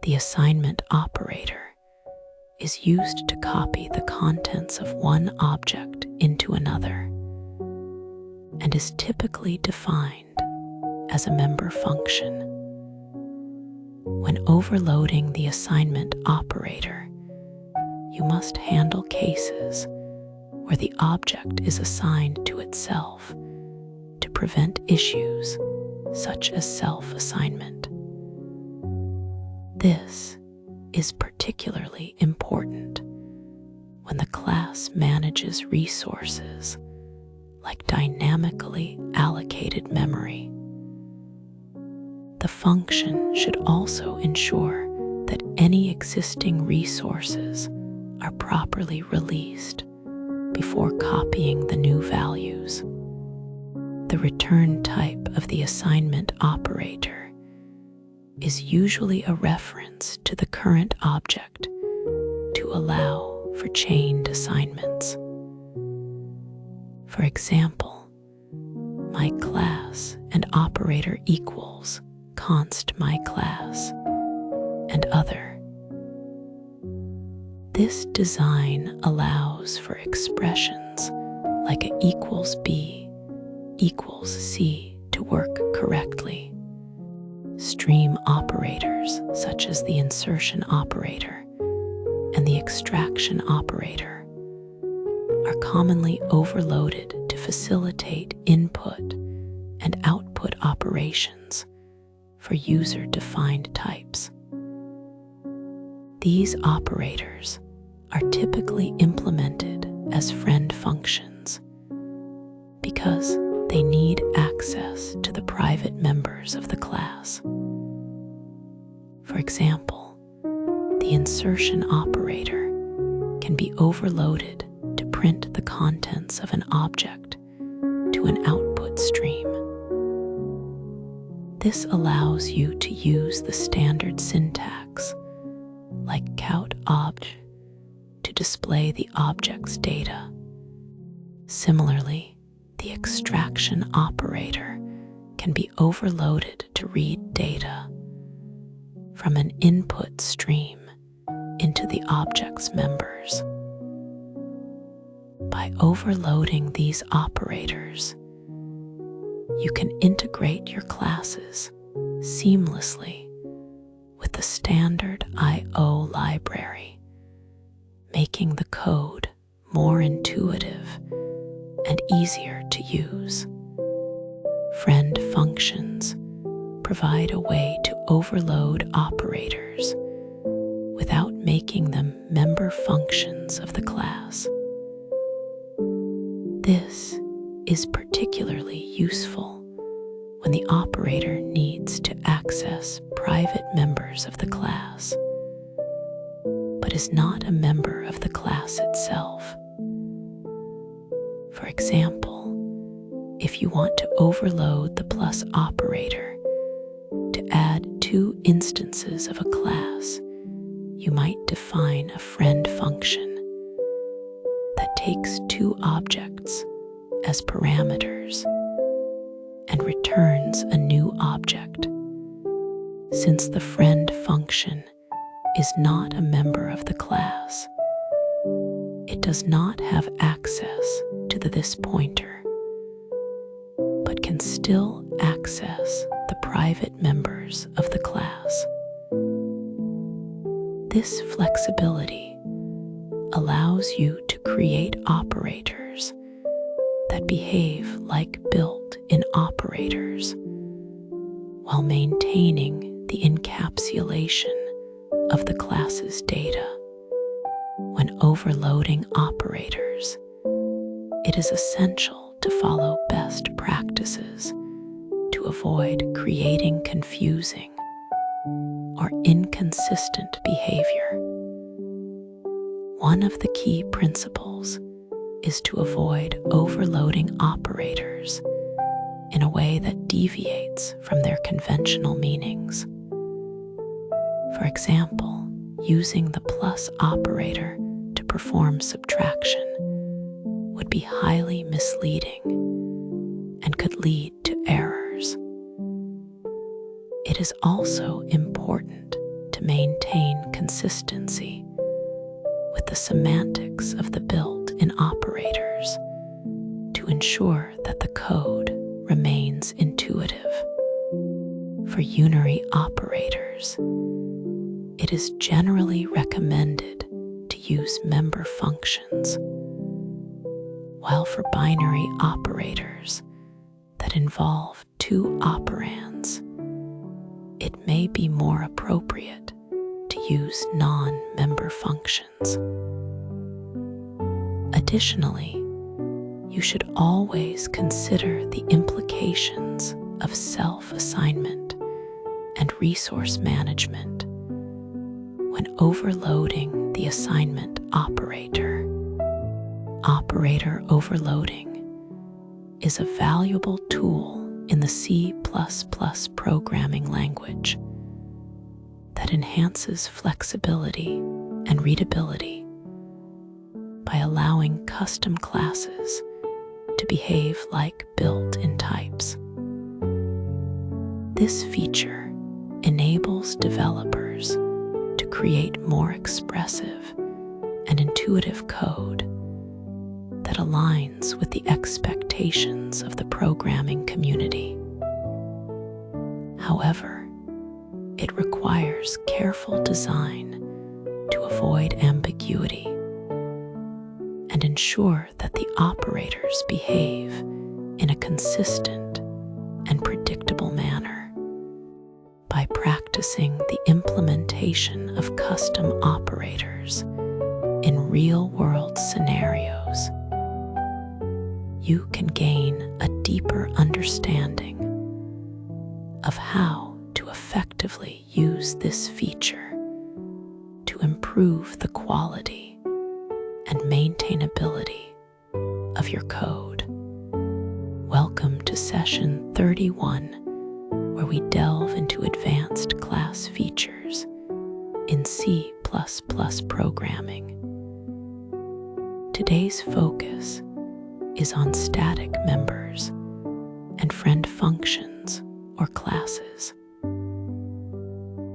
[SPEAKER 1] The assignment operator is used to copy the contents of one object into another and is typically defined as a member function. When overloading the assignment operator, you must handle cases where the object is assigned to itself to prevent issues such as self-assignment. This is particularly important when the class manages resources like dynamically allocated memory. The function should also ensure that any existing resources are properly released before copying the new values. The return type of the assignment operator is usually a reference to the current object to allow for chained assignments. For example, my class and operator equals const my class and other. This design allows for expressions like a equals B equals C to work correctly. Stream operators such as the insertion operator and the extraction operator are commonly overloaded to facilitate input and output operations for user-defined types. These operators are typically implemented as friend functions because they need access to the private members of the class. For example, the insertion operator can be overloaded to print the contents of an object to an output stream. This allows you to use the standard syntax like count obj to display the object's data. Similarly, the extraction operator can be overloaded to read data from an input stream into the object's members. By overloading these operators, you can integrate your classes seamlessly with the standard I/O library, making the code more intuitive and easier to use. Friend functions provide a way to overload operators without making them member functions of the class. This is particularly useful when the operator needs to access private members of the class, but is not a member of the class itself. For example, if you want to overload the plus operator to add two instances of a class, you might define a friend function that takes two objects as parameters and returns a new object. Since the friend function is not a member of the class, it does not have access to the this pointer, but can still access the private members of the class. This flexibility allows you to create operators that behave like built-in operators while maintaining the encapsulation of the class's data. When overloading operators, it is essential to follow best practices to avoid creating confusing or inconsistent behavior. One of the key principles is to avoid overloading operators in a way that deviates from their conventional meanings. For example, using the plus operator to perform subtraction would be highly misleading and could lead to errors. It is also important to maintain consistency with the semantics of the built-in operators to ensure that the code remains intuitive. For unary operators, it is generally recommended to use member functions, while for binary operators that involve two operands, it may be more appropriate to use non-member functions. Additionally, you should always consider the implications of self-assignment and resource management when overloading the assignment operator. Operator overloading is a valuable tool in the C++ programming language that enhances flexibility and readability by allowing custom classes to behave like built-in types. This feature enables developers to create more expressive and intuitive code that aligns with the expectations of the programming community. However, it requires careful design to avoid ambiguity and ensure that the operators behave in a consistent and predictable manner. By practicing the implementation of custom operators in real-world scenarios, you can gain a deeper understanding of how to effectively use this feature to improve the quality and maintainability of your code. Welcome to session 31, where we delve into advanced class features in C++ programming. Today's focus is on static members and friend functions or classes.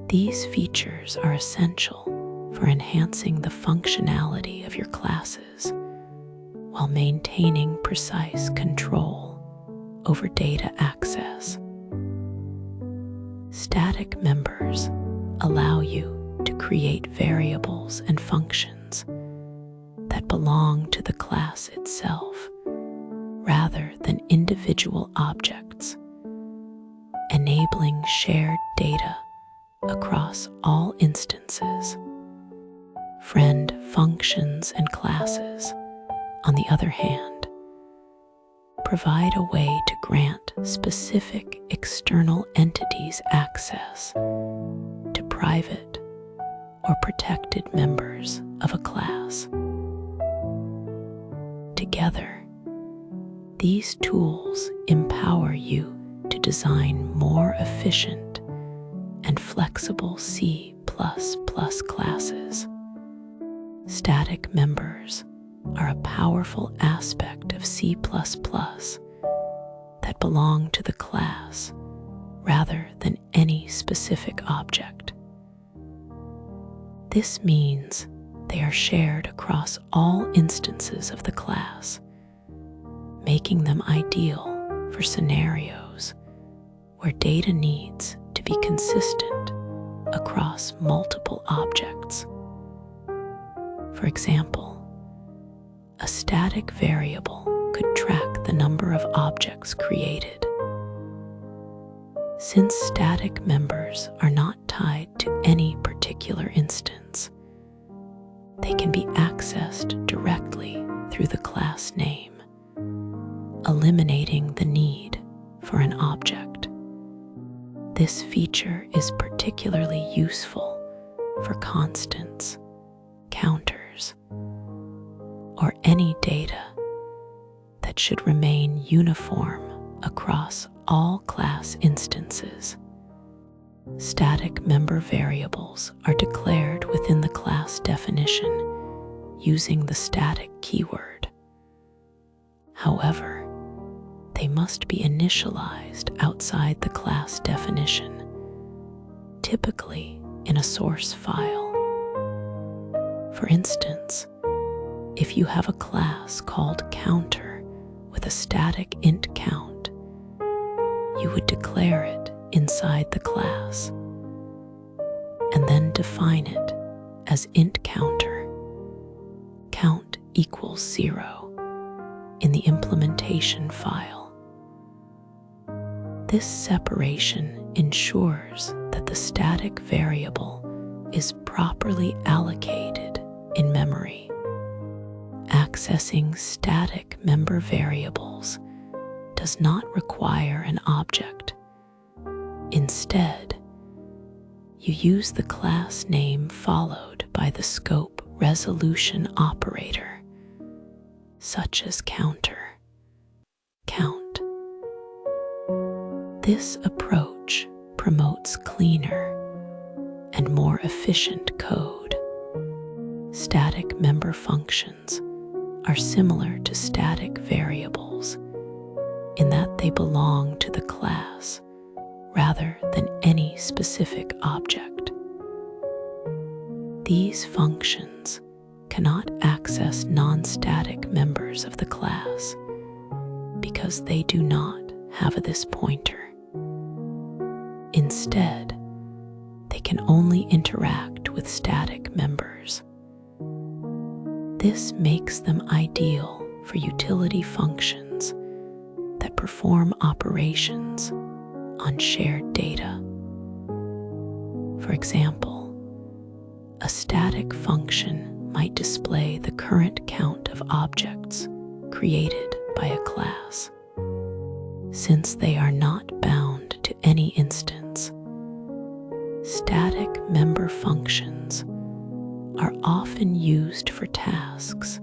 [SPEAKER 1] These features are essential for enhancing the functionality of your classes while maintaining precise control over data access. Static members allow you to create variables and functions that belong to the class itself rather than individual objects, enabling shared data across all instances. Friend functions and classes, on the other hand, provide a way to grant specific external entities access to private or protected members of a class. Together, these tools empower you to design more efficient and flexible C++ classes. Static members are a powerful aspect of C++ that belong to the class rather than any specific object. This means they are shared across all instances of the class, making them ideal for scenarios where data needs to be consistent across multiple objects. For example, a static variable could track the number of objects created. Since static members are not tied to any particular instance, they can be accessed directly through the class name, eliminating the need for an object. This feature is particularly useful for constants, counters, or any data that should remain uniform across all class instances. Static member variables are declared within the class definition using the static keyword. However, they must be initialized outside the class definition, typically in a source file. For instance, if you have a class called counter with a static int count, you would declare it inside the class and then define it as int counter, count equals 0, in the implementation file. This separation ensures that the static variable is properly allocated in memory. Accessing static member variables does not require an object. Instead, you use the class name followed by the scope resolution operator, such as counter, count. This approach promotes cleaner and more efficient code. Static member functions are similar to static variables in that they belong to the class rather than any specific object. These functions cannot access non-static members of the class because they do not have this pointer. Instead, they can only interact with static members. This makes them ideal for utility functions that perform operations on shared data. For example, a static function might display the current count of objects created by a class. Since they are not bound to any instance, static member functions are often used for tasks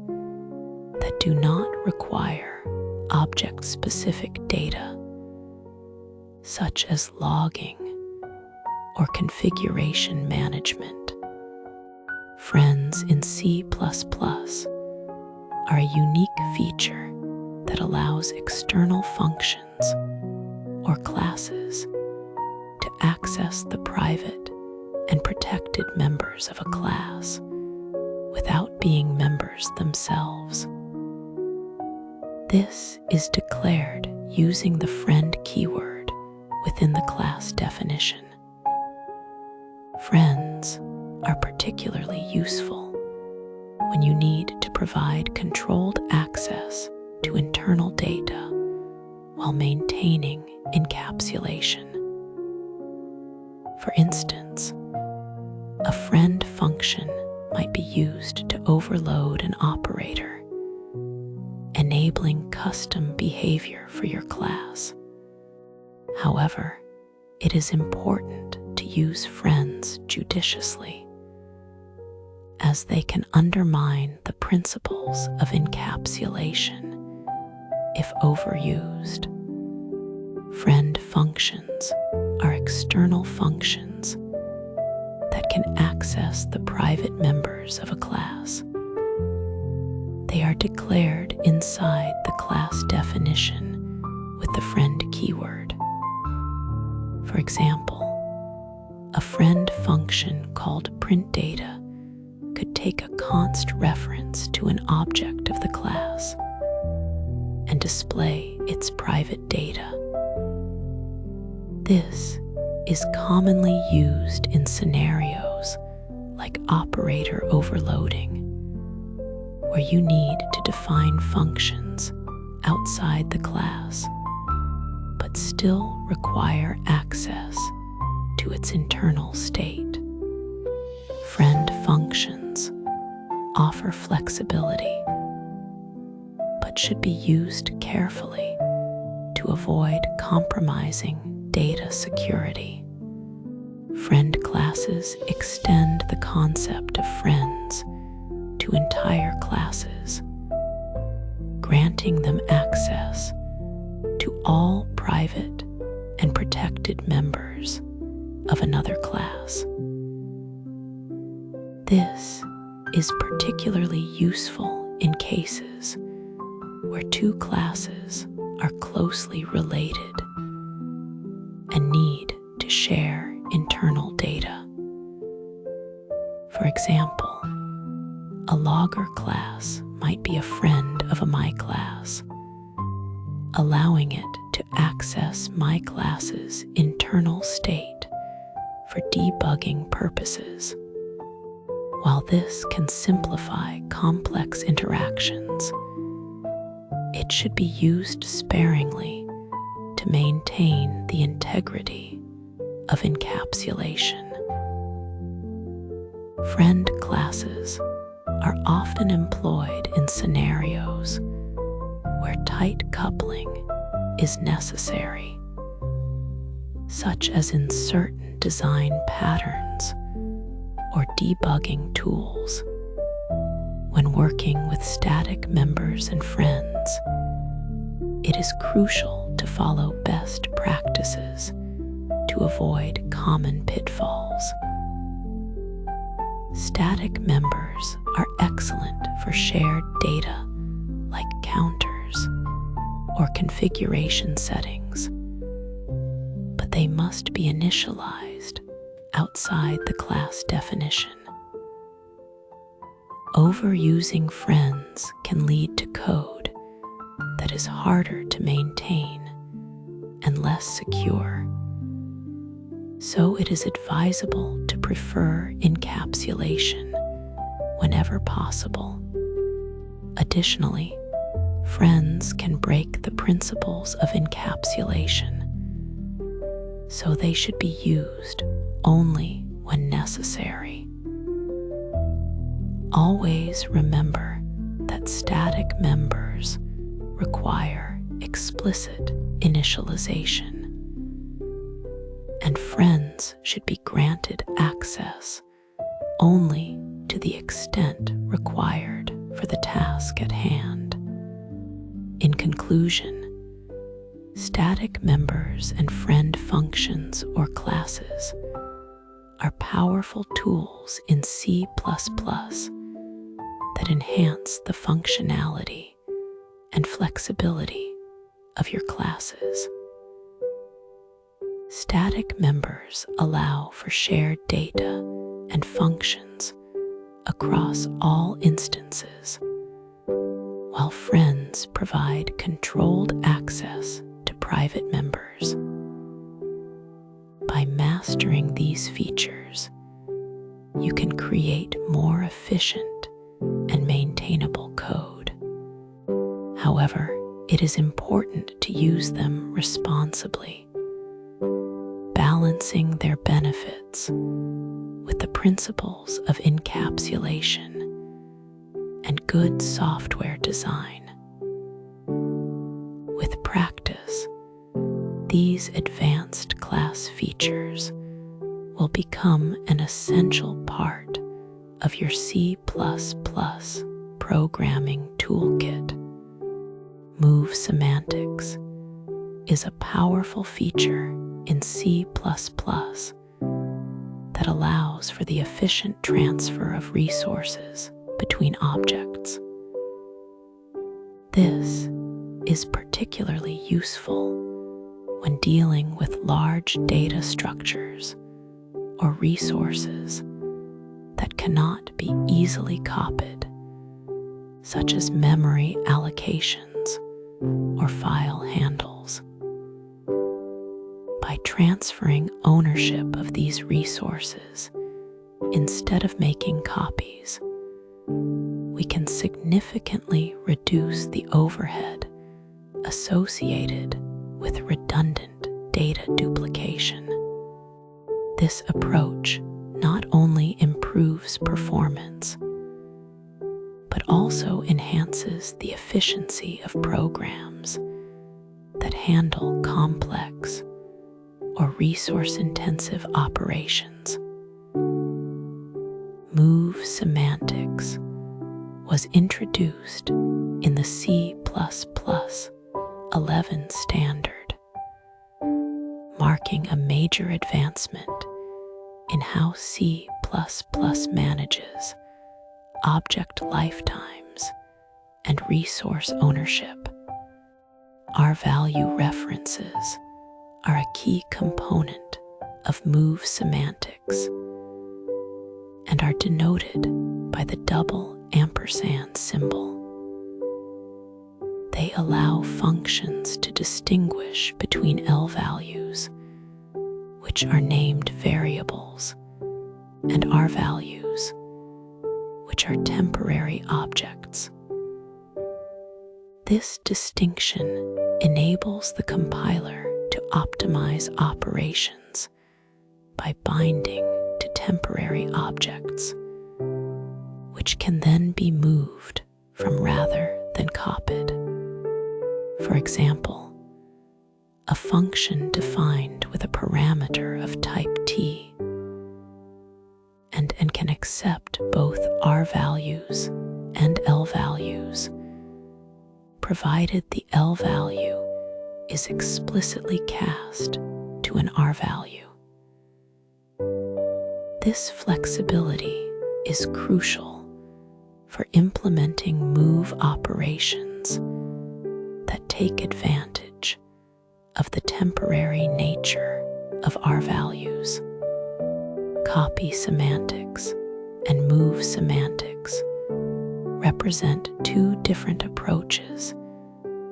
[SPEAKER 1] that do not require object-specific data, such as logging or configuration management. Friends in C++ are a unique feature that allows external functions or classes to access the private and protected members of a class without being members themselves. This is declared using the friend keyword within the class definition. Friends are particularly useful when you need to provide controlled access to internal data while maintaining encapsulation. For instance, a friend function might be used to overload an operator, enabling custom behavior for your class. However, it is important to use friends judiciously, as they can undermine the principles of encapsulation if overused. Friend functions are external functions that can access the private members of a class. They are declared inside the class definition with the friend keyword. For example, a friend function called printData could take a const reference to an object of the class and display its private data. This is commonly used in scenarios like operator overloading, where you need to define functions outside the class, but still require access to its internal state. Friend functions offer flexibility, but should be used carefully to avoid compromising data security. Friend classes extend the concept of friends to entire classes, granting them access to all private and protected members of another class. This is particularly useful in cases where two classes are closely related and need to share internal data. For example, a logger class might be a friend of a my class, allowing it to access my class's internal state for debugging purposes. While this can simplify complex interactions, it should be used sparingly to maintain the integrity of encapsulation. Friend classes are often employed in scenarios where tight coupling is necessary, such as in certain design patterns or debugging tools, When working with static members and friends, it is crucial to follow best practices to avoid common pitfalls. Static members are excellent for shared data like counters or configuration settings, but they must be initialized outside the class definition. Overusing friends can lead to code that is harder to maintain and less secure, so it is advisable to prefer encapsulation whenever possible. Additionally, friends can break the principles of encapsulation, so they should be used only when necessary. Always remember that static members require explicit initialization, and friends should be granted access only to the extent required for the task at hand. In conclusion, static members and friend functions or classes are powerful tools in C++ that enhance the functionality and flexibility of your classes. Static members allow for shared data and functions across all instances, while friends provide controlled access to private members. By mastering these features, you can create more efficient and maintainable code. However, it is important to use them responsibly, balancing their benefits with the principles of encapsulation and good software design. With practice, these advanced class features will become an essential part of your C++ programming toolkit. Move semantics is a powerful feature in C++ that allows for the efficient transfer of resources between objects. This is particularly useful when dealing with large data structures or resources that cannot be easily copied, such as memory allocations or file handles. By transferring ownership of these resources instead of making copies, we can significantly reduce the overhead associated with redundant data duplication. This approach not only improves performance, but also enhances the efficiency of programs that handle complex or resource-intensive operations. Move semantics was introduced in the C++ 11 standard, marking a major advancement in how C++ manages object lifetimes and resource ownership. Our value references are a key component of move semantics and are denoted by the double ampersand symbol. They allow functions to distinguish between L values, which are named variables, and R values, which are temporary objects. This distinction enables the compiler to optimize operations by binding to temporary objects, which can then be moved from rather than copied. For example, a function defined with a parameter of type t and can accept both R values and L values, provided the L value is explicitly cast to an R value. This flexibility is crucial for implementing move operations that take advantage of the temporary nature of R values. Copy semantics and move semantics represent two different approaches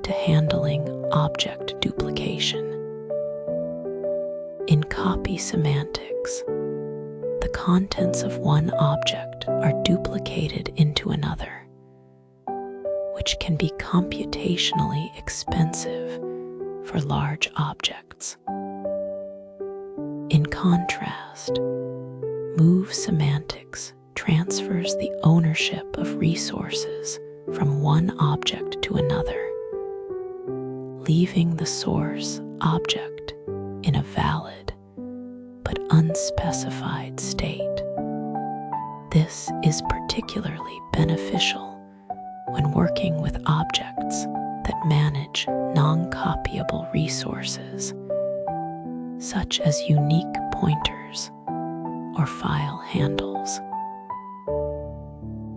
[SPEAKER 1] to handling object duplication. In copy semantics, the contents of one object are duplicated into another, which can be computationally expensive for large objects. In contrast, move semantics transfers the ownership of resources from one object to another, leaving the source object in a valid but unspecified state. This is particularly beneficial when working with objects that manage non-copyable resources, such as unique pointers or file handles.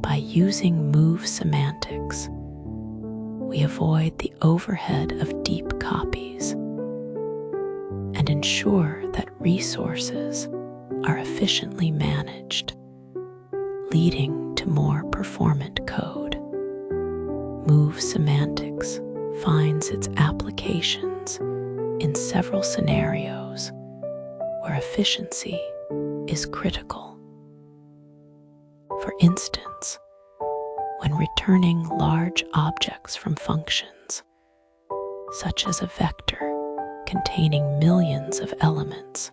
[SPEAKER 1] By using move semantics, we avoid the overhead of deep copies and ensure that resources are efficiently managed, leading to more performant code. Move semantics finds its applications in several scenarios where efficiency is critical. For instance, when returning large objects from functions, such as a vector containing millions of elements,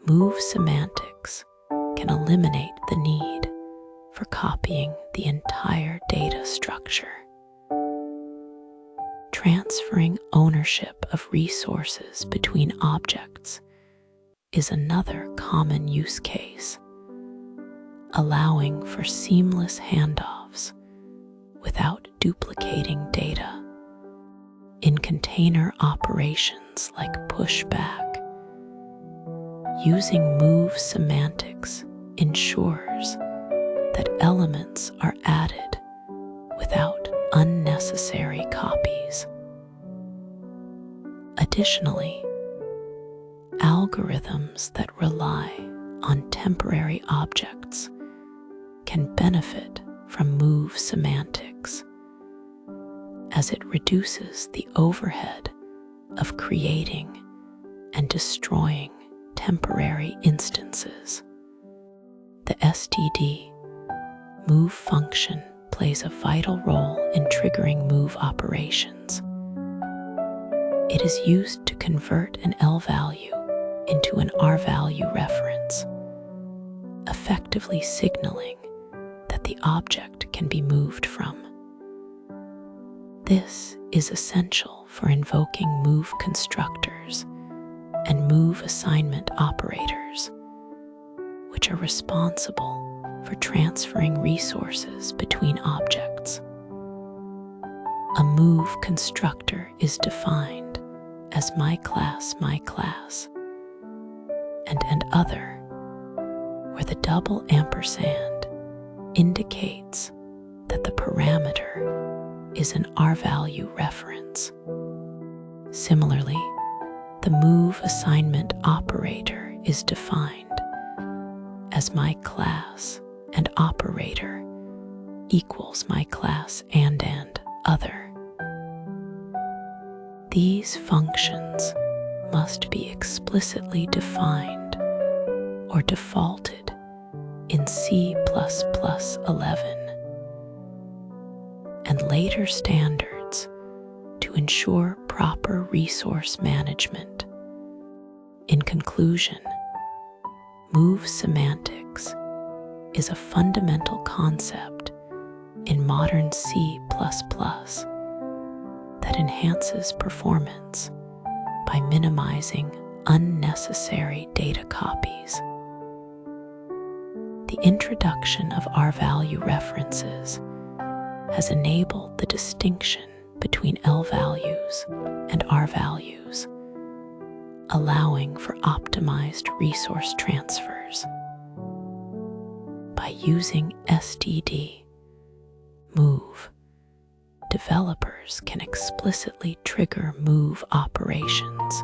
[SPEAKER 1] move semantics can eliminate the need for copying the entire data structure. Transferring ownership of resources between objects is another common use case, allowing for seamless handoffs without duplicating data. In container operations like pushback, using move semantics ensures that elements are added without unnecessary copies. Additionally, algorithms that rely on temporary objects can benefit from move semantics, as it reduces the overhead of creating and destroying temporary instances. The std move function plays a vital role in triggering move operations. It is used to convert an L value into an R value reference, effectively signaling that the object can be moved from. This is essential for invoking move constructors and move assignment operators, which are responsible for transferring resources between objects. A move constructor is defined as my class, and other, where the double ampersand indicates that the parameter is an R value reference. Similarly, the move assignment operator is defined as my class and operator equals my class and other. These functions must be explicitly defined or defaulted in C++11 and later standards to ensure proper resource management. In conclusion, move semantics is a fundamental concept in modern C++ that enhances performance by minimizing unnecessary data copies. The The introduction of R-value references has enabled the distinction between L values and R values, allowing for optimized resource transfers. By using std move, developers can explicitly trigger move operations,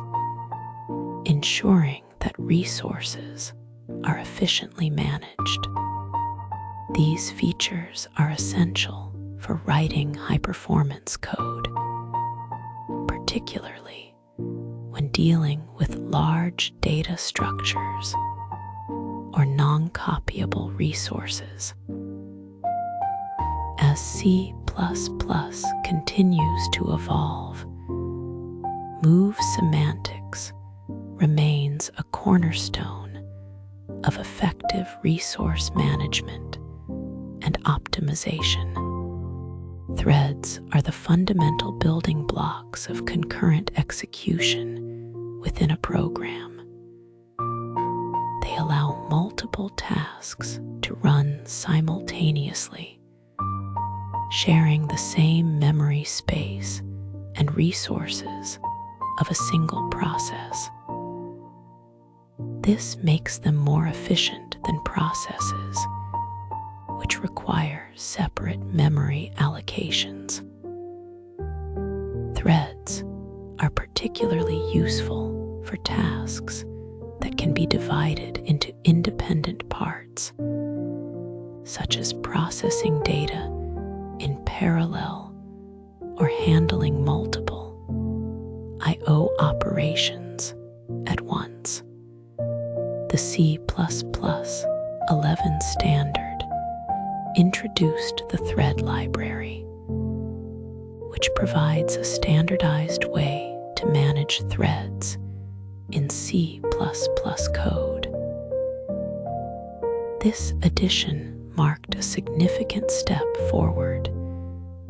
[SPEAKER 1] ensuring that resources are efficiently managed. These features are essential for writing high-performance code, particularly when dealing with large data structures or non-copyable resources. As C++ continues to evolve, move semantics remains a cornerstone of effective resource management and optimization. Threads are the fundamental building blocks of concurrent execution within a program. They allow multiple tasks to run simultaneously, sharing the same memory space and resources of a single process. This makes them more efficient than processes, which require separate memory allocations. Threads are particularly useful for tasks that can be divided into independent parts, such as processing data in parallel or handling multiple I/O operations at once. The C++ 11 standard introduced the thread library, which provides a standardized way to manage threads in C++ code. This addition marked a significant step forward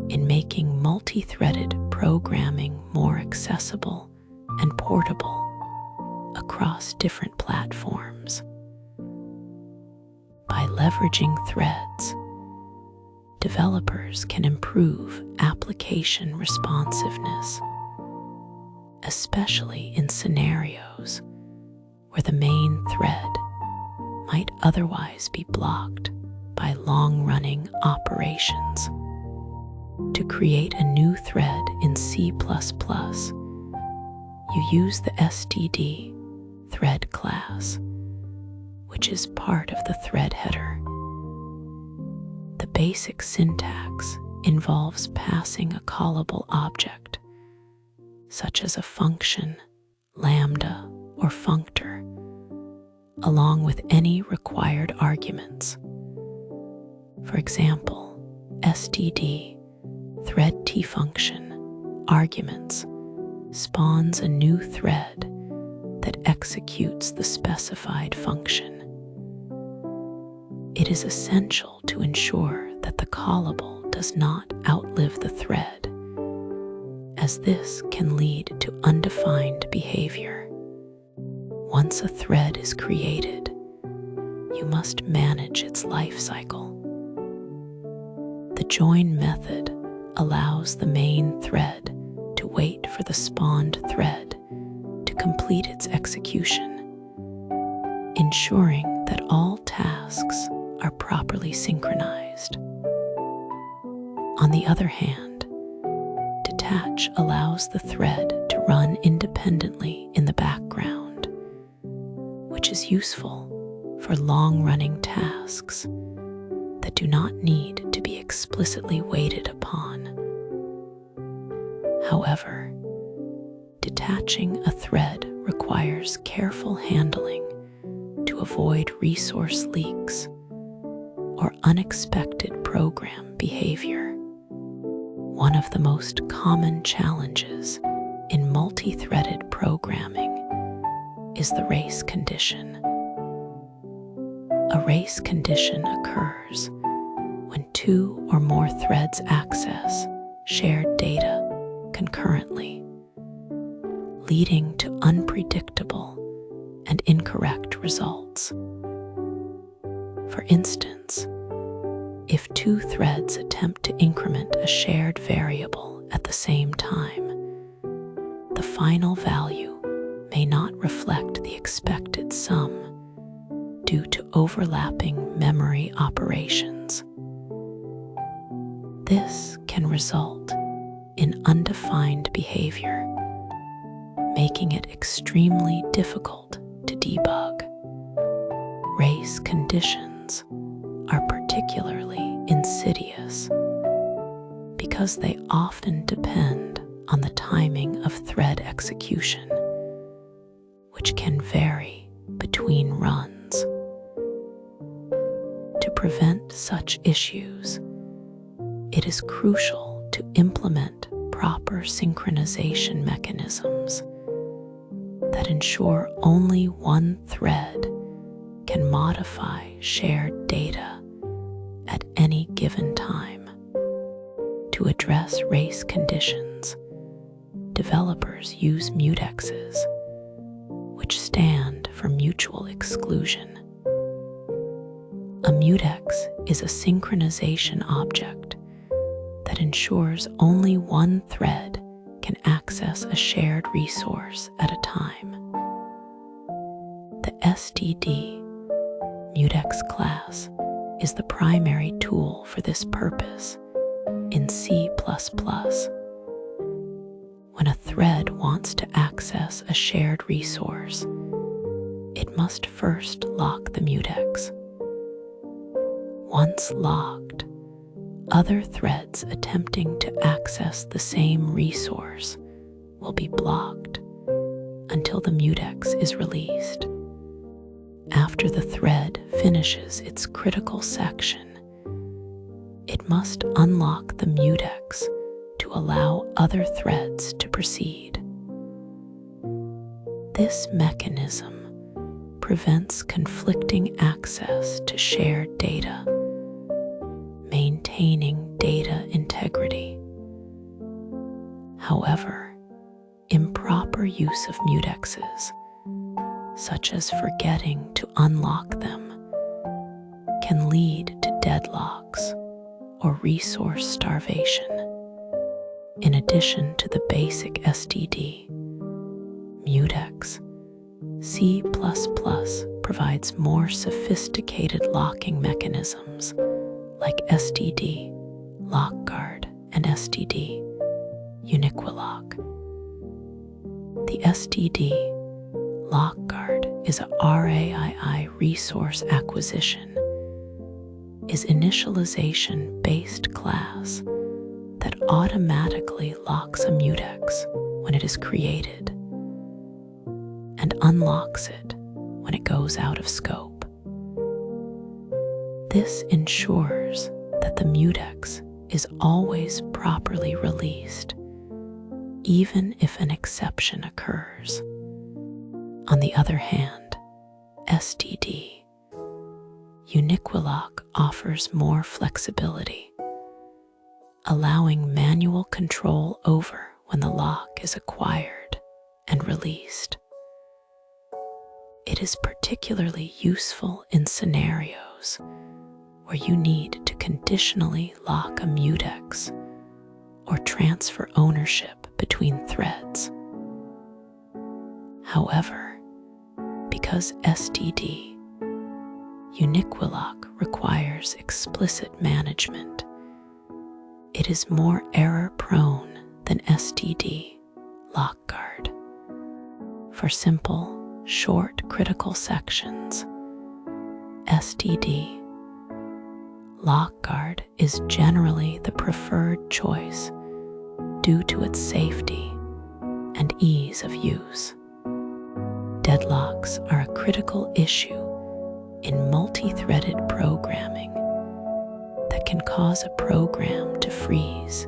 [SPEAKER 1] in making multi-threaded programming more accessible and portable across different platforms. By leveraging threads, developers can improve application responsiveness, especially in scenarios where the main thread might otherwise be blocked by long-running operations. To create a new thread in C++, you use the std thread class, which is part of the thread header. The basic syntax involves passing a callable object, such as a function, lambda, or functor, along with any required arguments. For example, std thread tfunction arguments spawns a new thread that executes the specified function. It is essential to ensure that the callable does not outlive the thread, as this can lead to undefined behavior. Once a thread is created, you must manage its life cycle. The join method allows the main thread to wait for the spawned thread to complete its execution, ensuring that all tasks are properly synchronized. On the other hand, detach allows the thread to run independently in the background, which is useful for long-running tasks that do not need to be explicitly waited upon. However, detaching a thread requires careful handling to avoid resource leaks or unexpected program behavior. One of the most common challenges in multi-threaded programming is the race condition. A race condition occurs when two or more threads access shared data concurrently, leading to unpredictable and incorrect results. For instance, if two threads attempt to increment a shared variable at the same time, the final value may not reflect the expected sum due to overlapping memory operations. This can result in undefined behavior, making it extremely difficult to debug. Race conditions are particularly insidious because they often depend on the timing of thread execution, which can vary between runs. To prevent such issues, it is crucial to implement proper synchronization mechanisms that ensure only one thread can modify shared data at any given time. To address race conditions, developers use mutexes, which stand for mutual exclusion. A mutex is a synchronization object that ensures only one thread can access a shared resource at a time. The STD mutex class is the primary tool for this purpose in C++. When a thread wants to access a shared resource, it must first lock the mutex. Once locked, other threads attempting to access the same resource will be blocked until the mutex is released. After the thread finishes its critical section, it must unlock the mutex to allow other threads to proceed. This mechanism prevents conflicting access to shared data, maintaining data integrity. However, improper use of mutexes, such as forgetting to unlock them, can lead to deadlocks or resource starvation. In addition to the basic STD, mutex, C++ provides more sophisticated locking mechanisms like STD, lockguard, and STD, uniquilock. The STD, lockguard, is a RAII resource acquisition, is initialization-based class that automatically locks a mutex when it is created and unlocks it when it goes out of scope. This ensures that the mutex is always properly released, even if an exception occurs. On the other hand, STD, uniquilock, offers more flexibility, allowing manual control over when the lock is acquired and released. It is particularly useful in scenarios where you need to conditionally lock a mutex or transfer ownership between threads. However, because STD, uniquilock, requires explicit management, it is more error-prone than STD, lockguard. For simple, short critical sections, STD, lockguard is generally the preferred choice due to its safety and ease of use. Deadlocks are a critical issue in multi-threaded programming that can cause a program to freeze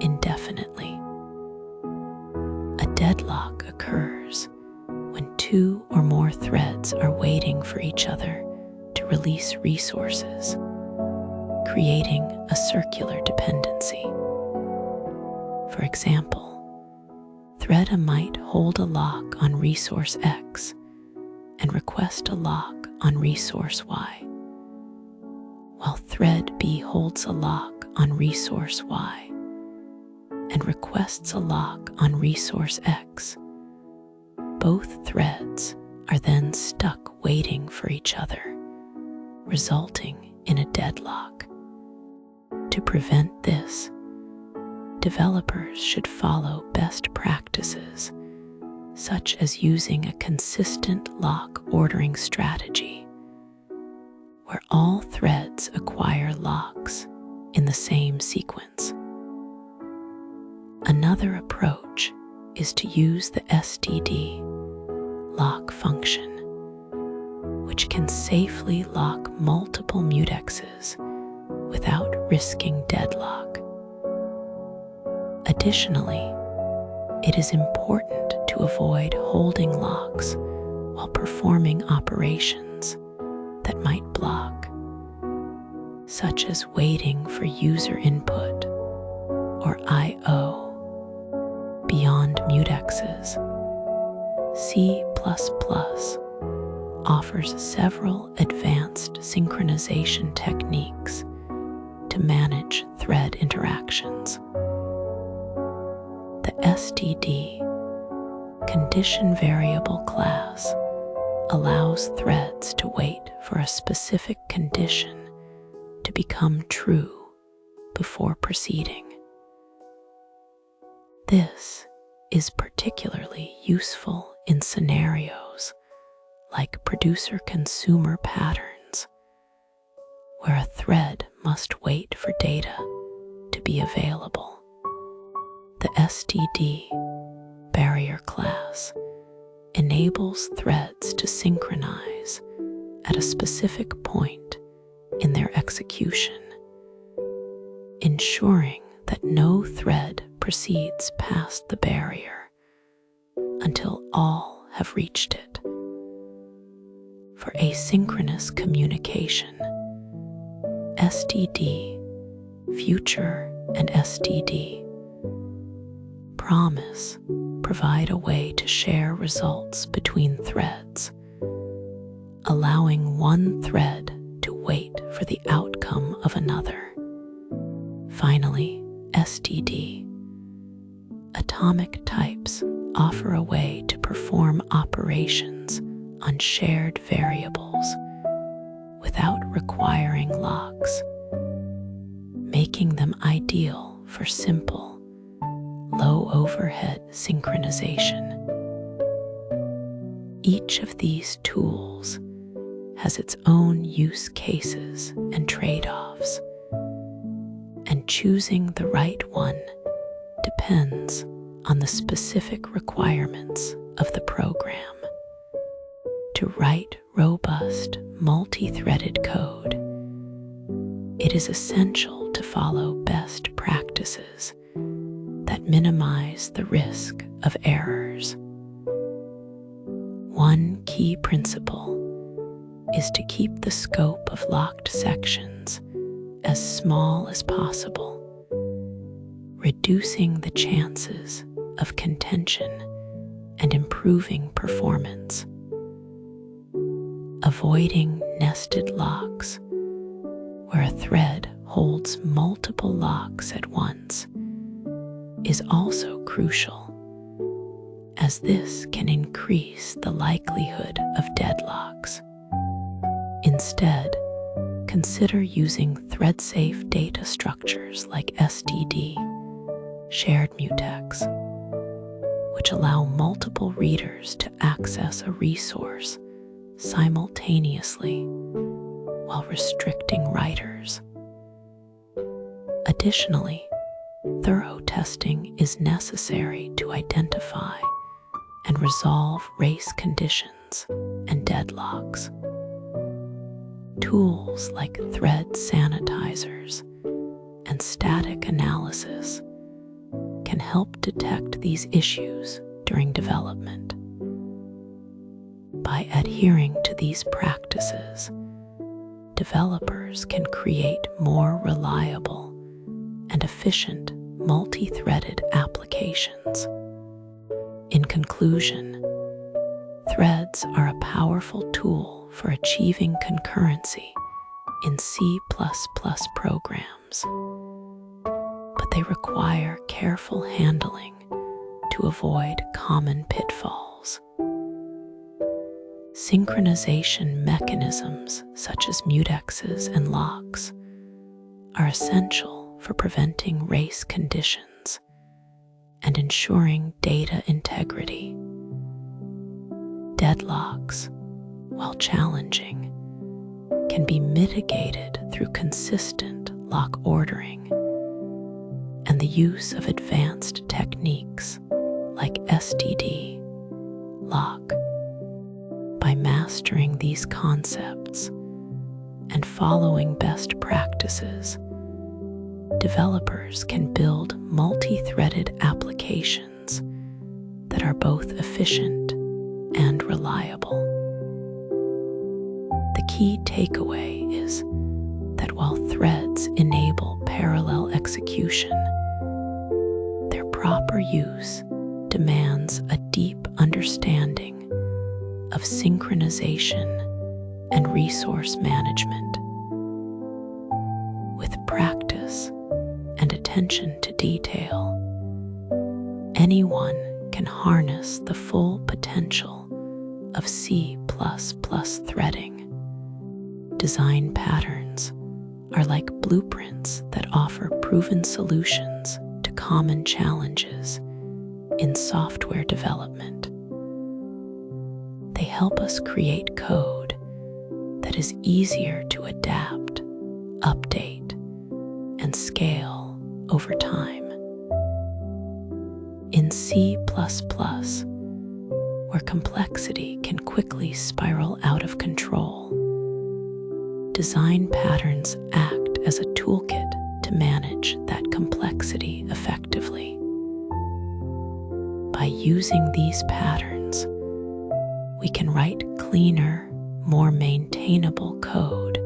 [SPEAKER 1] indefinitely. A deadlock occurs when two or more threads are waiting for each other to release resources, creating a circular dependency. For example, thread A might hold a lock on resource X and request a lock on resource Y, while thread B holds a lock on resource Y and requests a lock on resource X. Both threads are then stuck waiting for each other, resulting in a deadlock. To prevent this, developers should follow best practices, such as using a consistent lock ordering strategy, where all threads acquire locks in the same sequence. Another approach is to use the std lock function, which can safely lock multiple mutexes without risking deadlock. Additionally, it is important to avoid holding locks while performing operations that might block, such as waiting for user input or I/O beyond mutexes. C++ offers several advanced synchronization techniques to manage thread interactions. The std condition variable class allows threads to wait for a specific condition to become true before proceeding. This is particularly useful in scenarios like producer-consumer patterns, where a thread must wait for data to be available. The std barrier class enables threads to synchronize at a specific point in their execution, ensuring that no thread proceeds past the barrier until all have reached it. For asynchronous communication, std future and std promise provide a way to share results between threads, allowing one thread to wait for the outcome of another. Finally, std atomic types offer a way to perform operations on shared variables without requiring locks, making them ideal for simple, low-overhead synchronization. Each of these tools has its own use cases and trade-offs, and choosing the right one depends on the specific requirements of the program. To write robust, multi-threaded code, it is essential to follow best practices that minimize the risk of errors. One key principle is to keep the scope of locked sections as small as possible, reducing the chances of contention and improving performance. Avoiding nested locks, where a thread holds multiple locks at once, is also crucial, as this can increase the likelihood of deadlocks. Instead, consider using thread-safe data structures like std, shared mutex, which allow multiple readers to access a resource simultaneously while restricting writers. Additionally, thorough testing is necessary to identify and resolve race conditions and deadlocks. Tools like thread sanitizers and static analysis can help detect these issues during development. By adhering to these practices, developers can create more reliable and efficient multi-threaded applications. In conclusion, threads are a powerful tool for achieving concurrency in C++ programs, but they require careful handling to avoid common pitfalls. Synchronization mechanisms such as mutexes and locks are essential for preventing race conditions and ensuring data integrity. Deadlocks, while challenging, can be mitigated through consistent lock ordering and the use of advanced techniques like STD lock. By mastering these concepts and following best practices, developers can build multi-threaded applications that are both efficient and reliable. The key takeaway is that while threads enable parallel execution, their proper use demands a deep understanding of synchronization and resource management. With practice and attention to detail, anyone can harness the full potential of C++ threading. Design patterns are like blueprints that offer proven solutions to common challenges in software development. They help us create code that is easier to adapt, update, and scale over time. In C++, where complexity can quickly spiral out of control, design patterns act as a toolkit to manage that complexity effectively. By using these patterns, we can write cleaner, more maintainable code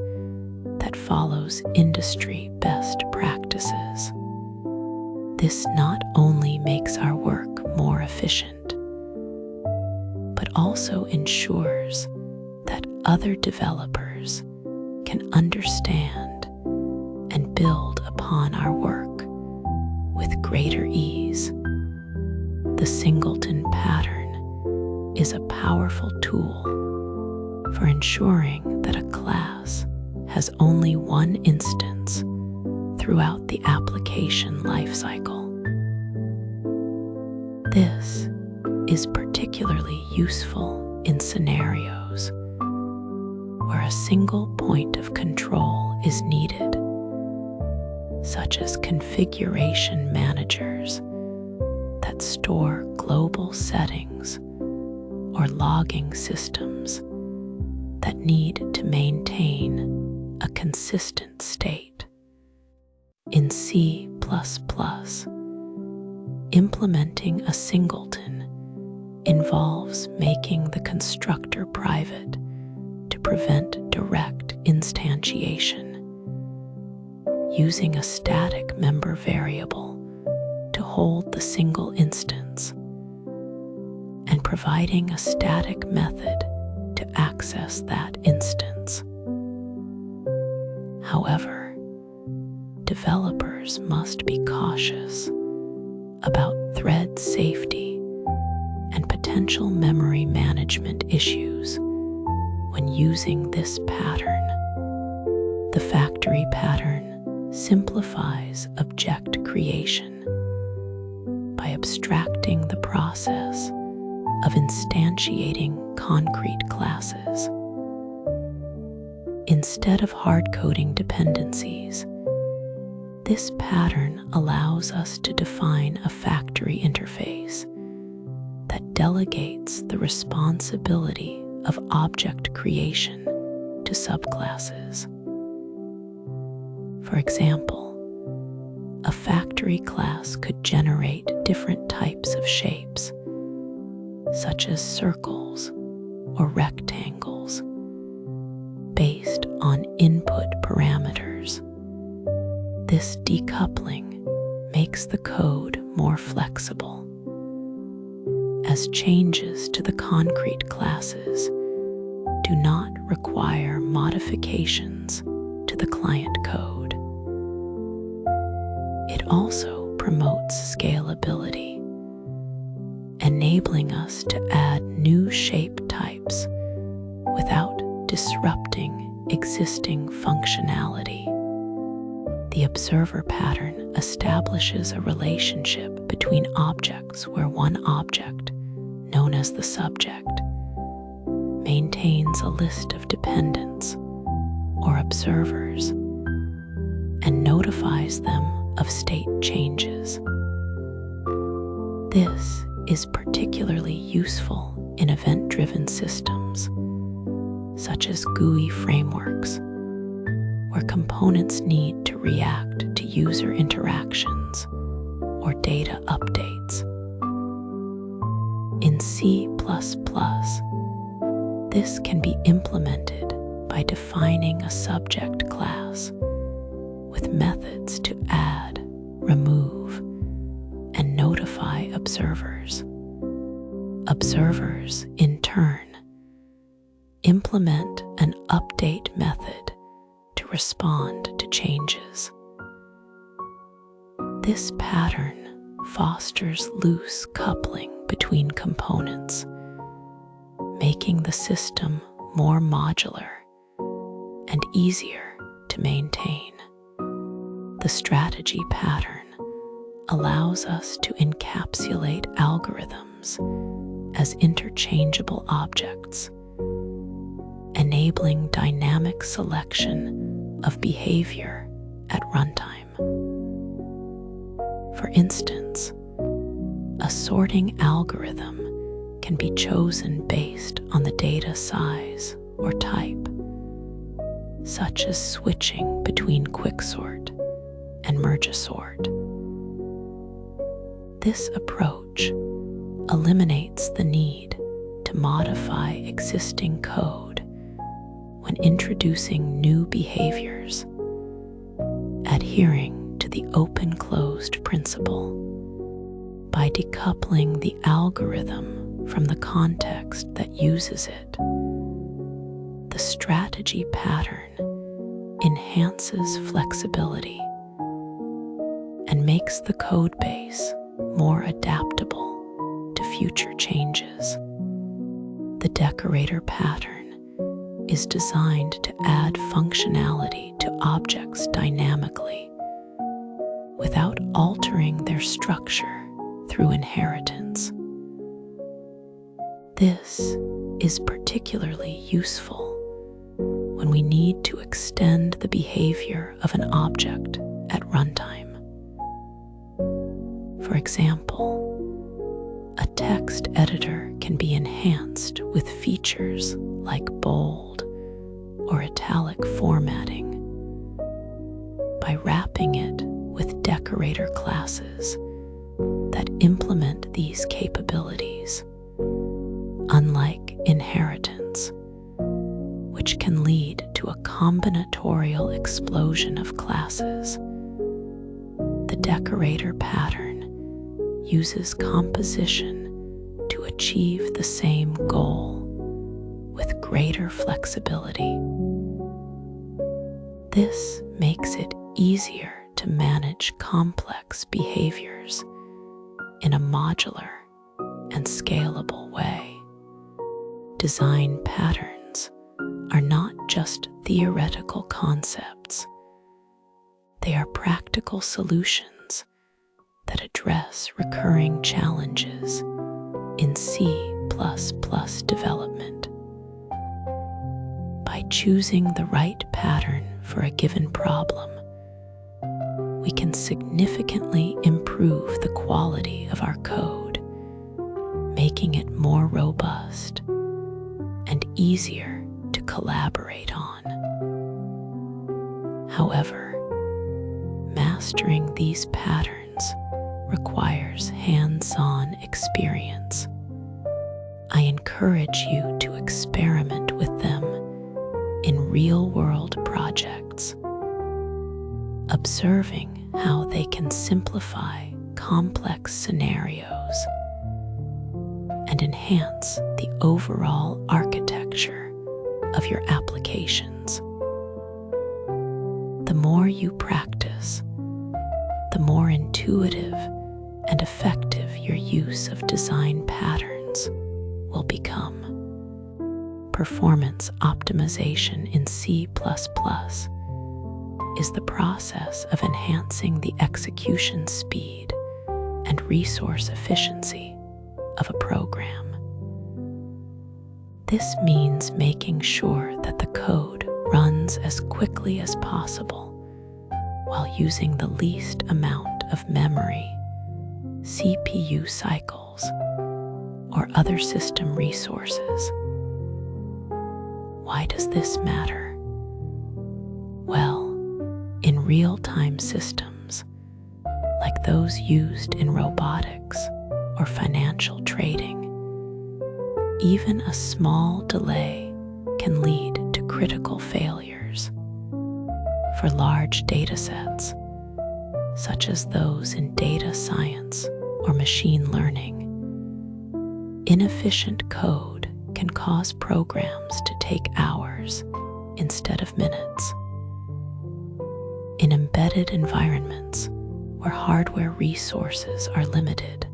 [SPEAKER 1] that follows industry best practices. This not only makes our work more efficient, but also ensures that other developers can understand and build upon our work with greater ease. The singleton pattern is a powerful tool for ensuring that a class has only one instance throughout the application lifecycle. This is particularly useful in scenarios where a single point of control is needed, such as configuration managers that store global settings or logging systems that need to maintain a consistent state. In C++, implementing a singleton involves making the constructor private to prevent direct instantiation, using a static member variable to hold the single instance, and providing a static method to access that instance. However, developers must be cautious about thread safety and potential memory management issues when using this pattern. The factory pattern simplifies object creation by abstracting the process of instantiating concrete classes. Instead of hard-coding dependencies, this pattern allows us to define a factory interface that delegates the responsibility of object creation to subclasses. For example, a factory class could generate different types of shapes, such as circles or rectangles, based on input parameters. This decoupling makes the code more flexible, as changes to the concrete classes do not require modifications the client code. It also promotes scalability, enabling us to add new shape types without disrupting existing functionality. The observer pattern establishes a relationship between objects where one object, known as the subject, maintains a list of dependents or observers and notifies them of state changes. This is particularly useful in event-driven systems, such as GUI frameworks, where components need to react to user interactions or data updates. In C++, this can be implemented by defining a subject class with methods to add, remove, and notify observers. Observers, in turn, implement an update method to respond to changes. This pattern fosters loose coupling between components, making the system more modular and easier to maintain. The strategy pattern allows us to encapsulate algorithms as interchangeable objects, enabling dynamic selection of behavior at runtime. For instance, a sorting algorithm can be chosen based on the data size or type, such as switching between quicksort and merge-sort. This approach eliminates the need to modify existing code when introducing new behaviors, adhering to the open-closed principle. By decoupling the algorithm from the context that uses it, the strategy pattern enhances flexibility and makes the code base more adaptable to future changes. The decorator pattern is designed to add functionality to objects dynamically without altering their structure through inheritance. This is particularly useful when we need to extend the behavior of an object at runtime. For example, a text editor can be enhanced with features like bold or italic formatting by wrapping it with decorator classes that implement these capabilities. Unlike inheritance, which can lead to a combinatorial explosion of classes, the decorator pattern uses composition to achieve the same goal with greater flexibility. This makes it easier to manage complex behaviors in a modular and scalable way. Design patterns are not just theoretical concepts. They are practical solutions that address recurring challenges in C++ development. By choosing the right pattern for a given problem, we can significantly improve the quality of our code, making it more robust and easier to collaborate on. However, mastering these patterns requires hands-on experience. I encourage you to experiment with them in real-world projects, observing how they can simplify complex scenarios and enhance the overall architecture of your applications. The more you practice, the more intuitive and effective your use of design patterns will become. Performance optimization in C++ is the process of enhancing the execution speed and resource efficiency of a program. This means making sure that the code runs as quickly as possible while using the least amount of memory, CPU cycles, or other system resources. Why does this matter? Well, in real-time systems, like those used in robotics or financial trading, even a small delay can lead to critical failures. For large datasets, such as those in data science or machine learning, inefficient code can cause programs to take hours instead of minutes. In embedded environments where hardware resources are limited,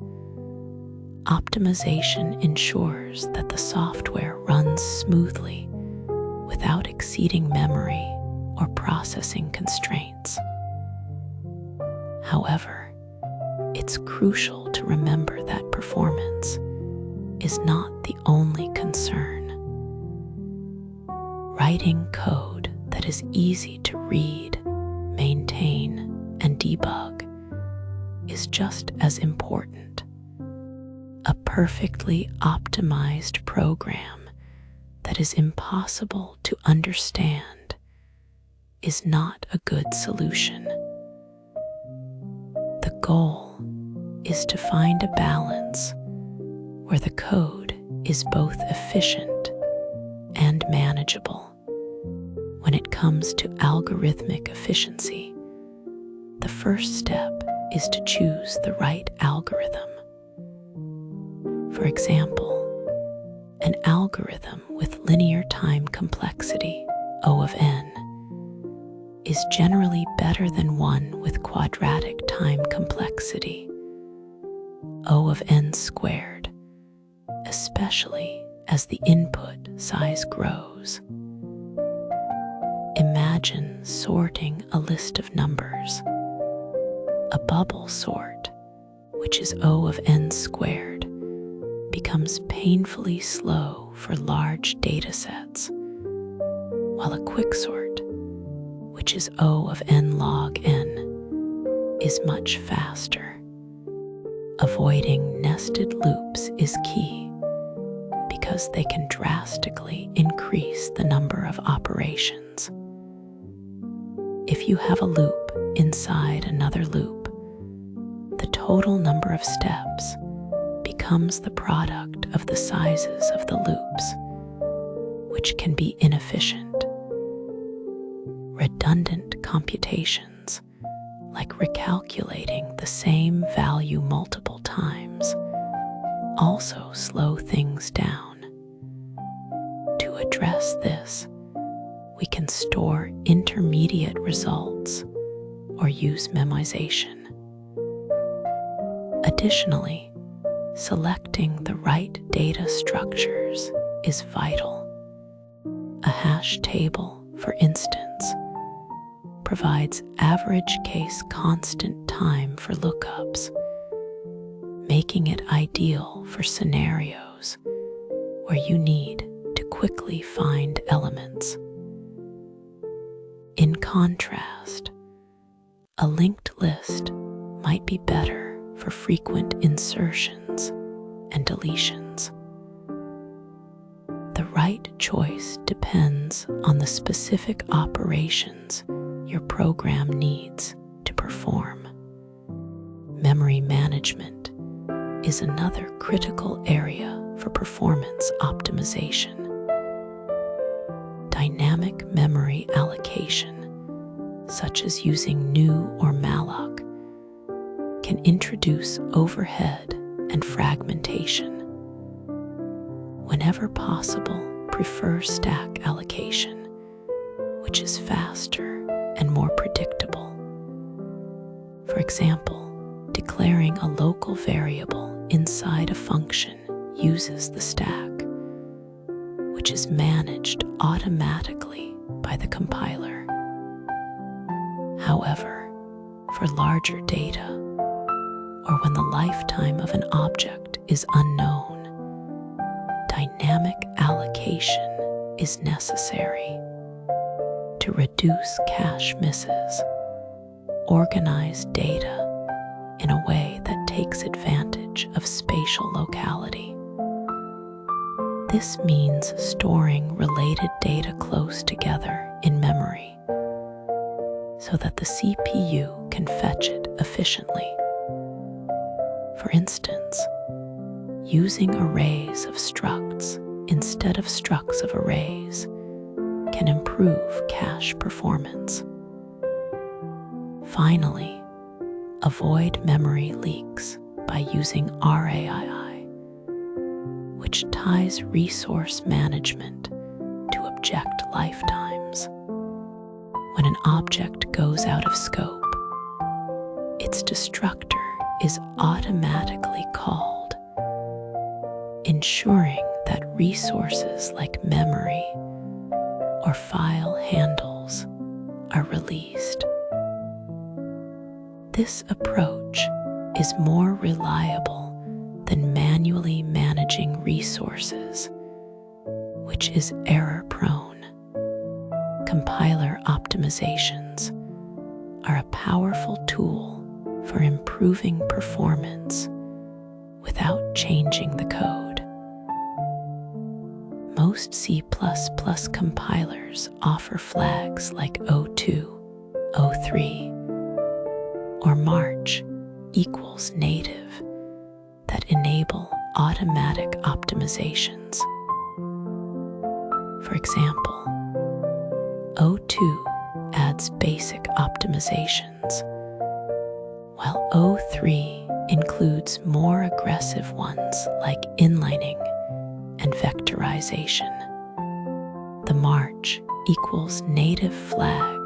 [SPEAKER 1] optimization ensures that the software runs smoothly without exceeding memory or processing constraints. However, it's crucial to remember that performance is not the only concern. Writing code that is easy to read, maintain, and debug is just as important. A perfectly optimized program that is impossible to understand is not a good solution. The goal is to find a balance where the code is both efficient and manageable. When it comes to algorithmic efficiency, the first step is to choose the right algorithm. For example, an algorithm with linear time complexity, O of n, is generally better than one with quadratic time complexity, O of n squared, especially as the input size grows. Imagine sorting a list of numbers. A bubble sort, which is O of n squared, becomes painfully slow for large datasets, while a quicksort, which is O of n log n, is much faster. Avoiding nested loops is key because they can drastically increase the number of operations. If you have a loop inside another loop, the total number of steps becomes the product of the sizes of the loops, which can be inefficient. Redundant computations, like recalculating the same value multiple times, also slow things down. To address this, we can store intermediate results or use memoization. Additionally, selecting the right data structures is vital. A hash table, for instance, provides average case constant time for lookups, making it ideal for scenarios where you need to quickly find elements. In contrast, a linked list might be better for frequent insertions and deletions. The right choice depends on the specific operations your program needs to perform. Memory management is another critical area for performance optimization. Dynamic memory allocation, such as using new or malloc, can introduce overhead and fragmentation. Whenever possible, prefer stack allocation, which is faster and more predictable. For example, declaring a local variable inside a function uses the stack, which is managed automatically by the compiler. However, for larger data, or when the lifetime of an object is unknown, dynamic allocation is necessary. To reduce cache misses, organize data in a way that takes advantage of spatial locality. This means storing related data close together in memory so that the CPU can fetch it efficiently. For instance, using arrays of structs instead of structs of arrays can improve cache performance. Finally, avoid memory leaks by using RAII, which ties resource management to object lifetimes. When an object goes out of scope, its destructor is automatically called, ensuring that resources like memory or file handles are released. This approach is more reliable than manually managing resources, which is error-prone. Compiler optimizations are a powerful tool for improving performance without changing the code. Most C++ compilers offer flags like O2, O3, or March equals native that enable automatic optimizations. For example, O2 adds basic optimizations, while O3 includes more aggressive ones like inlining and vectorization. The March equals native flag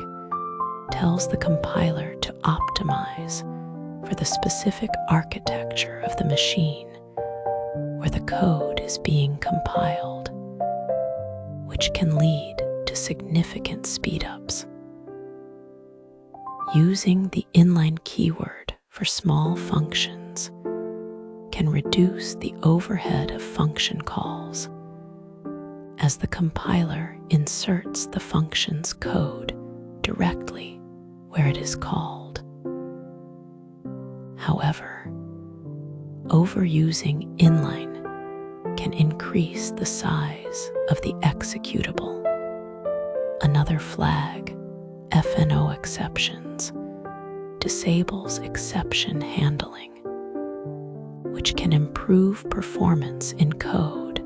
[SPEAKER 1] tells the compiler to optimize for the specific architecture of the machine where the code is being compiled, which can lead to significant speedups. Using the inline keyword for small functions can reduce the overhead of function calls as the compiler inserts the function's code directly where it is called. However, overusing inline can increase the size of the executable. Another flag, FNO exceptions, disables exception handling, which can improve performance in code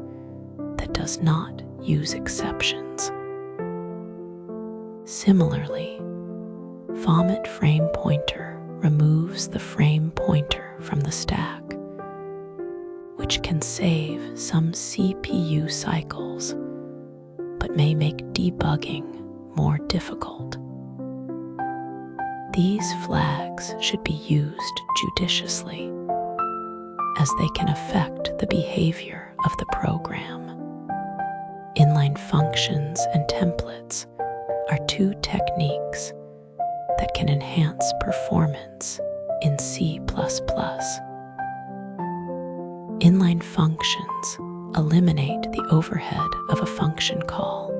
[SPEAKER 1] that does not use exceptions. Similarly, vomit frame pointer removes the frame pointer from the stack, which can save some CPU cycles, but may make debugging more difficult. These flags should be used judiciously, as they can affect the behavior of the program. Inline functions and templates are two techniques that can enhance performance in C++. Inline functions eliminate the overhead of a function call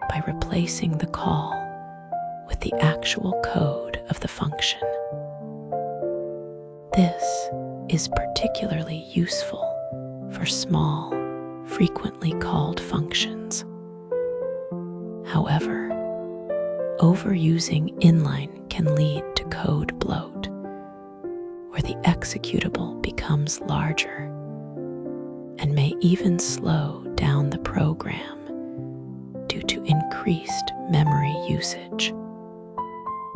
[SPEAKER 1] by replacing the call with the actual code of the function. This is particularly useful for small, frequently called functions. However, overusing inline can lead to code bloat, where the executable becomes larger and may even slow down the program due to increased memory usage.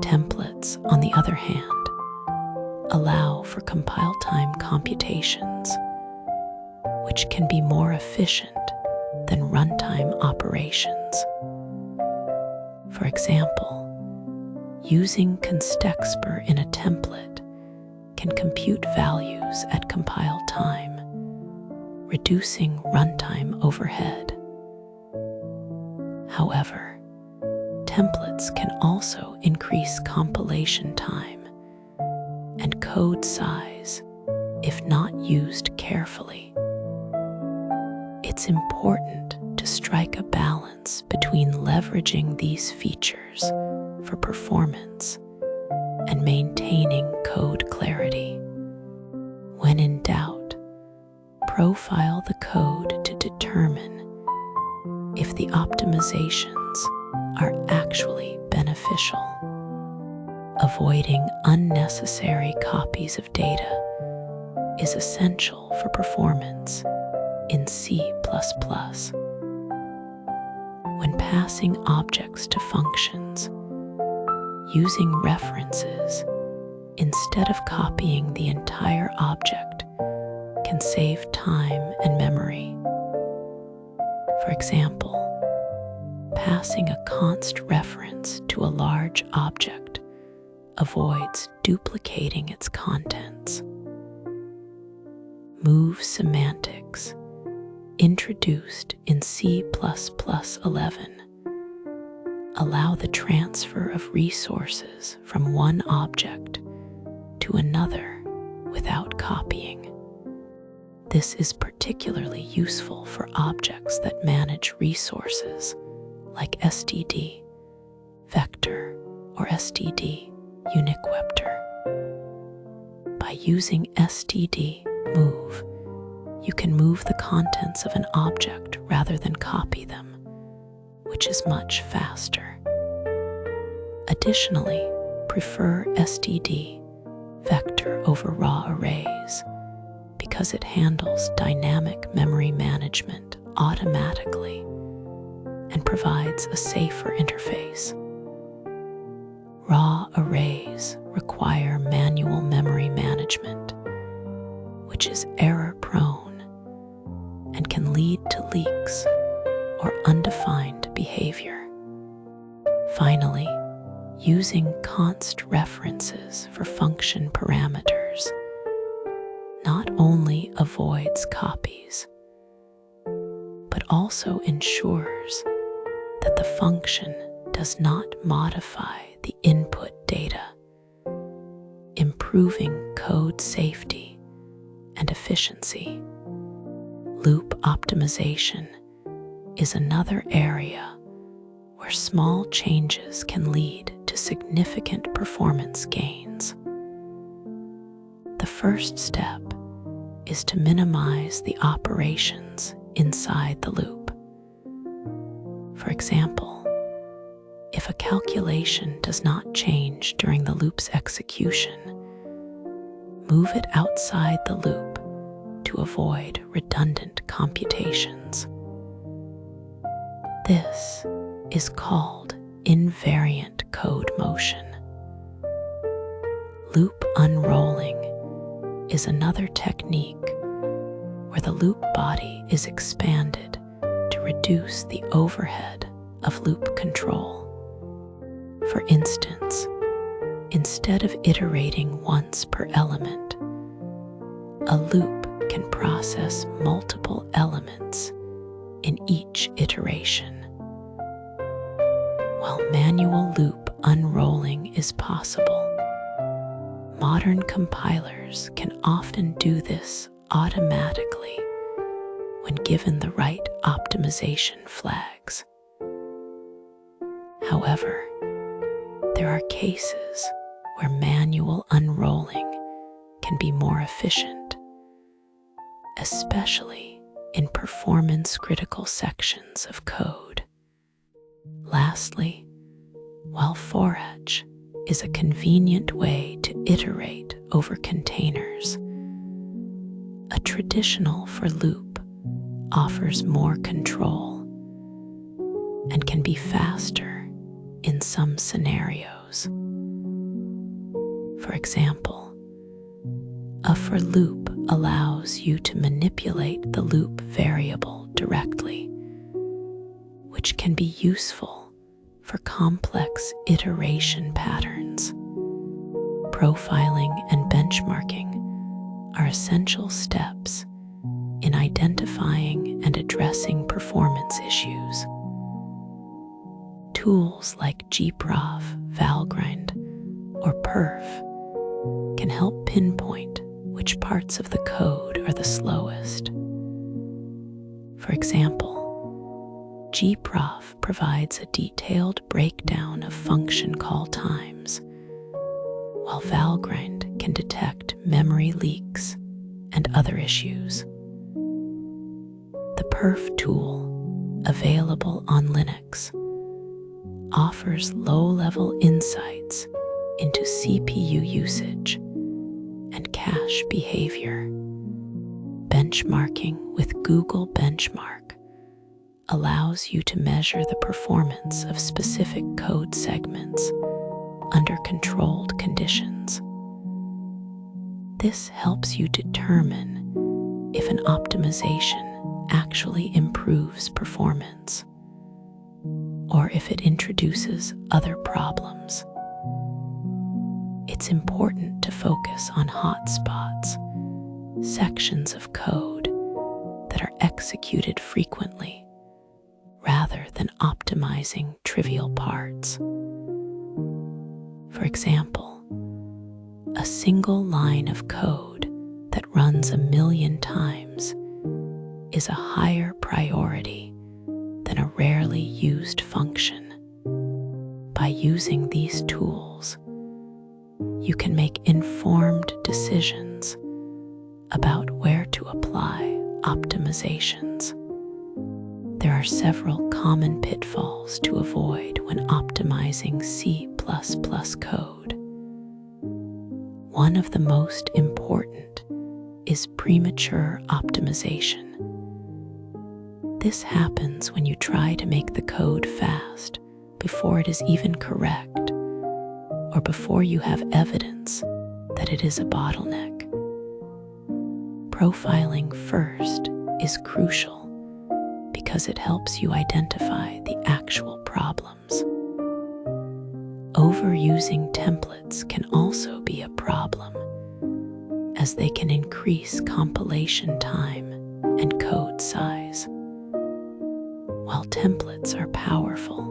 [SPEAKER 1] Templates, on the other hand, allow for compile time computations, which can be more efficient than runtime operations. For example, Using constexpr in a template can compute values at compile time, reducing runtime overhead. However, templates can also increase compilation time and code size if not used carefully. It's important to strike a balance between leveraging these features for performance and maintaining code clarity. When in doubt, profile the code to determine if the optimizations are actually beneficial. Avoiding unnecessary copies of data is essential for performance in C++. When passing objects to functions, using references instead of copying the entire object can save time and memory. For example, passing a const reference to a large object avoids duplicating its contents. Move semantics, introduced in C++11, allow the transfer of resources from one object to another without copying. This is particularly useful for objects that manage resources like std, vector, or std, uniquevector. By using std move, you can move the contents of an object rather than copy them, which is much faster. Additionally, prefer std vector over raw arrays because it handles dynamic memory management automatically and provides a safer interface. Raw arrays require manual memory management, which is error-prone and can lead to leaks or undefined behavior. Finally, using const references for function parameters not only avoids copies, but also ensures that the function does not modify the input data, improving code safety and efficiency. Loop optimization is another area where small changes can lead to significant performance gains. The first step is to minimize the operations inside the loop. For example, if a calculation does not change during the loop's execution, move it outside the loop to avoid redundant computations. This is called invariant code motion. Loop unrolling is another technique where the loop body is expanded to reduce the overhead of loop control. For instance, instead of iterating once per element, a loop can process multiple elements in each iteration. While manual loop unrolling is possible, modern compilers can often do this automatically when given the right optimization flags. However, there are cases where manual unrolling can be more efficient, especially in performance-critical sections of code. Lastly, while for-each is a convenient way to iterate over containers, a traditional for loop offers more control and can be faster in some scenarios. For example, a for loop allows you to manipulate the loop variable directly, which can be useful for complex iteration patterns. Profiling and benchmarking are essential steps in identifying and addressing performance issues. Tools like gprof, valgrind, or perf can help pinpoint which parts of the code are the slowest. For example, gprof provides a detailed breakdown of function call times, while valgrind can detect memory leaks and other issues. The perf tool, available on Linux, offers low-level insights into CPU usage and cache behavior. Benchmarking with Google Benchmark allows you to measure the performance of specific code segments under controlled conditions. This helps you determine if an optimization actually improves performance or if it introduces other problems. It's important to focus on hotspots, sections of code that are executed frequently, rather than optimizing trivial parts. For example, a single line of code that runs 1,000,000 times is a higher priority than a rarely used function. By using these tools, you can make informed decisions about where to apply optimizations. There are several common pitfalls to avoid when optimizing C++ code. One of the most important is premature optimization. This happens when you try to make the code fast before it is even correct, or before you have evidence that it is a bottleneck. Profiling first is crucial because it helps you identify the actual problems. Overusing templates can also be a problem, as they can increase compilation time and code size. While templates are powerful,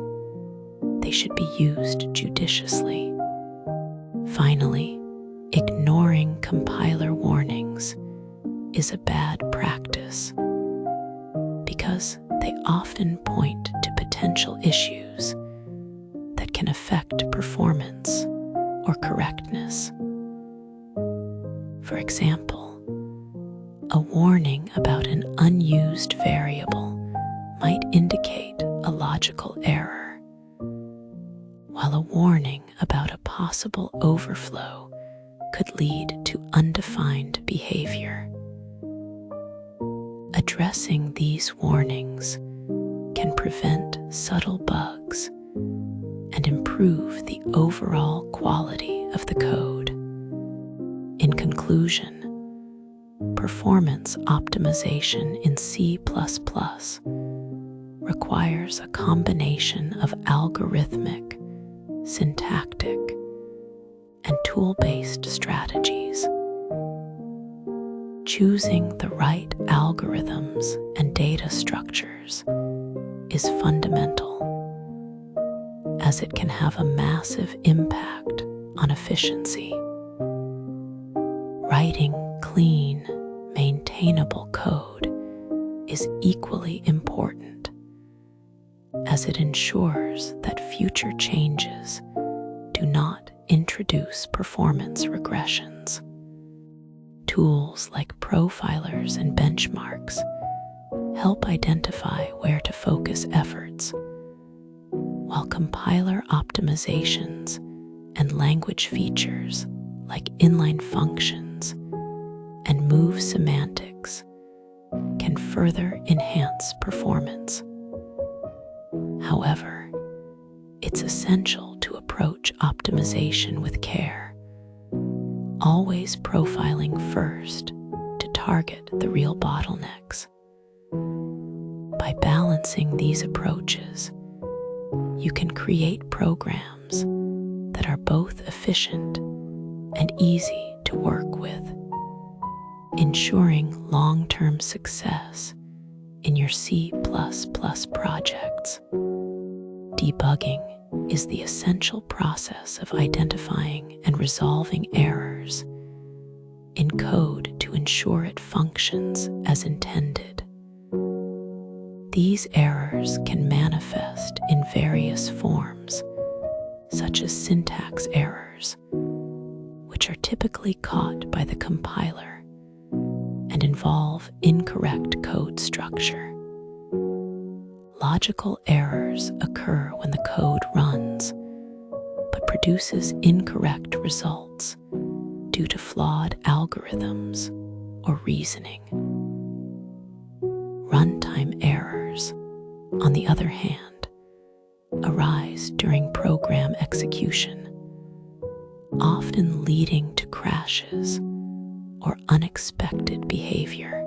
[SPEAKER 1] they should be used judiciously. Finally, ignoring compiler warnings is a bad practice because they often point to potential issues that can affect performance or correctness. For example, a warning about an unused variable might indicate a logical error, while a warning about a possible overflow could lead to undefined behavior. Addressing these warnings can prevent subtle bugs and improve the overall quality of the code. In conclusion, performance optimization in C++ requires a combination of algorithmic, syntactic, and tool-based strategies. Choosing the right algorithms and data structures is fundamental, as it can have a massive impact on efficiency. Writing clean, maintainable code is equally important, as it ensures that future changes do not introduce performance regressions. Tools like profilers and benchmarks help identify where to focus efforts, while compiler optimizations and language features like inline functions and move semantics can further enhance performance. However, it's essential to approach optimization with care, always profiling first to target the real bottlenecks. By balancing these approaches, you can create programs that are both efficient and easy to work with, ensuring long-term success in your C++ projects. Debugging is the essential process of identifying and resolving errors in code to ensure it functions as intended. These errors can manifest in various forms, such as syntax errors, which are typically caught by the compiler and involve incorrect code structure. Logical errors occur when the code runs, but produces incorrect results due to flawed algorithms or reasoning. Runtime errors, on the other hand, arise during program execution, often leading to crashes or unexpected behavior.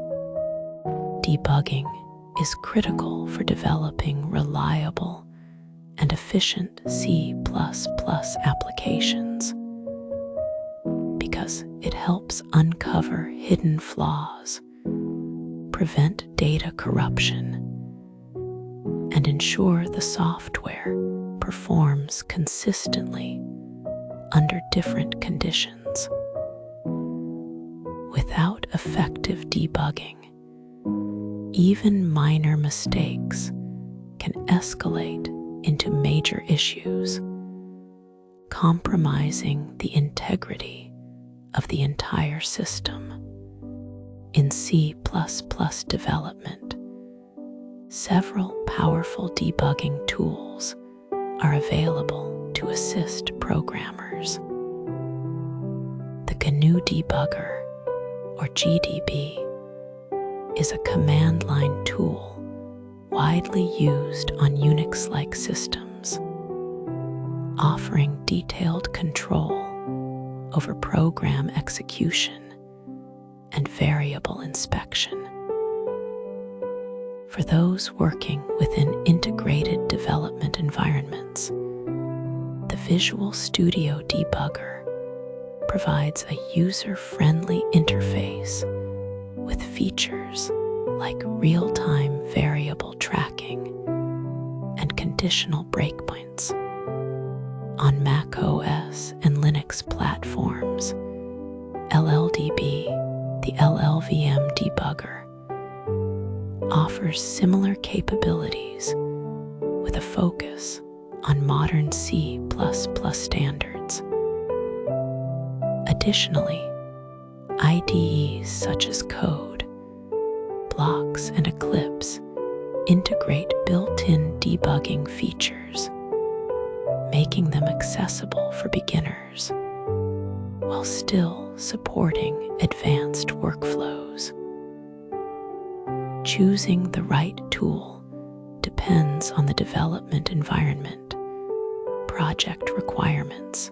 [SPEAKER 1] Debugging is critical for developing reliable and efficient C++ applications because it helps uncover hidden flaws, prevent data corruption, and ensure the software performs consistently under different conditions. Without effective debugging, even minor mistakes can escalate into major issues, compromising the integrity of the entire system. In C++ development, several powerful debugging tools are available to assist programmers. The GNU Debugger, or GDB, is a command line tool widely used on Unix-like systems, offering detailed control over program execution and variable inspection. For those working within integrated development environments, the Visual Studio Debugger provides a user-friendly interface with features like real-time variable tracking and conditional breakpoints. On Mac OS and Linux platforms, LLDB, the LLVM debugger, offers similar capabilities with a focus on modern C++ standards. Additionally, IDEs such as Code, Blocks, and Eclipse integrate built-in debugging features, making them accessible for beginners while still supporting advanced workflows. Choosing the right tool depends on the development environment, project requirements,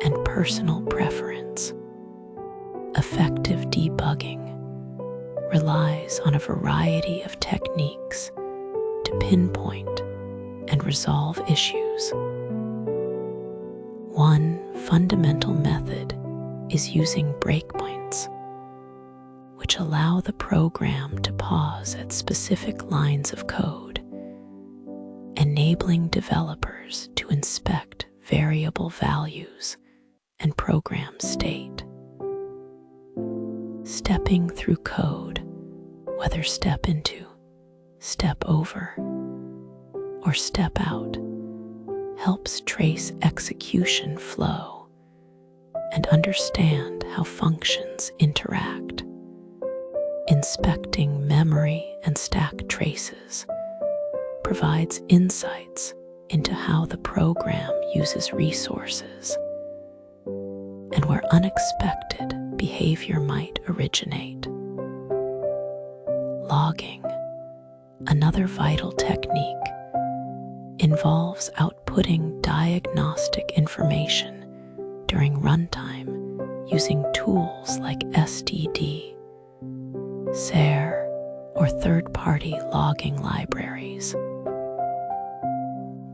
[SPEAKER 1] and personal preference. Effective debugging relies on a variety of techniques to pinpoint and resolve issues. One fundamental method is using breakpoints, which allow the program to pause at specific lines of code, enabling developers to inspect variable values and program state. Stepping through code, whether step into, step over, or step out, helps trace execution flow and understand how functions interact. Inspecting memory and stack traces provides insights into how the program uses resources and where unexpected behavior might originate. Logging, another vital technique, involves outputting diagnostic information during runtime using tools like STD, SARE, or third-party logging libraries.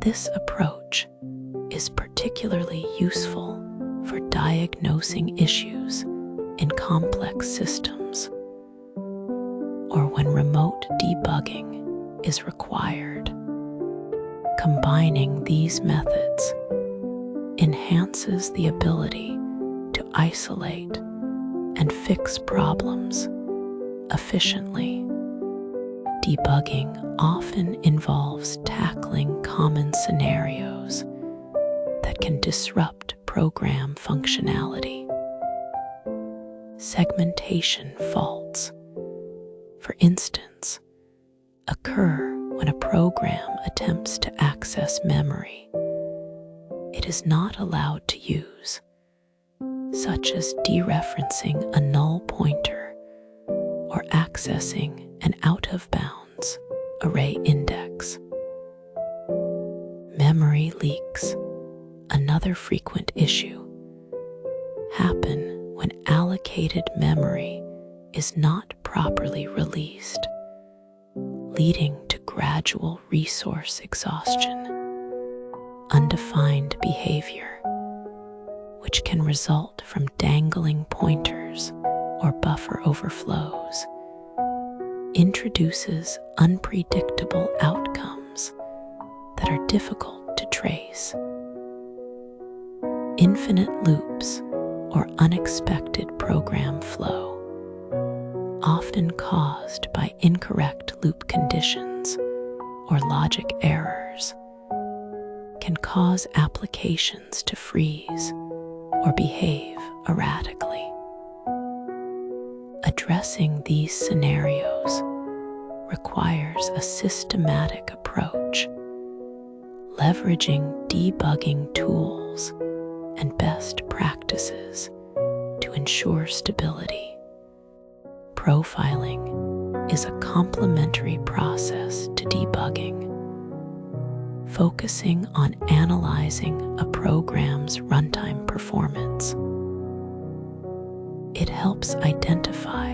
[SPEAKER 1] This approach is particularly useful for diagnosing issues in complex systems or when remote debugging is required. Combining these methods enhances the ability to isolate and fix problems efficiently. Debugging often involves tackling common scenarios that can disrupt program functionality. Segmentation faults, for instance, occur when a program attempts to access memory it is not allowed to use, such as dereferencing a null pointer or accessing an out-of-bounds array index. Memory leaks, another frequent issue, happen when allocated memory is not properly released, leading to gradual resource exhaustion. Undefined behavior, which can result from dangling pointers or buffer overflows, introduces unpredictable outcomes that are difficult to trace. Infinite loops or unexpected program flow, often caused by incorrect loop conditions or logic errors, can cause applications to freeze or behave erratically. Addressing these scenarios requires a systematic approach, leveraging debugging tools and best practices to ensure stability. Profiling is a complementary process to debugging, focusing on analyzing a program's runtime performance. It helps identify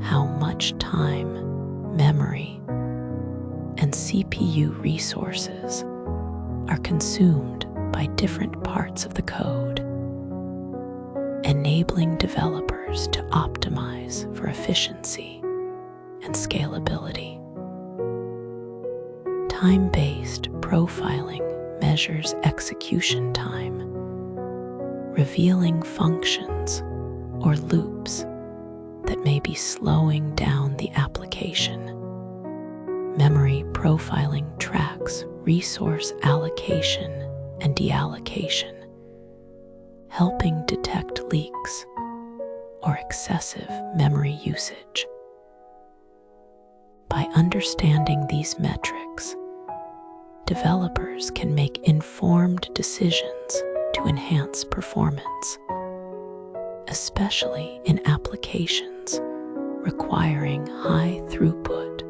[SPEAKER 1] how much time, memory, and CPU resources are consumed by different parts of the code, enabling developers to optimize for efficiency and scalability. Time-based profiling measures execution time, revealing functions or loops that may be slowing down the application. Memory profiling tracks resource allocation and deallocation, helping detect leaks or excessive memory usage. By understanding these metrics, developers can make informed decisions to enhance performance, especially in applications requiring high throughput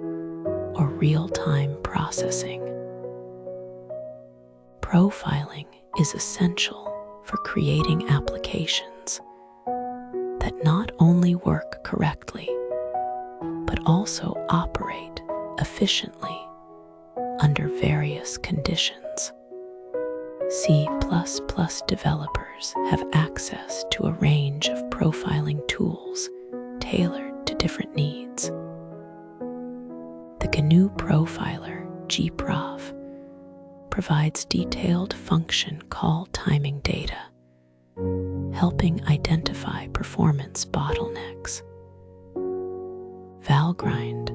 [SPEAKER 1] or real-time processing. Profiling is essential for creating applications that not only work correctly, but also operate efficiently under various conditions. C++ developers have access to a range of profiling tools tailored to different needs. The GNU profiler, gprof, provides detailed function call timing data, helping identify performance bottlenecks. Valgrind,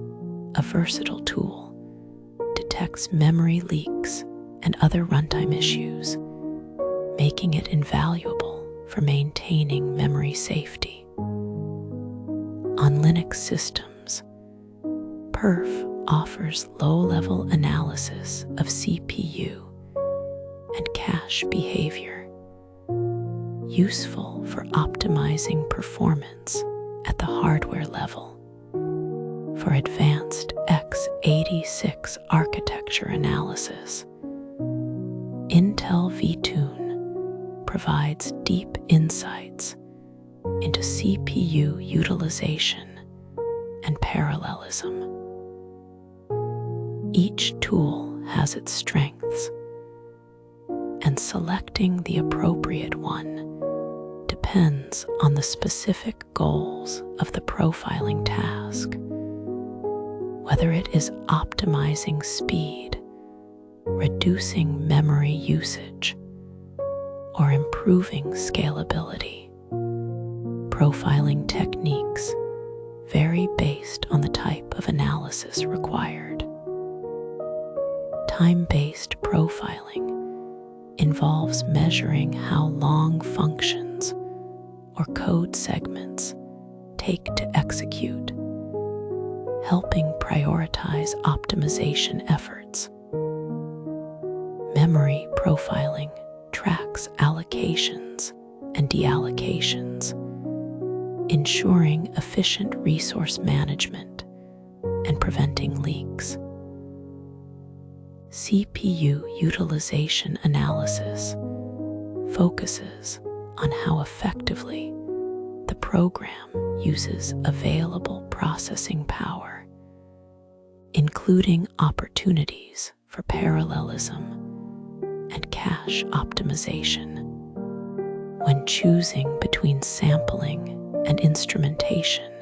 [SPEAKER 1] a versatile tool, detects memory leaks and other runtime issues, making it invaluable for maintaining memory safety. On Linux systems, perf offers low-level analysis of CPU and cache behavior, useful for optimizing performance at the hardware level. For advanced x86 architecture analysis, Intel vTune provides deep insights into CPU utilization and parallelism. Each tool has its strengths, and selecting the appropriate one depends on the specific goals of the profiling task. Whether it is optimizing speed, reducing memory usage, or improving scalability, profiling techniques vary based on the type of analysis required. Time-based profiling involves measuring how long functions or code segments take to execute, helping prioritize optimization efforts. Memory profiling tracks allocations and deallocations, ensuring efficient resource management and preventing leaks. CPU utilization analysis focuses on how effectively the program uses available processing power, including opportunities for parallelism and cache optimization. When choosing between sampling and instrumentation,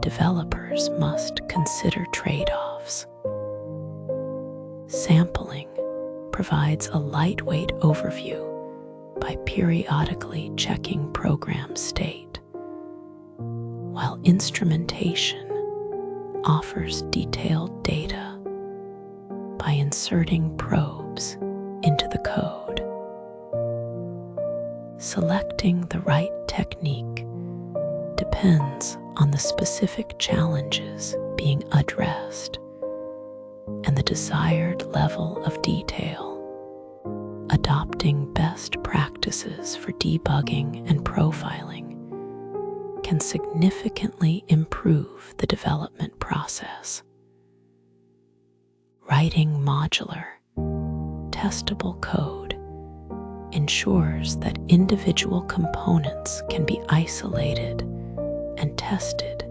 [SPEAKER 1] developers must consider trade-offs. Sampling provides a lightweight overview by periodically checking program state, while instrumentation offers detailed data by inserting probes into the code. Selecting the right technique depends on the specific challenges being addressed and the desired level of detail. Adopting best practices for debugging and profiling can significantly improve the development process. Writing modular, testable code ensures that individual components can be isolated and tested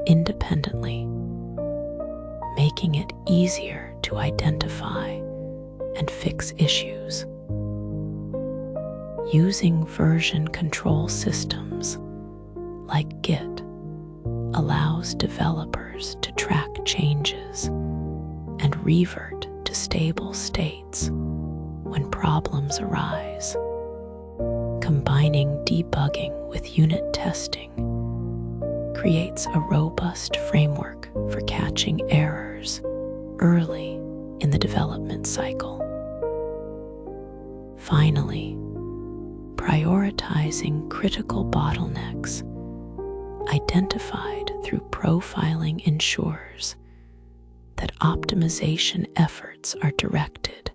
[SPEAKER 1] independently, making it easier to identify and fix issues. Using version control systems like Git allows developers to track changes and revert to stable states when problems arise. Combining debugging with unit testing creates a robust framework for catching errors early in the development cycle. Finally, prioritizing critical bottlenecks identified through profiling ensures that optimization efforts are directed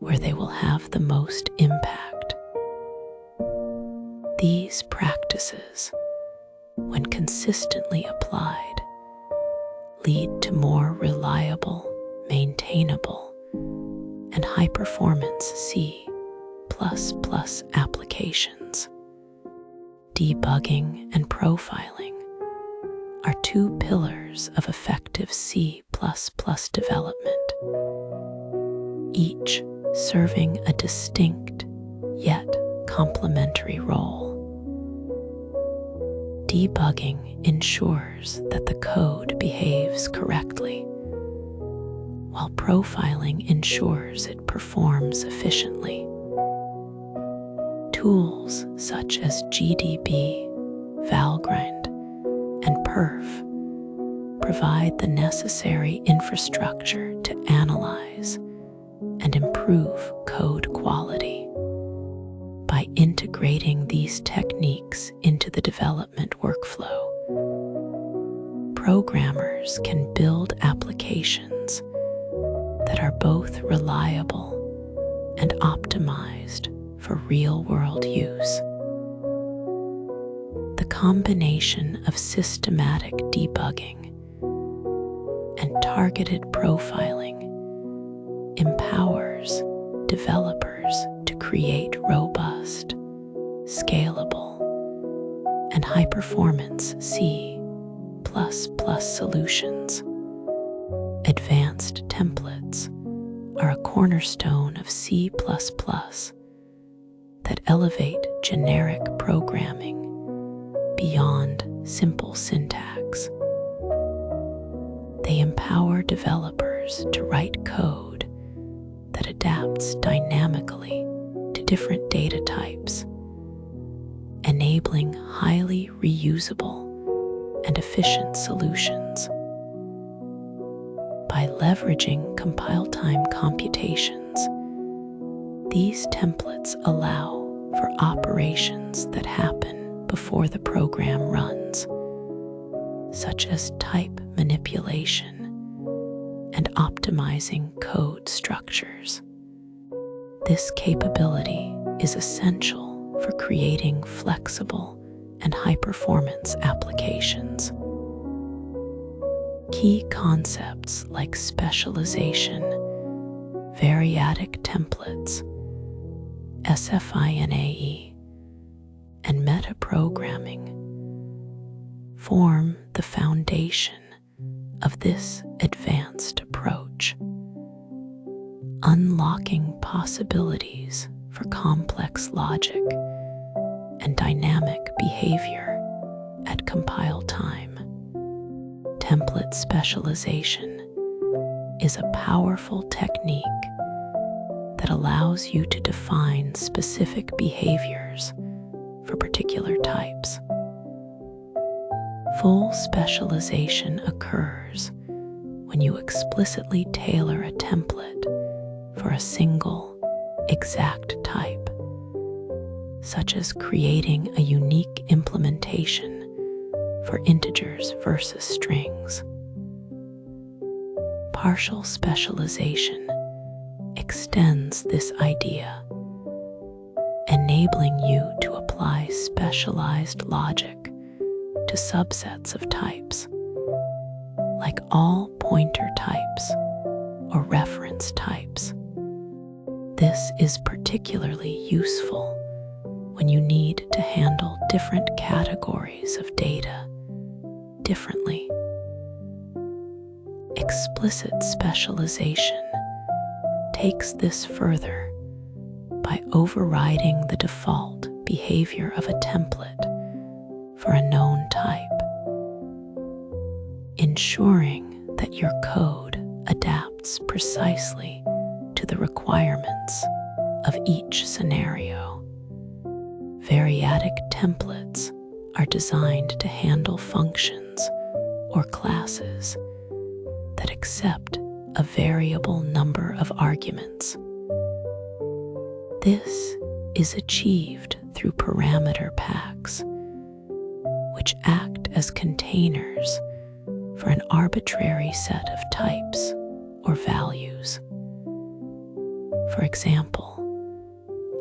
[SPEAKER 1] where they will have the most impact. These practices, when consistently applied, lead to more reliable, maintainable, and high-performance C++ applications. Debugging and profiling are two pillars of effective C++ development, each serving a distinct yet complementary role. Debugging ensures that the code behaves correctly, while profiling ensures it performs efficiently. Tools such as GDB, Valgrind, and Perf provide the necessary infrastructure to analyze and improve code quality. By integrating these techniques into the development workflow, programmers can build applications that are both reliable and optimized for real-world use. The combination of systematic debugging and targeted profiling empowers developers to create robust, scalable, and high-performance C++ solutions. Advanced templates are a cornerstone of C++ that elevate generic programming beyond simple syntax. They empower developers to write code that adapts dynamically to different data types, enabling highly reusable and efficient solutions. By leveraging compile-time computations, these templates allow for operations that happen before the program runs, such as type manipulation and optimizing code structures. This capability is essential for creating flexible and high-performance applications. Key concepts like specialization, variadic templates, SFINAE, and metaprogramming form the foundation of this advanced approach, unlocking possibilities for complex logic and dynamic behavior at compile time. Template specialization is a powerful technique that allows you to define specific behaviors for particular types. Full specialization occurs when you explicitly tailor a template for a single, exact type, such as creating a unique implementation for integers versus strings. Partial specialization extends this idea, enabling you to apply specialized logic to subsets of types, like all pointer types or reference types. This is particularly useful when you need to handle different categories of data differently. Explicit specialization takes this further by overriding the default behavior of a template for a known type, ensuring that your code adapts precisely to the requirements of each scenario. Variadic templates are designed to handle functions or classes that accept a variable number of arguments. This is achieved through parameter packs, which act as containers for an arbitrary set of types or values. For example,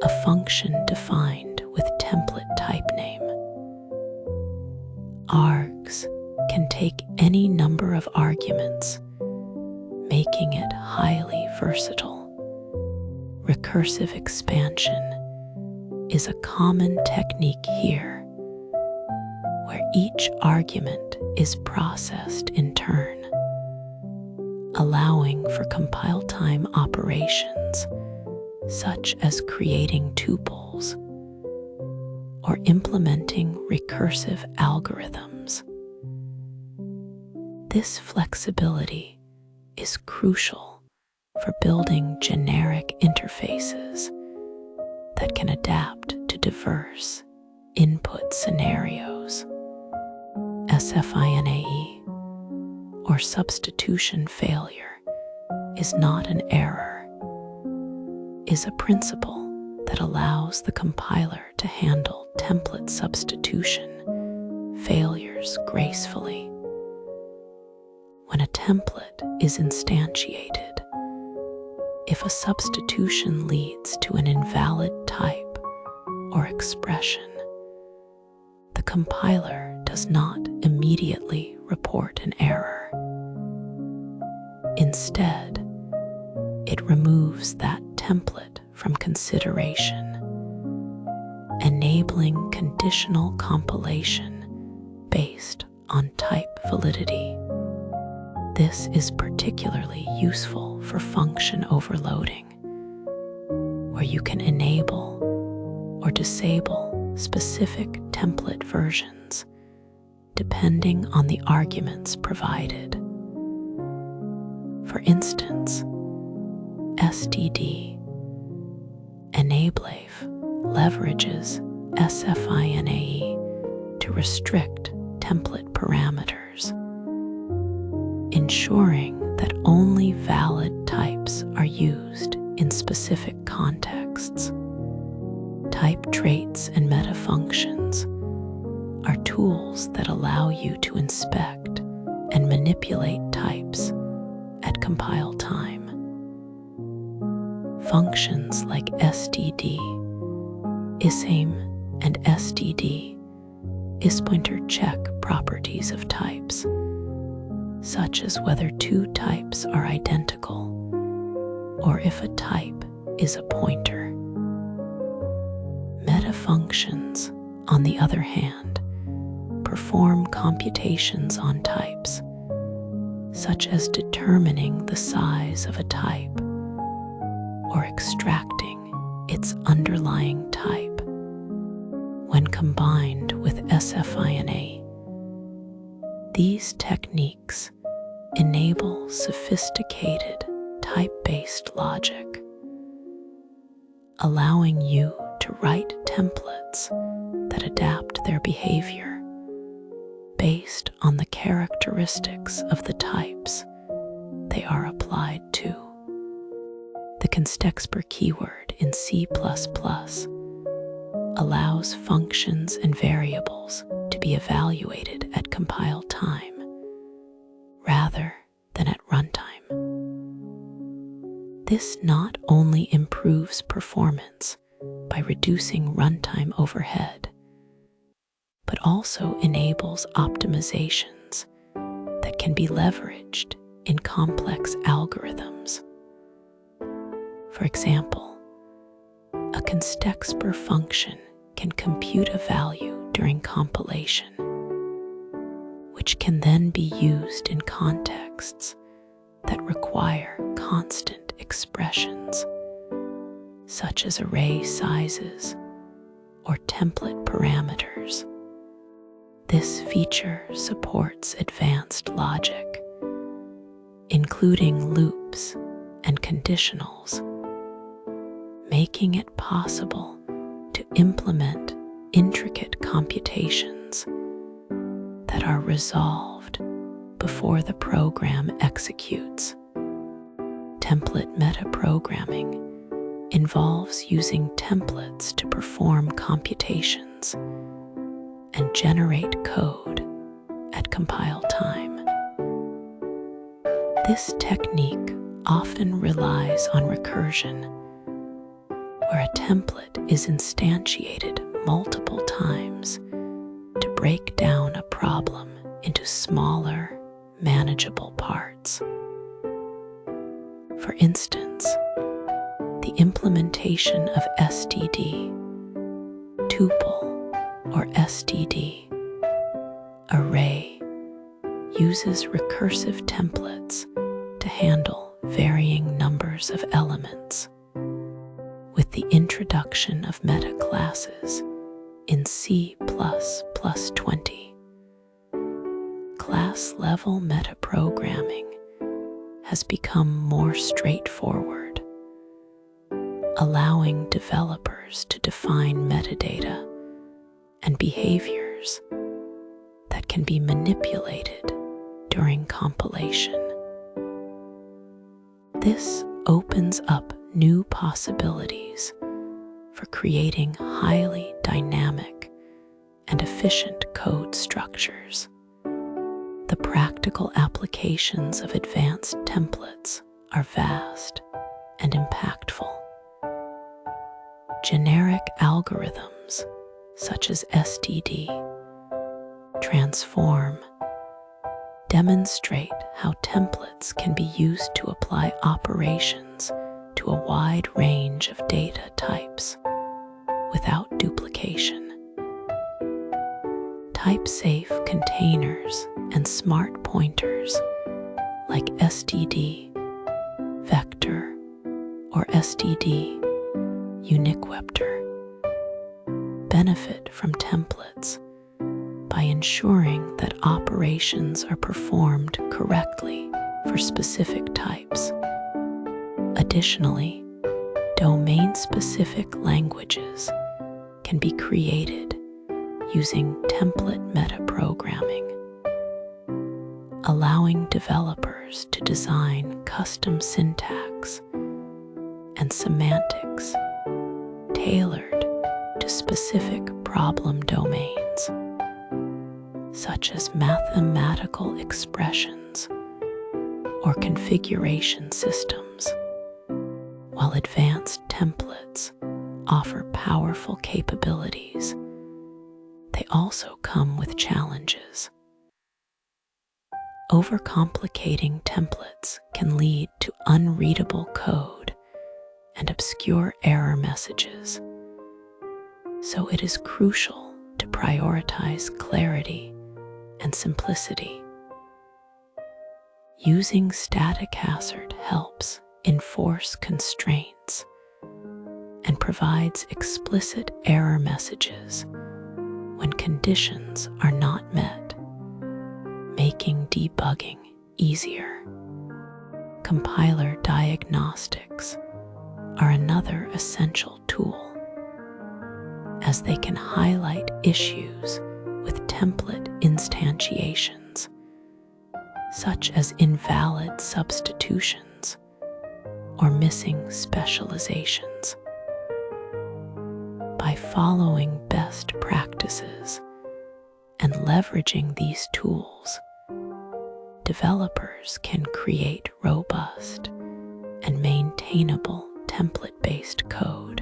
[SPEAKER 1] a function defined with template type name. Args can take any number of arguments, making it highly versatile. Recursive expansion is a common technique here, where each argument is processed in turn, allowing for compile-time operations such as creating tuples or implementing recursive algorithms. This flexibility is crucial for building generic interfaces that can adapt to diverse input scenarios. SFINAE, or substitution failure, is not an error, is a principle that allows the compiler to handle template substitution failures gracefully. When a template is instantiated, if a substitution leads to an invalid type or expression, the compiler does not immediately report an error. Instead, it removes that template from consideration, enabling conditional compilation based on type validity. This is particularly useful for function overloading, where you can enable or disable specific template versions depending on the arguments provided. For instance, std enableif leverages sfinae to restrict template parameters, ensuring that only valid types are used in specific contexts. Type traits and meta functions are tools that allow you to inspect and manipulate types at compile time. Functions like std, isaim, and std isPointer check properties of types, such as whether two types are identical or if a type is a pointer. Meta functions, on the other hand, perform computations on types, such as determining the size of a type or extracting its underlying type. When combined with sfina, these techniques enable sophisticated type-based logic, allowing you to write templates that adapt their behavior based on the characteristics of the types they are applied to. The constexpr keyword in C++ allows functions and variables to be evaluated at compile time rather than at runtime. This not only improves performance by reducing runtime overhead, but also enables optimizations that can be leveraged in complex algorithms. For example, a constexpr function can compute a value during compilation, which can then be used in contexts that require constant expressions, such as array sizes or template parameters. This feature supports advanced logic, including loops and conditionals, making it possible to implement intricate computations that are resolved before the program executes. Template metaprogramming involves using templates to perform computations and generate code at compile time. This technique often relies on recursion, where a template is instantiated multiple times to break down a problem into smaller, manageable parts. For instance, the implementation of std, tuple, or std array uses recursive templates to handle varying numbers of elements. With the introduction of meta classes in C++20, class-level metaprogramming has become more straightforward, allowing developers to define metadata and behaviors that can be manipulated during compilation. This opens up new possibilities for creating highly dynamic and efficient code structures. The practical applications of advanced templates are vast and impactful. Generic algorithms such as std, transform, demonstrate how templates can be used to apply operations to a wide range of data types without duplication. Type-safe containers and smart pointers like std, vector, or std, uniquevector, benefit from templates by ensuring that operations are performed correctly for specific types. Additionally, domain-specific languages can be created using template metaprogramming, allowing developers to design custom syntax and semantics tailored to specific problem domains, such as mathematical expressions or configuration systems. While advanced templates offer powerful capabilities, they also come with challenges. Overcomplicating templates can lead to unreadable code and obscure error messages, so it is crucial to prioritize clarity and simplicity. Using static hazard helps enforce constraints and provides explicit error messages when conditions are not met, making debugging easier. Compiler diagnostics are another essential tool, as they can highlight issues with template instantiations, such as invalid substitutions or missing specializations. By following best practices and leveraging these tools, developers can create robust and maintainable template-based code.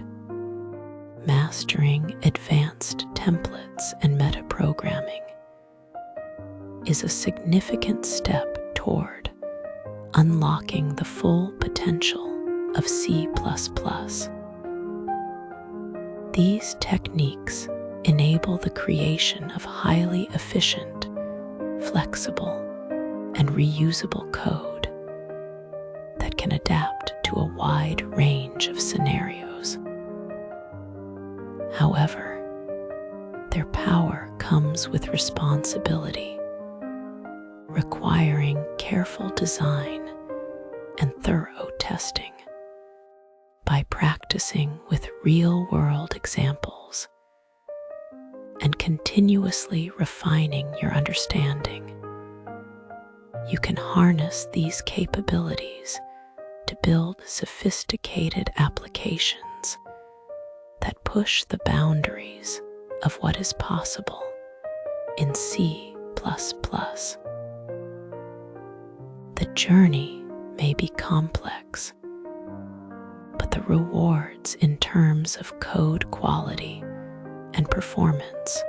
[SPEAKER 1] Mastering advanced templates and metaprogramming is a significant step toward unlocking the full potential of C++. These techniques enable the creation of highly efficient, flexible, and reusable code that can adapt to a wide range of scenarios. However, their power comes with responsibility, requiring careful design and thorough testing. By practicing with real-world examples and continuously refining your understanding, you can harness these capabilities to build sophisticated applications that push the boundaries of what is possible in C++. The journey may be complex, but the rewards in terms of code quality and performance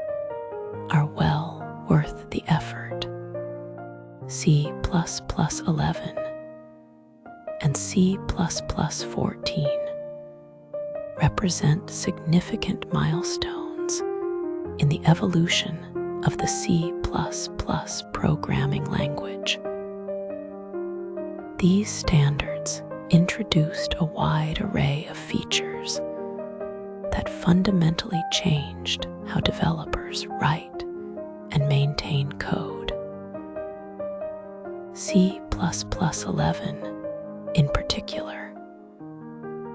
[SPEAKER 1] are well worth the effort. C++11 and C++14 represent significant milestones in the evolution of the C++ programming language. These standards introduced a wide array of features that fundamentally changed how developers write and maintain code. C++11, in particular,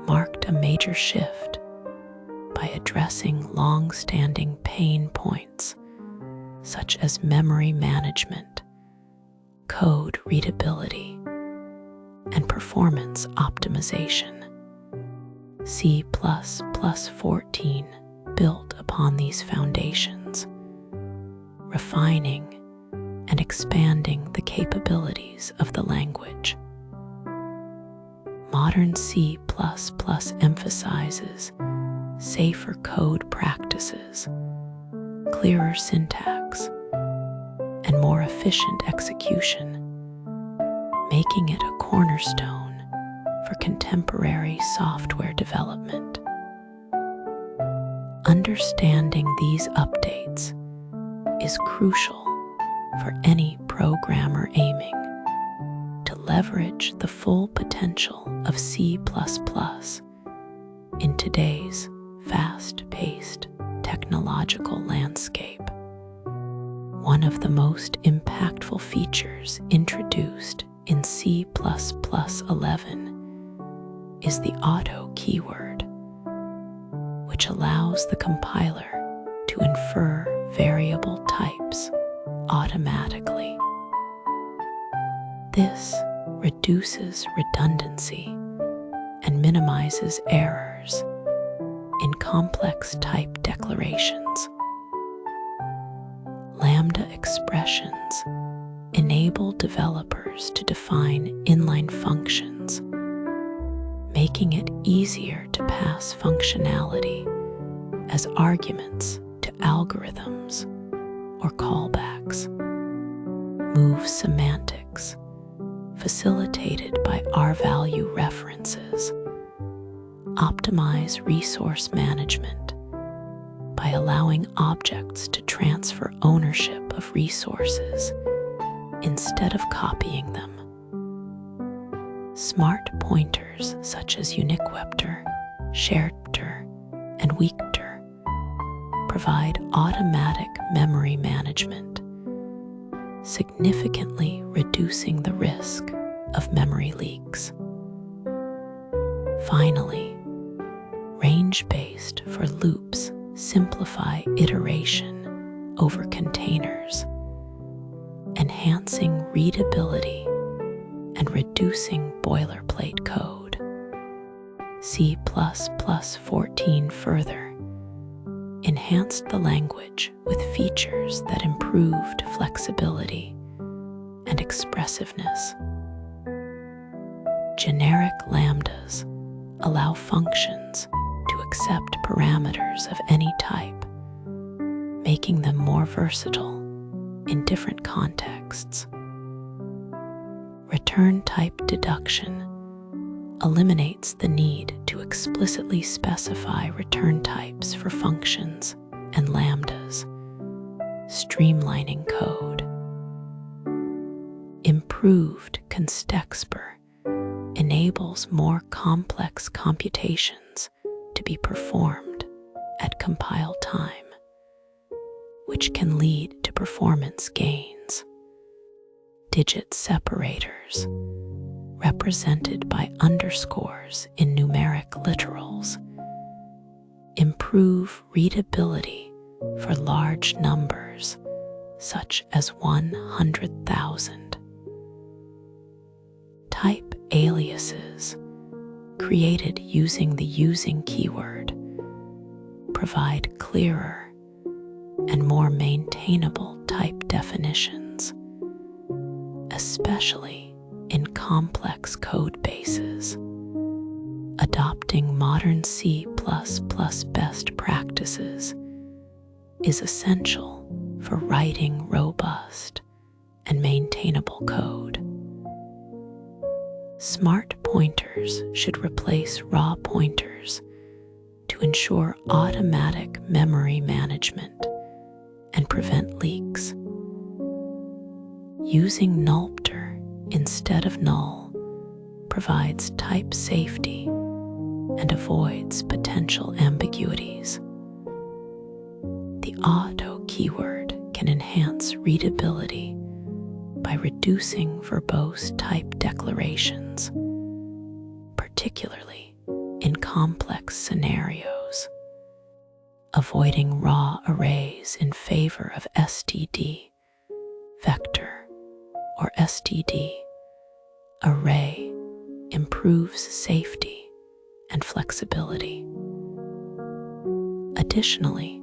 [SPEAKER 1] marked a major shift by addressing long-standing pain points such as memory management, code readability, and performance optimization. C++14 built upon these foundations, refining and expanding the capabilities of the language. Modern C++ emphasizes safer code practices, clearer syntax, and more efficient execution, making it a cornerstone for contemporary software development. Understanding these updates is crucial for any programmer aiming to leverage the full potential of C++ in today's fast-paced technological landscape. One of the most impactful features introduced in C++ 11 is the auto keyword, which allows the compiler to infer variable types automatically. This reduces redundancy and minimizes errors in complex type declarations. Lambda expressions enable developers to define inline functions, making it easier to pass functionality as arguments to algorithms or callbacks. Move semantics, facilitated by R-value references, optimize resource management by allowing objects to transfer ownership of resources instead of copying them. Smart pointers such as uniquepter, sharedter, and weakter provide automatic memory management, significantly reducing the risk of memory leaks. Finally, range-based for loops simplify iteration over containers, enhancing readability and reducing boilerplate code. C++ 14 further enhanced the language with features that improved flexibility and expressiveness. Generic lambdas allow functions to accept parameters of any type, making them more versatile in different contexts. Return type deduction eliminates the need to explicitly specify return types for functions and lambdas, streamlining code. Improved constexpr enables more complex computations to be performed at compile time, which can lead to performance gains. Digit separators, represented by underscores in numeric literals, improve readability for large numbers such as 100,000. Type aliases, created using the using keyword, provide clearer and more maintainable type definitions, especially in complex code bases. Adopting modern C++ best practices is essential for writing robust and maintainable code. Smart pointers should replace raw pointers to ensure automatic memory management and prevent leaks. Using nulpter instead of null provides type safety and avoids potential ambiguities. The auto keyword can enhance readability by reducing verbose type declarations, particularly in complex scenarios. Avoiding raw arrays in favor of std, vector, or std array improves safety and flexibility. Additionally,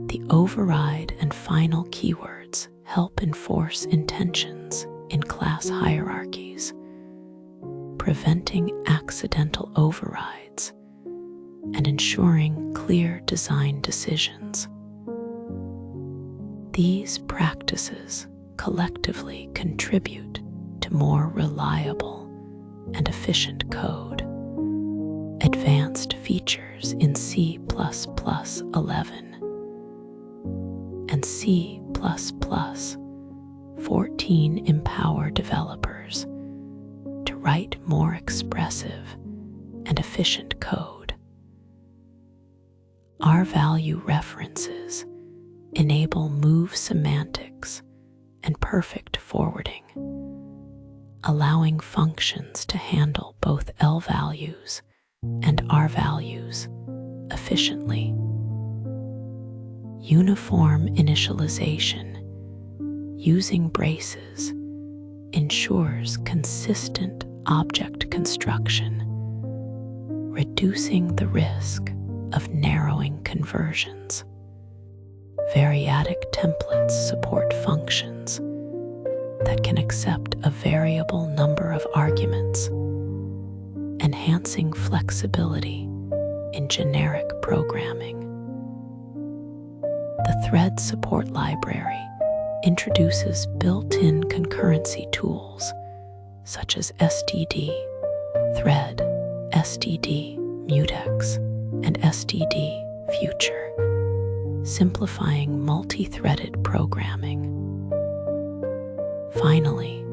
[SPEAKER 1] the override and final keywords help enforce intentions in class hierarchies, preventing accidental overrides and ensuring clear design decisions. These practices collectively contribute to more reliable and efficient code. Advanced features in C++ 11 and C++ 14 empower developers write more expressive and efficient code. R-value references enable move semantics and perfect forwarding, allowing functions to handle both L values and R values efficiently. Uniform initialization using braces ensures consistent object construction, reducing the risk of narrowing conversions. Variadic templates support functions that can accept a variable number of arguments, enhancing flexibility in generic programming. The Thread Support Library introduces built-in concurrency tools such as std, thread, std, mutex, and std, future, simplifying multi-threaded programming. Finally,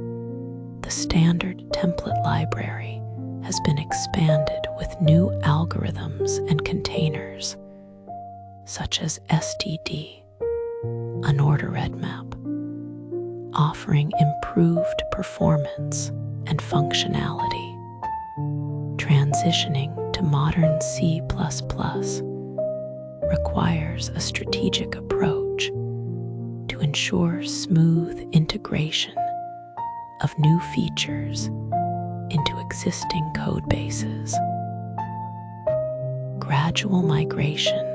[SPEAKER 1] the standard template library has been expanded with new algorithms and containers, such as std, an ordered map, offering improved performance and functionality. Transitioning to modern C++ requires a strategic approach to ensure smooth integration of new features into existing code bases. Gradual migration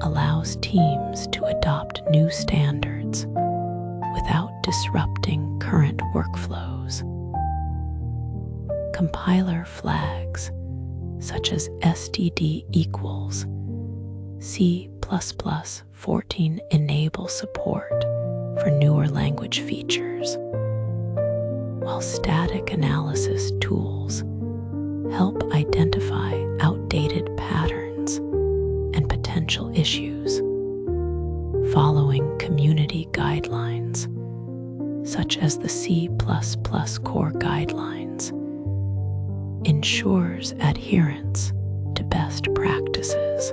[SPEAKER 1] allows teams to adopt new standards without disrupting current workflows. Compiler flags such as std equals C++14 enable support for newer language features, while static analysis tools help identify outdated patterns and potential issues. Following community guidelines, such as the C++ core guidelines, ensures adherence to best practices.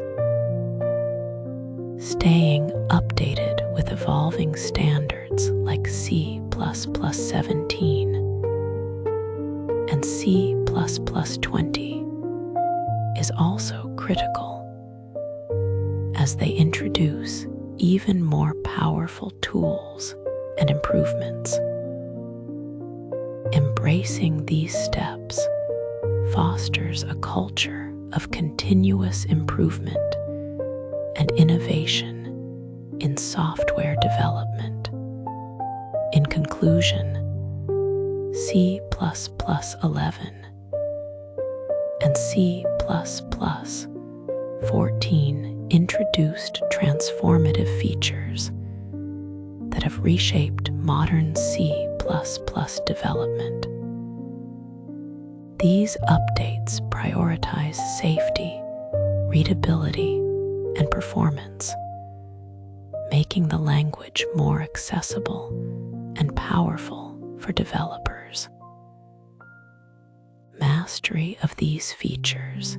[SPEAKER 1] Staying updated with evolving standards like C++17 and C++20 is also critical, as they introduce even more powerful tools and improvements. Embracing these steps fosters a culture of continuous improvement and innovation in software development. In conclusion, C++11 and C++14 introduced transformative features that have reshaped modern C++ development. These updates prioritize safety, readability, and performance, making the language more accessible and powerful for developers. Mastery of these features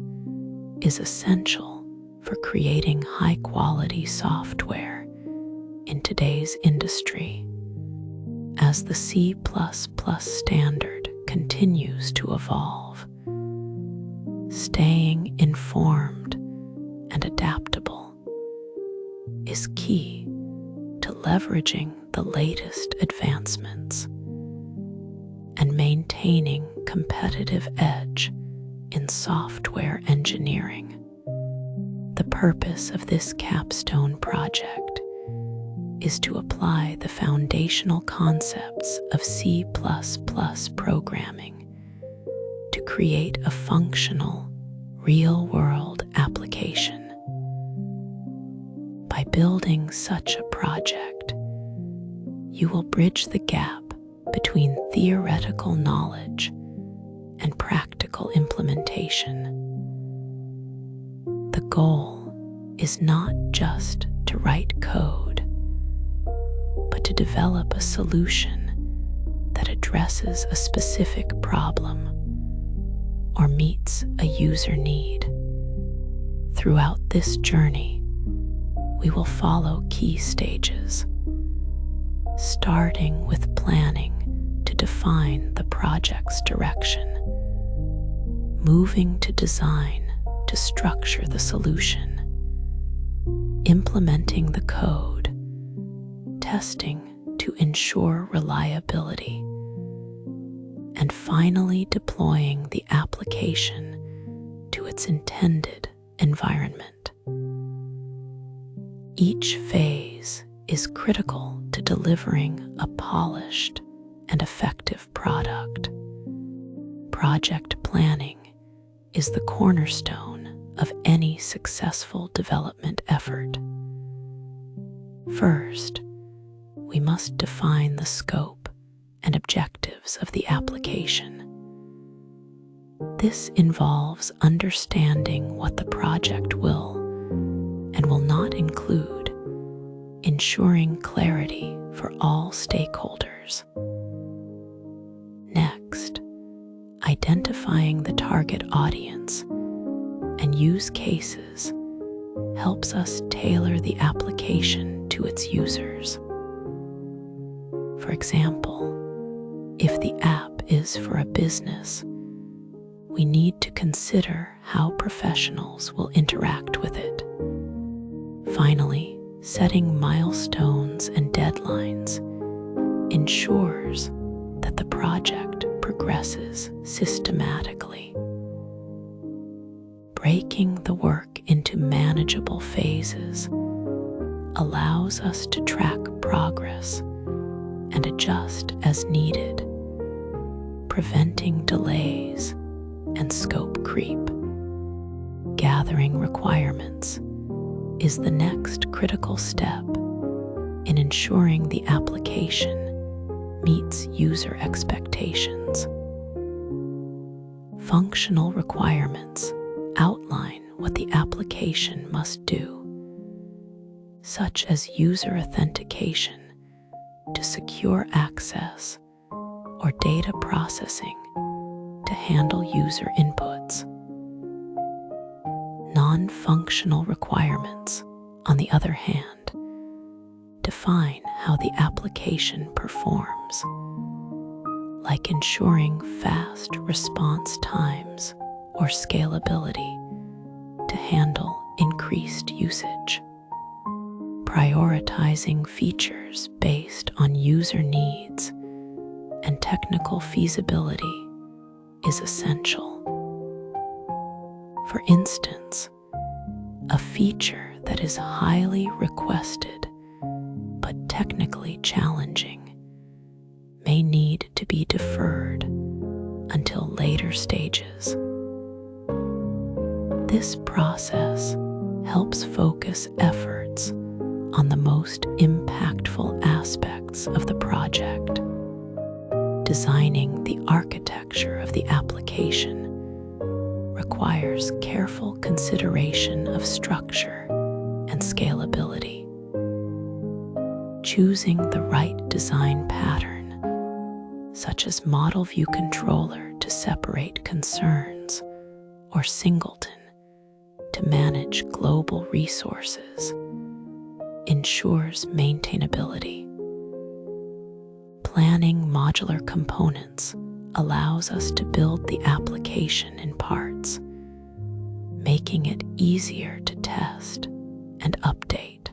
[SPEAKER 1] is essential for creating high-quality software in today's industry. As the C++ standard continues to evolve, staying informed and adaptable is key to leveraging the latest advancements and maintaining competitive edge in software engineering. The purpose of this capstone project is to apply the foundational concepts of C++ programming to create a functional, real-world application. By building such a project, you will bridge the gap between theoretical knowledge and practical implementation. The goal is not just to write code, but to develop a solution that addresses addresses a specific problem or meets a user need. Throughout this journey, we will follow key stages, starting with planning to define the project's direction, moving to design to structure the solution, implementing the code, testing to ensure reliability, and finally deploying the application to its intended environment. Each phase is critical to delivering a polished and effective product. Project planning is the cornerstone of any successful development effort. First, we must define the scope and objectives of the application. This involves understanding what the project will and will not include, ensuring clarity for all stakeholders. Next, identifying the target audience and use cases helps us tailor the application to its users. For example, if the app is for a business, we need to consider how professionals will interact with it. Finally, setting milestones and deadlines ensures that the project progresses systematically. Breaking the work into manageable phases allows us to track progress and adjust as needed, preventing delays and scope creep. Gathering requirements is the next critical step in ensuring the application meets user expectations. Functional requirements outline what the application must do, such as user authentication to secure access or data processing to handle user inputs. Non-functional requirements, on the other hand, define how the application performs, like ensuring fast response times or scalability to handle increased usage. Prioritizing features based on user needs and technical feasibility is essential. For instance, a feature that is highly requested but technically challenging may need to be deferred until later stages. This process helps focus efforts on the most impactful aspects of the project. Designing the architecture of the application requires careful consideration of structure and scalability. Choosing the right design pattern, such as model view controller to separate concerns or singleton to manage global resources, ensures maintainability. Planning modular components allows us to build the application in parts, making it easier to test and update.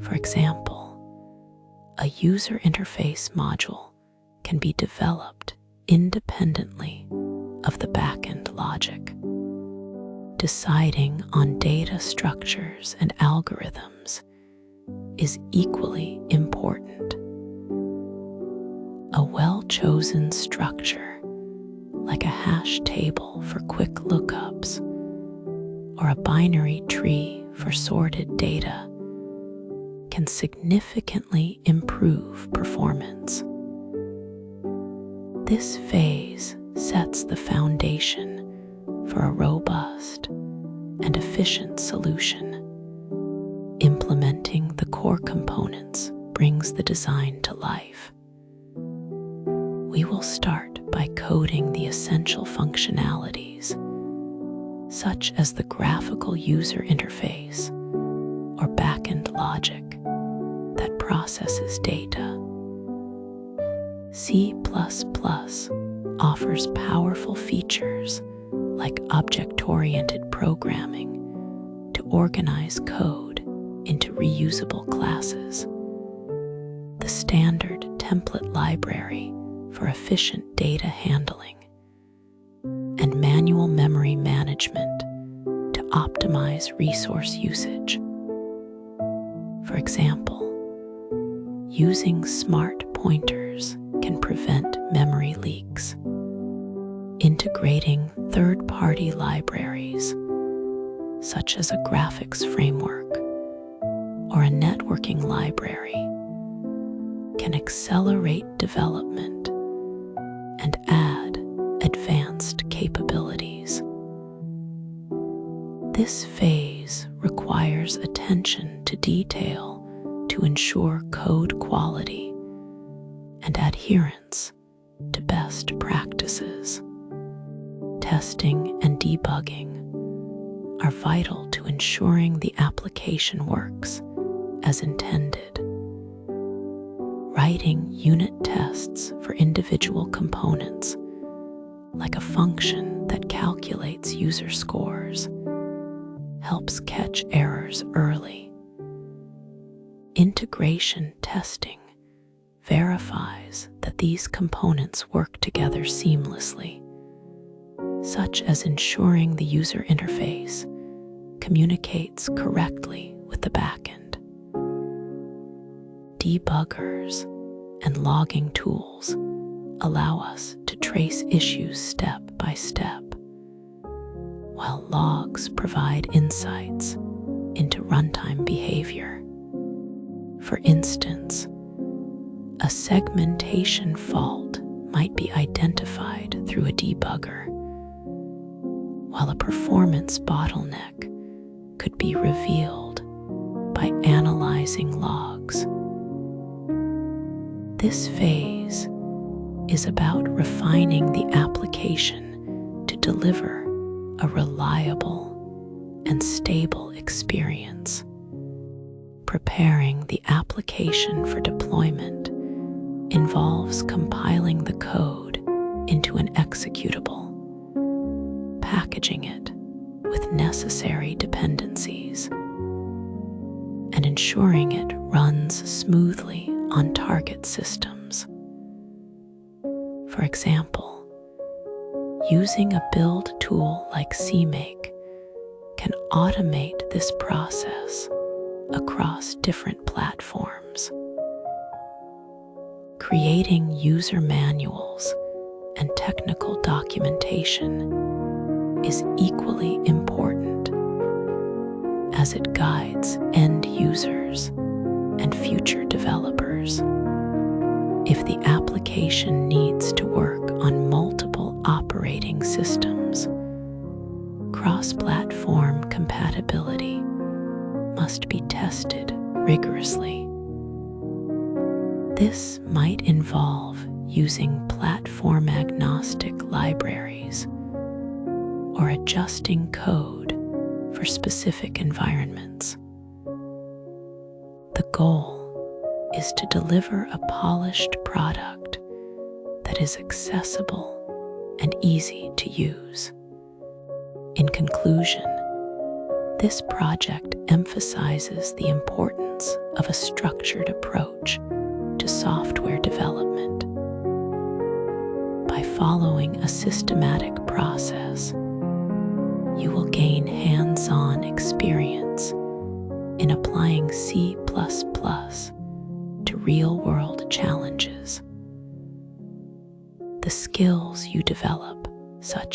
[SPEAKER 1] For example, a user interface module can be developed independently of the backend logic. Deciding on data structures and algorithms is equally important. A well-chosen structure, like a hash table for quick lookups or a binary tree for sorted data, can significantly improve performance. This phase sets the foundation for a robust and efficient solution. Implementing the core components brings the design to life, we will start by coding the essential functionalities, such as the graphical user interface or backend logic that processes data. C++ offers powerful features like object-oriented programming to organize code into reusable classes, the standard template library for efficient data handling, and manual memory management to optimize resource usage. For example, using smart pointers can prevent memory leaks. Integrating third-party libraries, such as a graphics framework or a networking library, can accelerate development and add advanced capabilities. This phase requires attention to detail to ensure code quality and adherence to best practices. Testing and debugging are vital to ensuring the application works as intended. Writing unit tests for individual components, like a function that calculates user scores, helps catch errors early. Integration testing verifies that these components work together seamlessly, such as ensuring the user interface communicates correctly with the backend. Debuggers and logging tools allow us to trace issues step by step, while logs provide insights into runtime behavior. For instance, a segmentation fault might be identified through a debugger, while a performance bottleneck could be revealed by analyzing logs. This phase is about refining the application to deliver a reliable and stable experience. Preparing the application for deployment involves compiling the code into an executable, packaging it with necessary dependencies, and ensuring it runs smoothly on target systems. For example, using a build tool like CMake can automate this process across different platforms. Creating user manuals and technical documentation is equally important, as it guides end users and future developers. If the application needs to work on multiple operating systems, cross-platform compatibility must be tested rigorously. This might involve using platform-agnostic libraries or adjusting code for specific environments. The goal is to deliver a polished product that is accessible and easy to use. In conclusion, this project emphasizes the importance of a structured approach to software development. By following a systematic process, you will gain hands-on experience in applying C++ to real-world challenges. The skills you develop, such